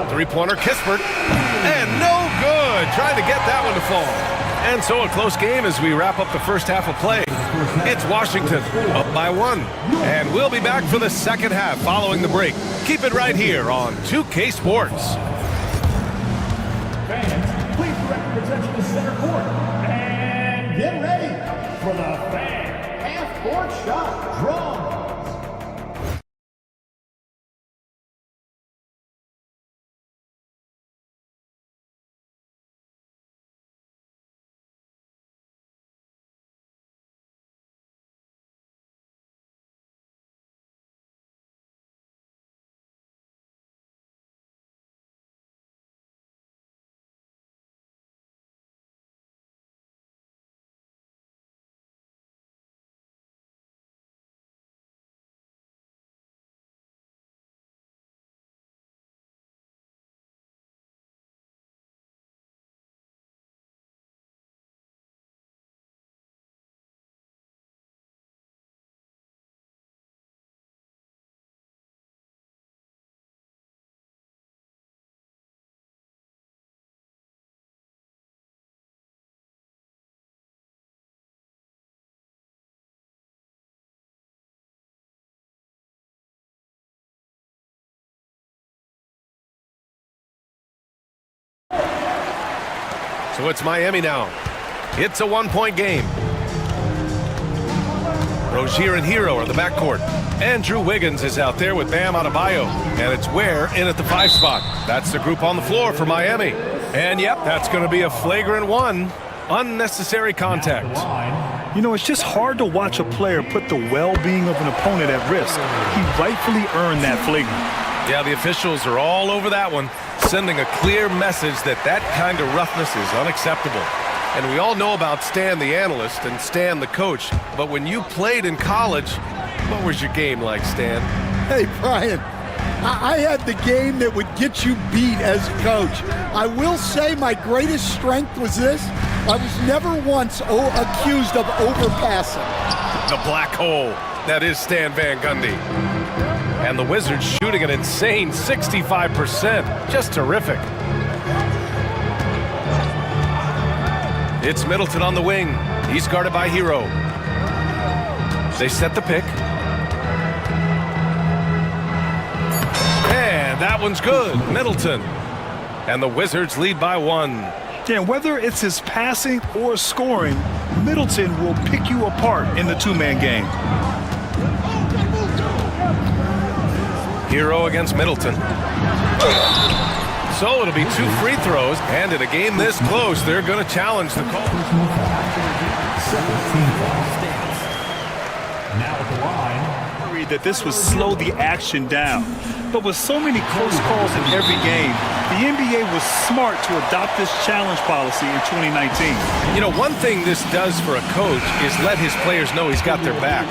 [SPEAKER 5] Three-pointer, Kispert, and no good. Trying to get that one to fall. And so a close game as we wrap up the first half of play. It's Washington up by 1. And we'll be back for the second half following the break. Keep it right here on 2K Sports.
[SPEAKER 4] Fans, please direct your attention to center court. And get ready for the fan half-court shot draw.
[SPEAKER 5] So it's Miami now. It's a 1-point game. Rozier and Hero are the backcourt. Andrew Wiggins is out there with Bam Adebayo. And it's Ware in at the 5 spot. That's the group on the floor for Miami. And yep, that's going to be a flagrant 1. Unnecessary contact.
[SPEAKER 6] You know, it's just hard to watch a player put the well-being of an opponent at risk. He rightfully earned that flagrant.
[SPEAKER 5] Yeah, the officials are all over that one, sending a clear message that that kind of roughness is unacceptable. And we all know about Stan the analyst and Stan the coach, but when you played in college, what was your game like, Stan?
[SPEAKER 9] Hey, Brian, I had the game that would get you beat as a coach. I will say my greatest strength was this. I was never once accused of overpassing.
[SPEAKER 5] The black hole. That is Stan Van Gundy. And the Wizards shooting an insane 65%. Just terrific. It's Middleton on the wing. He's guarded by Hero. They set the pick. And that one's good. Middleton. And the Wizards lead by 1.
[SPEAKER 6] Yeah, whether it's his passing or scoring, Middleton will pick you apart in the two-man game.
[SPEAKER 5] Hero against Middleton. So it'll be 2 free throws, and in a game this close, they're going to challenge the call.
[SPEAKER 4] Now at the line.
[SPEAKER 6] Worried that this would slow the action down. But with so many close calls in every game, the NBA was smart to adopt this challenge policy in 2019.
[SPEAKER 5] You know, one thing this does for a coach is let his players know he's got their back.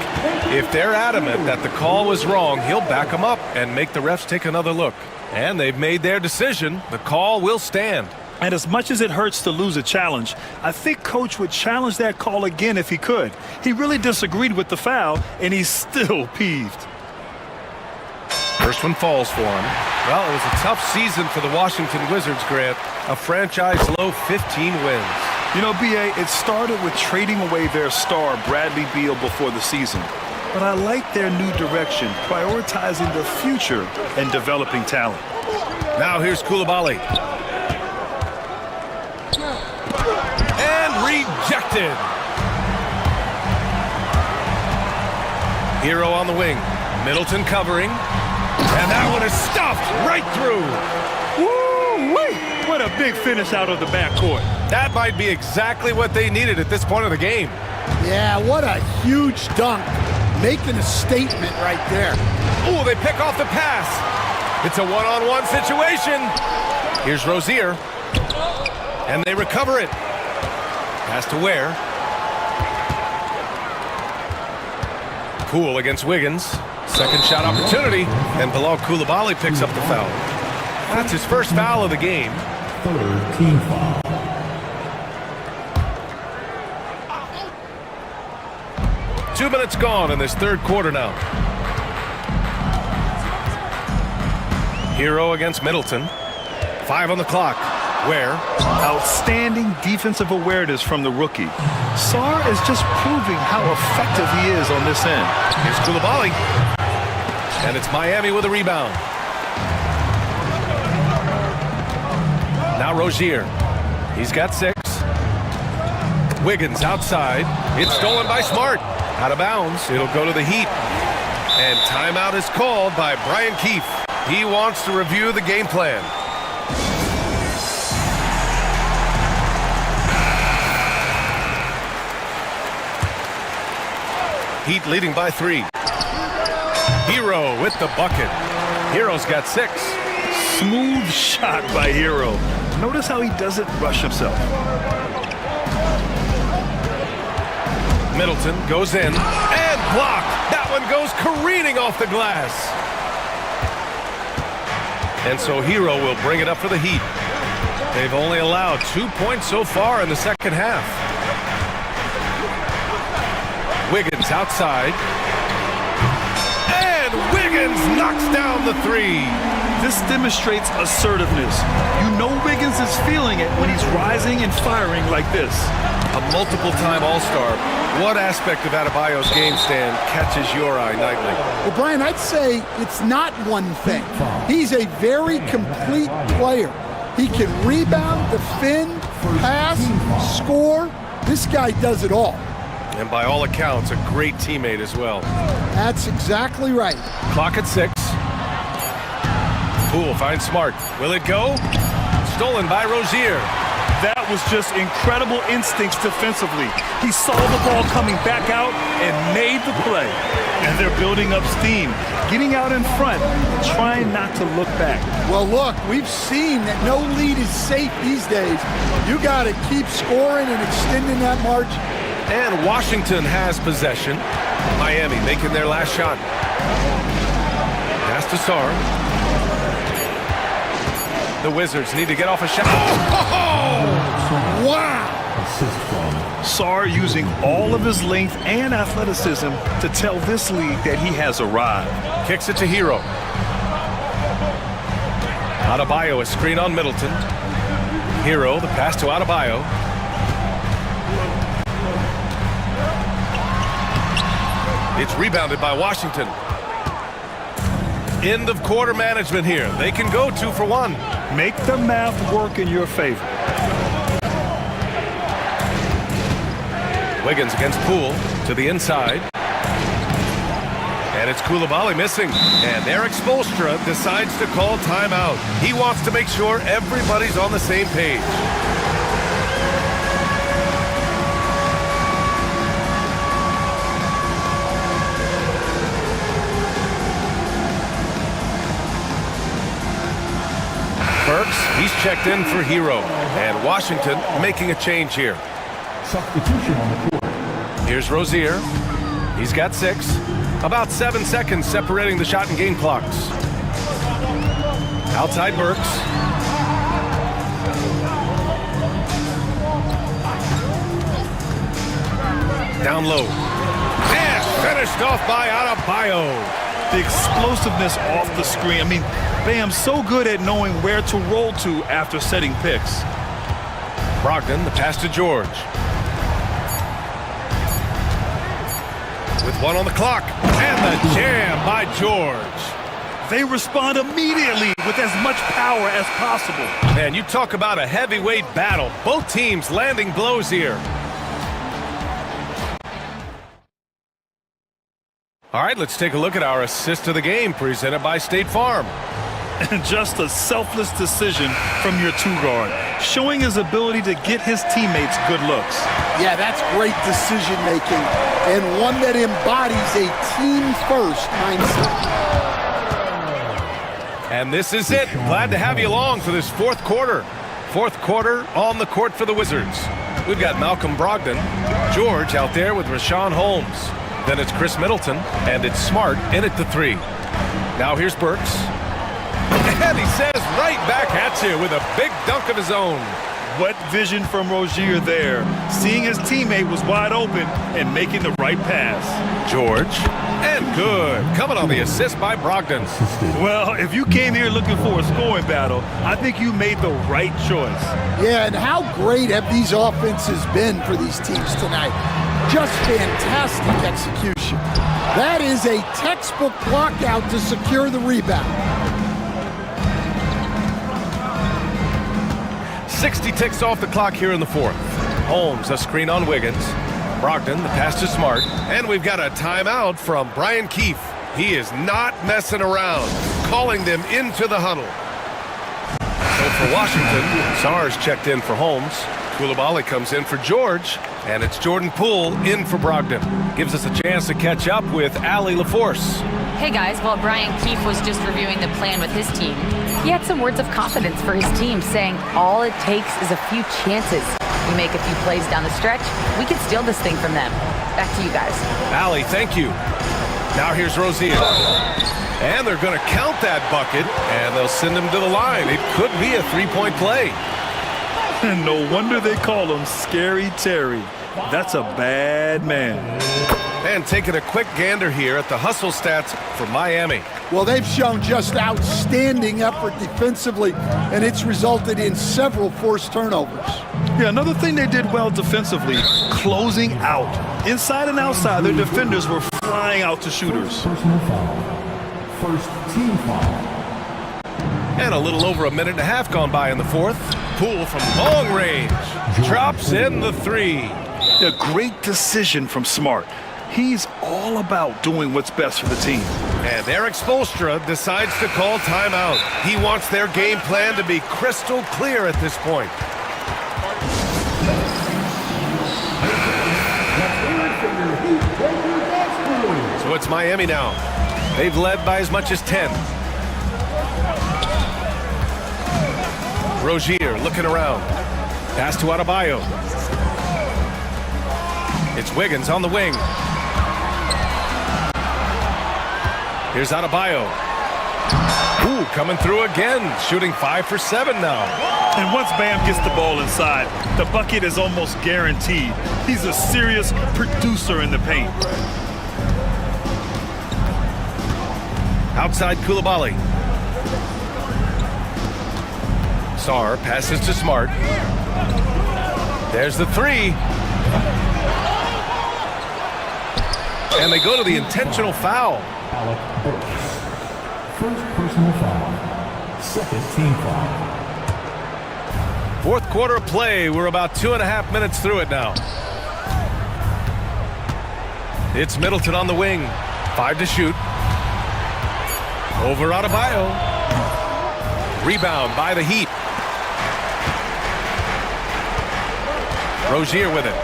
[SPEAKER 5] If they're adamant that the call was wrong, he'll back them up and make the refs take another look. And they've made their decision. The call will stand.
[SPEAKER 6] And as much as it hurts to lose a challenge, I think Coach would challenge that call again if he could. He really disagreed with the foul, and he's still peeved.
[SPEAKER 5] First one falls for him. Well, it was a tough season for the Washington Wizards, Grant. A franchise-low 15 wins.
[SPEAKER 6] You know, B.A., it started with trading away their star, Bradley Beal, before the season. But I like their new direction, prioritizing the future and developing talent.
[SPEAKER 5] Now here's Koulibaly. And rejected. Hero on the wing. Middleton covering. And that one is stuffed right through.
[SPEAKER 6] Woo-wee! What a big finish out of the backcourt.
[SPEAKER 5] That might be exactly what they needed at this point of the game.
[SPEAKER 9] Yeah, what a huge dunk. Making a statement right there.
[SPEAKER 5] Oh, they pick off the pass. It's a one-on-one situation. Here's Rozier. And they recover it. Pass to Ware. Poole against Wiggins. Second shot opportunity. And Bilal Koulibaly picks up the foul. That's his first foul of the game.
[SPEAKER 4] Third team foul.
[SPEAKER 5] Two minutes gone in this third quarter now. Hero against Middleton. 5 on the clock. Ware.
[SPEAKER 6] Outstanding defensive awareness from the rookie. Sarr is just proving how effective he is on this end.
[SPEAKER 5] Here's Koulibaly. And it's Miami with a rebound. Now Rozier. He's got 6. Wiggins outside. It's stolen by Smart. Out of bounds. It'll go to the Heat. And timeout is called by Brian Keefe. He wants to review the game plan. Heat leading by 3. Hero with the bucket. Hero's got 6.
[SPEAKER 6] Smooth shot by Hero. Notice how he doesn't rush himself.
[SPEAKER 5] Middleton goes in and blocked. That one goes careening off the glass. And so Hero will bring it up for the Heat. They've only allowed 2 points so far in the second half. Wiggins outside. And Wiggins knocks down the 3.
[SPEAKER 6] This demonstrates assertiveness. You know Wiggins is feeling it when he's rising and firing like this.
[SPEAKER 5] A multiple-time All-Star. What aspect of Adebayo's game stand catches your eye nightly?
[SPEAKER 9] Well, Brian, I'd say it's not one thing. He's a very complete player. He can rebound, defend, pass, score. This guy does it all.
[SPEAKER 5] And by all accounts, a great teammate as well.
[SPEAKER 9] That's exactly right.
[SPEAKER 5] Clock at 6. Poole finds Smart. Will it go? Stolen by Rozier.
[SPEAKER 6] That was just incredible instincts defensively. He saw the ball coming back out and made the play. And they're building up steam, getting out in front, trying not to look back.
[SPEAKER 9] Well, look, we've seen that no lead is safe these days. You got to keep scoring and extending that margin.
[SPEAKER 5] And Washington has possession. Miami making their last shot. Pass to Sarr. The Wizards need to get off a shot. Oh!
[SPEAKER 9] Wow!
[SPEAKER 6] Sarr using all of his length and athleticism to tell this league that he has arrived.
[SPEAKER 5] Kicks it to Hero. Adebayo, a screen on Middleton. Hero, the pass to Adebayo. It's rebounded by Washington. End of quarter management here. They can go 2 for 1.
[SPEAKER 6] Make the math work in your favor.
[SPEAKER 5] Wiggins against Poole to the inside. And it's Koulibaly missing. And Eric Spoelstra decides to call timeout. He wants to make sure everybody's on the same page. Burks, he's checked in for Hero. And Washington making a change here.
[SPEAKER 4] Substitution on the court.
[SPEAKER 5] Here's Rozier. He's got 6. About 7 seconds separating the shot and game clocks. Outside Burks. Down low. And finished off by Adebayo.
[SPEAKER 6] The explosiveness off the screen. I mean, Bam so good at knowing where to roll to after setting picks.
[SPEAKER 5] Brogdon, the pass to George. With 1 on the clock. And the jam by George.
[SPEAKER 6] They respond immediately with as much power as possible.
[SPEAKER 5] Man, you talk about a heavyweight battle. Both teams landing blows here. All right, let's take a look at our assist of the game presented by State Farm.
[SPEAKER 6] And just a selfless decision from your 2-guard, showing his ability to get his teammates good looks.
[SPEAKER 9] Yeah, that's great decision making and one that embodies a team-first mindset.
[SPEAKER 5] And this is it. Glad to have you along for this fourth quarter. Fourth quarter on the court for the Wizards. We've got Malcolm Brogdon, George out there with Rashawn Holmes. Then it's Chris Middleton, and it's Smart in at the 3. Now here's Burks. And he says right back at you with a big dunk of his own.
[SPEAKER 6] What vision from Rozier there. Seeing his teammate was wide open and making the right pass.
[SPEAKER 5] George, and good. Coming on the assist by Brogdon.
[SPEAKER 6] Well, if you came here looking for a scoring battle, I think you made the right choice.
[SPEAKER 9] Yeah, and how great have these offenses been for these teams tonight? Just fantastic execution. That is a textbook block out to secure the rebound.
[SPEAKER 5] 60 ticks off the clock here in the fourth. Holmes, a screen on Wiggins. Brogdon, the pass to Smart. And we've got a timeout from Brian Keefe. He is not messing around, calling them into the huddle. So for Washington, Sarge checked in for Holmes. Koulibaly comes in for George. And it's Jordan Poole in for Brogdon. Gives us a chance to catch up with Allie LaForce.
[SPEAKER 8] Hey guys, while Brian Keefe was just reviewing the plan with his team, he had some words of confidence for his team, saying all it takes is a few chances. We make a few plays down the stretch, we can steal this thing from them. Back to you guys.
[SPEAKER 5] Allie, thank you. Now here's Rozier. And they're going to count that bucket, and they'll send him to the line. It could be a 3-point play.
[SPEAKER 6] And no wonder they call him Scary Terry. That's a bad man.
[SPEAKER 5] And taking a quick gander here at the hustle stats for Miami.
[SPEAKER 9] Well, they've shown just outstanding effort defensively, and it's resulted in several forced turnovers.
[SPEAKER 6] Yeah, another thing they did well defensively, closing out. Inside and outside, their defenders were flying out to shooters.
[SPEAKER 4] Personal foul. First team foul.
[SPEAKER 5] And a little over a minute and a half gone by in the fourth. Poole from long range. Drops in the 3.
[SPEAKER 6] A great decision from Smart. He's all about doing what's best for the team.
[SPEAKER 5] And Eric Spoelstra decides to call timeout. He wants their game plan to be crystal clear at this point. So it's Miami now. They've led by as much as 10. Rozier looking around. Pass to Adebayo. It's Wiggins on the wing. Here's Adebayo. Ooh, coming through again. Shooting 5 for 7 now.
[SPEAKER 6] And once Bam gets the ball inside, the bucket is almost guaranteed. He's a serious producer in the paint.
[SPEAKER 5] Outside Koulibaly. Sarr passes to Smart. There's the 3. And they go to the intentional foul.
[SPEAKER 4] Alec Burks. First personal foul. Second team foul.
[SPEAKER 5] Fourth quarter of play. We're about 2.5 minutes through it now. It's Middleton on the wing. 5 to shoot. Over Adebayo. Rebound by the Heat. Rozier with it.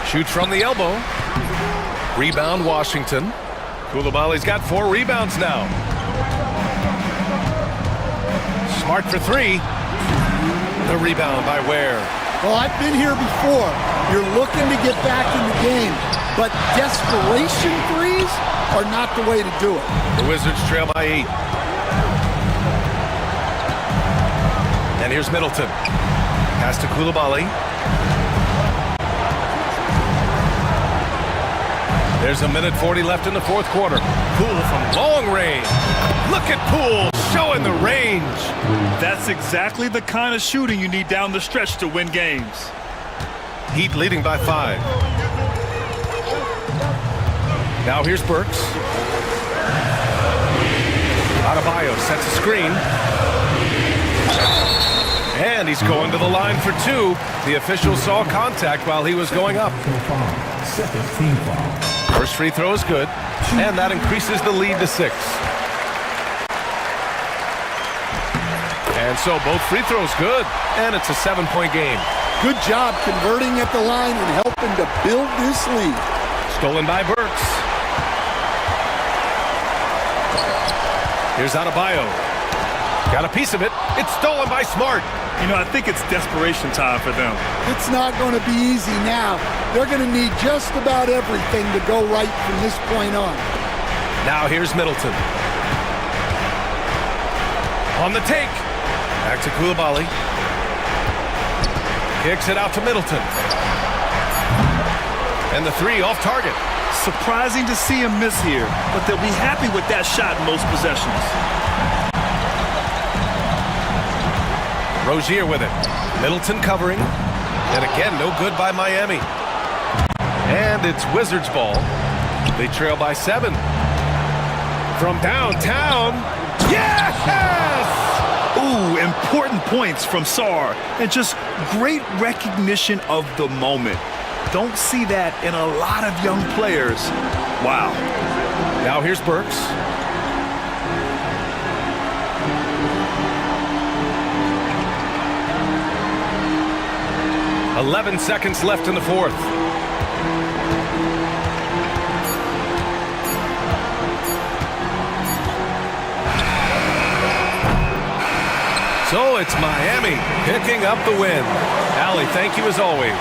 [SPEAKER 5] Shoots from the elbow. Rebound Washington. Koulibaly's got 4 rebounds now. Smart for 3. The rebound by Ware.
[SPEAKER 9] Well, I've been here before. You're looking to get back in the game, but desperation threes are not the way to do it.
[SPEAKER 5] The Wizards trail by 8. And here's Middleton. Pass to Koulibaly. There's a minute 40 left in the fourth quarter. Poole from long range. Look at Poole showing the range.
[SPEAKER 6] That's exactly the kind of shooting you need down the stretch to win games.
[SPEAKER 5] Heat leading by 5. Now here's Burks. Adebayo sets a screen. And he's going to the line for 2. The official saw contact while he was going up.
[SPEAKER 4] Second team foul.
[SPEAKER 5] First free throw is good, and that increases the lead to 6. And so both free throws good, and it's a 7-point game.
[SPEAKER 9] Good job converting at the line and helping to build this lead.
[SPEAKER 5] Stolen by Burks. Here's Adebayo. Got a piece of it. It's stolen by Smart.
[SPEAKER 6] You know, I think it's desperation time for them.
[SPEAKER 9] It's not going to be easy now. They're going to need just about everything to go right from this point on.
[SPEAKER 5] Now here's Middleton. On the take. Back to Koulibaly. Kicks it out to Middleton. And the 3 off target.
[SPEAKER 6] Surprising to see him miss here, but they'll be happy with that shot in most possessions.
[SPEAKER 5] Rozier with it. Middleton covering. And again, no good by Miami. And it's Wizards ball. They trail by 7. From downtown. Yes!
[SPEAKER 6] Ooh, important points from Sarr. And just great recognition of the moment. Don't see that in a lot of young players. Wow.
[SPEAKER 5] Now here's Burks. "11 seconds left in the fourth. So it's Miami picking up the win. Allie, thank you as always.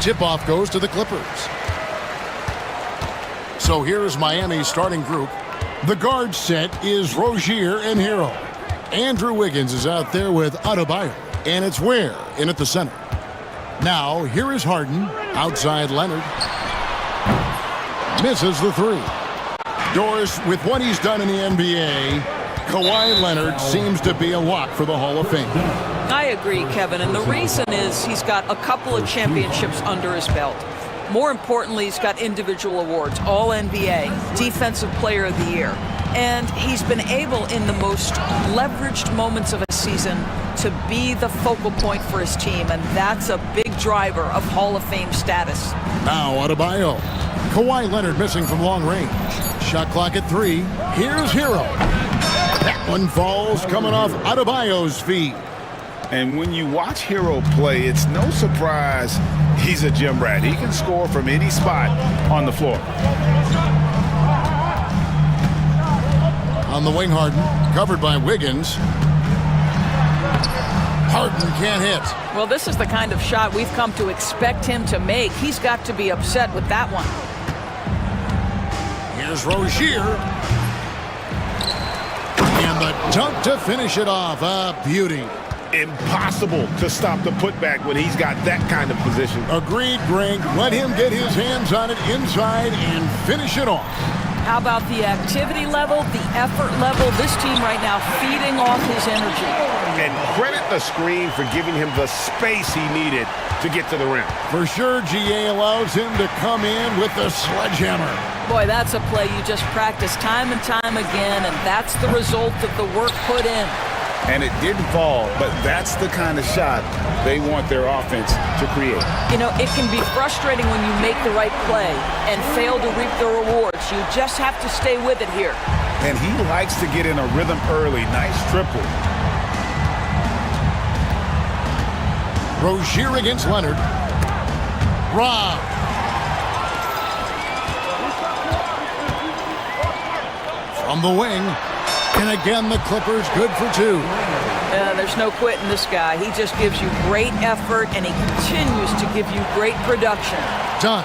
[SPEAKER 1] tip-off goes to the Clippers. So here's Miami's starting group. The guard set is Rozier and Hero. Andrew Wiggins is out there with Adebayo, and it's Ware in at the center. Now, here is Harden, outside Leonard. Misses the three. Doris, with what he's done in the NBA, Kawhi Leonard seems to be a lock for the Hall of Fame.
[SPEAKER 12] I agree, Kevin, and the reason is he's got a couple of championships under his belt. More importantly, he's got individual awards, All-NBA, Defensive Player of the Year. And he's been able, in the most leveraged moments of a season, to be the focal point for his team, and that's a big driver of Hall of Fame status.
[SPEAKER 1] Now Adebayo. Kawhi Leonard missing from long range. Shot clock at 3. Here's Hero. That one falls coming off Adebayo's feet.
[SPEAKER 2] And when you watch Hero play, it's no surprise he's a gym rat. He can score from any spot on the floor.
[SPEAKER 1] On the wing, Harden, covered by Wiggins. Harden can't hit.
[SPEAKER 12] Well, this is the kind of shot we've come to expect him to make. He's got to be upset with that one.
[SPEAKER 1] Here's Rozier. And the dunk to finish it off. A beauty.
[SPEAKER 11] Impossible to stop the putback when he's got that kind of position.
[SPEAKER 1] Agreed, Greg. Let him get his hands on it inside and finish it off.
[SPEAKER 12] How about the activity level, the effort level? This team right now feeding off his energy.
[SPEAKER 11] And credit the screen for giving him the space he needed to get to the rim.
[SPEAKER 1] For sure, GA allows him to come in with the sledgehammer.
[SPEAKER 12] Boy, that's a play you just practice time and time again, and that's the result of the work put in.
[SPEAKER 2] And it didn't fall, but that's the kind of shot they want their offense to create.
[SPEAKER 12] You know, it can be frustrating when you make the right play and fail to reap the rewards. You just have to stay with it here.
[SPEAKER 2] And he likes to get in a rhythm early. Nice triple.
[SPEAKER 1] Rozier against Leonard. Rob. From the wing. And again, the Clippers good for 2.
[SPEAKER 12] There's no quitting this guy. He just gives you great effort, and he continues to give you great production.
[SPEAKER 1] Done.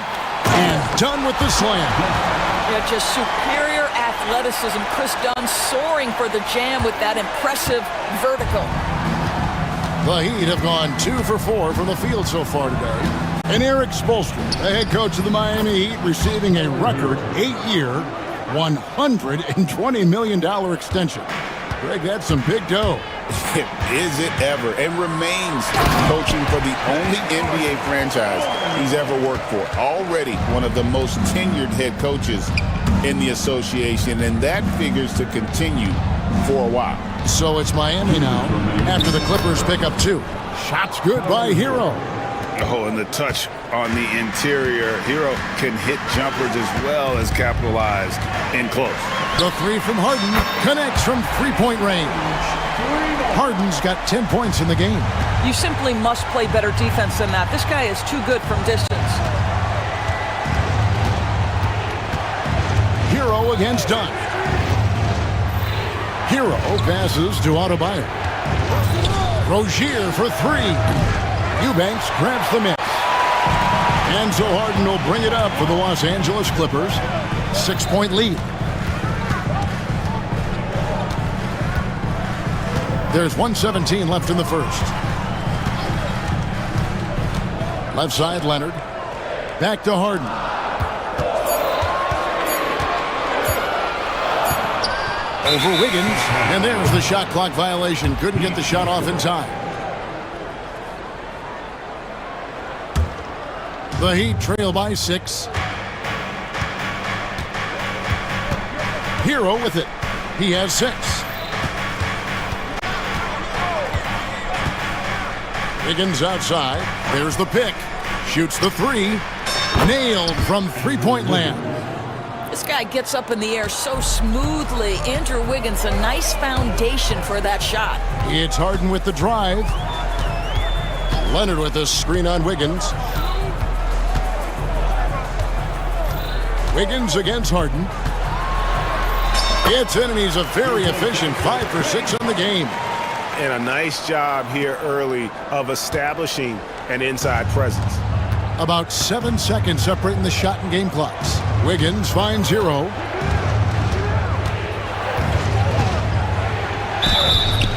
[SPEAKER 1] And done with the slam.
[SPEAKER 12] Yeah, just superior athleticism. Chris Dunn soaring for the jam with that impressive vertical.
[SPEAKER 1] The Heat have gone 2 for 4 from the field so far today. And Eric Spoelstra, the head coach of the Miami Heat, receiving a record 8-year, $120 million extension. Greg, that's some big dough.
[SPEAKER 2] Is it ever? And remains coaching for the only NBA franchise he's ever worked for. Already one of the most tenured head coaches in the association, and that figures to continue for a while.
[SPEAKER 1] So it's Miami now after the Clippers pick up 2. Shots good by Hero.
[SPEAKER 2] Oh, and the touch on the interior. Hero can hit jumpers as well as capitalize in close.
[SPEAKER 1] The 3 from Harden connects from three-point range. Harden's got 10 points in the game.
[SPEAKER 12] You simply must play better defense than that. This guy is too good from distance.
[SPEAKER 1] Hero against Dunn. Hero passes to Adebayo. Rozier for 3. Eubanks grabs the miss. And so Harden will bring it up for the Los Angeles Clippers. 6-point lead. There's 1:17 left in the first. Left side, Leonard. Back to Harden. Over Wiggins. And there's the shot clock violation. Couldn't get the shot off in time. The Heat trail by 6. Hero with it. He has 6. Wiggins outside. There's the pick. Shoots the 3. Nailed from three-point land.
[SPEAKER 12] This guy gets up in the air so smoothly. Andrew Wiggins, a nice foundation for that shot.
[SPEAKER 1] It's Harden with the drive. Leonard with the screen on Wiggins. Wiggins against Harden. It's in, and he's a very efficient 5 for 6 in the game.
[SPEAKER 11] And a nice job here early of establishing an inside presence.
[SPEAKER 1] About 7 seconds separating the shot and game clocks. Wiggins finds Hero.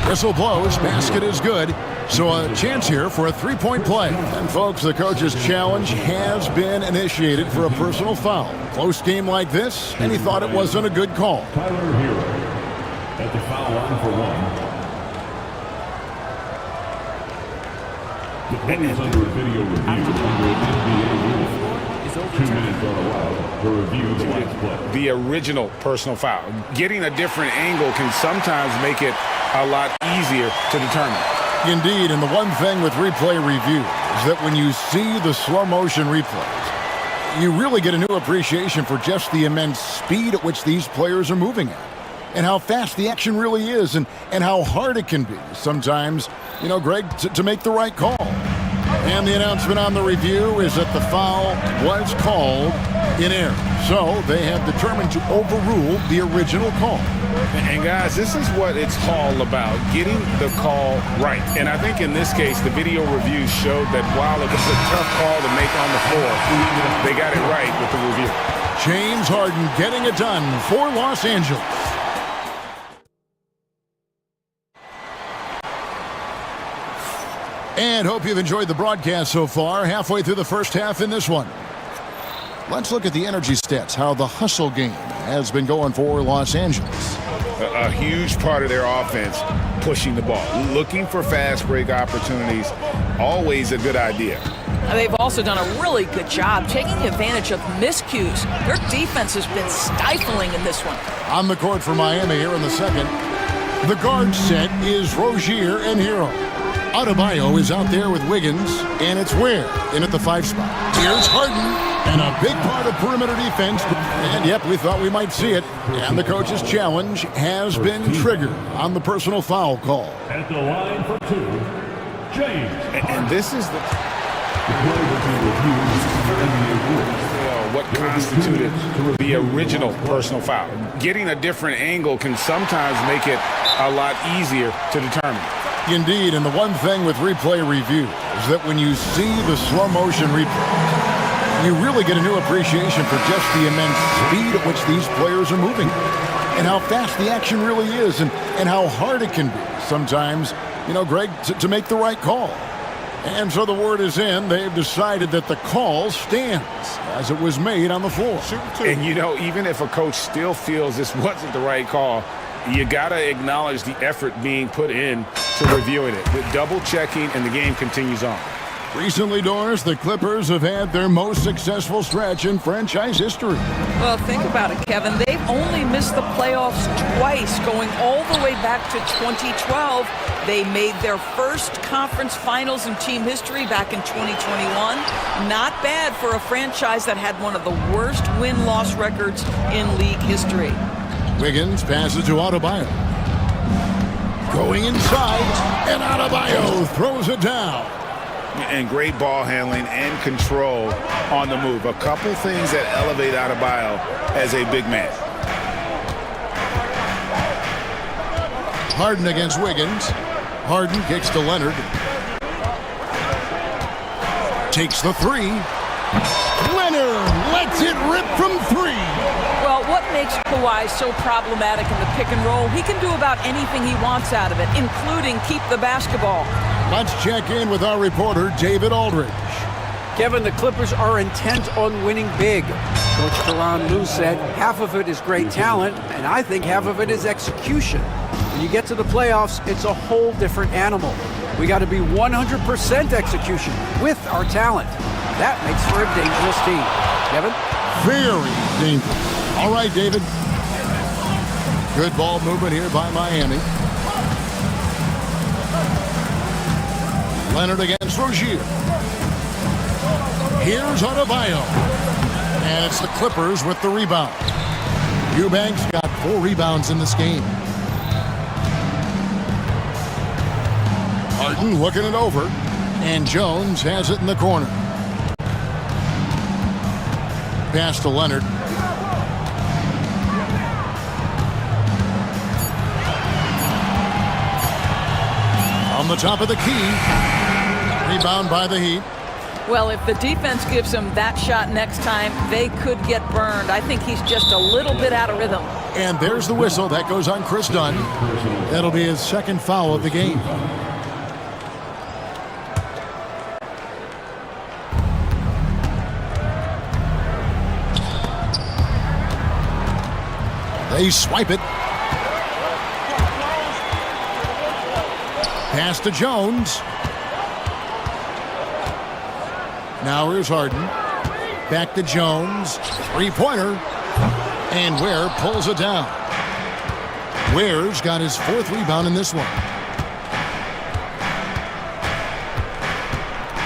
[SPEAKER 1] Whistle blows. Basket is good. So a chance here for a three-point play. And folks, the coach's challenge has been initiated for a personal foul. Close game like this, and he thought it wasn't a good call.
[SPEAKER 4] Tyler Hero at the foul line for one. The play is under a video review under NBA rules. 2 minutes are allowed to review the last play.
[SPEAKER 11] The original personal foul. Getting a different angle can sometimes make it a lot easier to determine.
[SPEAKER 1] Indeed, and the one thing with replay review is that when you see the slow motion replays, you really get a new appreciation for just the immense speed at which these players are moving at, and how fast the action really is, and how hard it can be sometimes, you know, Greg, to make the right call. And the announcement on the review is that the foul was called in error. So they have determined to overrule the original call.
[SPEAKER 11] And guys, this is what it's all about, getting the call right. And I think in this case, the video review showed that while it was a tough call to make on the floor, they got it right with the review.
[SPEAKER 1] James Harden getting it done for Los Angeles. And hope you've enjoyed the broadcast so far. Halfway through the first half in this one. Let's look at the energy stats, how the hustle game has been going for Los Angeles.
[SPEAKER 11] A huge part of their offense, pushing the ball, looking for fast break opportunities, always a good idea.
[SPEAKER 12] They've also done a really good job taking advantage of miscues. Their defense has been stifling in this one.
[SPEAKER 1] On the court for Miami here in the second. The guard set is Rozier and Hero. Adebayo is out there with Wiggins, and it's Ware in at the 5 spot. Here's Harden, and a big part of perimeter defense. And yep, we thought we might see it. And the coach's challenge has been triggered on the personal foul call.
[SPEAKER 4] At the line for 2, James.
[SPEAKER 11] And this is what constituted the original personal foul. Getting a different angle can sometimes make it a lot easier to determine.
[SPEAKER 1] Indeed, and the one thing with replay review is that when you see the slow motion replay, you really get a new appreciation for just the immense speed at which these players are moving, and how fast the action really is, and how hard it can be sometimes, you know, Greg, to make the right call. And so the word is in. They've decided that the call stands as it was made on the floor.
[SPEAKER 11] And, you know, even if a coach still feels this wasn't the right call, you got to acknowledge the effort being put in to reviewing it, with double checking, and the game continues on.
[SPEAKER 1] Recently, Doris, the Clippers have had their most successful stretch in franchise history.
[SPEAKER 12] Well, think about it, Kevin. They've only missed the playoffs twice, going all the way back to 2012. They made their first conference finals in team history back in 2021. Not bad for a franchise that had one of the worst win-loss records in league history.
[SPEAKER 1] Wiggins passes to Adebayo. Going inside, and Adebayo throws it down.
[SPEAKER 11] And great ball handling and control on the move. A couple things that elevate Adebayo as a big man.
[SPEAKER 1] Harden against Wiggins. Harden kicks to Leonard. Takes the 3. Leonard lets it rip from 3.
[SPEAKER 12] Well, what makes Kawhi so problematic in the pick and roll? He can do about anything he wants out of it, including keep the basketball.
[SPEAKER 1] Let's check in with our reporter, David Aldridge.
[SPEAKER 10] Kevin, the Clippers are intent on winning big. Coach Tyronn Lue said half of it is great talent, and I think half of it is execution. When you get to the playoffs, it's a whole different animal. We got to be 100% execution with our talent. That makes for a dangerous team. Kevin?
[SPEAKER 1] Very dangerous. All right, David. Good ball movement here by Miami. Leonard against Rozier. Here's Adebayo. And it's the Clippers with the rebound. Eubanks got 4 rebounds in this game. Harden looking it over. And Jones has it in the corner. Pass to Leonard. On the top of the key. Rebound by the Heat.
[SPEAKER 12] Well, if the defense gives him that shot next time, they could get burned. I think he's just a little bit out of rhythm.
[SPEAKER 1] And there's the whistle. That goes on Chris Dunn. That'll be his second foul of the game. They swipe it. Pass to Jones. Now here's Harden. Back to Jones. Three-pointer. And Ware pulls it down. Ware's got his fourth rebound in this one.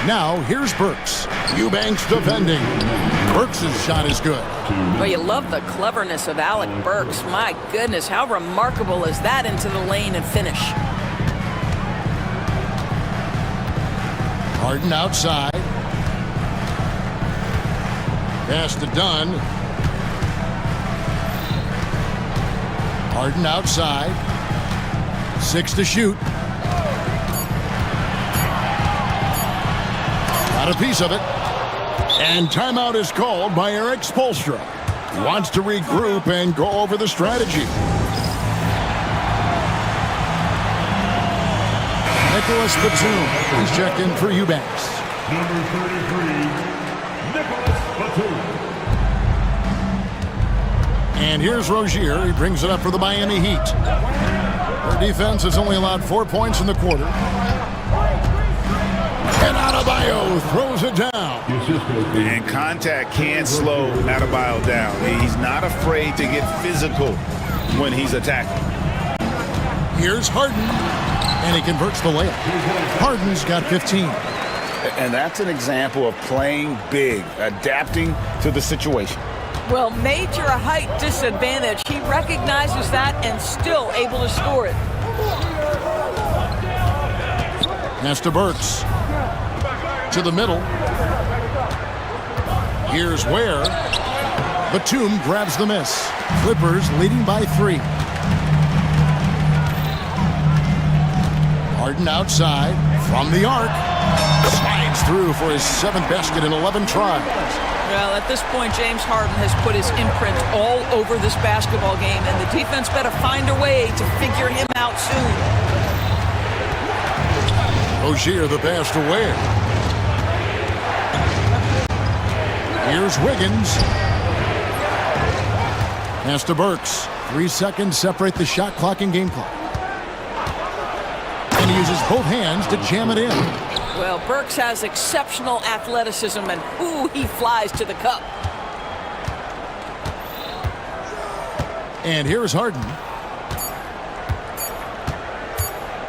[SPEAKER 1] Now here's Burks. Eubanks defending. Burks' shot is good.
[SPEAKER 12] Well, you love the cleverness of Alec Burks. My goodness, how remarkable is that into the lane and finish?
[SPEAKER 1] Harden outside. Pass to Dunn. Harden outside. 6 to shoot. Got a piece of it. And timeout is called by Eric Spoelstra. He wants to regroup and go over the strategy. Nicholas Batum. He's checked in for Eubanks.
[SPEAKER 4] Number 33, Nicholas Batum.
[SPEAKER 1] And here's Rozier. He brings it up for the Miami Heat. Their defense has only allowed 4 points in the quarter. And Adebayo throws it down.
[SPEAKER 2] And contact can't slow Adebayo down. He's not afraid to get physical when he's attacking.
[SPEAKER 1] Here's Harden. And he converts the layup. Harden's got 15.
[SPEAKER 2] And that's an example of playing big, adapting to the situation.
[SPEAKER 12] Well, major height disadvantage. He recognizes that and still able to score it.
[SPEAKER 1] Pass to Burks. To the middle. Here's Ware. Batum grabs the miss. Clippers leading by 3. Harden outside from the arc. Slides through for his 7th basket in 11 tries.
[SPEAKER 12] Well, at this point, James Harden has put his imprint all over this basketball game, and the defense better find a way to figure him out soon.
[SPEAKER 1] Rozier the pass to Ware. Here's Wiggins. Pass to Burks. 3 seconds separate the shot clock and game clock. And he uses both hands to jam it in.
[SPEAKER 12] Well, Burks has exceptional athleticism, and ooh, he flies to the cup.
[SPEAKER 1] And here's Harden.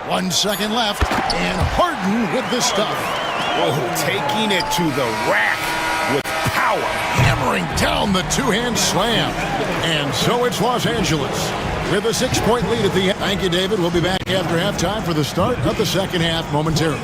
[SPEAKER 1] 1 second left, and Harden with the stuff.
[SPEAKER 2] Oh, taking it to the rack with power.
[SPEAKER 1] Hammering down the two-hand slam. And so it's Los Angeles with a 6-point lead at the end. Thank you, David. We'll be back after halftime for the start of the second half momentarily.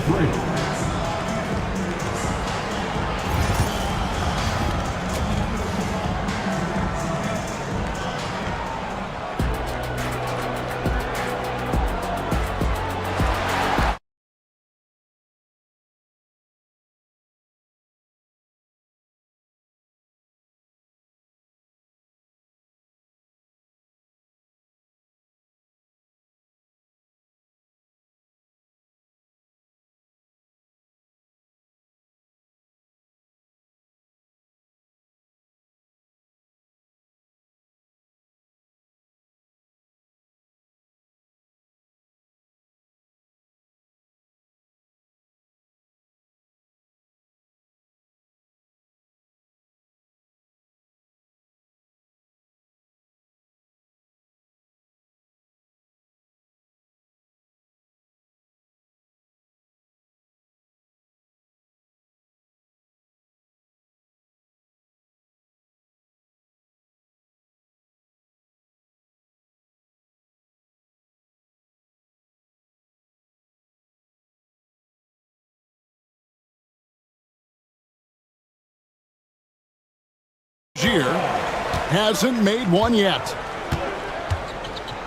[SPEAKER 1] Hasn't made one yet.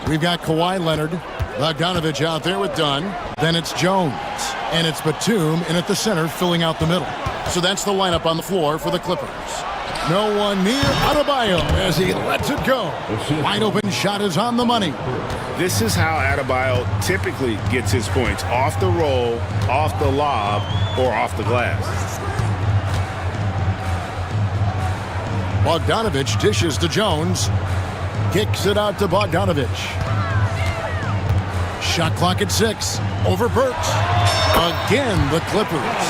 [SPEAKER 1] We've got Kawhi Leonard, Bogdanovich out there with Dunn. Then it's Jones. And it's Batum in at the center filling out the middle. So that's the lineup on the floor for the Clippers. No one near Adebayo as he lets it go. Wide open shot is on the money.
[SPEAKER 11] This is how Adebayo typically gets his points. Off the roll, off the lob, or off the glass.
[SPEAKER 1] Bogdanovich dishes to Jones. Kicks it out to Bogdanovich. Shot clock at 6. Over Burks. Again, the Clippers.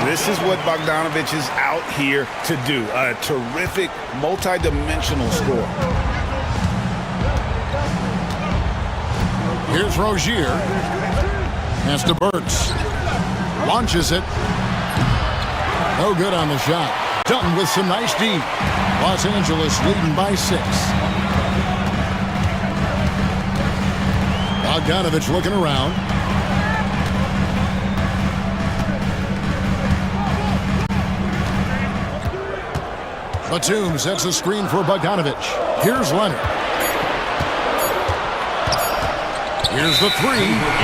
[SPEAKER 11] This is what Bogdanovich is out here to do. A terrific, multi-dimensional score.
[SPEAKER 1] Here's Rozier. Pass to Burks. Launches it. No good on the shot. Done with some nice D. Los Angeles leading by 6. Bogdanovich looking around. Batum sets a screen for Bogdanovich. Here's Leonard. Here's the 3,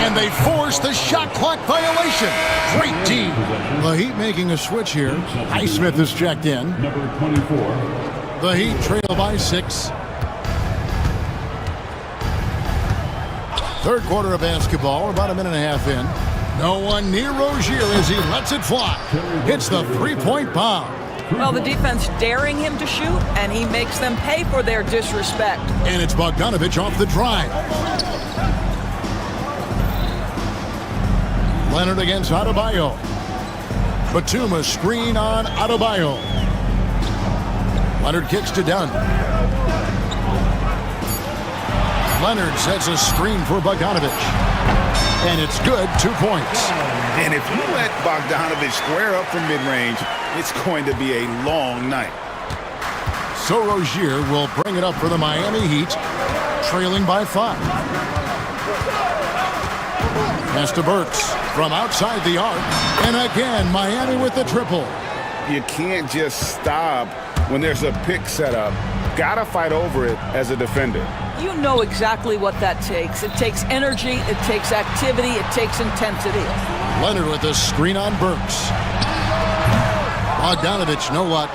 [SPEAKER 1] and they force the shot clock violation. Great D. The Heat making a switch here. Highsmith is checked in.
[SPEAKER 4] Number 24.
[SPEAKER 1] The Heat trail by 6. Third quarter of basketball, about a minute and a half in. No one near Rozier as he lets it fly. Hits the three-point bomb.
[SPEAKER 12] Well, the defense daring him to shoot, and he makes them pay for their disrespect.
[SPEAKER 1] And it's Bogdanovich off the drive. Leonard against Adebayo. Batum a screen on Adebayo. Leonard kicks to Dunn. Leonard sets a screen for Bogdanovich. And it's good, 2 points.
[SPEAKER 11] And if you let Bogdanovich square up from mid-range, it's going to be a long night.
[SPEAKER 1] So Rozier will bring it up for the Miami Heat, trailing by 5. Pass to Burks from outside the arc. And again, Miami with the triple.
[SPEAKER 11] You can't just stop when there's a pick set up. Gotta fight over it as a defender.
[SPEAKER 12] You know exactly what that takes. It takes energy, it takes activity, it takes intensity.
[SPEAKER 1] Leonard with a screen on Burks. Bogdanovich, no luck.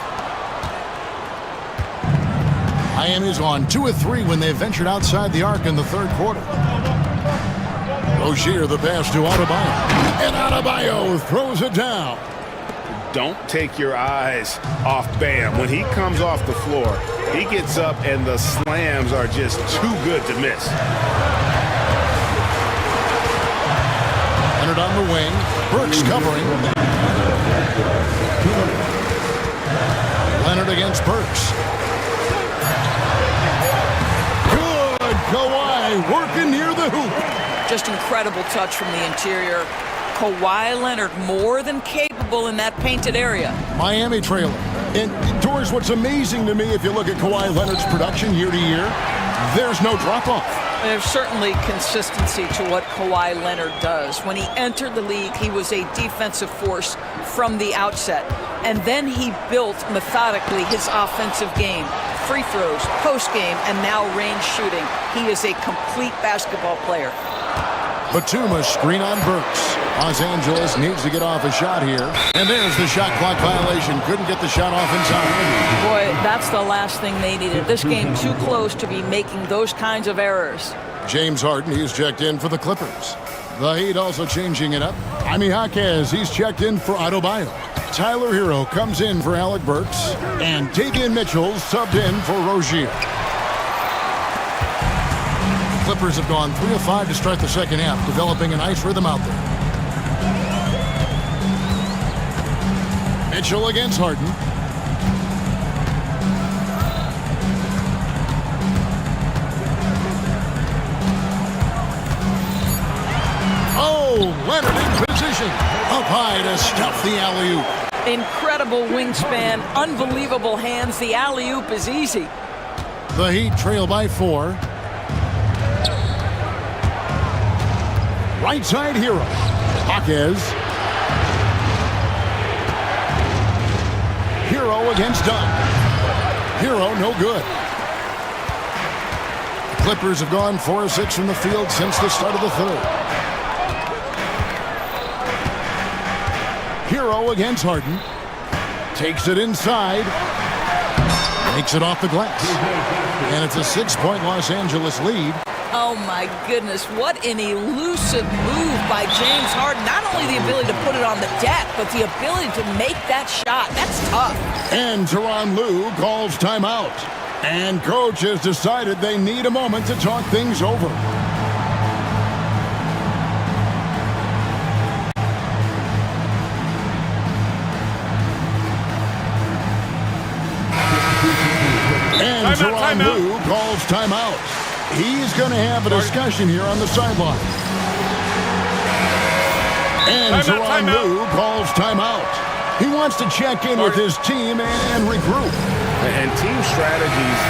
[SPEAKER 1] Miami's on 2 of 3 when they ventured outside the arc in the third quarter. Rozier the pass to Adebayo. And Adebayo throws it down.
[SPEAKER 11] Don't take your eyes off Bam. When he comes off the floor, he gets up and the slams are just too good to miss.
[SPEAKER 1] Leonard on the wing. Burks covering. Leonard against Burks. Good. Kawhi working near the hoop.
[SPEAKER 12] Just incredible touch from the interior. Kawhi Leonard more than capable in that painted area.
[SPEAKER 1] Miami trailer. And Doris, what's amazing to me, if you look at Kawhi Leonard's production year to year, there's no drop-off.
[SPEAKER 12] There's certainly consistency to what Kawhi Leonard does. When he entered the league, he was a defensive force from the outset. And then he built methodically his offensive game. Free throws, post game, and now range shooting. He is a complete basketball player.
[SPEAKER 1] Batum a screen on Burks. Los Angeles needs to get off a shot here. And there's the shot clock violation. Couldn't get the shot off in time.
[SPEAKER 12] Boy, that's the last thing they needed. This game too close to be making those kinds of errors.
[SPEAKER 1] James Harden, he's checked in for the Clippers. The Heat also changing it up. Jaime Jaquez, he's checked in for Adebayo. Tyler Hero comes in for Alec Burks. And Davion Mitchell subbed in for Rozier. Clippers have gone 3 of 5 to start the second half, developing a nice rhythm out there. Mitchell against Harden. Oh, Leonard in position. Up high to stuff the alley-oop.
[SPEAKER 12] Incredible wingspan, unbelievable hands. The alley-oop is easy.
[SPEAKER 1] The Heat trail by 4. Right side Hero. Jaquez. Hero against Dunn. Hero no good. The Clippers have gone 4 of 6 from the field since the start of the third. Hero against Harden. Takes it inside. Makes it off the glass. And it's a 6-point Los Angeles lead.
[SPEAKER 12] Oh my goodness, what an elusive move by James Harden. Not only the ability to put it on the deck, but the ability to make that shot. That's tough.
[SPEAKER 1] And Tyronn Lue calls timeout. And coach has decided they need a moment to talk things over. And Tyronn Lue calls timeout. He's going to have a discussion here on the sideline. And Tyronn Lue calls timeout. He wants to check in with his team and regroup.
[SPEAKER 11] And team strategies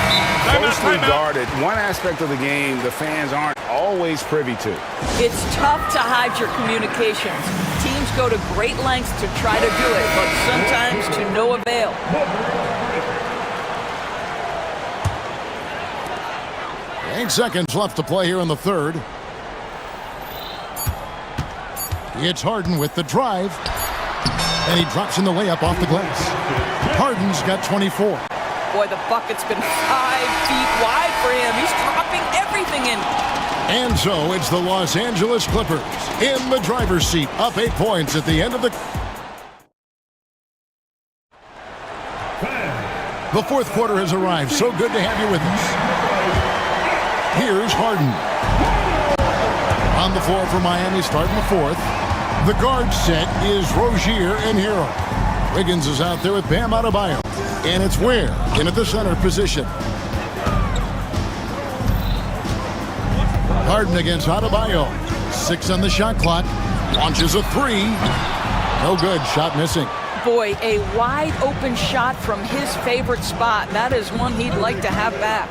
[SPEAKER 11] closely guarded. One aspect of the game the fans aren't always privy to.
[SPEAKER 12] It's tough to hide your communications. Teams go to great lengths to try to do it, but sometimes to no avail.
[SPEAKER 1] 8 seconds left to play here in the third. It's Harden with the drive. And he drops in the layup off the glass. Harden's got 24.
[SPEAKER 12] Boy, the bucket's been 5 feet wide for him. He's dropping everything in.
[SPEAKER 1] And so it's the Los Angeles Clippers in the driver's seat, up 8 points at the end of the... The fourth quarter has arrived. So good to have you with us. Here's Harden. On the floor for Miami, starting the fourth. The guard set is Rozier and Hero. Wiggins is out there with Bam Adebayo. And it's Ware in at the center position. Harden against Adebayo. 6 on the shot clock. Launches a 3. No good. Shot missing.
[SPEAKER 12] Boy, a wide open shot from his favorite spot. That is one he'd like to have back.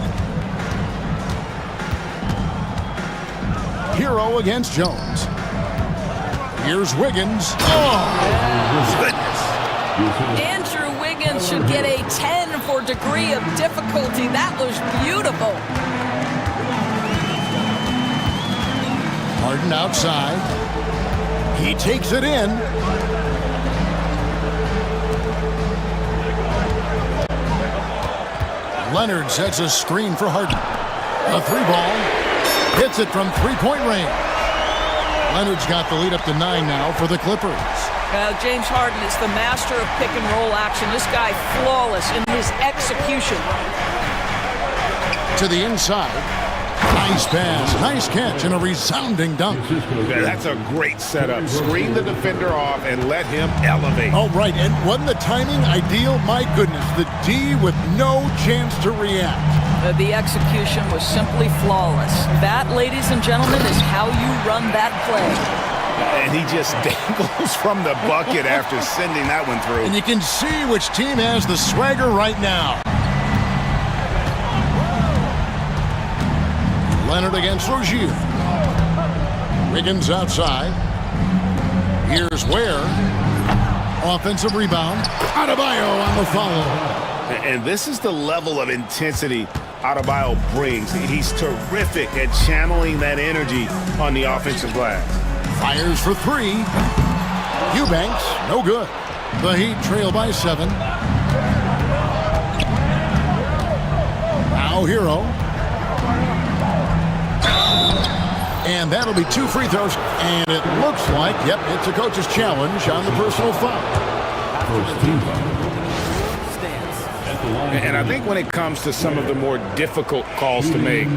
[SPEAKER 1] Hero against Jones. Here's Wiggins. Oh, goodness.
[SPEAKER 12] Andrew Wiggins should get a 10 for degree of difficulty. That was beautiful.
[SPEAKER 1] Harden outside. He takes it in. Leonard sets a screen for Harden. A 3-ball. Hits it from 3-point range. Leonard's got the lead up to 9 now for the Clippers.
[SPEAKER 12] James Harden is the master of pick and roll action. This guy flawless in his execution.
[SPEAKER 1] To the inside. Nice pass, nice catch, and a resounding dunk.
[SPEAKER 11] That's a great setup. Screen the defender off and let him elevate.
[SPEAKER 1] Oh, right, and wasn't the timing ideal? My goodness, the D with no chance to react.
[SPEAKER 12] The execution was simply flawless. That, ladies and gentlemen, is how you run that play.
[SPEAKER 11] And he just dangles from the bucket after sending that one through.
[SPEAKER 1] And you can see which team has the swagger right now. Leonard against Rozier. Wiggins outside. Here's Ware. Offensive rebound. Adebayo on the follow.
[SPEAKER 11] And this is the level of intensity Adebayo brings. He's terrific at channeling that energy on the offensive glass.
[SPEAKER 1] Fires for 3. Eubanks, no good. The Heat trail by 7. Now Hero. And that'll be 2 free throws. And it looks like, yep, it's a coach's challenge on the personal foul.
[SPEAKER 11] And I think when it comes to some of the more difficult calls to make,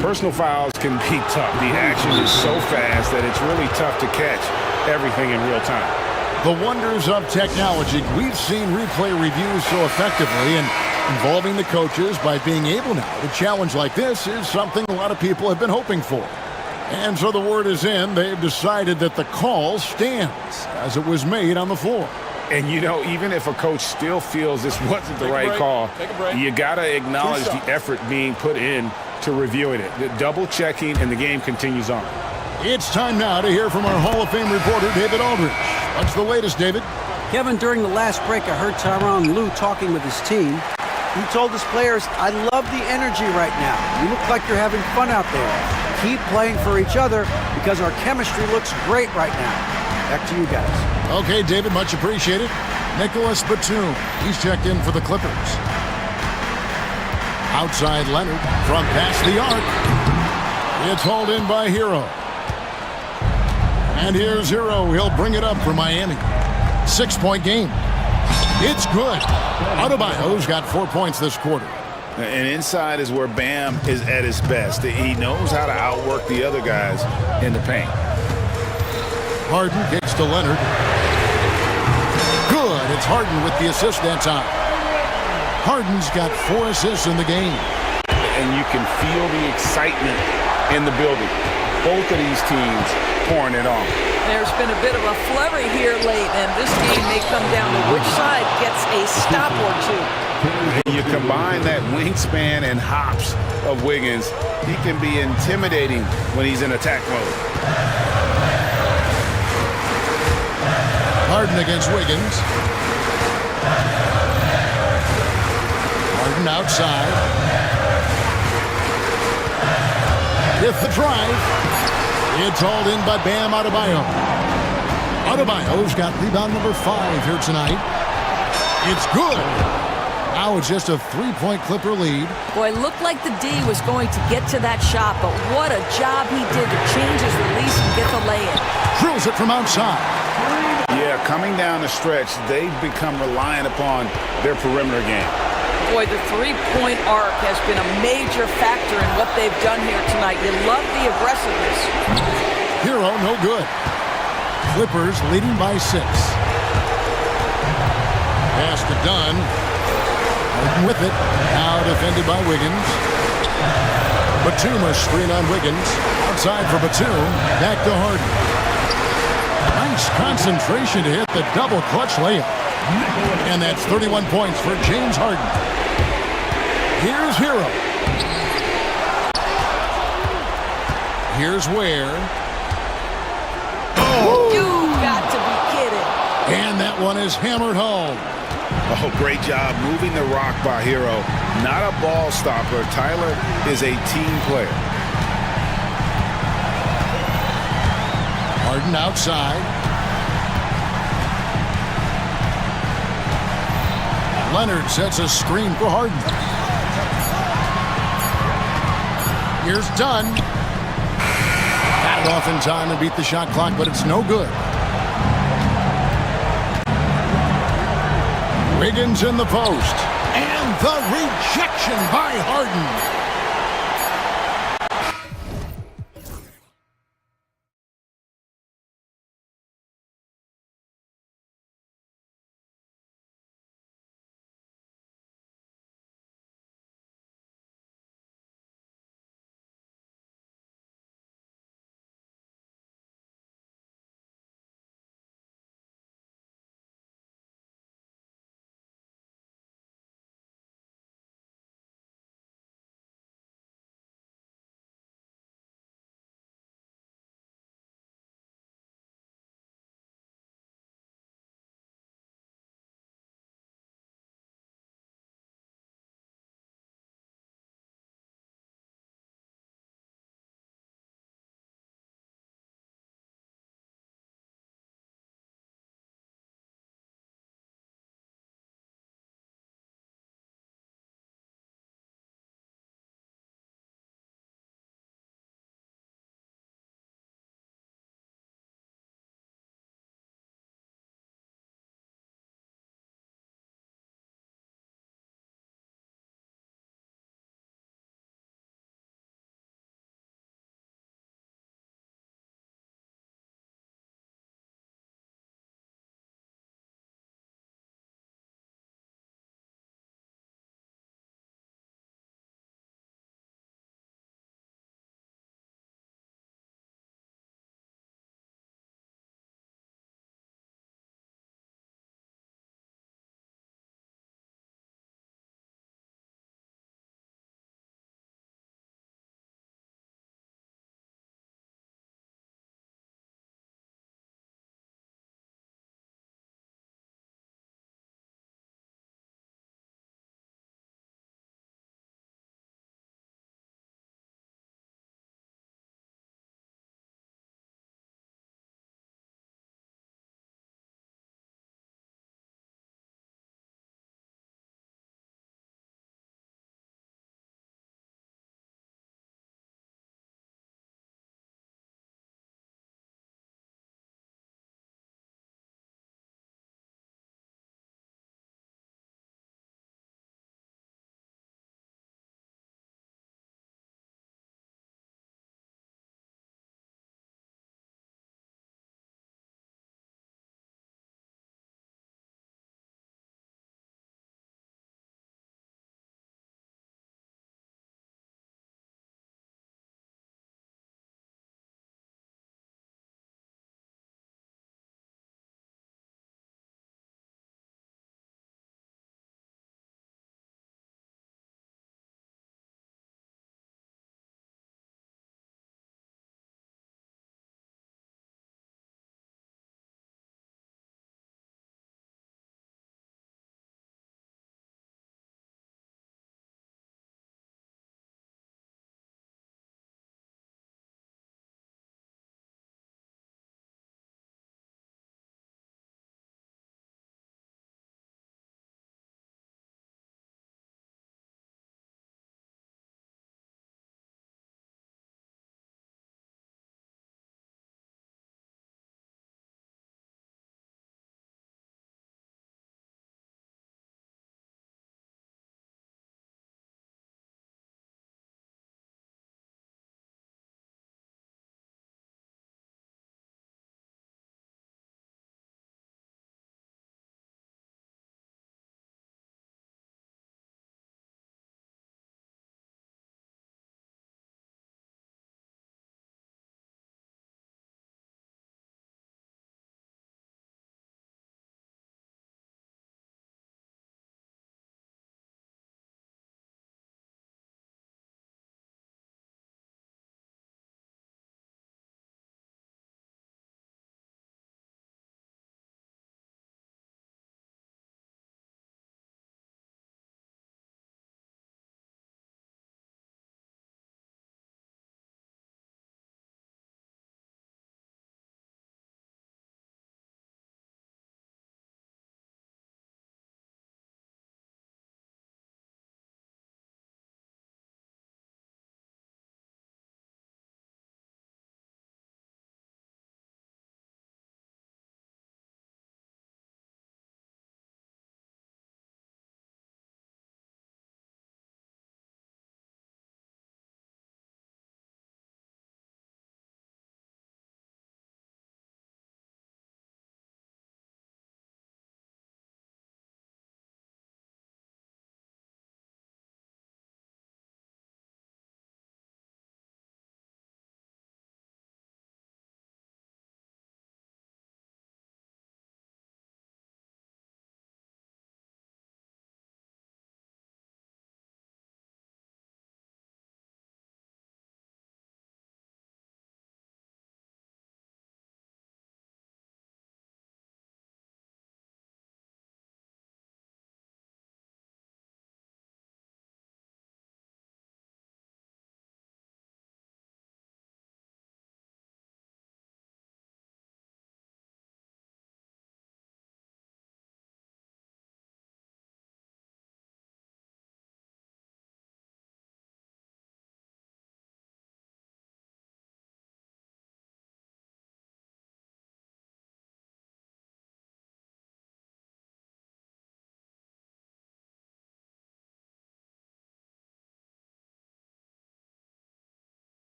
[SPEAKER 11] personal fouls can be tough. The action is so fast that it's really tough to catch everything in real time.
[SPEAKER 1] The wonders of technology. We've seen replay reviews so effectively, and involving the coaches by being able now to challenge like this is something a lot of people have been hoping for. And so the word is in. They've decided that the call stands as it was made on the floor.
[SPEAKER 11] And, you know, even if a coach still feels this wasn't the right call, you got to acknowledge the effort being put in to reviewing it. The double checking, and the game continues on.
[SPEAKER 1] It's time now to hear from our Hall of Fame reporter, David Aldridge. What's the latest, David?
[SPEAKER 10] Kevin, during the last break, I heard Tyronn Lue talking with his team. He told his players, I love the energy right now. You look like you're having fun out there. Keep playing for each other because our chemistry looks great right now. Back to you guys.
[SPEAKER 1] Okay, David, much appreciated. Nicholas Batum. He's checked in for the Clippers. Outside Leonard from past the arc. It's hauled in by Hero. And here's Hero. He'll bring it up for Miami. 6-point game. It's good. Adebayo's got 4 points this quarter.
[SPEAKER 2] And inside is where Bam is at his best. He knows how to outwork the other guys in the paint.
[SPEAKER 1] Harden kicks to Leonard. Good. It's Harden with the assist that time. Harden's got 4 assists in the game.
[SPEAKER 11] And you can feel the excitement in the building. Both of these teams pouring it on.
[SPEAKER 12] There's been a bit of a flurry here late, and this game may come down to which side gets a stop or two.
[SPEAKER 2] And you combine that wingspan and hops of Wiggins, he can be intimidating when he's in attack mode.
[SPEAKER 1] Harden against Wiggins. Harden outside. With the drive. It's hauled in by Bam Adebayo. Adebayo's got rebound number 5 here tonight. It's good. Now it's just a 3-point Clipper lead.
[SPEAKER 12] Boy, it looked like the D was going to get to that shot, but what a job he did to change his release and get the lay-in.
[SPEAKER 1] Drills it from outside.
[SPEAKER 2] Yeah, coming down the stretch, they've become reliant upon their perimeter game.
[SPEAKER 12] Boy, the three-point arc has been a major factor in what they've done here tonight. You love the aggressiveness.
[SPEAKER 1] Hero, no good. Clippers leading by 6. Pass to Dunn. Harden with it. Now defended by Wiggins. Batum a screen on Wiggins. Outside for Batum. Back to Harden. Nice concentration to hit the double clutch layup. And that's 31 points for James Harden. Here's Hero. Here's Ware.
[SPEAKER 12] Oh! You've got to be kidding.
[SPEAKER 1] And that one is hammered home.
[SPEAKER 2] Oh, great job moving the rock by Hero. Not a ball stopper. Tyler is a team player.
[SPEAKER 1] Harden outside. Leonard sets a screen for Harden. Here's Dunn. Got it off in time and beat the shot clock, but it's no good. Wiggins in the post. And the rejection by Harden.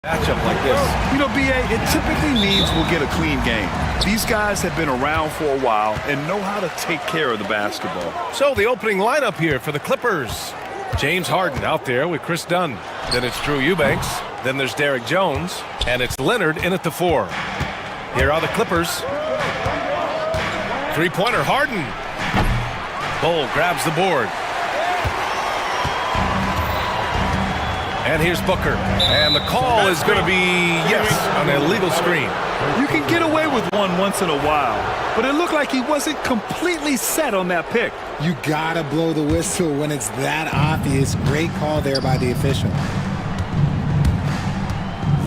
[SPEAKER 5] Matchup like this.
[SPEAKER 6] You know, BA, it typically means we'll get a clean game. These guys have been around for a while and know how to take care of the basketball.
[SPEAKER 5] So the opening lineup here for the Clippers. James Harden out there with Chris Dunn. Then it's Drew Eubanks. Then there's Derek Jones. And it's Leonard in at the 4. Here are the Clippers. Three-pointer, Harden. Bol grabs the board. And here's Booker. And the call is going to be, yes, an illegal screen.
[SPEAKER 6] You can get away with one once in a while, but it looked like he wasn't completely set on that pick.
[SPEAKER 14] You gotta blow the whistle when it's that obvious. Great call there by the official.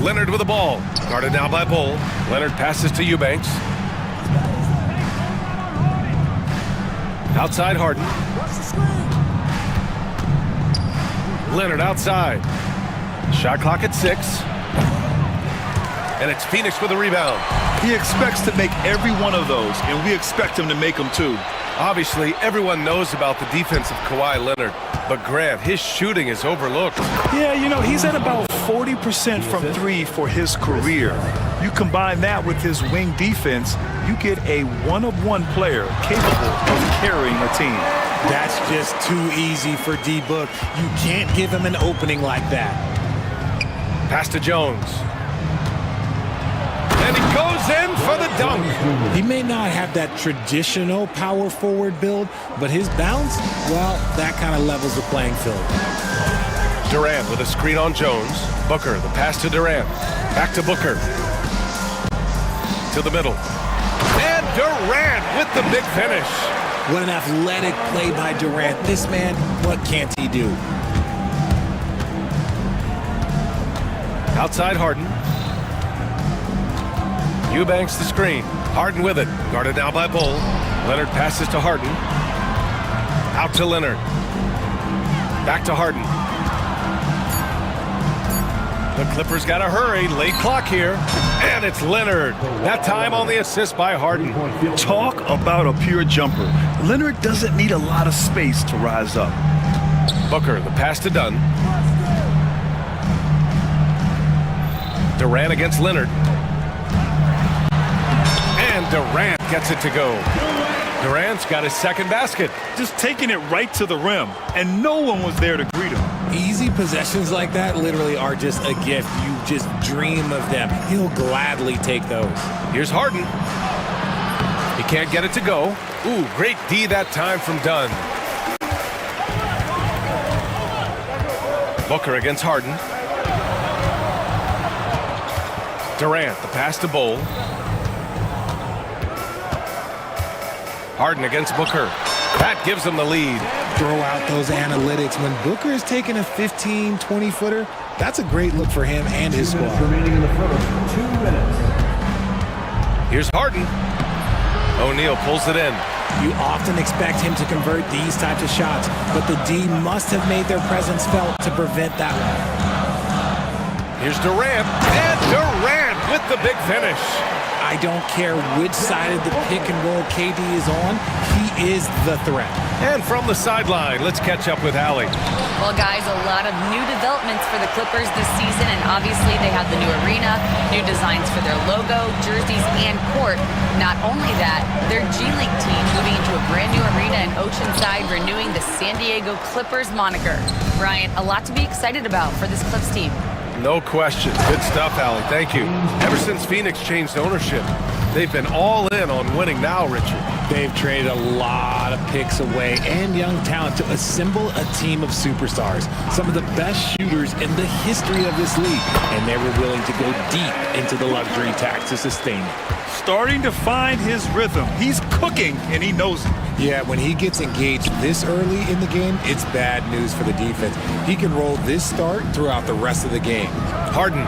[SPEAKER 5] Leonard with the ball. Guarded now by Bol. Leonard passes to Eubanks. Outside Harden. Leonard outside. Shot clock at 6. And it's Phoenix with a rebound.
[SPEAKER 6] He expects to make every one of those, and we expect him to make them too.
[SPEAKER 5] Obviously, everyone knows about the defense of Kawhi Leonard, but Grant, his shooting is overlooked.
[SPEAKER 6] Yeah, you know, he's at about 40% from 3 for his career. You combine that with his wing defense, you get a one-of-one player capable of carrying a team.
[SPEAKER 14] That's just too easy for D-Book. You can't give him an opening like that.
[SPEAKER 5] Pass to Jones. And he goes in for the dunk.
[SPEAKER 14] He may not have that traditional power forward build, but his bounce, well, that kind of levels the playing field.
[SPEAKER 5] Durant with a screen on Jones. Booker, the pass to Durant. Back to Booker. To the middle. And Durant with the big finish.
[SPEAKER 14] What an athletic play by Durant. This man, what can't he do?
[SPEAKER 5] Outside Harden. Eubanks the screen. Harden with it. Guarded now by Bol. Leonard passes to Harden. Out to Leonard. Back to Harden. The Clippers got to hurry. Late clock here. And it's Leonard. That time on the assist by Harden.
[SPEAKER 6] Talk about a pure jumper. Leonard doesn't need a lot of space to rise up.
[SPEAKER 5] Booker, the pass to Dunn. Durant against Leonard. And Durant gets it to go. Durant's got his second basket.
[SPEAKER 6] Just taking it right to the rim, and no one was there to greet him.
[SPEAKER 14] Easy possessions like that literally are just a gift. You just dream of them. He'll gladly take those.
[SPEAKER 5] Here's Harden. He can't get it to go. Ooh, great D that time from Dunn. Booker against Harden. Durant, the pass to Bol. Harden against Booker. That gives him the lead.
[SPEAKER 14] Throw out those analytics. When Booker is taking a 15, 20-footer, that's a great look for him and his squad.
[SPEAKER 4] Remaining in the first, 2 minutes.
[SPEAKER 5] Here's Harden. O'Neal pulls it in.
[SPEAKER 14] You often expect him to convert these types of shots, but the D must have made their presence felt to prevent that one.
[SPEAKER 5] Here's Durant. And Durant with the big finish.
[SPEAKER 14] I don't care which side of the pick and roll KD is on, he is the threat.
[SPEAKER 5] And from the sideline, let's catch up with Allie.
[SPEAKER 8] Well, guys, a lot of new developments for the Clippers this season, and obviously they have the new arena, new designs for their logo, jerseys, and court. Not only that, their G League team moving into a brand new arena in Oceanside, renewing the San Diego Clippers moniker. Brian, a lot to be excited about for this Clips team.
[SPEAKER 5] No question. Good stuff, Allie. Thank you. Ever since Phoenix changed ownership, they've been all in on winning now, Richard.
[SPEAKER 14] They've traded a lot of picks away and young talent to assemble a team of superstars. Some of the best shooters in the history of this league. And they were willing to go deep into the luxury tax to sustain it.
[SPEAKER 6] Starting to find his rhythm. He's cooking, and he knows it.
[SPEAKER 13] Yeah, when he gets engaged this early in the game, it's bad news for the defense. He can roll this start throughout the rest of the game.
[SPEAKER 5] Harden,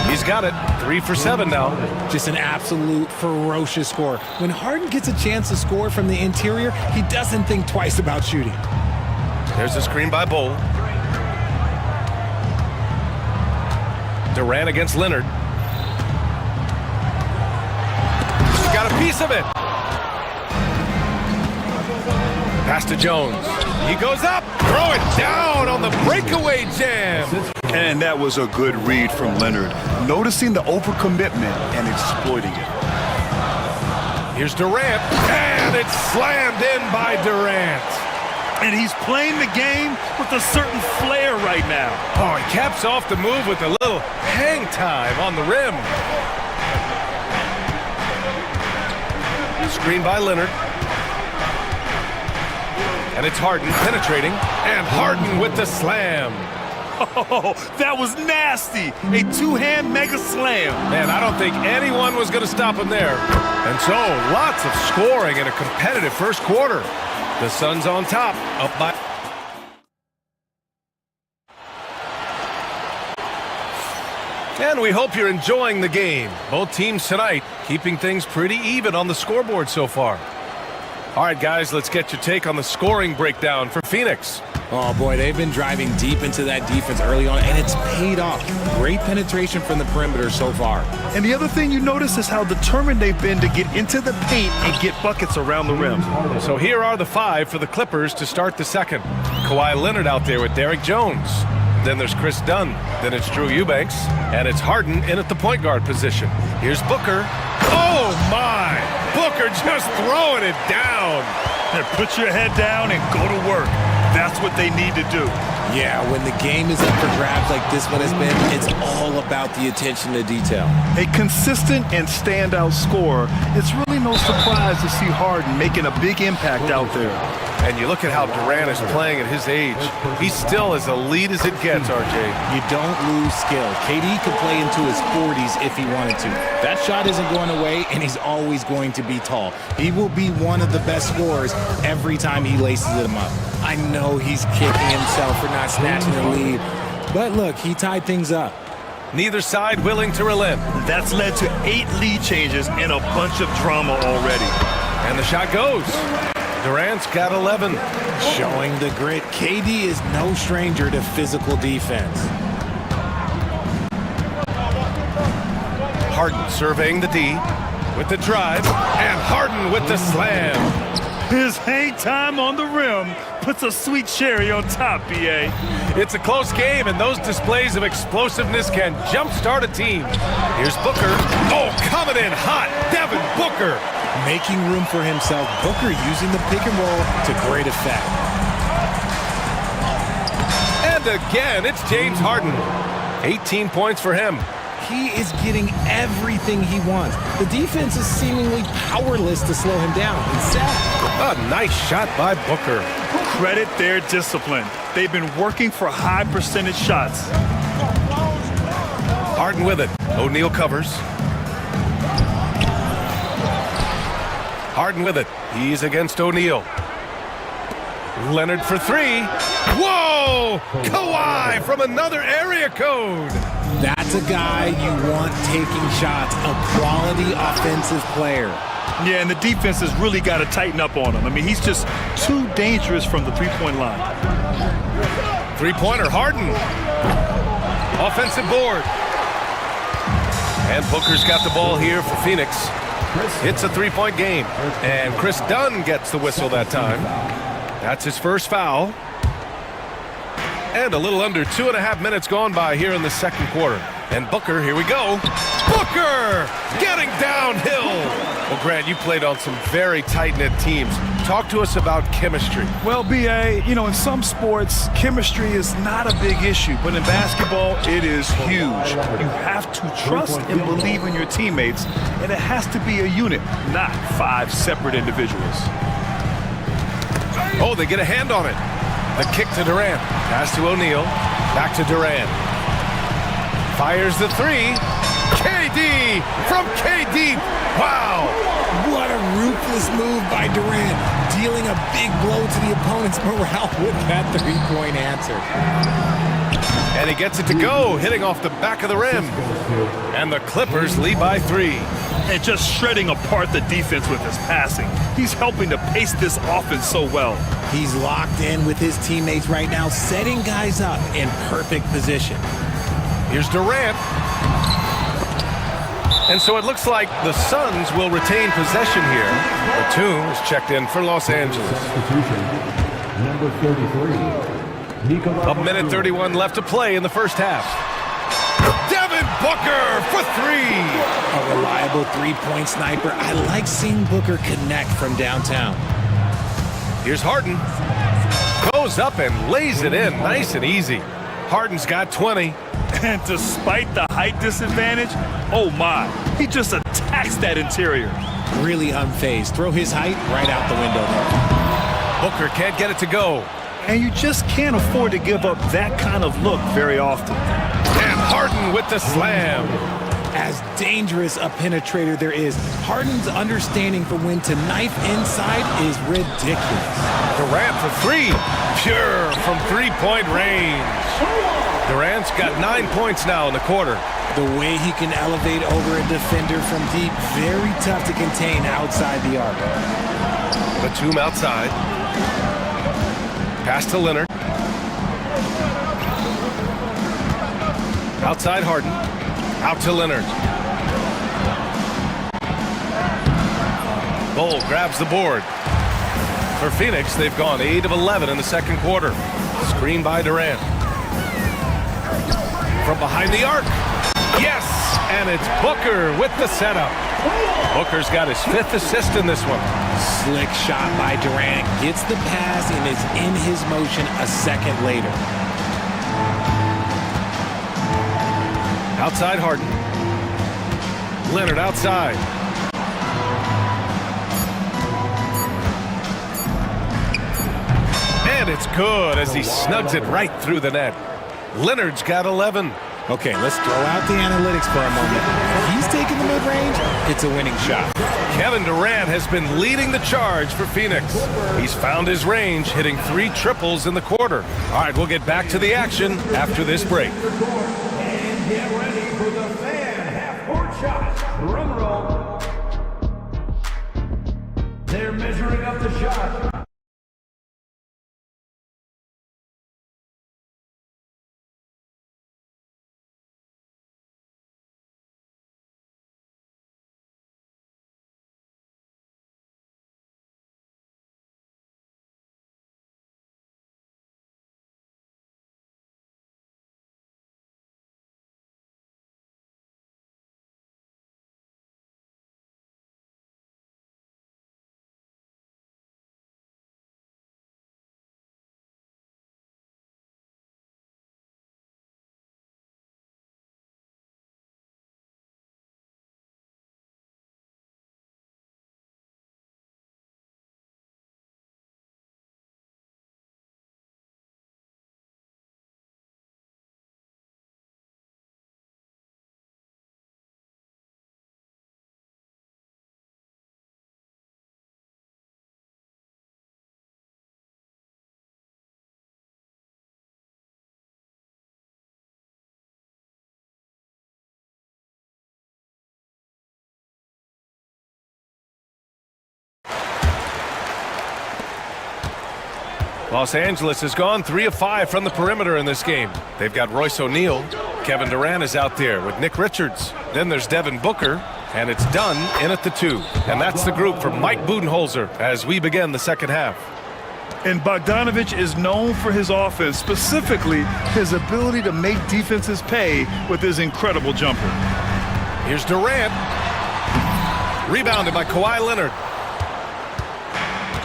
[SPEAKER 5] he's got it. 3 for 7 now.
[SPEAKER 14] Just an absolute ferocious score. When Harden gets a chance to score from the interior, he doesn't think twice about shooting.
[SPEAKER 5] There's a screen by Bol. Durant against Leonard. He's got a piece of it. Pass to Jones. He goes up. throw it down on the breakaway jam.
[SPEAKER 6] And that was a good read from Leonard, noticing the overcommitment and exploiting it.
[SPEAKER 5] Here's Durant, and it's slammed in by Durant.
[SPEAKER 6] And he's playing the game with a certain flair right now.
[SPEAKER 5] Oh, he caps off the move with a little hang time on the rim. Screen by Leonard. And it's Harden penetrating, and Harden with the slam.
[SPEAKER 6] Oh, that was nasty. A two-hand mega slam.
[SPEAKER 5] Man, I don't think anyone was going to stop him there. And so, lots of scoring in a competitive first quarter. The Suns on top, up by... And we hope you're enjoying the game. Both teams tonight keeping things pretty even on the scoreboard so far. All right, guys, let's get your take on the scoring breakdown for Phoenix.
[SPEAKER 14] Oh, boy, they've been driving deep into that defense early on, and it's paid off. Great penetration from the perimeter so far.
[SPEAKER 6] And the other thing you notice is how determined they've been to get into the paint and get buckets around the rim.
[SPEAKER 5] So here are the five for the Clippers to start the second. Kawhi Leonard out there with Derrick Jones. Then there's Chris Dunn. Then it's Drew Eubanks. And it's Harden in at the point guard position. Here's Booker. Oh, my! Booker just throwing it down.
[SPEAKER 6] And put your head down and go to work. That's what they need to do.
[SPEAKER 14] Yeah, when the game is up for grabs like this one has been, it's all about the attention to detail.
[SPEAKER 6] A consistent and standout scorer, it's really no surprise to see Harden making a big impact out there.
[SPEAKER 5] And you look at how Durant is playing at his age. He's still as elite as it gets, RJ.
[SPEAKER 14] You don't lose skill. KD could play into his 40s if he wanted to. That shot isn't going away, and he's always going to be tall. He will be one of the best scorers every time he laces them up. I know he's kicking himself for not snatching the lead, but look, he tied things up.
[SPEAKER 5] Neither side willing to relent.
[SPEAKER 6] That's led to 8 lead changes and a bunch of drama already.
[SPEAKER 5] And the shot goes. Durant's got 11.
[SPEAKER 14] Showing the grit. KD is no stranger to physical defense.
[SPEAKER 5] Harden surveying the D with the drive, and Harden with the slam.
[SPEAKER 6] His hang time on the rim puts a sweet cherry on top, BA.
[SPEAKER 5] It's a close game, and those displays of explosiveness can jumpstart a team. Here's Booker. Oh, coming in hot. Devin Booker.
[SPEAKER 14] Making room for himself. Booker using the pick and roll to great effect.
[SPEAKER 5] And again, it's James Harden. 18 points for him.
[SPEAKER 14] He is getting everything he wants. The defense is seemingly powerless to slow him down.
[SPEAKER 5] A nice shot by Booker.
[SPEAKER 6] Credit their discipline. They've been working for high percentage shots.
[SPEAKER 5] Harden with it. O'Neal covers. Harden with it. He's against O'Neal. Leonard for three. Whoa! Kawhi from another area code.
[SPEAKER 14] That's a guy you want taking shots, a quality offensive player.
[SPEAKER 6] Yeah, and the defense has really got to tighten up on him. I mean, he's just too dangerous from the three-point line.
[SPEAKER 5] Three-pointer, Harden. Offensive board. And Booker's got the ball here for Phoenix. It's a three-point game. And Chris Dunn gets the whistle that time. That's his first foul. And a little under 2.5 minutes gone by here in the second quarter. And Booker, here we go. Booker getting downhill. Well, Grant, you played on some very tight-knit teams. Talk to us about chemistry.
[SPEAKER 6] Well, BA, you know, in some sports, chemistry is not a big issue. But in basketball, it is huge. You have to trust and believe in your teammates. And it has to be a unit, not 5 separate individuals.
[SPEAKER 5] Oh, they get a hand on it. The kick to Durant. Pass to O'Neal. Back to Durant. Fires the three. KD from KD. Wow.
[SPEAKER 14] What a ruthless move by Durant. Dealing a big blow to the opponent's morale with that three-point answer.
[SPEAKER 5] And he gets it to go, hitting off the back of the rim. And the Clippers lead by 3.
[SPEAKER 6] And just shredding apart the defense with his passing. He's helping to pace this offense so well.
[SPEAKER 14] He's locked in with his teammates right now, setting guys up in perfect position.
[SPEAKER 5] Here's Durant. And so it looks like the Suns will retain possession here. Batum is checked in for Los Angeles.
[SPEAKER 4] Number 33.
[SPEAKER 5] A minute 31 left to play in the first half. Devin Booker for three.
[SPEAKER 14] A reliable three-point sniper. I like seeing Booker connect from downtown.
[SPEAKER 5] Here's Harden. Goes up and lays it in nice and easy. Harden's got 20.
[SPEAKER 6] And despite the height disadvantage, oh my, he just attacks that interior.
[SPEAKER 14] Really unfazed. Throw his height right out the window.
[SPEAKER 5] Booker can't get it to go.
[SPEAKER 6] And you just can't afford to give up that kind of look very often.
[SPEAKER 5] And Harden with the slam.
[SPEAKER 14] As dangerous a penetrator there is, Harden's understanding for when to knife inside is ridiculous.
[SPEAKER 5] Durant for three. Pure from three-point range. Durant's got 9 points now in the quarter.
[SPEAKER 14] The way he can elevate over a defender from deep, very tough to contain outside the arc.
[SPEAKER 5] Batum outside. Pass to Leonard. Outside Harden. Out to Leonard. Bull grabs the board. For Phoenix, they've gone 8 of 11 in the second quarter. Screen by Durant. From behind the arc. Yes! And it's Booker with the setup. Booker's got his 5th assist in this one.
[SPEAKER 14] Slick shot by Durant. Gets the pass and is in his motion a second later.
[SPEAKER 5] Outside Harden. Leonard outside. And it's good as he snugs it right through the net. Leonard's got 11.
[SPEAKER 14] Okay, let's throw out the analytics for a moment. If he's taking the mid-range, it's a winning shot.
[SPEAKER 5] Kevin Durant has been leading the charge for Phoenix. He's found his range, hitting 3 triples in the quarter. All right, we'll get back to the action after this break.
[SPEAKER 4] And get ready for the fan half-court shot. Drum roll. They're measuring up the shot.
[SPEAKER 5] Los Angeles has gone 3 of 5 from the perimeter in this game. They've got Royce O'Neal. Kevin Durant is out there with Nick Richards. Then there's Devin Booker, and it's done in at the 2. And that's the group for Mike Budenholzer as we begin the second half.
[SPEAKER 6] And Bogdanović is known for his offense, specifically his ability to make defenses pay with his incredible jumper.
[SPEAKER 5] Here's Durant. Rebounded by Kawhi Leonard.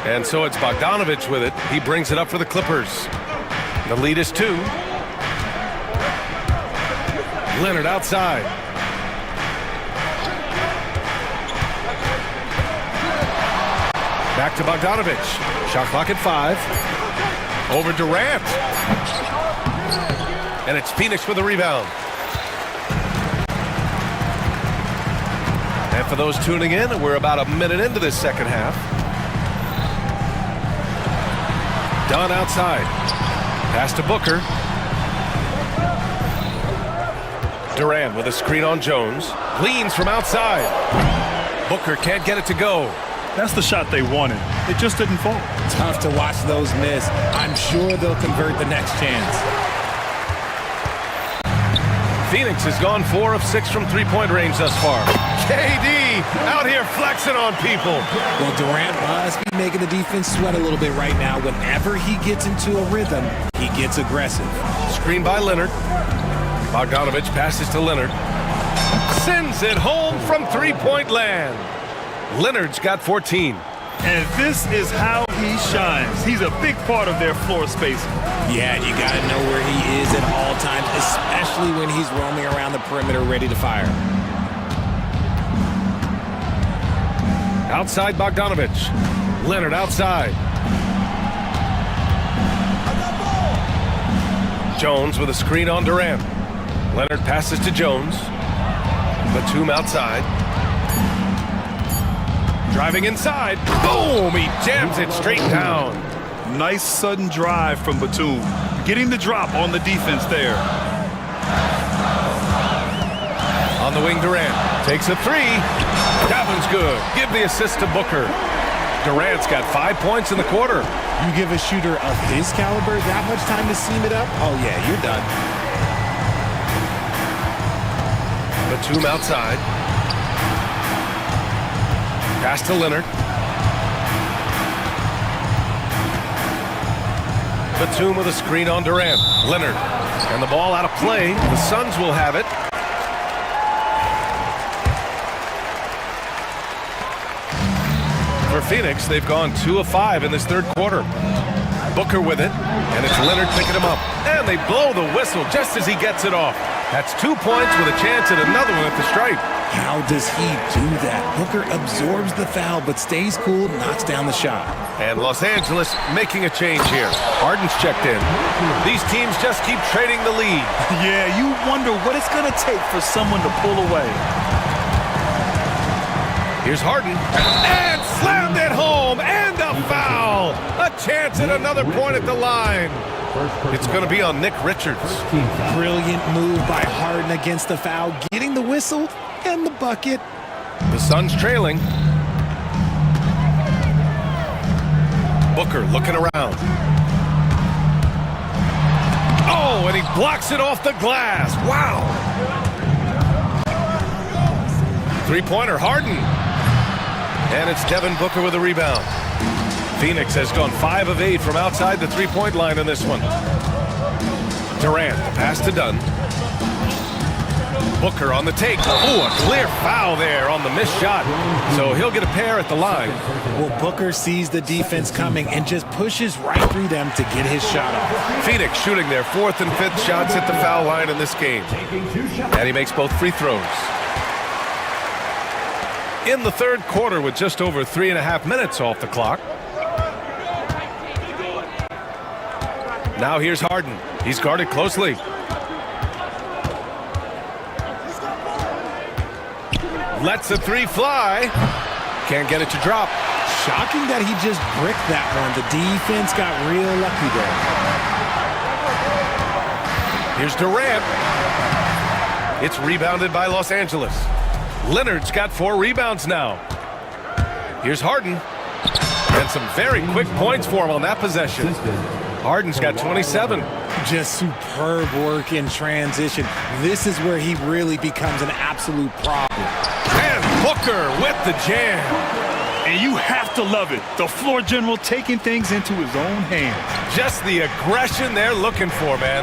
[SPEAKER 5] And so it's Bogdanović with it. He brings it up for the Clippers. The lead is 2. Leonard outside. Back to Bogdanović. Shot clock at 5. Over Durant. And it's Phoenix with the rebound. And for those tuning in, we're about a minute into this second half. Dunn outside. Pass to Booker. Durant with a screen on Jones. Leans from outside. Booker can't get it to go.
[SPEAKER 6] That's the shot they wanted. It just didn't fall.
[SPEAKER 14] Tough to watch those miss. I'm sure they'll convert the next chance.
[SPEAKER 5] Phoenix has gone 4 of 6 from three-point range thus far. KD out here flexing on people.
[SPEAKER 14] Well, Durant must be making the defense sweat a little bit right now. Whenever he gets into a rhythm, he gets aggressive.
[SPEAKER 5] Screen by Leonard. Bogdanovich passes to Leonard. Sends it home from three-point land. Leonard's got 14.
[SPEAKER 6] And this is how he shines. He's a big part of their floor space.
[SPEAKER 14] Yeah, you got to know where he is at all times, especially when he's roaming around the perimeter ready to fire.
[SPEAKER 5] Outside Bogdanovich. Leonard outside. Jones with a screen on Durant. Leonard passes to Jones. Batum outside. Driving inside. Boom! He jams it straight down.
[SPEAKER 6] Nice sudden drive from Batum. Getting the drop on the defense there.
[SPEAKER 5] On the wing, Durant takes a three. That one's good. Give the assist to Booker. Durant's got 5 points in the quarter.
[SPEAKER 14] You give a shooter of his caliber that much time to seam it up? Oh, yeah, you're done.
[SPEAKER 5] Batum outside. Pass to Leonard. Batum with a screen on Durant. Leonard. And the ball out of play. The Suns will have it. For Phoenix, they've gone 2 of 5 in this third quarter. Booker with it, and it's Leonard picking him up. And they blow the whistle just as he gets it off. That's 2 points with a chance at another one at the stripe.
[SPEAKER 14] How does he do that? Booker absorbs the foul, but stays cool, knocks down the shot.
[SPEAKER 5] And Los Angeles making a change here. Harden's checked in. These teams just keep trading the lead.
[SPEAKER 6] Yeah, you wonder what it's going to take for someone to pull away.
[SPEAKER 5] Here's Harden. And slammed it home. And a foul. A chance at another point at the line. It's going to be on Nick Richards.
[SPEAKER 14] Brilliant move by Harden against the foul, getting the whistle and the bucket.
[SPEAKER 5] The Suns trailing. Booker looking around. Oh, and he blocks it off the glass. Wow. Three-pointer, Harden. And it's Devin Booker with a rebound. Phoenix has gone 5 of 8 from outside the three-point line in this one. Durant, the pass to Dunn. Booker on the take. Oh, a clear foul there on the missed shot. So he'll get a pair at the line.
[SPEAKER 14] Well, Booker sees the defense coming and just pushes right through them to get his shot off.
[SPEAKER 5] Phoenix shooting their 4th and 5th shots at the foul line in this game. And he makes both free throws. In the third quarter with just over 3.5 minutes off the clock. Now here's Harden. He's guarded closely. Lets a three fly. Can't get it to drop.
[SPEAKER 14] Shocking that he just bricked that one. The defense got real lucky there.
[SPEAKER 5] Here's Durant. It's rebounded by Los Angeles. Leonard's got 4 rebounds now. Here's Harden. And some very quick points for him on that possession. Harden's got 27.
[SPEAKER 14] Just superb work in transition. This is where he really becomes an absolute problem.
[SPEAKER 5] And Booker with the jam.
[SPEAKER 6] And you have to love it. The floor general taking things into his own hands.
[SPEAKER 5] Just the aggression they're looking for, man.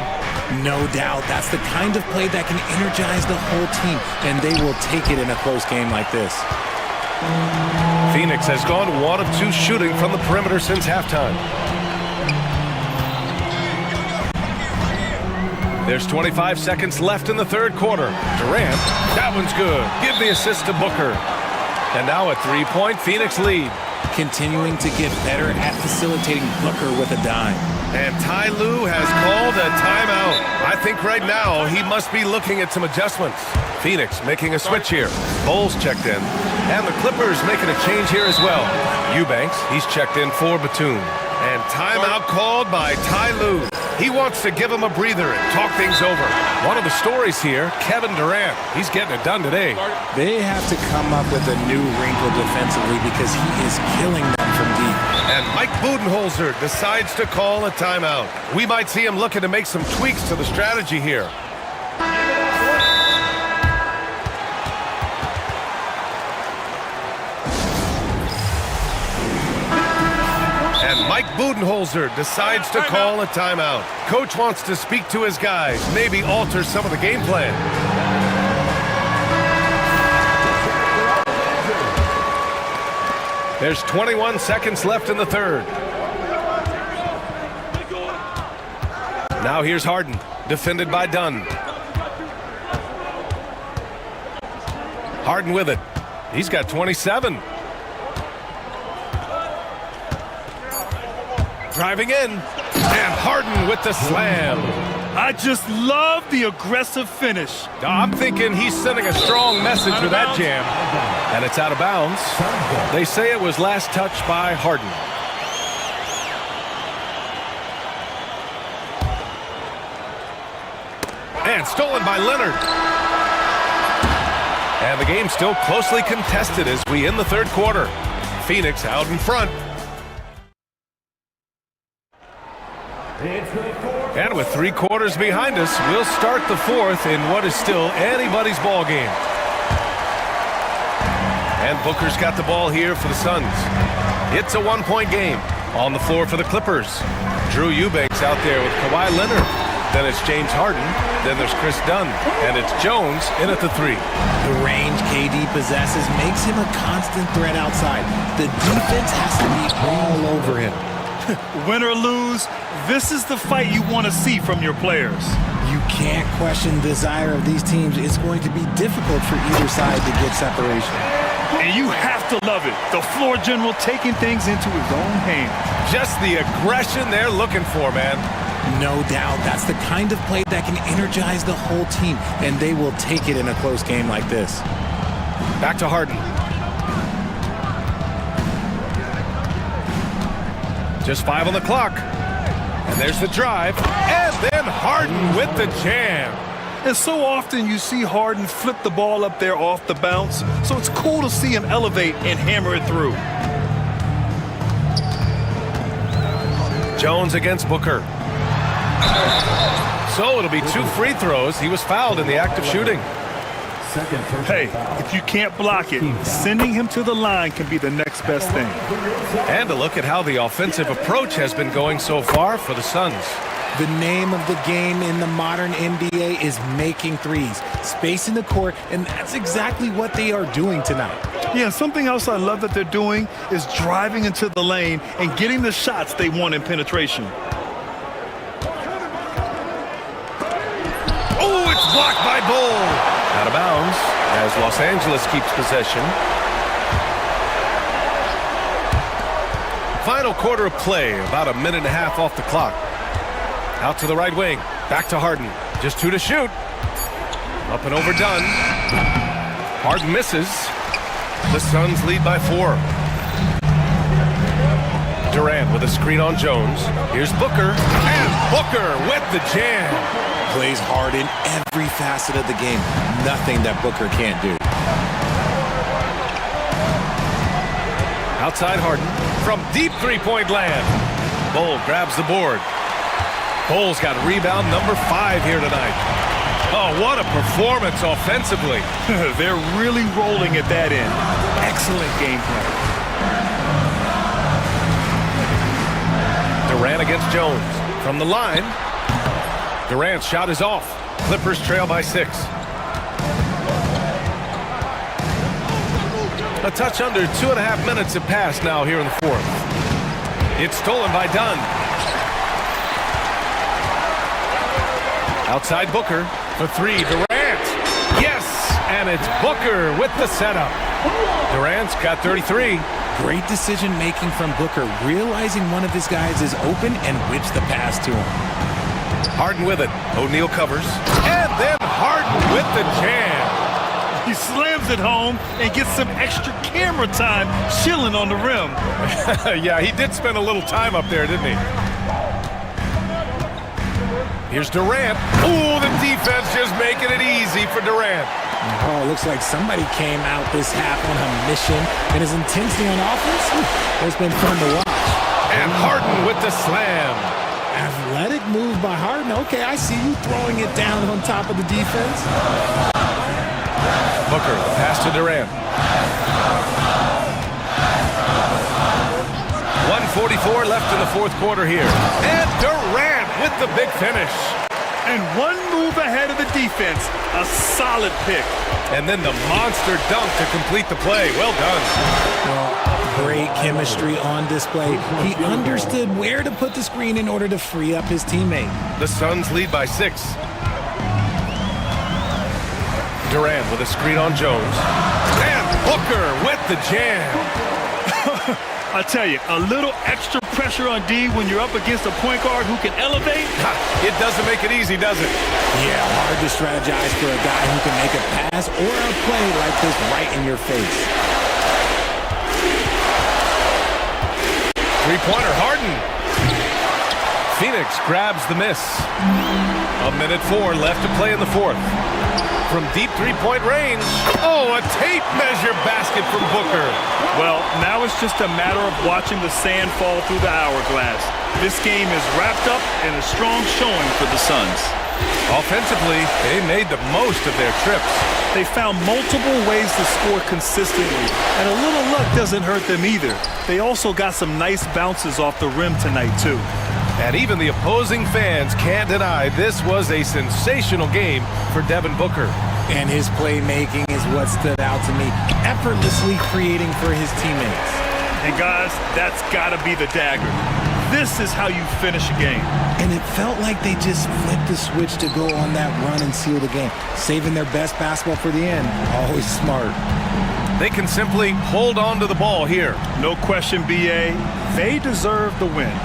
[SPEAKER 14] No doubt. That's the kind of play that can energize the whole team, and they will take it in a close game like this.
[SPEAKER 5] Phoenix has gone 1 of 2 shooting from the perimeter since halftime. There's 25 seconds left in the third quarter. Durant, that one's good. Give the assist to Booker. And now a 3-point Phoenix lead.
[SPEAKER 14] Continuing to get better at facilitating Booker with a dime.
[SPEAKER 5] And Ty Lue has called a timeout. I think right now he must be looking at some adjustments. Phoenix making a switch here. Bulls checked in. And the Clippers making a change here as well. Eubanks, he's checked in for Batum. And timeout called by Ty Lue. He wants to give him a breather and talk things over. One of the stories here, Kevin Durant. He's getting it done today.
[SPEAKER 14] They have to come up with a new wrinkle defensively because he is killing them from deep.
[SPEAKER 5] And Mike Budenholzer decides to call a timeout. We might see him looking to make some tweaks to the strategy here. And Mike Budenholzer decides to call a timeout. Coach wants to speak to his guys, maybe alter some of the game plan. There's 21 seconds left in the third. Now here's Harden, defended by Dunn. Harden with it. He's got 27. Driving in, and Harden with the slam.
[SPEAKER 6] I just love the aggressive finish.
[SPEAKER 5] I'm thinking he's sending a strong message with that jam. And it's out of bounds. They say it was last touched by Harden. And stolen by Leonard. And the game's still closely contested as we end the third quarter. Phoenix out in front. And with 3 quarters behind us, we'll start the fourth in what is still anybody's ball game. And Booker's got the ball here for the Suns. It's a 1-point game. On the floor for the Clippers, Drew Eubanks out there with Kawhi Leonard. Then it's James Harden. Then there's Chris Dunn. And it's Jones in at the 3.
[SPEAKER 14] The range KD possesses makes him a constant threat outside. The defense has to be all over him.
[SPEAKER 6] Win or lose, this is the fight you want to see from your players.
[SPEAKER 14] You can't question the desire of these teams. It's going to be difficult for either side to get separation.
[SPEAKER 6] And you have to love it. The floor general taking things into his own hands.
[SPEAKER 5] Just the aggression they're looking for, man.
[SPEAKER 14] No doubt. That's the kind of play that can energize the whole team, and they will take it in a close game like this.
[SPEAKER 5] Back to Harden. Just 5 on the clock. And there's the drive. And then Harden with the jam.
[SPEAKER 6] And so often you see Harden flip the ball up there off the bounce. So it's cool to see him elevate and hammer it through.
[SPEAKER 5] Jones against Booker. So it'll be 2 free throws. He was fouled in the act of shooting.
[SPEAKER 6] Hey, if you can't block it, sending him to the line can be the next best thing.
[SPEAKER 5] And a look at how the offensive approach has been going so far for the Suns.
[SPEAKER 14] The name of the game in the modern NBA is making threes, spacing the court, and that's exactly what they are doing tonight.
[SPEAKER 6] Yeah, something else I love that they're doing is driving into the lane and getting the shots they want in penetration.
[SPEAKER 5] Oh, it's blocked by Bull. Out of bounds as Los Angeles keeps possession. Final quarter of play, about a minute and a half off the clock. Out to the right wing, back to Harden. Just 2 to shoot. Up and over Dunn. Harden misses. The Suns lead by 4. Durant with a screen on Jones. Here's Booker. And Booker with the jam.
[SPEAKER 14] Plays hard in every facet of the game. Nothing that Booker can't do.
[SPEAKER 5] Outside Harden from deep 3-point land. Bull grabs the board. Bull's got rebound number 5 here tonight. Oh, what a performance offensively.
[SPEAKER 6] They're really rolling at that end. Excellent game plan.
[SPEAKER 5] Durant against Jones. From the line. Durant's shot is off. Clippers trail by 6. A touch under 2.5 minutes have passed now here in the fourth. It's stolen by Dunn. Outside Booker for 3. Durant. Yes! And it's Booker with the setup. Durant's got 33.
[SPEAKER 14] Great decision making from Booker, realizing one of his guys is open and whips the pass to him.
[SPEAKER 5] Harden with it. O'Neal covers. And then Harden with the jam.
[SPEAKER 6] He slams it home and gets some extra camera time chilling on the rim.
[SPEAKER 5] Yeah, he did spend a little time up there, didn't he? Here's Durant. Ooh, the defense just making it easy for Durant.
[SPEAKER 14] Oh, it looks like somebody came out this half on a mission, and his intensity on offense has been fun to watch.
[SPEAKER 5] And Harden with the slam.
[SPEAKER 14] Athletic move by Harden. Okay, I see you throwing it down on top of the defense.
[SPEAKER 5] Booker, pass to Durant. 1:44 4 left in the fourth quarter here. And Durant with the big finish.
[SPEAKER 6] And one move ahead of the defense. A solid pick.
[SPEAKER 5] And then the monster dunk to complete the play. Well done.
[SPEAKER 14] Well, great chemistry on display. He understood where to put the screen in order to free up his teammate.
[SPEAKER 5] The Suns lead by 6. Durant with a screen on Jones. And Booker with the jam.
[SPEAKER 6] I tell you, a little extra pressure on D when you're up against a point guard who can elevate.
[SPEAKER 5] It doesn't make it easy, does it?
[SPEAKER 14] Yeah, hard to strategize for a guy who can make a pass or a play like this right in your face.
[SPEAKER 5] Three-pointer, Harden. Phoenix grabs the miss. 1:04 left to play in the fourth. From deep three-point range. Oh, a tape measure basket from Booker.
[SPEAKER 6] Well, now it's just a matter of watching the sand fall through the hourglass. This game is wrapped up in a strong showing for the Suns.
[SPEAKER 5] Offensively, they made the most of their trips.
[SPEAKER 6] They found multiple ways to score consistently, and a little luck doesn't hurt them either. They also got some nice bounces off the rim tonight, too.
[SPEAKER 5] And even the opposing fans can't deny this was a sensational game for Devin Booker.
[SPEAKER 14] And his playmaking is what stood out to me, effortlessly creating for his teammates.
[SPEAKER 6] And guys, that's got to be the dagger. This is how you finish a game.
[SPEAKER 14] And it felt like they just flipped the switch to go on that run and seal the game, saving their best basketball for the end. Always smart.
[SPEAKER 5] They can simply hold on to the ball here.
[SPEAKER 6] No question, BA. They deserve the win.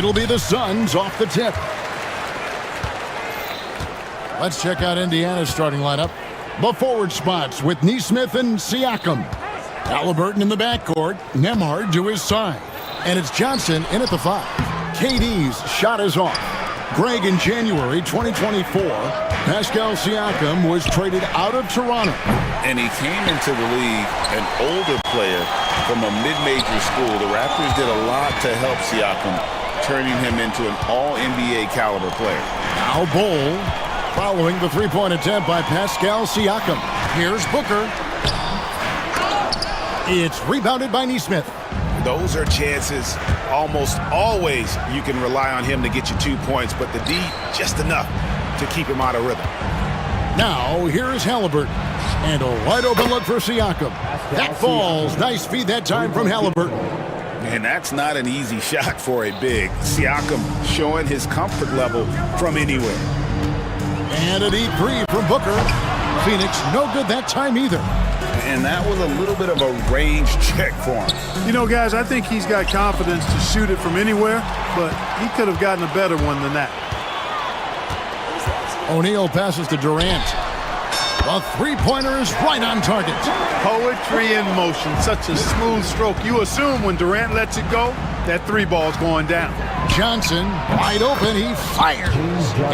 [SPEAKER 1] It'll be the Suns off the tip. Let's check out Indiana's starting lineup. The forward spots with Neesmith and Siakam. Halliburton in the backcourt. Nembhard to his side. And it's Johnson in at the 5. KD's shot is off. Greg in January 2024. Pascal Siakam was traded out of Toronto.
[SPEAKER 2] And he came into the league an older player from a mid-major school. The Raptors did a lot to help Siakam, turning him into an all-NBA caliber player.
[SPEAKER 1] Now Bol following the three-point attempt by Pascal Siakam. Here's Booker. It's rebounded by Neesmith.
[SPEAKER 11] Those are chances almost always you can rely on him to get you 2 points, but the D just enough to keep him out of rhythm.
[SPEAKER 1] Now here's Halliburton. And a wide open look for Siakam. That falls. Nice feed that time from Halliburton.
[SPEAKER 11] And that's not an easy shot for a big. Siakam showing his comfort level from anywhere.
[SPEAKER 1] And a deep three from Booker. Phoenix no good that time either.
[SPEAKER 11] And that was a little bit of a range check for him.
[SPEAKER 3] You know, guys, I think he's got confidence to shoot it from anywhere, but he could have gotten a better one than that.
[SPEAKER 1] O'Neal passes to Durant. The three-pointer is right on target.
[SPEAKER 3] Poetry in motion. Such a smooth stroke. You assume when Durant lets it go, that three ball's going down.
[SPEAKER 1] Johnson, wide open. He fires.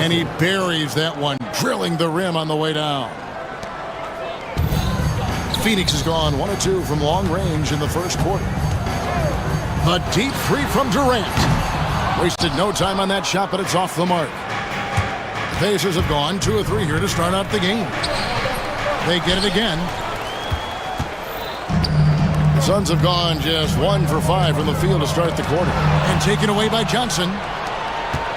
[SPEAKER 1] And he buries that one, drilling the rim on the way down. Phoenix has gone 1 of 2 from long range in the first quarter. A deep three from Durant. Wasted no time on that shot, but it's off the mark. The Pacers have gone 2 of 3 here to start out the game. They get it again. The Suns have gone just 1 for 5 from the field to start the quarter. And taken away by Johnson.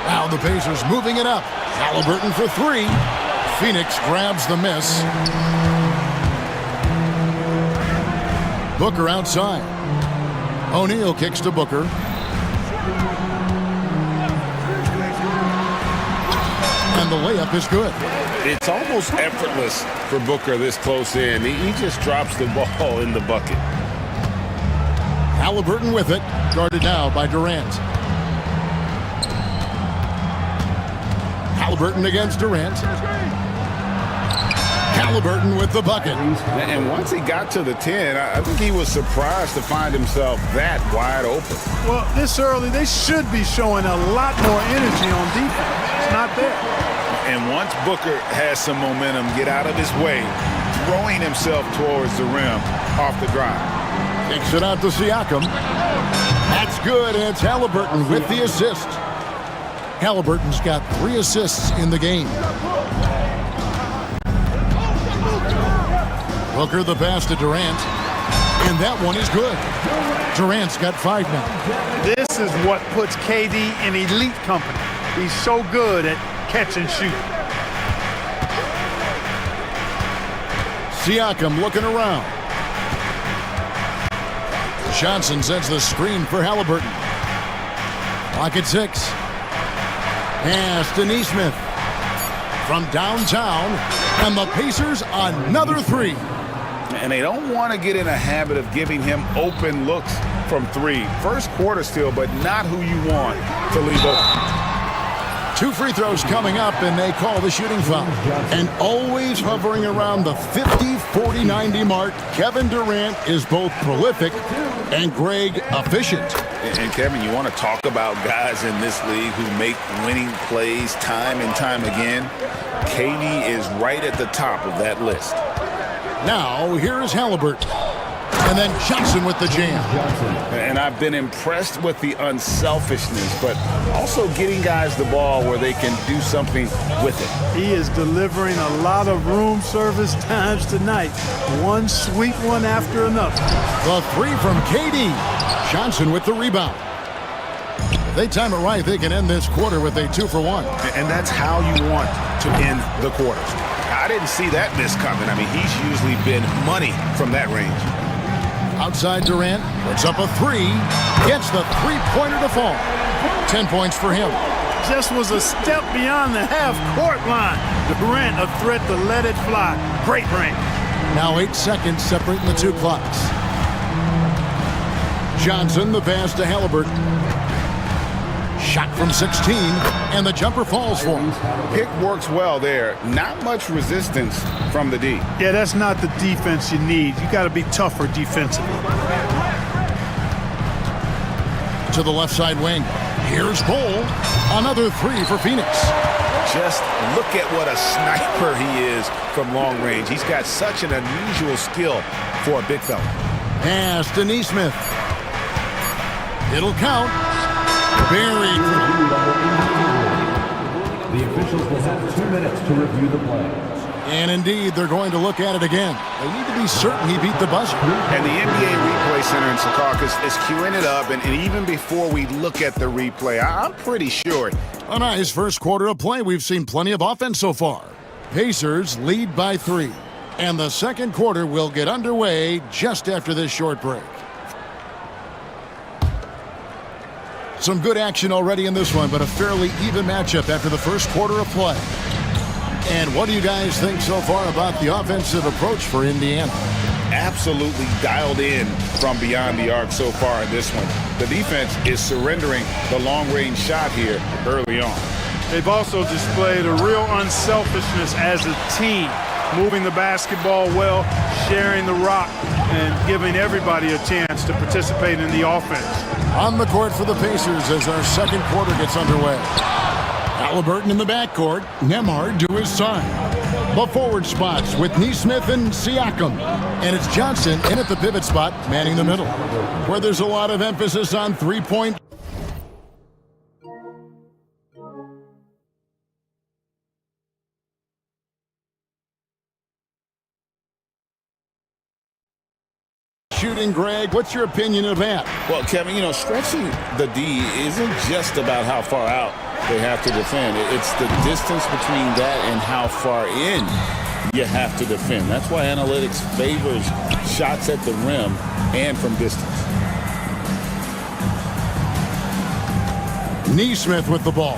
[SPEAKER 1] Now the Pacers moving it up. Halliburton for 3. Phoenix grabs the miss. Booker outside. O'Neal kicks to Booker. And the layup is good.
[SPEAKER 11] It's almost effortless for Booker this close in. He just drops the ball in the bucket.
[SPEAKER 1] Halliburton with it. Guarded now by Durant. Halliburton against Durant. Halliburton with the bucket.
[SPEAKER 11] And once he got to the 10, I think he was surprised to find himself that wide open.
[SPEAKER 3] Well, this early, they should be showing a lot more energy on defense. It's not there.
[SPEAKER 11] And once Booker has some momentum, get out of his way, throwing himself towards the rim off the drive.
[SPEAKER 1] Kicks it out to Siakam. That's good, and it's Halliburton with the assist. Halliburton's got 3 assists in the game. Booker the pass to Durant, and that one is good. Durant's got 5 now.
[SPEAKER 3] This is what puts KD in elite company. He's so good at catch and shoot.
[SPEAKER 1] Siakam looking around. Johnson sends the screen for Halliburton. Clock at 6. Pass to Neesmith from downtown, and the Pacers another 3.
[SPEAKER 11] And they don't want to get in a habit of giving him open looks from 3. First quarter still, but not who you want to leave open.
[SPEAKER 1] 2 free throws coming up, and they call the shooting foul. And always hovering around the 50, 40, 90 mark, Kevin Durant is both prolific and Greg efficient.
[SPEAKER 11] And Kevin, you want to talk about guys in this league who make winning plays time and time again? KD is right at the top of that list.
[SPEAKER 1] Now, here is Halliburton. And then Johnson with the jam.
[SPEAKER 11] And I've been impressed with the unselfishness, but also getting guys the ball where they can do something with it.
[SPEAKER 3] He is delivering a lot of room service times tonight. One sweet one after another.
[SPEAKER 1] The 3 from KD. Johnson with the rebound. If they time it right, they can end this quarter with a 2 for 1.
[SPEAKER 11] And that's how you want to end the quarters. I didn't see that miss coming. I mean, he's usually been money from that range.
[SPEAKER 1] Outside Durant, puts up a 3, gets the three-pointer to fall. 10 points for him.
[SPEAKER 3] Just was a step beyond the half-court line. Durant a threat to let it fly. Great range.
[SPEAKER 1] Now 8 seconds separating the 2 clocks. Johnson the pass to Halliburton. Shot from 16, and the jumper falls for him.
[SPEAKER 11] Pick works well there. Not much resistance from the D.
[SPEAKER 3] Yeah, that's not the defense you need. You got to be tougher defensively.
[SPEAKER 1] To the left side wing. Here's Bull. Another three for Phoenix.
[SPEAKER 2] Just look at what a sniper he is from long range. He's got such an unusual skill for a big fella.
[SPEAKER 1] Pass to Neesmith. It'll count. Buried.
[SPEAKER 4] The officials will have 2 minutes to review the play.
[SPEAKER 1] And indeed, they're going to look at it again. They need to be certain he beat the buzzer.
[SPEAKER 2] And the NBA Replay Center in Secaucus is queuing it up, and even before we look at the replay, I'm pretty sure.
[SPEAKER 1] A nice first quarter of play. We've seen plenty of offense so far. Pacers lead by 3. And the second quarter will get underway just after this short break. Some good action already in this one, but a fairly even matchup after the first quarter of play. And what do you guys think so far about the offensive approach for Indiana?
[SPEAKER 2] Absolutely dialed in from beyond the arc so far in this one. The defense is surrendering the long-range shot here early on.
[SPEAKER 3] They've also displayed a real unselfishness as a team, moving the basketball well, sharing the rock, and giving everybody a chance to participate in the offense.
[SPEAKER 1] On the court for the Pacers as our second quarter gets underway. Halliburton in the backcourt, Nembhard to his side. The forward spots with Neesmith and Siakam. And it's Johnson in at the pivot spot, manning the middle, where there's a lot of emphasis on three-point. Shooting, Greg, what's your opinion of that?
[SPEAKER 2] Well, Kevin, stretching the D isn't just about how far out they have to defend. It's the distance between that and how far in you have to defend. That's why analytics favors shots at the rim and from distance.
[SPEAKER 1] Neesmith with the ball.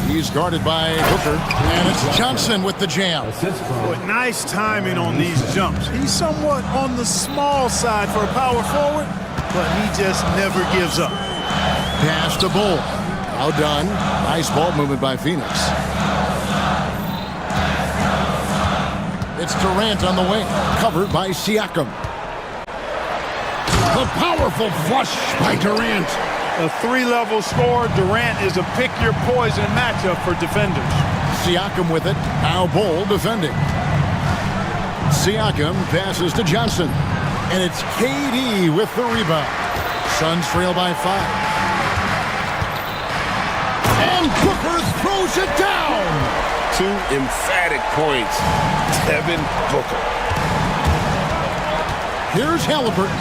[SPEAKER 1] He's guarded by Booker, and it's Johnson with the jam.
[SPEAKER 3] But nice timing on these jumps. He's somewhat on the small side for a power forward, but he just never gives up.
[SPEAKER 1] Pass to Bull. Well done. Nice ball movement by Phoenix. It's Durant on the wing, covered by Siakam. The powerful flush by Durant.
[SPEAKER 3] A 3-level score. Durant is a pick-your-poison matchup for defenders.
[SPEAKER 1] Siakam with it. Now Bull defending. Siakam passes to Johnson. And it's KD with the rebound. Suns trail by 5. And Booker throws it down.
[SPEAKER 2] 2 emphatic points. Devin Booker.
[SPEAKER 1] Here's Halliburton.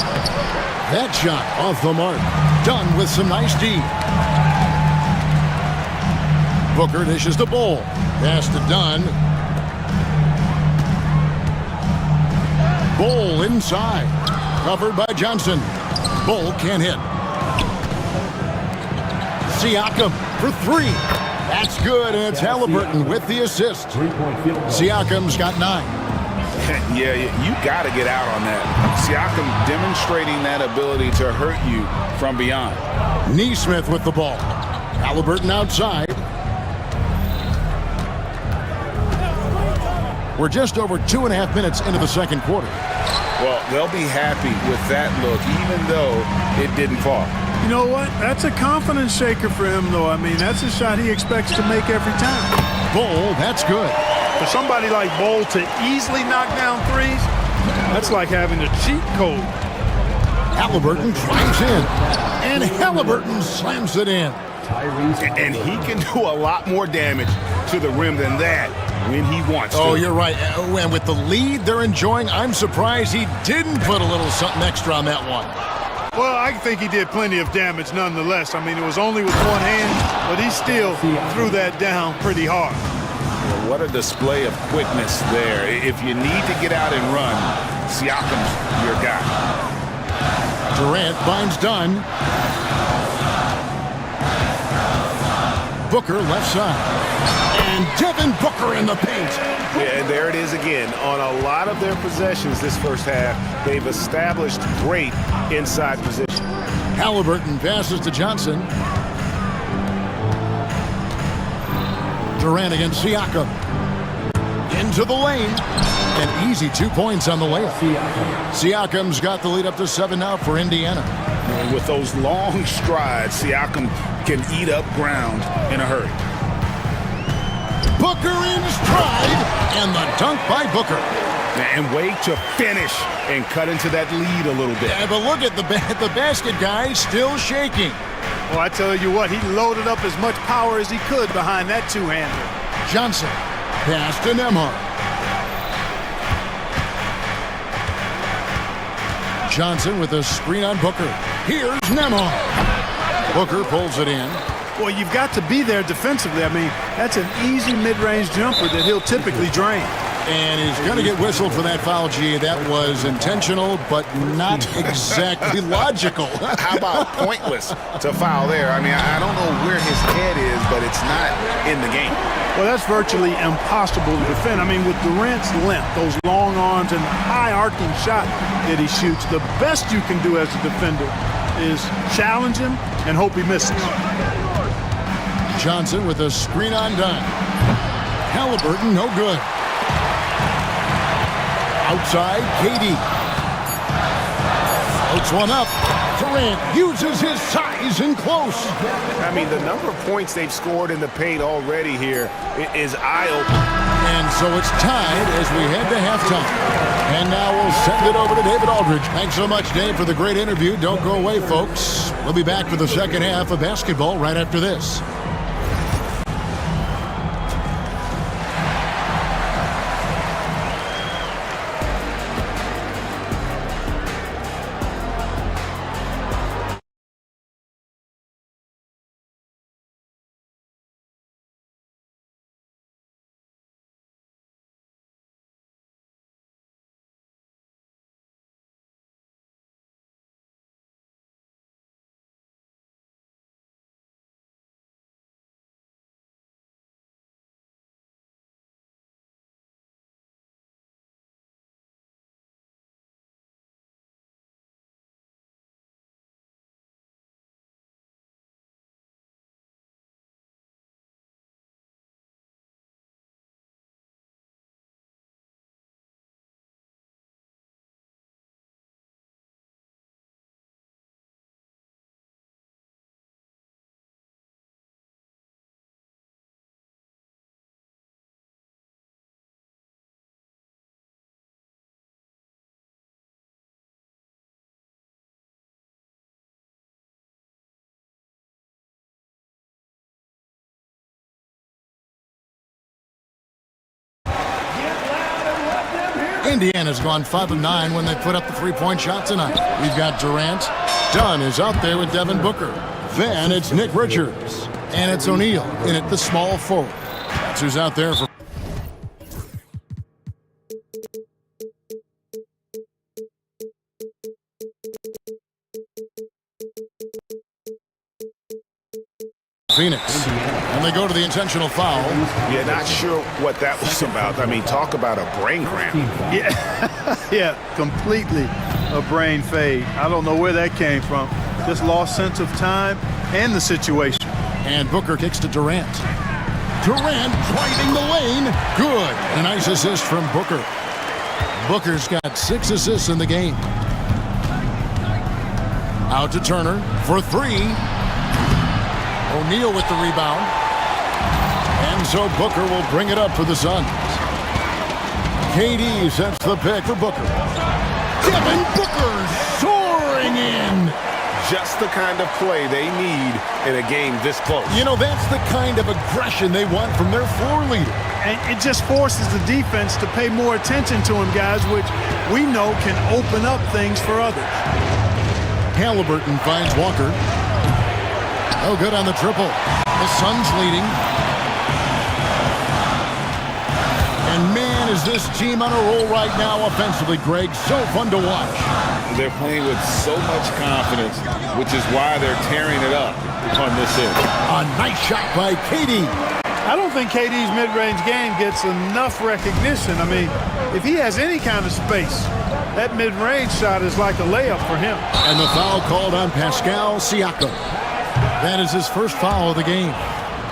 [SPEAKER 1] That shot off the mark. Done with some nice D. Booker dishes to Bull. Pass to Dunn. Bull inside. Covered by Johnson. Bull can't hit. Siakam for 3. That's good, and it's Halliburton with the assist. Siakam's got 9.
[SPEAKER 2] Yeah, you got to get out on that. Siakam demonstrating that ability to hurt you from beyond.
[SPEAKER 1] Neesmith with the ball. Halliburton outside. We're just over 2.5 minutes into the second quarter.
[SPEAKER 2] Well, they'll be happy with that look, even though it didn't fall.
[SPEAKER 3] You know what? That's a confidence shaker for him, though. I mean, that's a shot he expects to make every time.
[SPEAKER 1] Bull, that's good.
[SPEAKER 3] For somebody like Bull to easily knock down threes, that's like having a cheat code.
[SPEAKER 1] Halliburton drives in, and Halliburton slams it in.
[SPEAKER 2] And he can do a lot more damage to the rim than that when he wants to.
[SPEAKER 1] Oh, you're right. And with the lead they're enjoying, I'm surprised he didn't put a little something extra on that one.
[SPEAKER 3] Well, I think he did plenty of damage nonetheless. I mean, it was only with one hand, but he still threw that down pretty hard.
[SPEAKER 2] Well, what a display of quickness there. If you need to get out and run, Siakam's your guy.
[SPEAKER 1] Durant finds Dunn. Booker left side. And Devin Booker in the paint.
[SPEAKER 2] Yeah, and there it is again. On a lot of their possessions this first half, they've established great inside position.
[SPEAKER 1] Halliburton passes to Johnson. Durant against Siakam. Into the lane. An easy 2 points on the layup. Siakam's got the lead up to 7 now for Indiana.
[SPEAKER 11] And with those long strides, Siakam can eat up ground in a hurry.
[SPEAKER 1] Booker in stride, and the dunk by Booker.
[SPEAKER 11] And way to finish and cut into that lead a little bit.
[SPEAKER 1] Yeah, but look at the basket guy still shaking.
[SPEAKER 3] Well, I tell you what, he loaded up as much power as he could behind that two-hander.
[SPEAKER 1] Johnson, pass to Nembhard. Johnson with a screen on Booker. Here's Nembhard. Booker pulls it in.
[SPEAKER 3] Well, you've got to be there defensively. I mean, that's an easy mid-range jumper that he'll typically drain.
[SPEAKER 1] And he's going to get whistled for that foul, G. That was intentional, but not exactly logical.
[SPEAKER 11] How about pointless to foul there? I mean, I don't know where his head is, but it's not in the game.
[SPEAKER 3] Well, that's virtually impossible to defend. I mean, with Durant's length, those long arms, and the high arcing shot that he shoots, the best you can do as a defender is challenge him and hope he misses.
[SPEAKER 1] Johnson with a screen on done. Halliburton, no good. Outside, KD. Floats one up. Durant uses his size and close.
[SPEAKER 11] I mean, the number of points they've scored in the paint already here is eye-opening.
[SPEAKER 1] And so it's tied as we head to halftime. And now we'll send it over to David Aldridge. Thanks so much, Dave, for the great interview. Don't go away, folks. We'll be back for the second half of basketball right after this. Indiana's gone 5 of 9 when they put up the three-point shot tonight. We've got Durant. Dunn is out there with Devin Booker. Then it's Nick Richards. And it's O'Neal in at the small forward. That's who's out there for Phoenix. And they go to the intentional foul.
[SPEAKER 11] Yeah, not sure what that was about. I mean, talk about a brain cramp.
[SPEAKER 3] Yeah, completely a brain fade. I don't know where that came from. Just lost sense of time and the situation.
[SPEAKER 1] And Booker kicks to Durant. Durant driving the lane. Good. A nice assist from Booker. Booker's got 6 assists in the game. Out to Turner for 3. O'Neal with the rebound. And so Booker will bring it up for the Suns. KD sets the pick for Booker. Devin Booker soaring in.
[SPEAKER 11] Just the kind of play they need in a game this close.
[SPEAKER 1] You know, that's the kind of aggression they want from their floor leader.
[SPEAKER 3] And it just forces the defense to pay more attention to him, guys, which we know can open up things for others.
[SPEAKER 1] Halliburton finds Walker. No good on the triple. The Suns leading. And man, is this team on a roll right now offensively, Greg. So fun to watch.
[SPEAKER 2] They're playing with so much confidence, which is why they're tearing it up on this end.
[SPEAKER 1] A nice shot by KD.
[SPEAKER 3] I don't think KD's mid-range game gets enough recognition. I mean, if he has any kind of space, that mid-range shot is like a layup for him.
[SPEAKER 1] And the foul called on Pascal Siakam. That is his first foul of the game.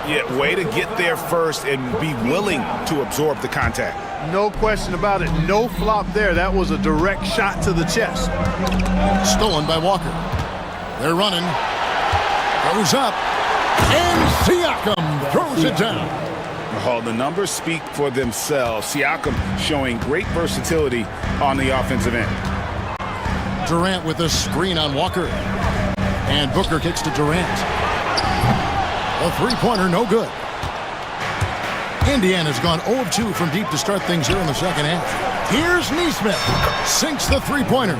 [SPEAKER 11] Yeah, way to get there first and be willing to absorb the contact.
[SPEAKER 3] No question about it. No flop there. That was a direct shot to the chest.
[SPEAKER 1] Stolen by Walker. They're running. Goes up. And Siakam throws it down.
[SPEAKER 11] Oh, the numbers speak for themselves. Siakam showing great versatility on the offensive end.
[SPEAKER 1] Durant with a screen on Walker. And Booker kicks to Durant. A three-pointer, no good. Indiana's gone 0 of 2 from deep to start things here in the second half. Here's Neesmith. Sinks the three-pointer.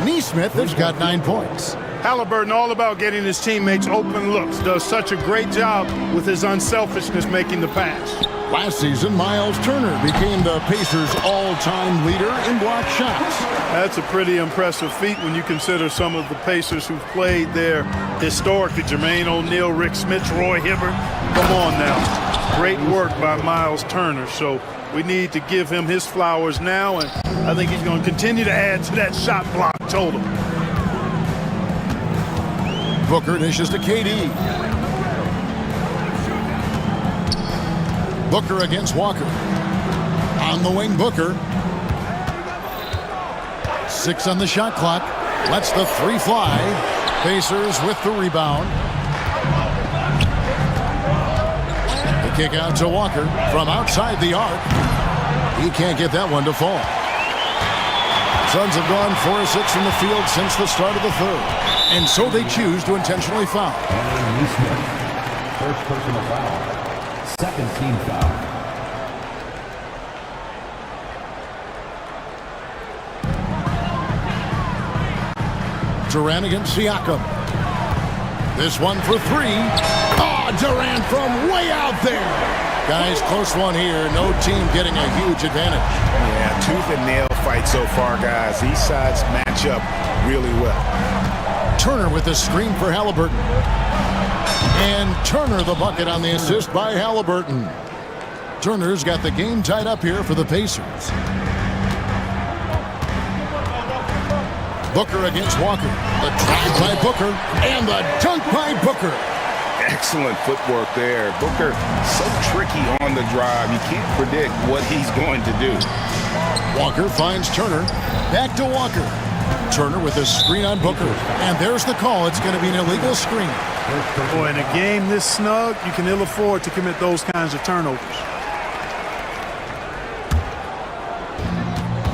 [SPEAKER 1] Neesmith has got 9 points.
[SPEAKER 3] Halliburton all about getting his teammates open looks. Does such a great job with his unselfishness making the pass.
[SPEAKER 1] Last season, Miles Turner became the Pacers' all-time leader in block shots.
[SPEAKER 3] That's a pretty impressive feat when you consider some of the Pacers who've played there historically. Jermaine O'Neal, Rick Smith, Roy Hibbert. Come on now. Great work by Miles Turner. So we need to give him his flowers now, and I think he's going to continue to add to that shot block total.
[SPEAKER 1] Booker dishes to KD. Booker against Walker. On the wing, Booker. 6 on the shot clock. Lets the three fly. Pacers with the rebound. The kick out to Walker from outside the arc. He can't get that one to fall. Suns have gone 4 of 6 from the field since the start of the third. And so they choose to intentionally foul.
[SPEAKER 4] First personal foul. Second team foul.
[SPEAKER 1] Durant against Siakam. This one for 3. Oh, Durant from way out there. Guys, close one here. No team getting a huge advantage.
[SPEAKER 11] Yeah, tooth and nail fight so far, guys. These sides match up really well.
[SPEAKER 1] Turner with the screen for Halliburton. And Turner the bucket on the assist by Halliburton. Turner's got the game tied up here for the Pacers. Booker against Walker. The drive by Booker and the dunk by Booker.
[SPEAKER 11] Excellent footwork there. Booker so tricky on the drive. You can't predict what he's going to do.
[SPEAKER 1] Walker finds Turner. Back to Walker. Turner with a screen on Booker. And there's the call. It's going to be an illegal screen.
[SPEAKER 3] Boy, in a game this snug, you can ill afford to commit those kinds of turnovers.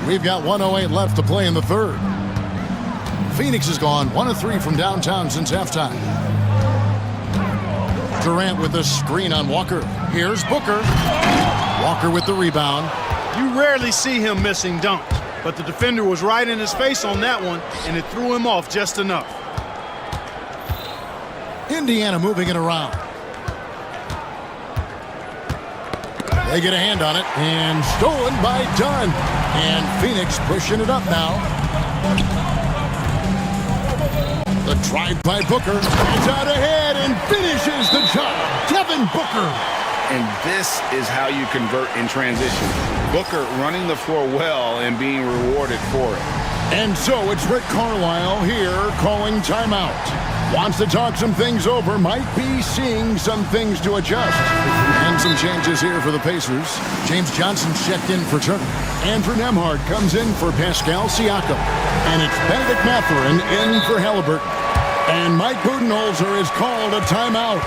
[SPEAKER 1] We've got 1:08 left to play in the third. Phoenix has gone 1 of 3 from downtown since halftime. Durant with a screen on Walker. Here's Booker. Walker with the rebound.
[SPEAKER 3] You rarely see him missing dunks, but the defender was right in his face on that one, and it threw him off just enough.
[SPEAKER 1] Indiana moving it around. They get a hand on it, and stolen by Dunn. And Phoenix pushing it up now. The drive by Booker. He's out ahead and finishes the job. Devin Booker.
[SPEAKER 11] And this is how you convert in transition. Booker running the floor well and being rewarded for it.
[SPEAKER 1] And so it's Rick Carlisle here calling timeout. Wants to talk some things over. Might be seeing some things to adjust. And some changes here for the Pacers. James Johnson's checked in for Turner. Andrew Nembhard comes in for Pascal Siakam. And it's Benedict Mathurin in for Halliburton. And Mike Budenholzer has called a timeout.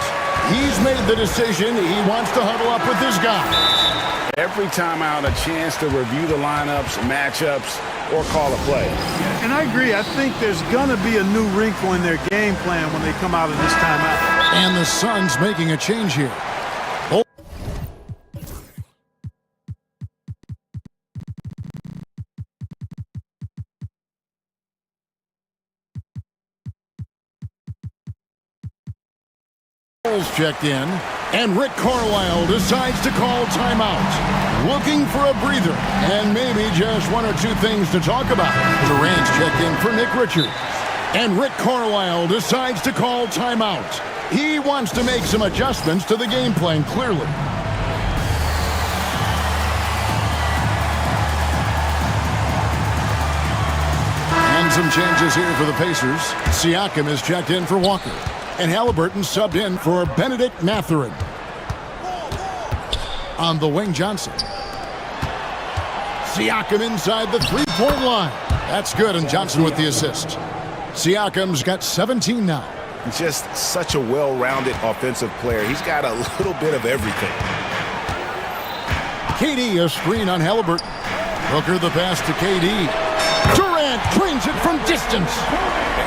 [SPEAKER 1] He's made the decision. He wants to huddle up with his guys.
[SPEAKER 11] Every timeout, a chance to review the lineups, matchups, or call a play.
[SPEAKER 3] And I agree. I think there's going to be a new wrinkle in their game plan when they come out of this timeout.
[SPEAKER 1] And the Suns making a change here. Checked in, and Rick Carlisle decides to call timeout. Looking for a breather, and maybe just 1 or 2 things to talk about. Durant's checked in for Nick Richards, and Rick Carlisle decides to call timeout. He wants to make some adjustments to the game plan, clearly. And some changes here for the Pacers. Siakam is checked in for Walker. And Halliburton subbed in for Benedict Mathurin. On the wing, Johnson. Siakam inside the three-point line. That's good, and Johnson with the assist. Siakam's got 17 now.
[SPEAKER 2] Just such a well-rounded offensive player. He's got a little bit of everything.
[SPEAKER 1] KD, a screen on Halliburton. Booker the pass to KD. Durant drains it from distance.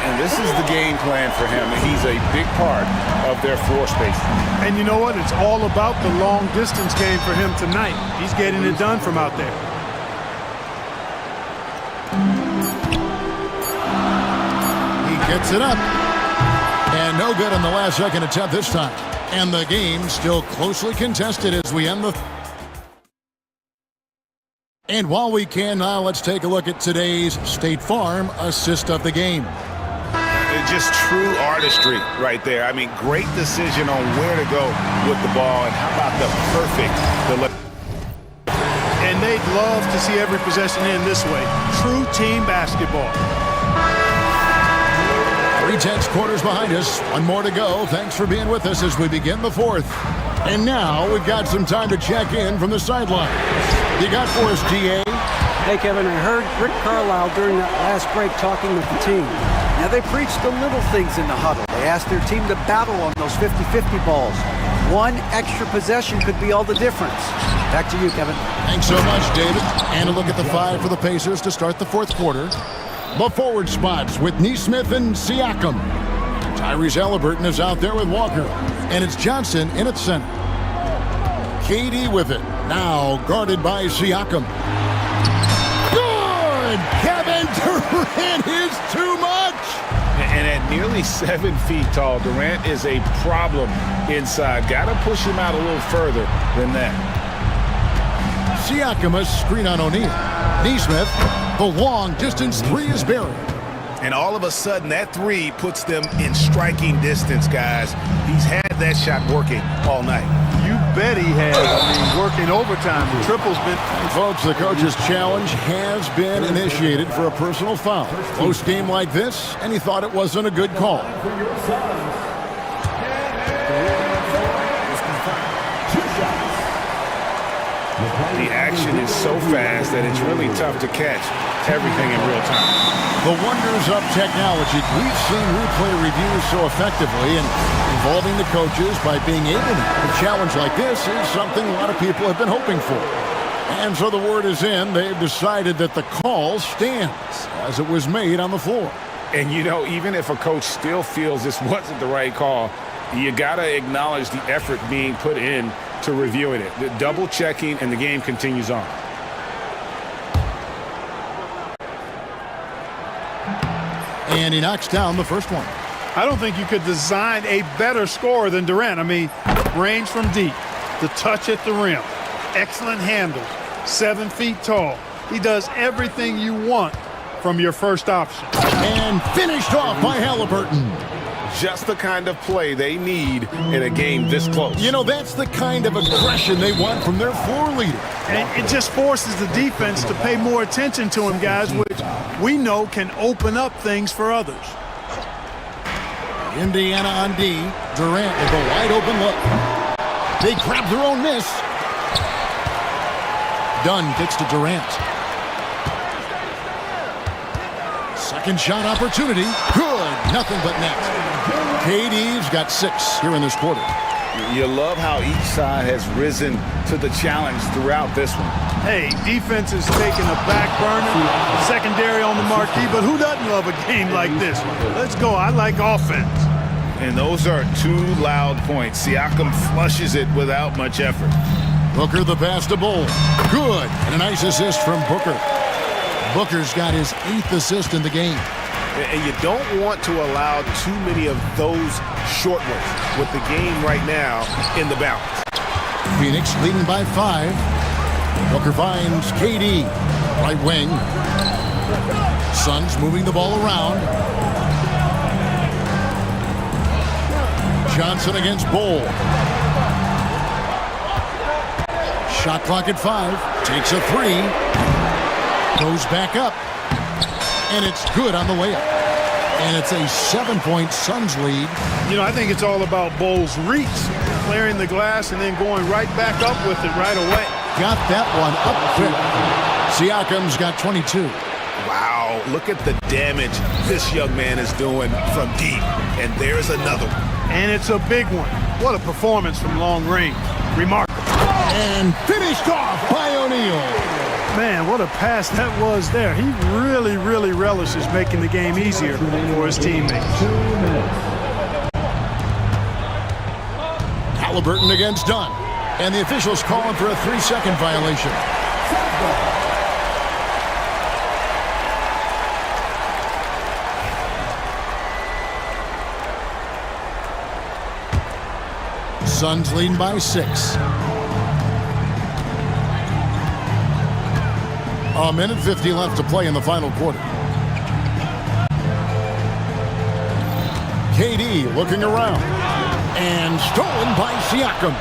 [SPEAKER 11] And this is the game plan for him. He's a big part of their floor space.
[SPEAKER 3] And you know what? It's all about the long-distance game for him tonight. He's getting it done from out there.
[SPEAKER 1] He gets it up. And no good on the last second attempt this time. And the game still closely contested as we end the... And while we can now, let's take a look at today's State Farm assist of the game.
[SPEAKER 2] It's just true artistry right there. I mean, great decision on where to go with the ball. And how about the perfect delivery?
[SPEAKER 3] And they'd love to see every possession in this way. True team basketball.
[SPEAKER 1] 3 tenths quarters behind us. One more to go. Thanks for being with us as we begin the fourth. And now we've got some time to check in from the sidelines. You got for us, GA?
[SPEAKER 10] Hey, Kevin, I heard Rick Carlisle during that last break talking with the team. Now, they preached the little things in the huddle. They asked their team to battle on those 50-50 balls. One extra possession could be all the difference. Back to you, Kevin.
[SPEAKER 1] Thanks so much, David. And a look at the 5 for the Pacers to start the fourth quarter. The forward spots with Nesmith and Siakam. Tyrese Halliburton is out there with Walker. And it's Johnson in at center. KD with it. Now guarded by Siakam. Good! Kevin Durant is too much!
[SPEAKER 11] And at nearly 7 feet tall, Durant is a problem inside. Got to push him out a little further than that.
[SPEAKER 1] Siakam a screen on O'Neal. Nesmith, the long-distance 3 is buried.
[SPEAKER 2] And all of a sudden, that 3 puts them in striking distance, guys. He's had that shot working all night.
[SPEAKER 3] You bet he has. I mean, working overtime. The triple's been...
[SPEAKER 1] Folks, the coach's challenge has been initiated for a personal foul. Close game like this, and he thought it wasn't a good call.
[SPEAKER 11] The action is so fast that it's really tough to catch everything in real time.
[SPEAKER 1] The wonders of technology. We've seen replay reviews so effectively, and involving the coaches by being able to a challenge like this is something a lot of people have been hoping for. And so the word is in. They've decided that the call stands as it was made on the floor.
[SPEAKER 11] And, you know, even if a coach still feels this wasn't the right call, you got to acknowledge the effort being put in to reviewing it. The double checking, and the game continues on.
[SPEAKER 1] And he knocks down the first one.
[SPEAKER 3] I don't think you could design a better scorer than Durant. I mean, range from deep, the touch at the rim, excellent handle, 7 feet tall. He does everything you want from your first option.
[SPEAKER 1] And finished off by Halliburton.
[SPEAKER 11] Just the kind of play they need in a game this close.
[SPEAKER 1] You know, that's the kind of aggression they want from their floor leader.
[SPEAKER 3] And it just forces the defense to pay more attention to him, guys, which we know can open up things for others.
[SPEAKER 1] Indiana on D. Durant with a wide open look. They grab their own miss. Dunn gets to Durant. Second shot opportunity. Good. Nothing but net. KD's got 6 here in this quarter.
[SPEAKER 2] You love how each side has risen to the challenge throughout this one.
[SPEAKER 3] Hey, defense is taking a back burner, secondary on the marquee, but who doesn't love a game like this? Let's go. I like offense.
[SPEAKER 2] And those are 2 loud points. Siakam flushes it without much effort.
[SPEAKER 1] Booker the pass to Bull. Good. And a nice assist from Booker. Booker's got his 8th assist in the game.
[SPEAKER 2] And you don't want to allow too many of those short ones with the game right now in the balance.
[SPEAKER 1] Phoenix leading by 5. Booker finds KD. Right wing. Suns moving the ball around. Johnson against Bull. Shot clock at 5. Takes a 3. Goes back up. And it's good on the way up. And it's a 7-point Suns lead.
[SPEAKER 3] You know, I think it's all about Bull's reach. clearing the glass and then going right back up with it right away.
[SPEAKER 1] Got that one up quick. Siakam's got 22.
[SPEAKER 5] Wow, look at the damage this young man is doing from deep. And there's another one.
[SPEAKER 3] And it's a big one. What a performance from long range. Remarkable.
[SPEAKER 1] And finished off by O'Neal.
[SPEAKER 3] Man, what a pass that was there. He really, really relishes making the game easier for his teammates.
[SPEAKER 1] Halliburton against Dunn. And the officials calling for a 3-second violation. Suns leading by 6. A minute 50 left to play in the final quarter. KD looking around. And stolen by Siakam.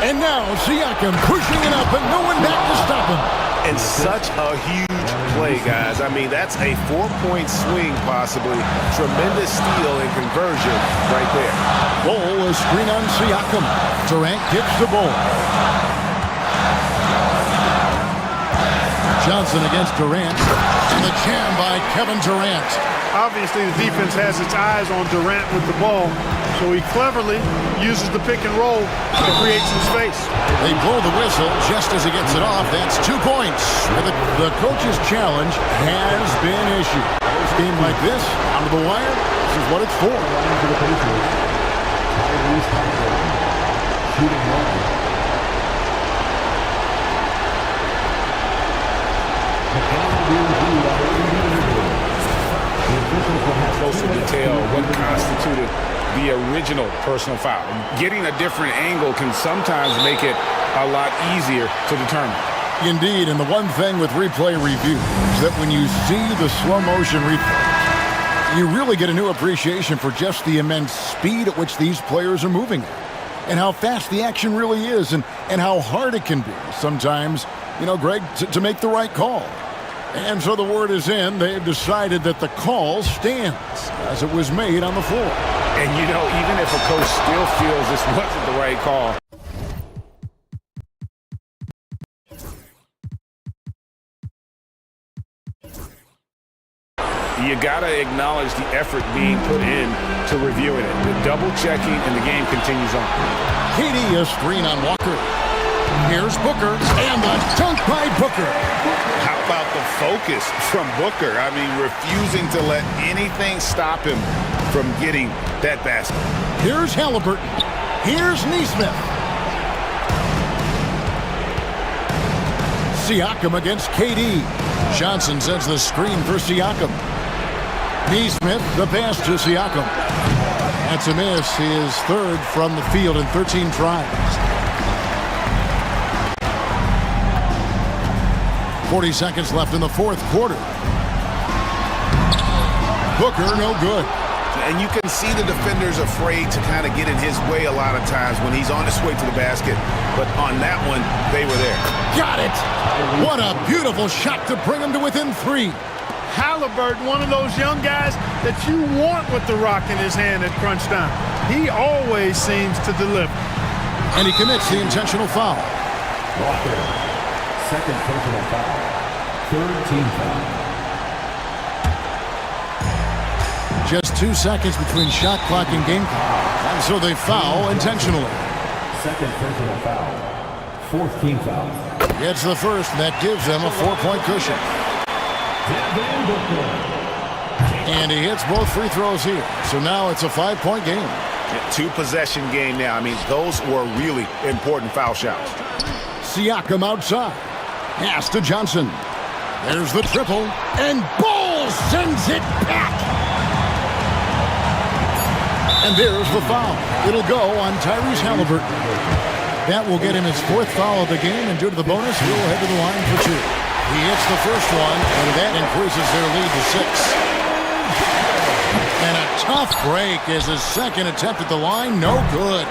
[SPEAKER 1] And now Siakam pushing it up and no one back to stop him.
[SPEAKER 5] And such a huge play, guys. I mean, that's a 4-point swing, possibly. Tremendous steal and conversion right there.
[SPEAKER 1] Ball, a screen on Siakam. Durant gets the ball. Johnson against Durant. And the jam by Kevin Durant.
[SPEAKER 3] Obviously, the defense has its eyes on Durant with the ball, so he cleverly uses the pick and roll to create some space.
[SPEAKER 1] They blow the whistle just as he gets it off. That's 2 points. The coach's challenge has been issued. A game like this, out of the wire, this is what it's for.
[SPEAKER 4] Shooting one.
[SPEAKER 11] Closer detail what constituted the original personal foul. Getting a different angle can sometimes make it a lot easier to determine.
[SPEAKER 1] Indeed, and the one thing with replay review is that when you see the slow motion replay, you really get a new appreciation for just the immense speed at which these players are moving at, and how fast the action really is, and how hard it can be sometimes, Greg, to make the right call. And so the word is in. They've decided that the call stands as it was made on the floor.
[SPEAKER 11] And, even if a coach still feels this wasn't the right call, you got to acknowledge the effort being put in to reviewing it. The double checking and the game continues on.
[SPEAKER 1] KD, a screen on Walker. Here's Booker, and the dunk by Booker.
[SPEAKER 2] How about the focus from Booker? I mean, refusing to let anything stop him from getting that basket.
[SPEAKER 1] Here's Halliburton. Here's Nesmith. Siakam against KD. Johnson sends the screen for Siakam. Nesmith, the pass to Siakam. That's a miss. His third from the field in 13 tries. 40 seconds left in the fourth quarter. Booker, no good.
[SPEAKER 2] And you can see the defenders afraid to kind of get in his way a lot of times when he's on his way to the basket. But on that one, they were there.
[SPEAKER 1] Got it! What a beautiful shot to bring him to within 3.
[SPEAKER 3] Halliburton, one of those young guys that you want with the rock in his hand at crunch time. He always seems to deliver.
[SPEAKER 1] And he commits the intentional foul.
[SPEAKER 4] Walker, second personal foul. Third team foul.
[SPEAKER 1] Just 2 seconds between shot clock and game clock. And so they foul intentionally.
[SPEAKER 4] Second personal foul. Fourth team foul.
[SPEAKER 1] It's the first, and that gives them a 4-point cushion. And he hits both free throws here. So now it's a 5-point game.
[SPEAKER 2] Two-possession game now. I mean, those were really important foul shots.
[SPEAKER 1] Siakam outside. Pass to Johnson. There's the triple. And Ball sends it back. And there's the foul. It'll go on Tyrese Halliburton. That will get him his 4th foul of the game, and due to the bonus, he'll head to the line for 2. He hits the first one, and that increases their lead to 6. And a tough break as his second attempt at the line, no good.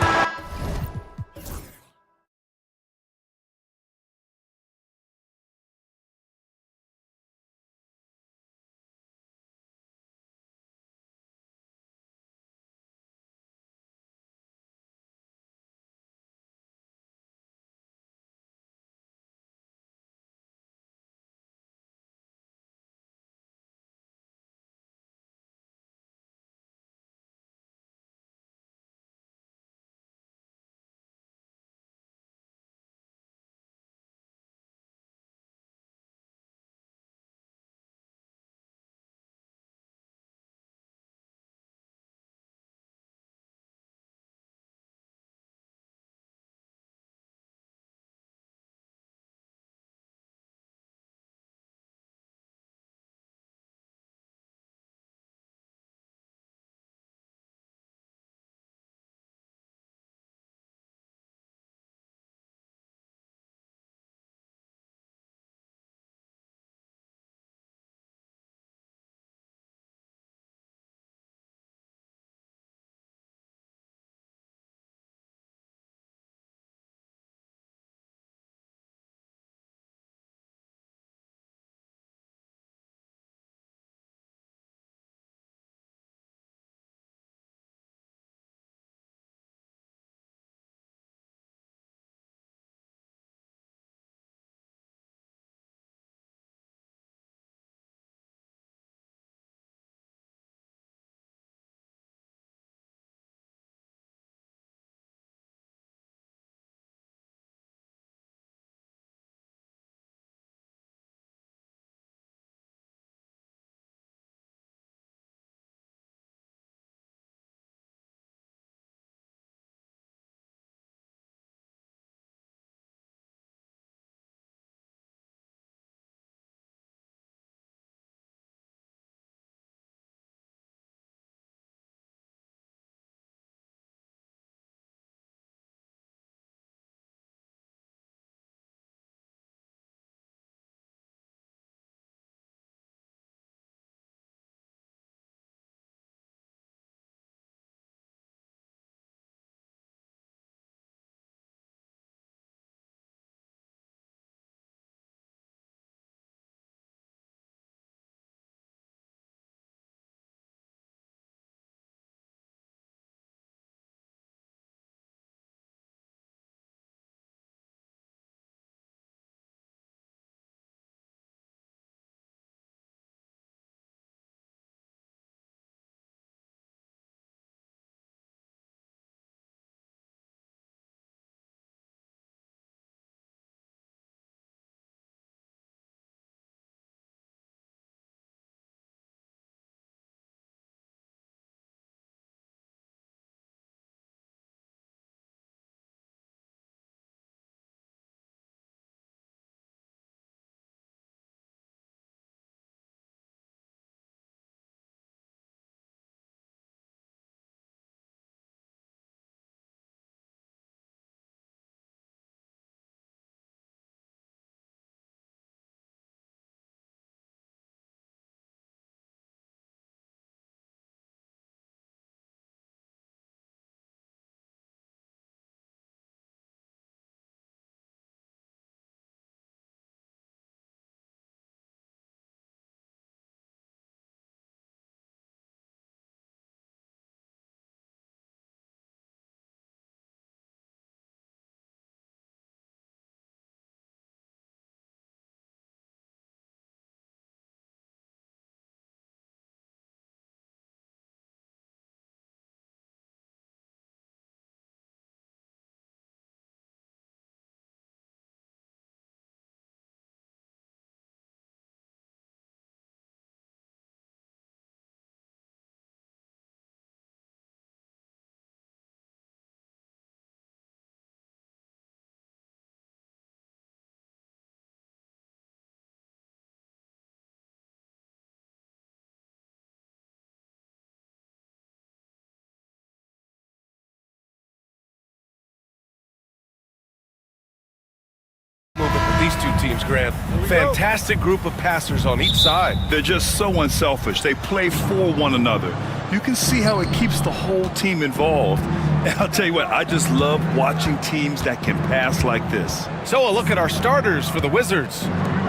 [SPEAKER 5] teams, Grant. Fantastic group of passers on each side.
[SPEAKER 6] They're just so unselfish. They play for one another. You can see how it keeps the whole team involved. And I'll tell you what, I just love watching teams that can pass like this.
[SPEAKER 5] So a look at our starters for the Wizards.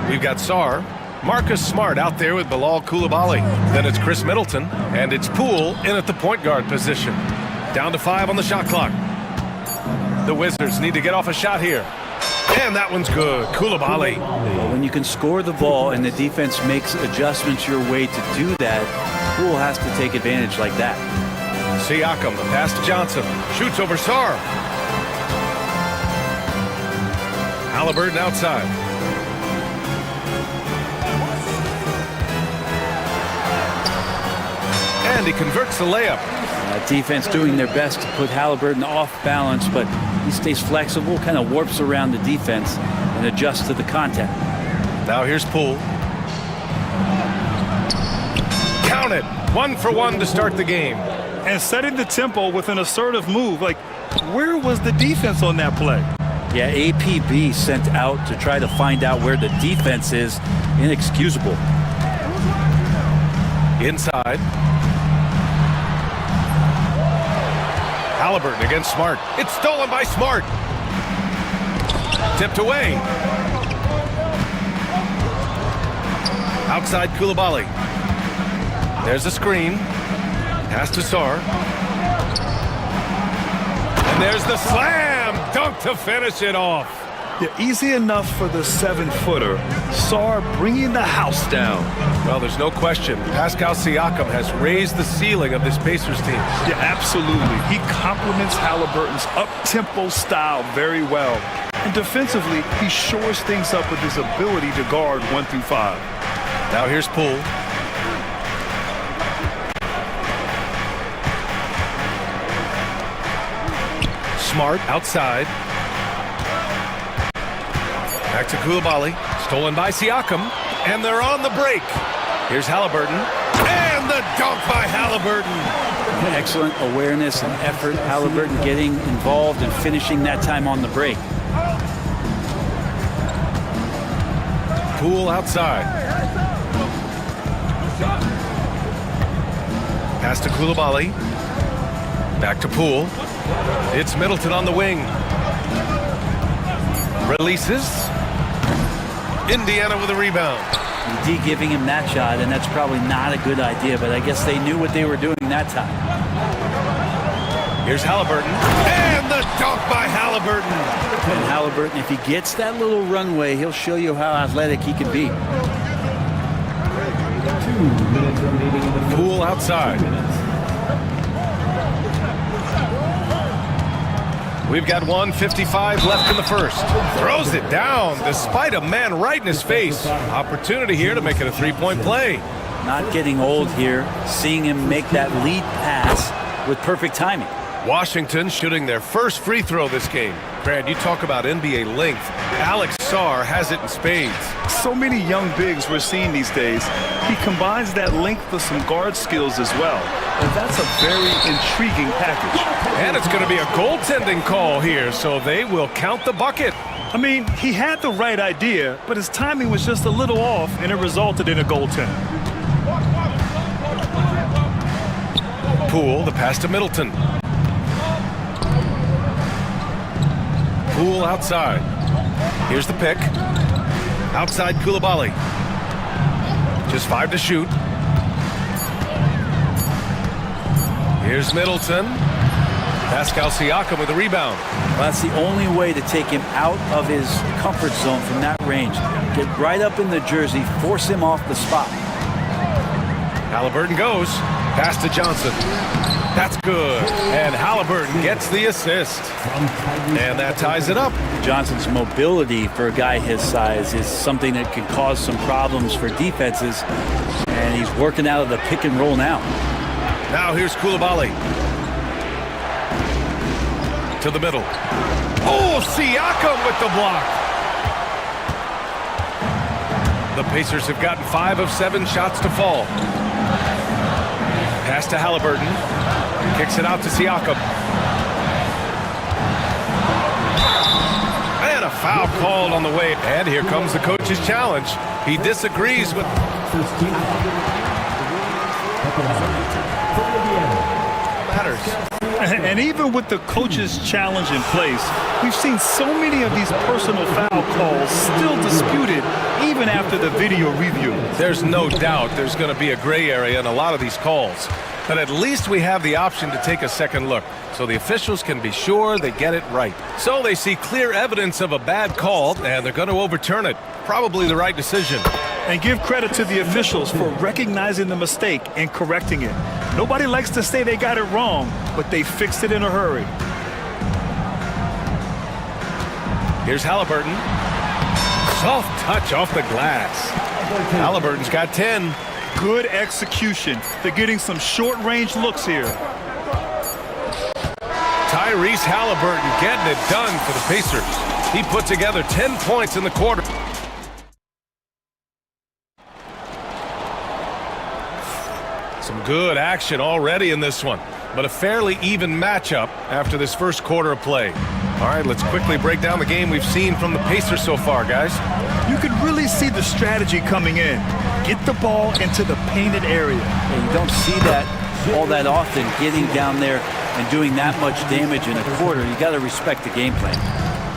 [SPEAKER 5] We've got Sarr, Marcus Smart out there with Bilal Coulibaly. Then it's Chris Middleton, and it's Poole in at the point guard position. Down to 5 on the shot clock. The Wizards need to get off a shot here. And that one's good. Coulibaly.
[SPEAKER 7] Well, when you can score the ball and the defense makes adjustments your way to do that, Poole has to take advantage like that.
[SPEAKER 5] Siakam, the pass to Johnson. Shoots over Sarr. Halliburton outside. And he converts the layup.
[SPEAKER 7] Defense doing their best to put Halliburton off balance, but he stays flexible, kind of warps around the defense and adjusts to the contact.
[SPEAKER 5] Now here's Poole. Count it. 1 for 1 to start the game.
[SPEAKER 6] And setting the tempo with an assertive move. Like, where was the defense on that play?
[SPEAKER 7] Yeah, APB sent out to try to find out where the defense is. Inexcusable.
[SPEAKER 5] Inside. Halliburton against Smart. It's stolen by Smart. Tipped away. Outside Coulibaly. There's a screen. Pass to Sarr. And there's the slam dunk to finish it off.
[SPEAKER 6] Yeah, easy enough for the 7-footer. Sarr bringing the house down.
[SPEAKER 5] Well, there's no question. Pascal Siakam has raised the ceiling of this Pacers team.
[SPEAKER 6] Yeah, absolutely. He complements Halliburton's up-tempo style very well. And defensively, he shores things up with his ability to guard 1 through 5.
[SPEAKER 5] Now here's Poole. Smart outside. Back to Coulibaly. Stolen by Siakam. And they're on the break. Here's Halliburton. And the dunk by Halliburton.
[SPEAKER 7] Excellent awareness and effort. Halliburton getting involved and finishing that time on the break.
[SPEAKER 5] Poole outside. Pass to Coulibaly. Back to Poole. It's Middleton on the wing. Releases. Indiana with a rebound.
[SPEAKER 7] D giving him that shot, and that's probably not a good idea, but I guess they knew what they were doing that time.
[SPEAKER 5] Here's Halliburton. And the dunk by Halliburton.
[SPEAKER 7] And Halliburton, if he gets that little runway, he'll show you how athletic he can be.
[SPEAKER 5] Poole outside. We've got 1:55 left in the first. Throws it down despite a man right in his face. Opportunity here to make it a three-point play.
[SPEAKER 7] Not getting old here. Seeing him make that lead pass with perfect timing.
[SPEAKER 5] Washington shooting their first free throw this game. Brad, you talk about NBA length. Alex Sarr has it in spades.
[SPEAKER 6] So many young bigs we're seeing these days. He combines that length with some guard skills as well. And that's a very intriguing package.
[SPEAKER 5] And it's going to be a goaltending call here, so they will count the bucket.
[SPEAKER 6] I mean, he had the right idea, but his timing was just a little off, and it resulted in a goaltend.
[SPEAKER 5] Poole, the pass to Middleton. Poole outside. Here's the pick. Outside Coulibaly. Just 5 to shoot. Here's Middleton. Pascal Siakam with the rebound.
[SPEAKER 7] Well, that's the only way to take him out of his comfort zone from that range. Get right up in the jersey, force him off the spot.
[SPEAKER 5] Halliburton goes. Pass to Johnson. That's good. And Halliburton gets the assist. And that ties it up.
[SPEAKER 7] Johnson's mobility for a guy his size is something that can cause some problems for defenses. And he's working out of the pick and roll now.
[SPEAKER 5] Now here's Coulibaly. To the middle. Oh, Siakam with the block. The Pacers have gotten 5 of 7 shots to fall. Pass to Halliburton. Kicks it out to Siakam. And a foul called on the way. And here comes the coach's challenge. He disagrees with... Matters.
[SPEAKER 6] And even with the coach's challenge in place, we've seen so many of these personal foul calls still disputed even after the video review.
[SPEAKER 5] There's no doubt there's going to be a gray area in a lot of these calls. But at least we have the option to take a second look, so the officials can be sure they get it right. So they see clear evidence of a bad call, and they're going to overturn it. Probably the right decision.
[SPEAKER 6] And give credit to the officials for recognizing the mistake and correcting it. Nobody likes to say they got it wrong, but they fixed it in a hurry.
[SPEAKER 5] Here's Halliburton. Soft touch off the glass. Halliburton's got 10.
[SPEAKER 6] Good execution. They're getting some short-range looks here.
[SPEAKER 5] Tyrese Halliburton getting it done for the Pacers. He put together 10 points in the quarter. Some good action already in this one, but a fairly even matchup after this first quarter of play. All right, let's quickly break down the game we've seen from the Pacers so far, guys.
[SPEAKER 6] You could really see the strategy coming in. Get the ball into the painted area.
[SPEAKER 7] And you don't see that all that often, getting down there and doing that much damage in a quarter. You got to respect the game plan.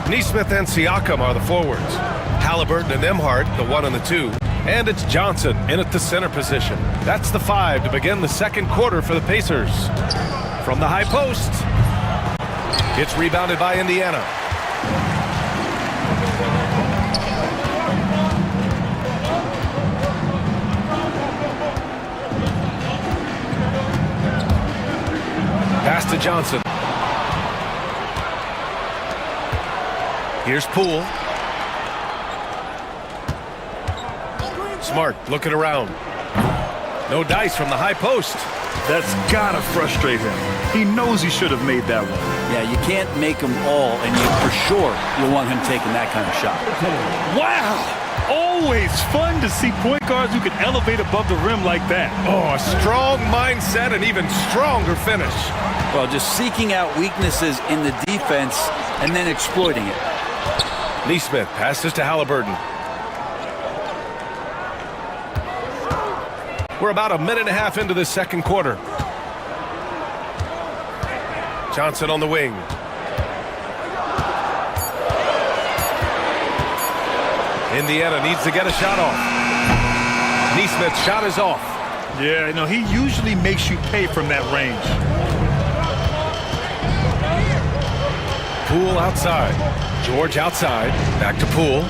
[SPEAKER 5] Nesmith and Siakam are the forwards. Halliburton and Emhart, the 1 and the 2. And it's Johnson in at the center position. That's the 5 to begin the second quarter for the Pacers. From the high post. It's rebounded by Indiana. Pass to Johnson. Here's Poole. Smart looking around. No dice from the high post.
[SPEAKER 6] That's gotta frustrate him. He knows he should have made that one.
[SPEAKER 7] Yeah, you can't make them all, and you for sure you'll want him taking that kind of shot.
[SPEAKER 6] Wow! Always fun to see point guards who can elevate above the rim like that.
[SPEAKER 5] Oh, a strong mindset and even stronger finish.
[SPEAKER 7] Well, just seeking out weaknesses in the defense and then exploiting it.
[SPEAKER 5] Nesmith passes to Halliburton. We're about a minute and a half into this second quarter. Johnson on the wing. Indiana needs to get a shot off. Nesmith's shot is off.
[SPEAKER 6] Yeah, you know, he usually makes you pay from that range.
[SPEAKER 5] Poole outside. George outside. Back to Poole.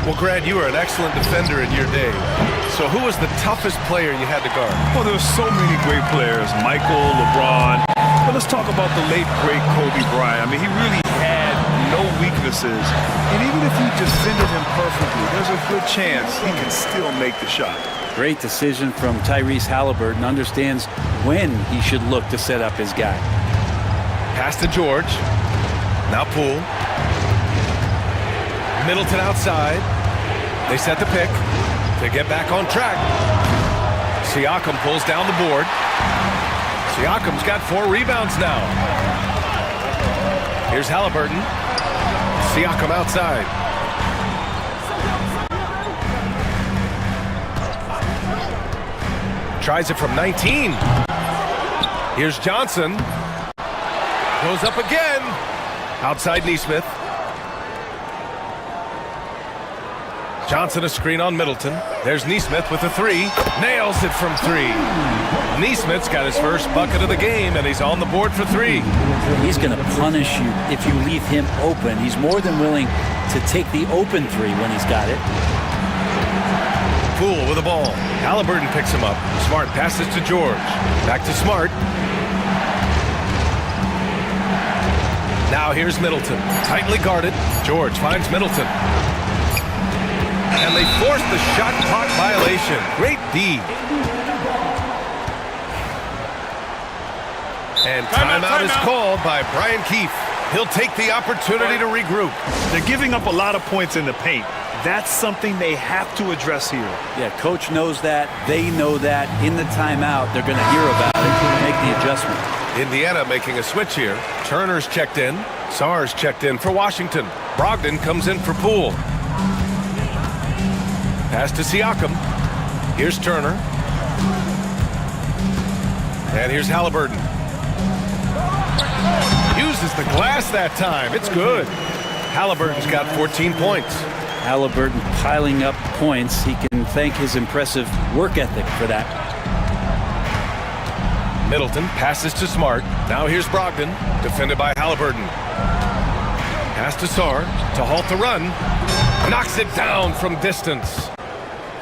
[SPEAKER 5] Well, Grant, you were an excellent defender in your day. So who was the toughest player you had to guard?
[SPEAKER 6] Well, there were so many great players. Michael, LeBron. But let's talk about the late, great Kobe Bryant. I mean, he really had no weaknesses. And even if you defended him perfectly, there's a good chance he can still make the shot.
[SPEAKER 7] Great decision from Tyrese Halliburton. Understands when he should look to set up his guy.
[SPEAKER 5] Pass to George. Now Poole. Middleton outside. They set the pick to get back on track. Siakam pulls down the board. Siakam's got 4 rebounds now. Here's Halliburton. Siakam outside. Tries it from 19. Here's Johnson. Goes up again. Outside Nesmith. Johnson a screen on Middleton. There's Nesmith with a 3. Nails it from 3. Nesmith's got his first bucket of the game, and he's on the board for 3.
[SPEAKER 7] He's going to punish you if you leave him open. He's more than willing to take the open 3 when he's got it.
[SPEAKER 5] Poole with the ball. Halliburton picks him up. Smart passes to George. Back to Smart. Now here's Middleton. Tightly guarded. George finds Middleton. And they force the shot clock violation. Great D. And timeout is called by Brian Keefe. He'll take the opportunity to regroup.
[SPEAKER 6] They're giving up a lot of points in the paint. That's something they have to address here.
[SPEAKER 7] Yeah, coach knows that. They know that. In the timeout, they're going to hear about it and make the adjustment.
[SPEAKER 5] Indiana making a switch here. Turner's checked in. Sarr's checked in for Washington. Brogdon comes in for Poole. Pass to Siakam. Here's Turner. And here's Halliburton. Uses the glass that time. It's good. Halliburton's got 14 points.
[SPEAKER 7] Halliburton piling up points. He can thank his impressive work ethic for that.
[SPEAKER 5] Middleton passes to Smart. Now here's Brogdon, defended by Halliburton. Pass to Sarr to halt the run. Knocks it down from distance.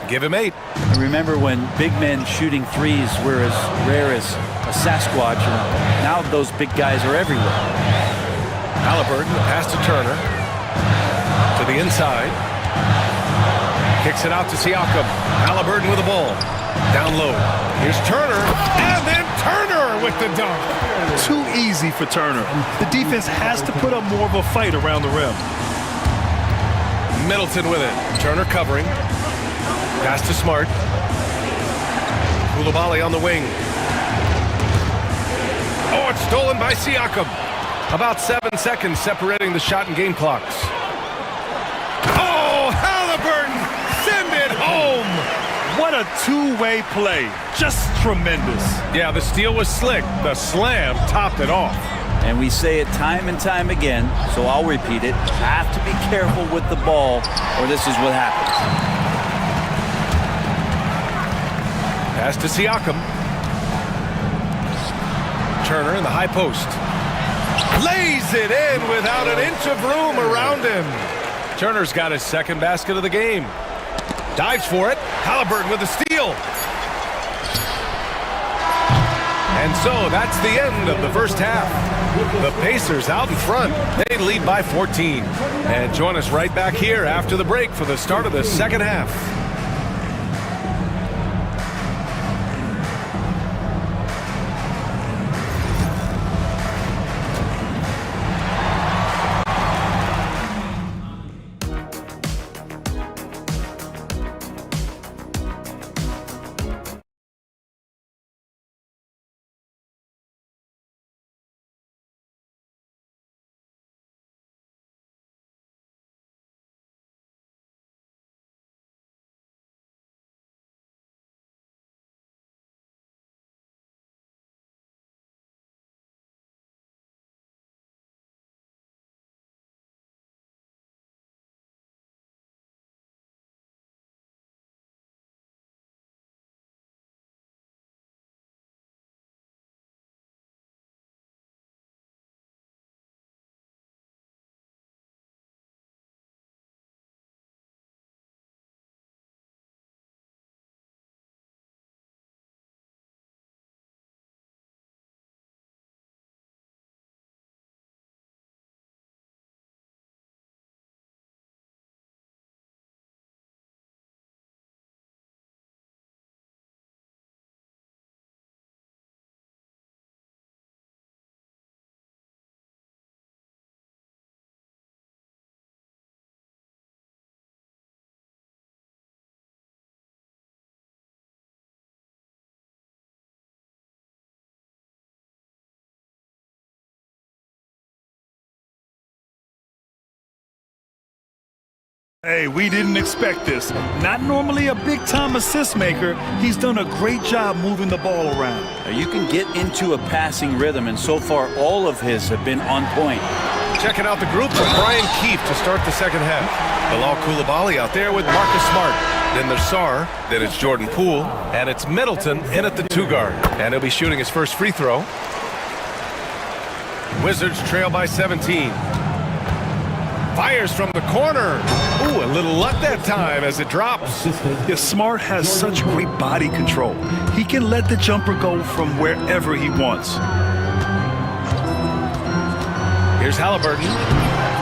[SPEAKER 5] Give him 8.
[SPEAKER 7] I remember when big men shooting threes were as rare as a Sasquatch, and now those big guys are everywhere.
[SPEAKER 5] Halliburton, pass to Turner. To the inside. Kicks it out to Siakam. Halliburton with the ball. Down low. Here's Turner. And then Turner with the dunk.
[SPEAKER 6] Too easy for Turner. The defense has to put up more of a fight around the rim.
[SPEAKER 5] Middleton with it. Turner covering. Pass to Smart. Koulibaly on the wing. Oh, it's stolen by Siakam. About 7 seconds separating the shot and game clocks. Oh, Halliburton! Send it home!
[SPEAKER 6] What a two-way play. Just tremendous.
[SPEAKER 5] Yeah, the steal was slick. The slam topped it off.
[SPEAKER 7] And we say it time and time again, so I'll repeat it. Have to be careful with the ball, or this is what happens.
[SPEAKER 5] Pass to Siakam. Turner in the high post. Lays it in without an inch of room around him. Turner's got his second basket of the game. Dives for it. Halliburton with the steal. And so that's the end of the first half. The Pacers out in front. They lead by 14. And join us right back here after the break for the start of the second half.
[SPEAKER 6] Hey, we didn't expect this. Not normally a big-time assist maker, he's done a great job moving the ball around.
[SPEAKER 7] Now you can get into a passing rhythm, and so far all of his have been on point.
[SPEAKER 5] Checking out the group from Brian Keefe to start the second half. Bilal Koulibaly out there with Marcus Smart. Then there's Sarr, then it's Jordan Poole, and it's Middleton in at the 2-guard. And he'll be shooting his first free throw. Wizards trail by 17. Fires from the corner. Ooh, a little luck that time as it drops.
[SPEAKER 6] Yeah, Smart has such great body control. He can let the jumper go from wherever he wants.
[SPEAKER 5] Here's Halliburton.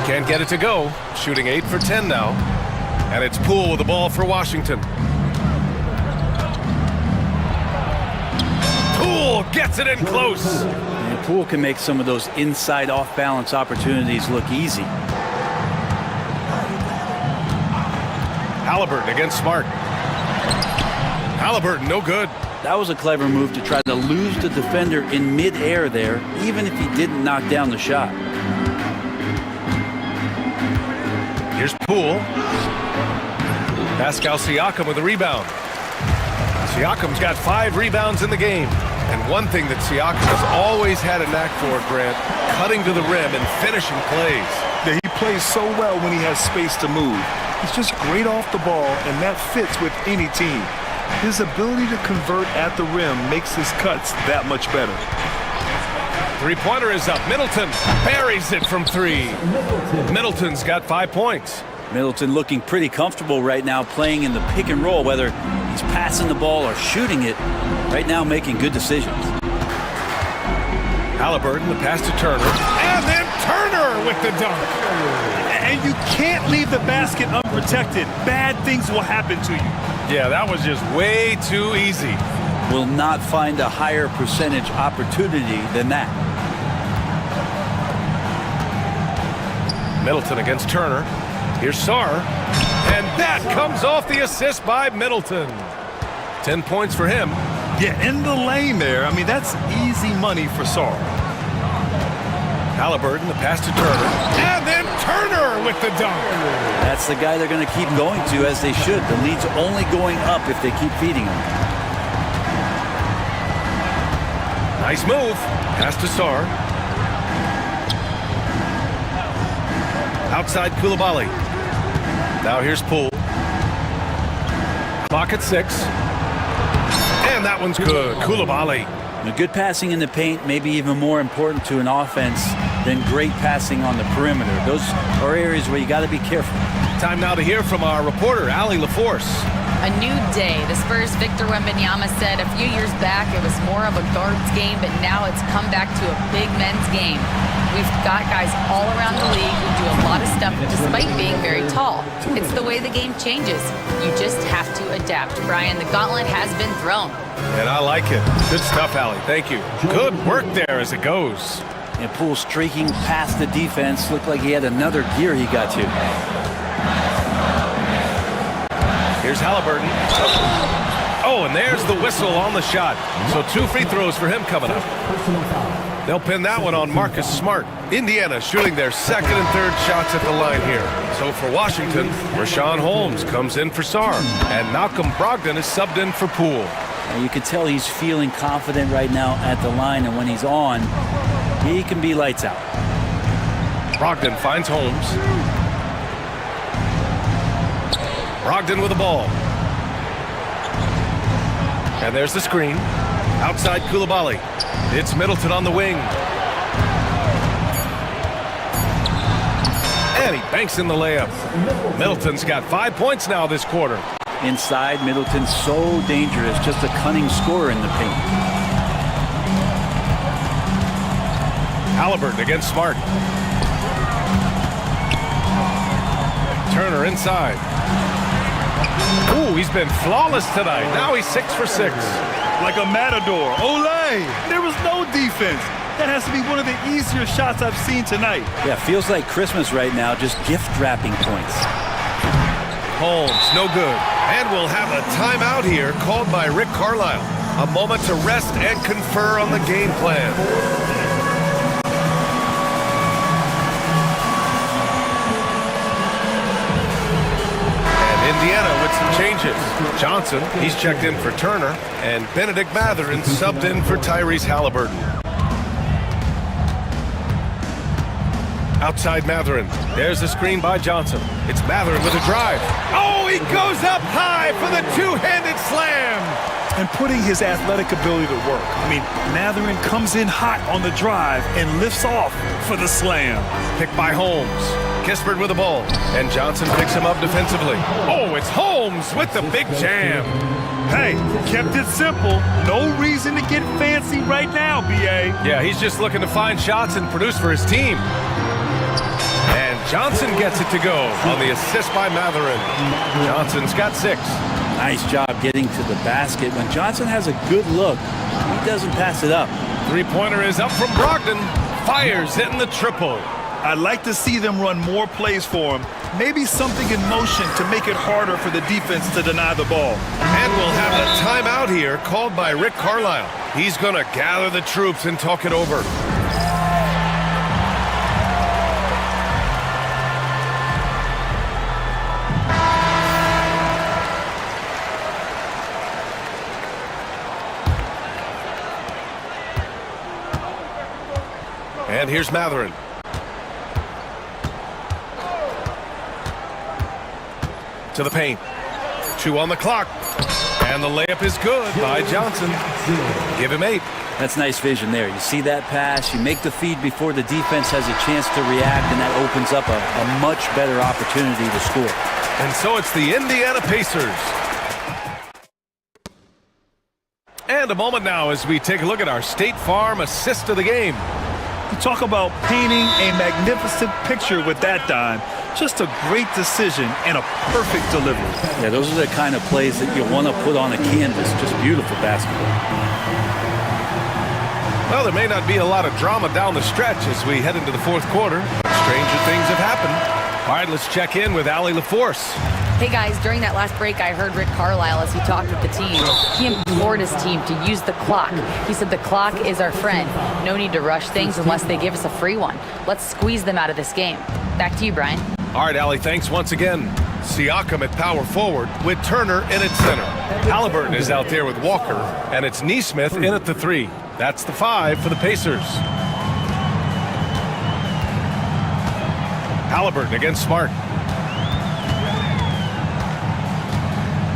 [SPEAKER 5] Can't get it to go. Shooting 8 for 10 now. And it's Poole with the ball for Washington. Poole gets it in close.
[SPEAKER 7] And Poole can make some of those inside off-balance opportunities look easy.
[SPEAKER 5] Halliburton against Smart. Halliburton, no good.
[SPEAKER 7] That was a clever move to try to lose the defender in midair there, even if he didn't knock down the shot.
[SPEAKER 5] Here's Poole. Pascal Siakam with a rebound. Siakam's got 5 rebounds in the game. And one thing that Siakam has always had a knack for, Grant, cutting to the rim and finishing plays.
[SPEAKER 6] Yeah, he plays so well when he has space to move. He's just great off the ball, and that fits with any team. His ability to convert at the rim makes his cuts that much better.
[SPEAKER 5] Three-pointer is up. Middleton buries it from 3. Middleton's got 5 points.
[SPEAKER 7] Middleton looking pretty comfortable right now playing in the pick and roll, whether he's passing the ball or shooting it. Right now making good decisions.
[SPEAKER 5] Halliburton, the pass to Turner. And then Turner with the dunk.
[SPEAKER 6] And you can't leave the basket unprotected. Bad things will happen to you.
[SPEAKER 5] Yeah, that was just way too easy.
[SPEAKER 7] Will not find a higher percentage opportunity than that.
[SPEAKER 5] Middleton against Turner. Here's Sarr. And that comes off the assist by Middleton. 10 points for him.
[SPEAKER 6] Yeah, in the lane there. I mean, that's easy money for Sarr.
[SPEAKER 5] Halliburton, the pass to Turner. And then Turner with the dunk.
[SPEAKER 7] That's the guy they're going to keep going to, as they should. The lead's only going up if they keep feeding him.
[SPEAKER 5] Nice move. Pass to Sarr. Outside Koulibaly. Now here's Poole. Clock at 6. And that one's good. Koulibaly.
[SPEAKER 7] Good passing in the paint may be even more important to an offense than great passing on the perimeter. Those are areas where you got to be careful.
[SPEAKER 5] Time now to hear from our reporter, Allie LaForce.
[SPEAKER 8] A new day. The Spurs' Victor Wembanyama said a few years back it was more of a guards game, but now it's come back to a big men's game. We've got guys all around the league who do a lot of stuff despite being very tall. It's the way the game changes. You just have to adapt. Brian, the gauntlet has been thrown.
[SPEAKER 5] And I like it. Good stuff, Allie. Thank you. Good work there as it goes.
[SPEAKER 7] And Poole streaking past the defense. Looked like he had another gear he got to.
[SPEAKER 5] Here's Halliburton. Oh, and there's the whistle on the shot. So 2 free throws for him coming up. They'll pin that one on Marcus Smart. Indiana shooting their second and third shots at the line here. So for Washington, Rashawn Holmes comes in for Sarr. And Malcolm Brogdon is subbed in for Poole.
[SPEAKER 7] And you can tell he's feeling confident right now at the line, and when he's on, he can be lights out.
[SPEAKER 5] Brogdon finds Holmes. Brogdon with the ball. And there's the screen. Outside Koulibaly. It's Middleton on the wing. And he banks in the layup. Middleton's got 5 points now this quarter.
[SPEAKER 7] Inside, Middleton's so dangerous. Just a cunning scorer in the paint.
[SPEAKER 5] Halliburton against Smart. Turner inside. Ooh, he's been flawless tonight. Now he's 6 for 6.
[SPEAKER 6] Like a matador. Olay! There was no defense. That has to be one of the easier shots I've seen tonight.
[SPEAKER 7] Yeah, feels like Christmas right now, just gift wrapping points.
[SPEAKER 5] Holmes, no good. And we'll have a timeout here called by Rick Carlisle. A moment to rest and confer on the game plan. Indiana with some changes. Johnson, he's checked in for Turner, and Benedict Mathurin subbed in for Tyrese Halliburton. Outside Mathurin. There's the screen by Johnson. It's Mathurin with a drive. Oh, he goes up high for the two-handed slam.
[SPEAKER 6] And putting his athletic ability to work. I mean, Mathurin comes in hot on the drive and lifts off for the slam.
[SPEAKER 5] Picked by Holmes. Kispert with the ball, and Johnson picks him up defensively. Oh, it's Holmes with the big jam.
[SPEAKER 6] Hey, kept it simple. No reason to get fancy right now, B.A.
[SPEAKER 5] Yeah, he's just looking to find shots and produce for his team. And Johnson gets it to go on the assist by Mathurin. Johnson's got 6.
[SPEAKER 7] Nice job getting to the basket. When Johnson has a good look, he doesn't pass it up.
[SPEAKER 5] Three-pointer is up from Brogdon. Fires hitting the triple.
[SPEAKER 6] I'd like to see them run more plays for him. Maybe something in motion to make it harder for the defense to deny the ball.
[SPEAKER 5] And we'll have a timeout here called by Rick Carlisle. He's going to gather the troops and talk it over. And here's Matherin. To the paint. 2 on the clock. And the layup is good by Johnson. Give him 8.
[SPEAKER 7] That's nice vision there. You see that pass, you make the feed before the defense has a chance to react, and that opens up a much better opportunity to score.
[SPEAKER 5] And so it's the Indiana Pacers. And a moment now as we take a look at our State Farm assist of the game.
[SPEAKER 6] You talk about painting a magnificent picture with that dime. Just a great decision and a perfect delivery.
[SPEAKER 7] Yeah, those are the kind of plays that you want to put on a canvas. Just beautiful basketball.
[SPEAKER 5] Well, there may not be a lot of drama down the stretch as we head into the fourth quarter, but stranger things have happened. All right, let's check in with Allie LaForce.
[SPEAKER 8] Hey guys, during that last break, I heard Rick Carlisle as he talked with the team. He implored his team to use the clock. He said the clock is our friend. No need to rush things unless they give us a free one. Let's squeeze them out of this game. Back to you, Brian.
[SPEAKER 5] All right, Allie, thanks once again. Siakam at power forward with Turner in at center. Halliburton is out there with Walker, and it's Nesmith in at the 3. That's the 5 for the Pacers. Halliburton against Smart.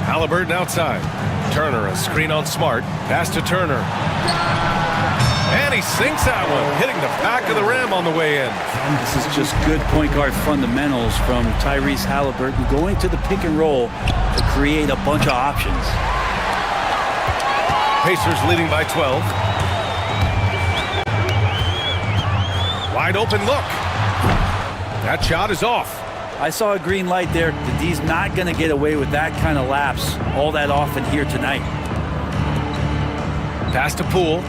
[SPEAKER 5] Halliburton outside. Turner, a screen on Smart. Pass to Turner. And he sinks that one, hitting the back of the rim on the way in.
[SPEAKER 7] This is just good point guard fundamentals from Tyrese Halliburton, going to the pick and roll to create a bunch of options.
[SPEAKER 5] Pacers leading by 12. Wide open look. That shot is off.
[SPEAKER 7] I saw a green light there. The D's not going to get away with that kind of lapse all that often here tonight.
[SPEAKER 5] Pass to Poole.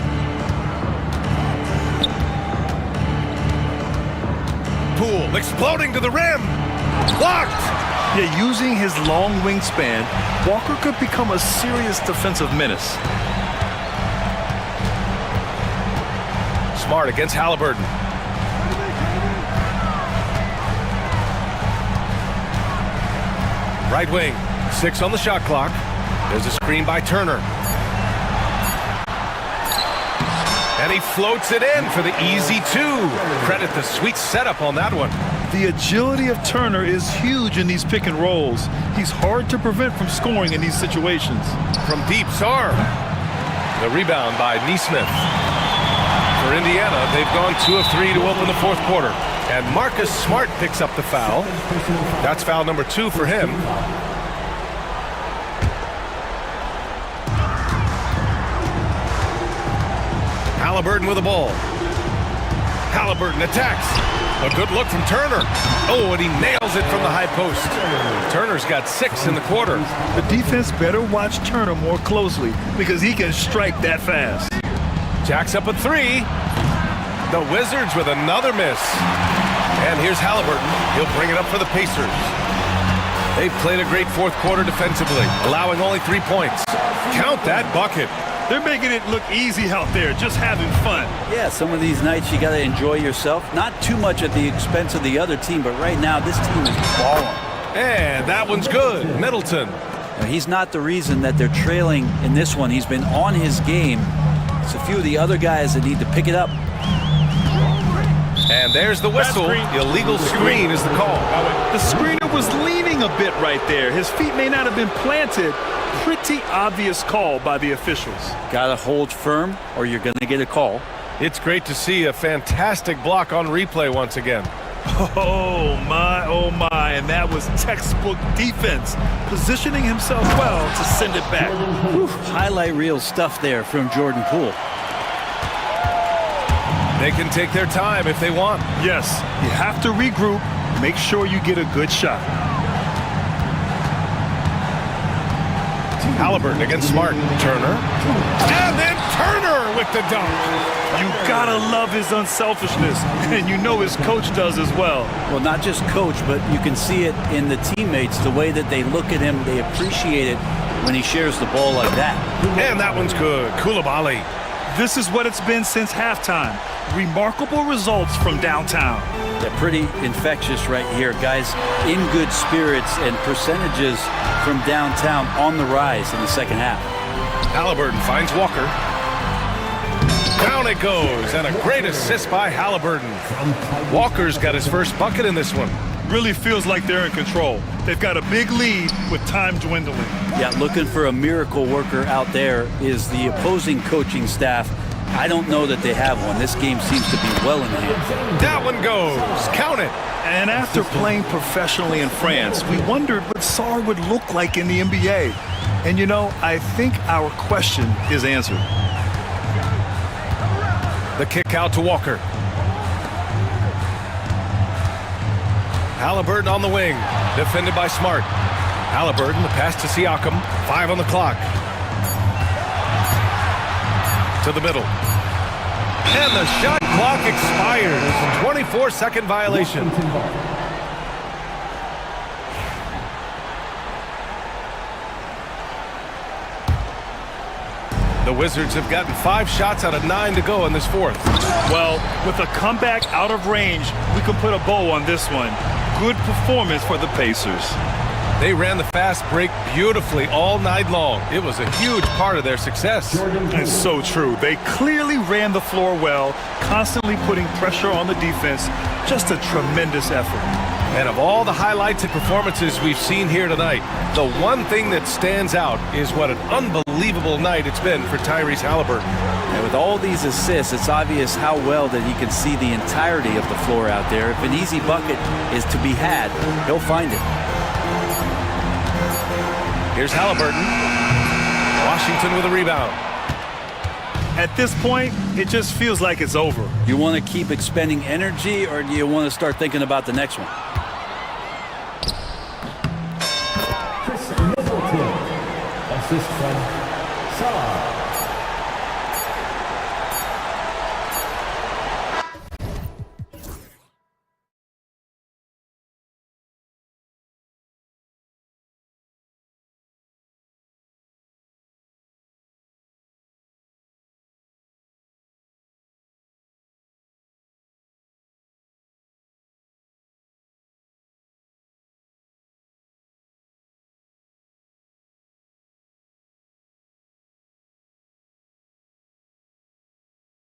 [SPEAKER 5] Poole exploding to the rim. Blocked.
[SPEAKER 6] Yeah, using his long wingspan, Walker could become a serious defensive menace.
[SPEAKER 5] Smart against Halliburton. Right wing, 6 on the shot clock. There's a screen by Turner. And he floats it in for the easy 2. Credit the sweet setup on that one.
[SPEAKER 6] The agility of Turner is huge in these pick and rolls. He's hard to prevent from scoring in these situations.
[SPEAKER 5] From deep, Sarr. The rebound by Nesmith. For Indiana, they've gone 2 of 3 to open the fourth quarter. And Marcus Smart picks up the foul. That's foul number 2 for him. Halliburton with the ball. Halliburton attacks. A good look from Turner. Oh, and he nails it from the high post. Turner's got 6 in the quarter.
[SPEAKER 6] The defense better watch Turner more closely because he can strike that fast.
[SPEAKER 5] Jacks up a 3. The Wizards with another miss. And here's Halliburton. He'll bring it up for the Pacers. They've played a great fourth quarter defensively, allowing only 3 points. Count that bucket.
[SPEAKER 6] They're making it look easy out there, just having fun.
[SPEAKER 7] Yeah, some of these nights you got to enjoy yourself. Not too much at the expense of the other team, but right now this team is balling.
[SPEAKER 5] And that one's good. Middleton.
[SPEAKER 7] Now, he's not the reason that they're trailing in this one. He's been on his game. It's a few of the other guys that need to pick it up.
[SPEAKER 5] And there's the whistle. Illegal screen is the call.
[SPEAKER 6] The screener was leaning a bit right there. His feet may not have been planted. Pretty obvious call by the officials.
[SPEAKER 7] Got to hold firm or you're going to get a call.
[SPEAKER 5] It's great to see a fantastic block on replay once again.
[SPEAKER 6] Oh my, and that was textbook defense, positioning himself well to send it back.
[SPEAKER 7] Whew, highlight reel stuff there from Jordan Poole.
[SPEAKER 5] They can take their time if they want.
[SPEAKER 6] Yes, you have to regroup, make sure you get a good shot.
[SPEAKER 5] Halliburton against Smart. Turner. And then Turner with the dunk.
[SPEAKER 6] You gotta love his unselfishness, and you know his coach does as well.
[SPEAKER 7] Well, not just coach, but you can see it in the teammates, the way that they look at him, they appreciate it when he shares the ball like that.
[SPEAKER 5] And that one's good. Koulibaly.
[SPEAKER 6] This is what it's been since halftime. Remarkable results from downtown.
[SPEAKER 7] They're pretty infectious right here. Guys in good spirits and percentages from downtown on the rise in the second half.
[SPEAKER 5] Halliburton finds Walker. Down it goes, and a great assist by Halliburton. Walker's got his first bucket in this one.
[SPEAKER 6] Really feels like they're in control. They've got a big lead with time dwindling.
[SPEAKER 7] Yeah, looking for a miracle worker out there is the opposing coaching staff. I don't know that they have one. This game seems to be well in hand.
[SPEAKER 5] That one goes. Count it.
[SPEAKER 6] And after playing professionally in France, we wondered what Sarr would look like in the NBA. And you know, I think our question is answered.
[SPEAKER 5] The kick out to Walker. Halliburton on the wing, defended by Smart. Halliburton, the pass to Siakam, 5 on the clock. To the middle. And the shot clock expires. 24-second violation. The Wizards have gotten 5 shots out of 9 to go in this fourth.
[SPEAKER 6] Well, with a comeback out of range, we can put a bow on this one. Good performance for the Pacers.
[SPEAKER 5] They ran the fast break beautifully all night long. It was a huge part of their success.
[SPEAKER 6] It's so true. They clearly ran the floor well, constantly putting pressure on the defense. Just a tremendous effort.
[SPEAKER 5] And of all the highlights and performances we've seen here tonight, the one thing that stands out is what an unbelievable night it's been for Tyrese Halliburton.
[SPEAKER 7] And with all these assists, it's obvious how well that he can see the entirety of the floor out there. If an easy bucket is to be had, he'll find it.
[SPEAKER 5] Here's Halliburton. Washington with a rebound.
[SPEAKER 6] At this point, it just feels like it's over.
[SPEAKER 7] You want to keep expending energy, or do you want to start thinking about the next one?
[SPEAKER 4] Assist from Sarr.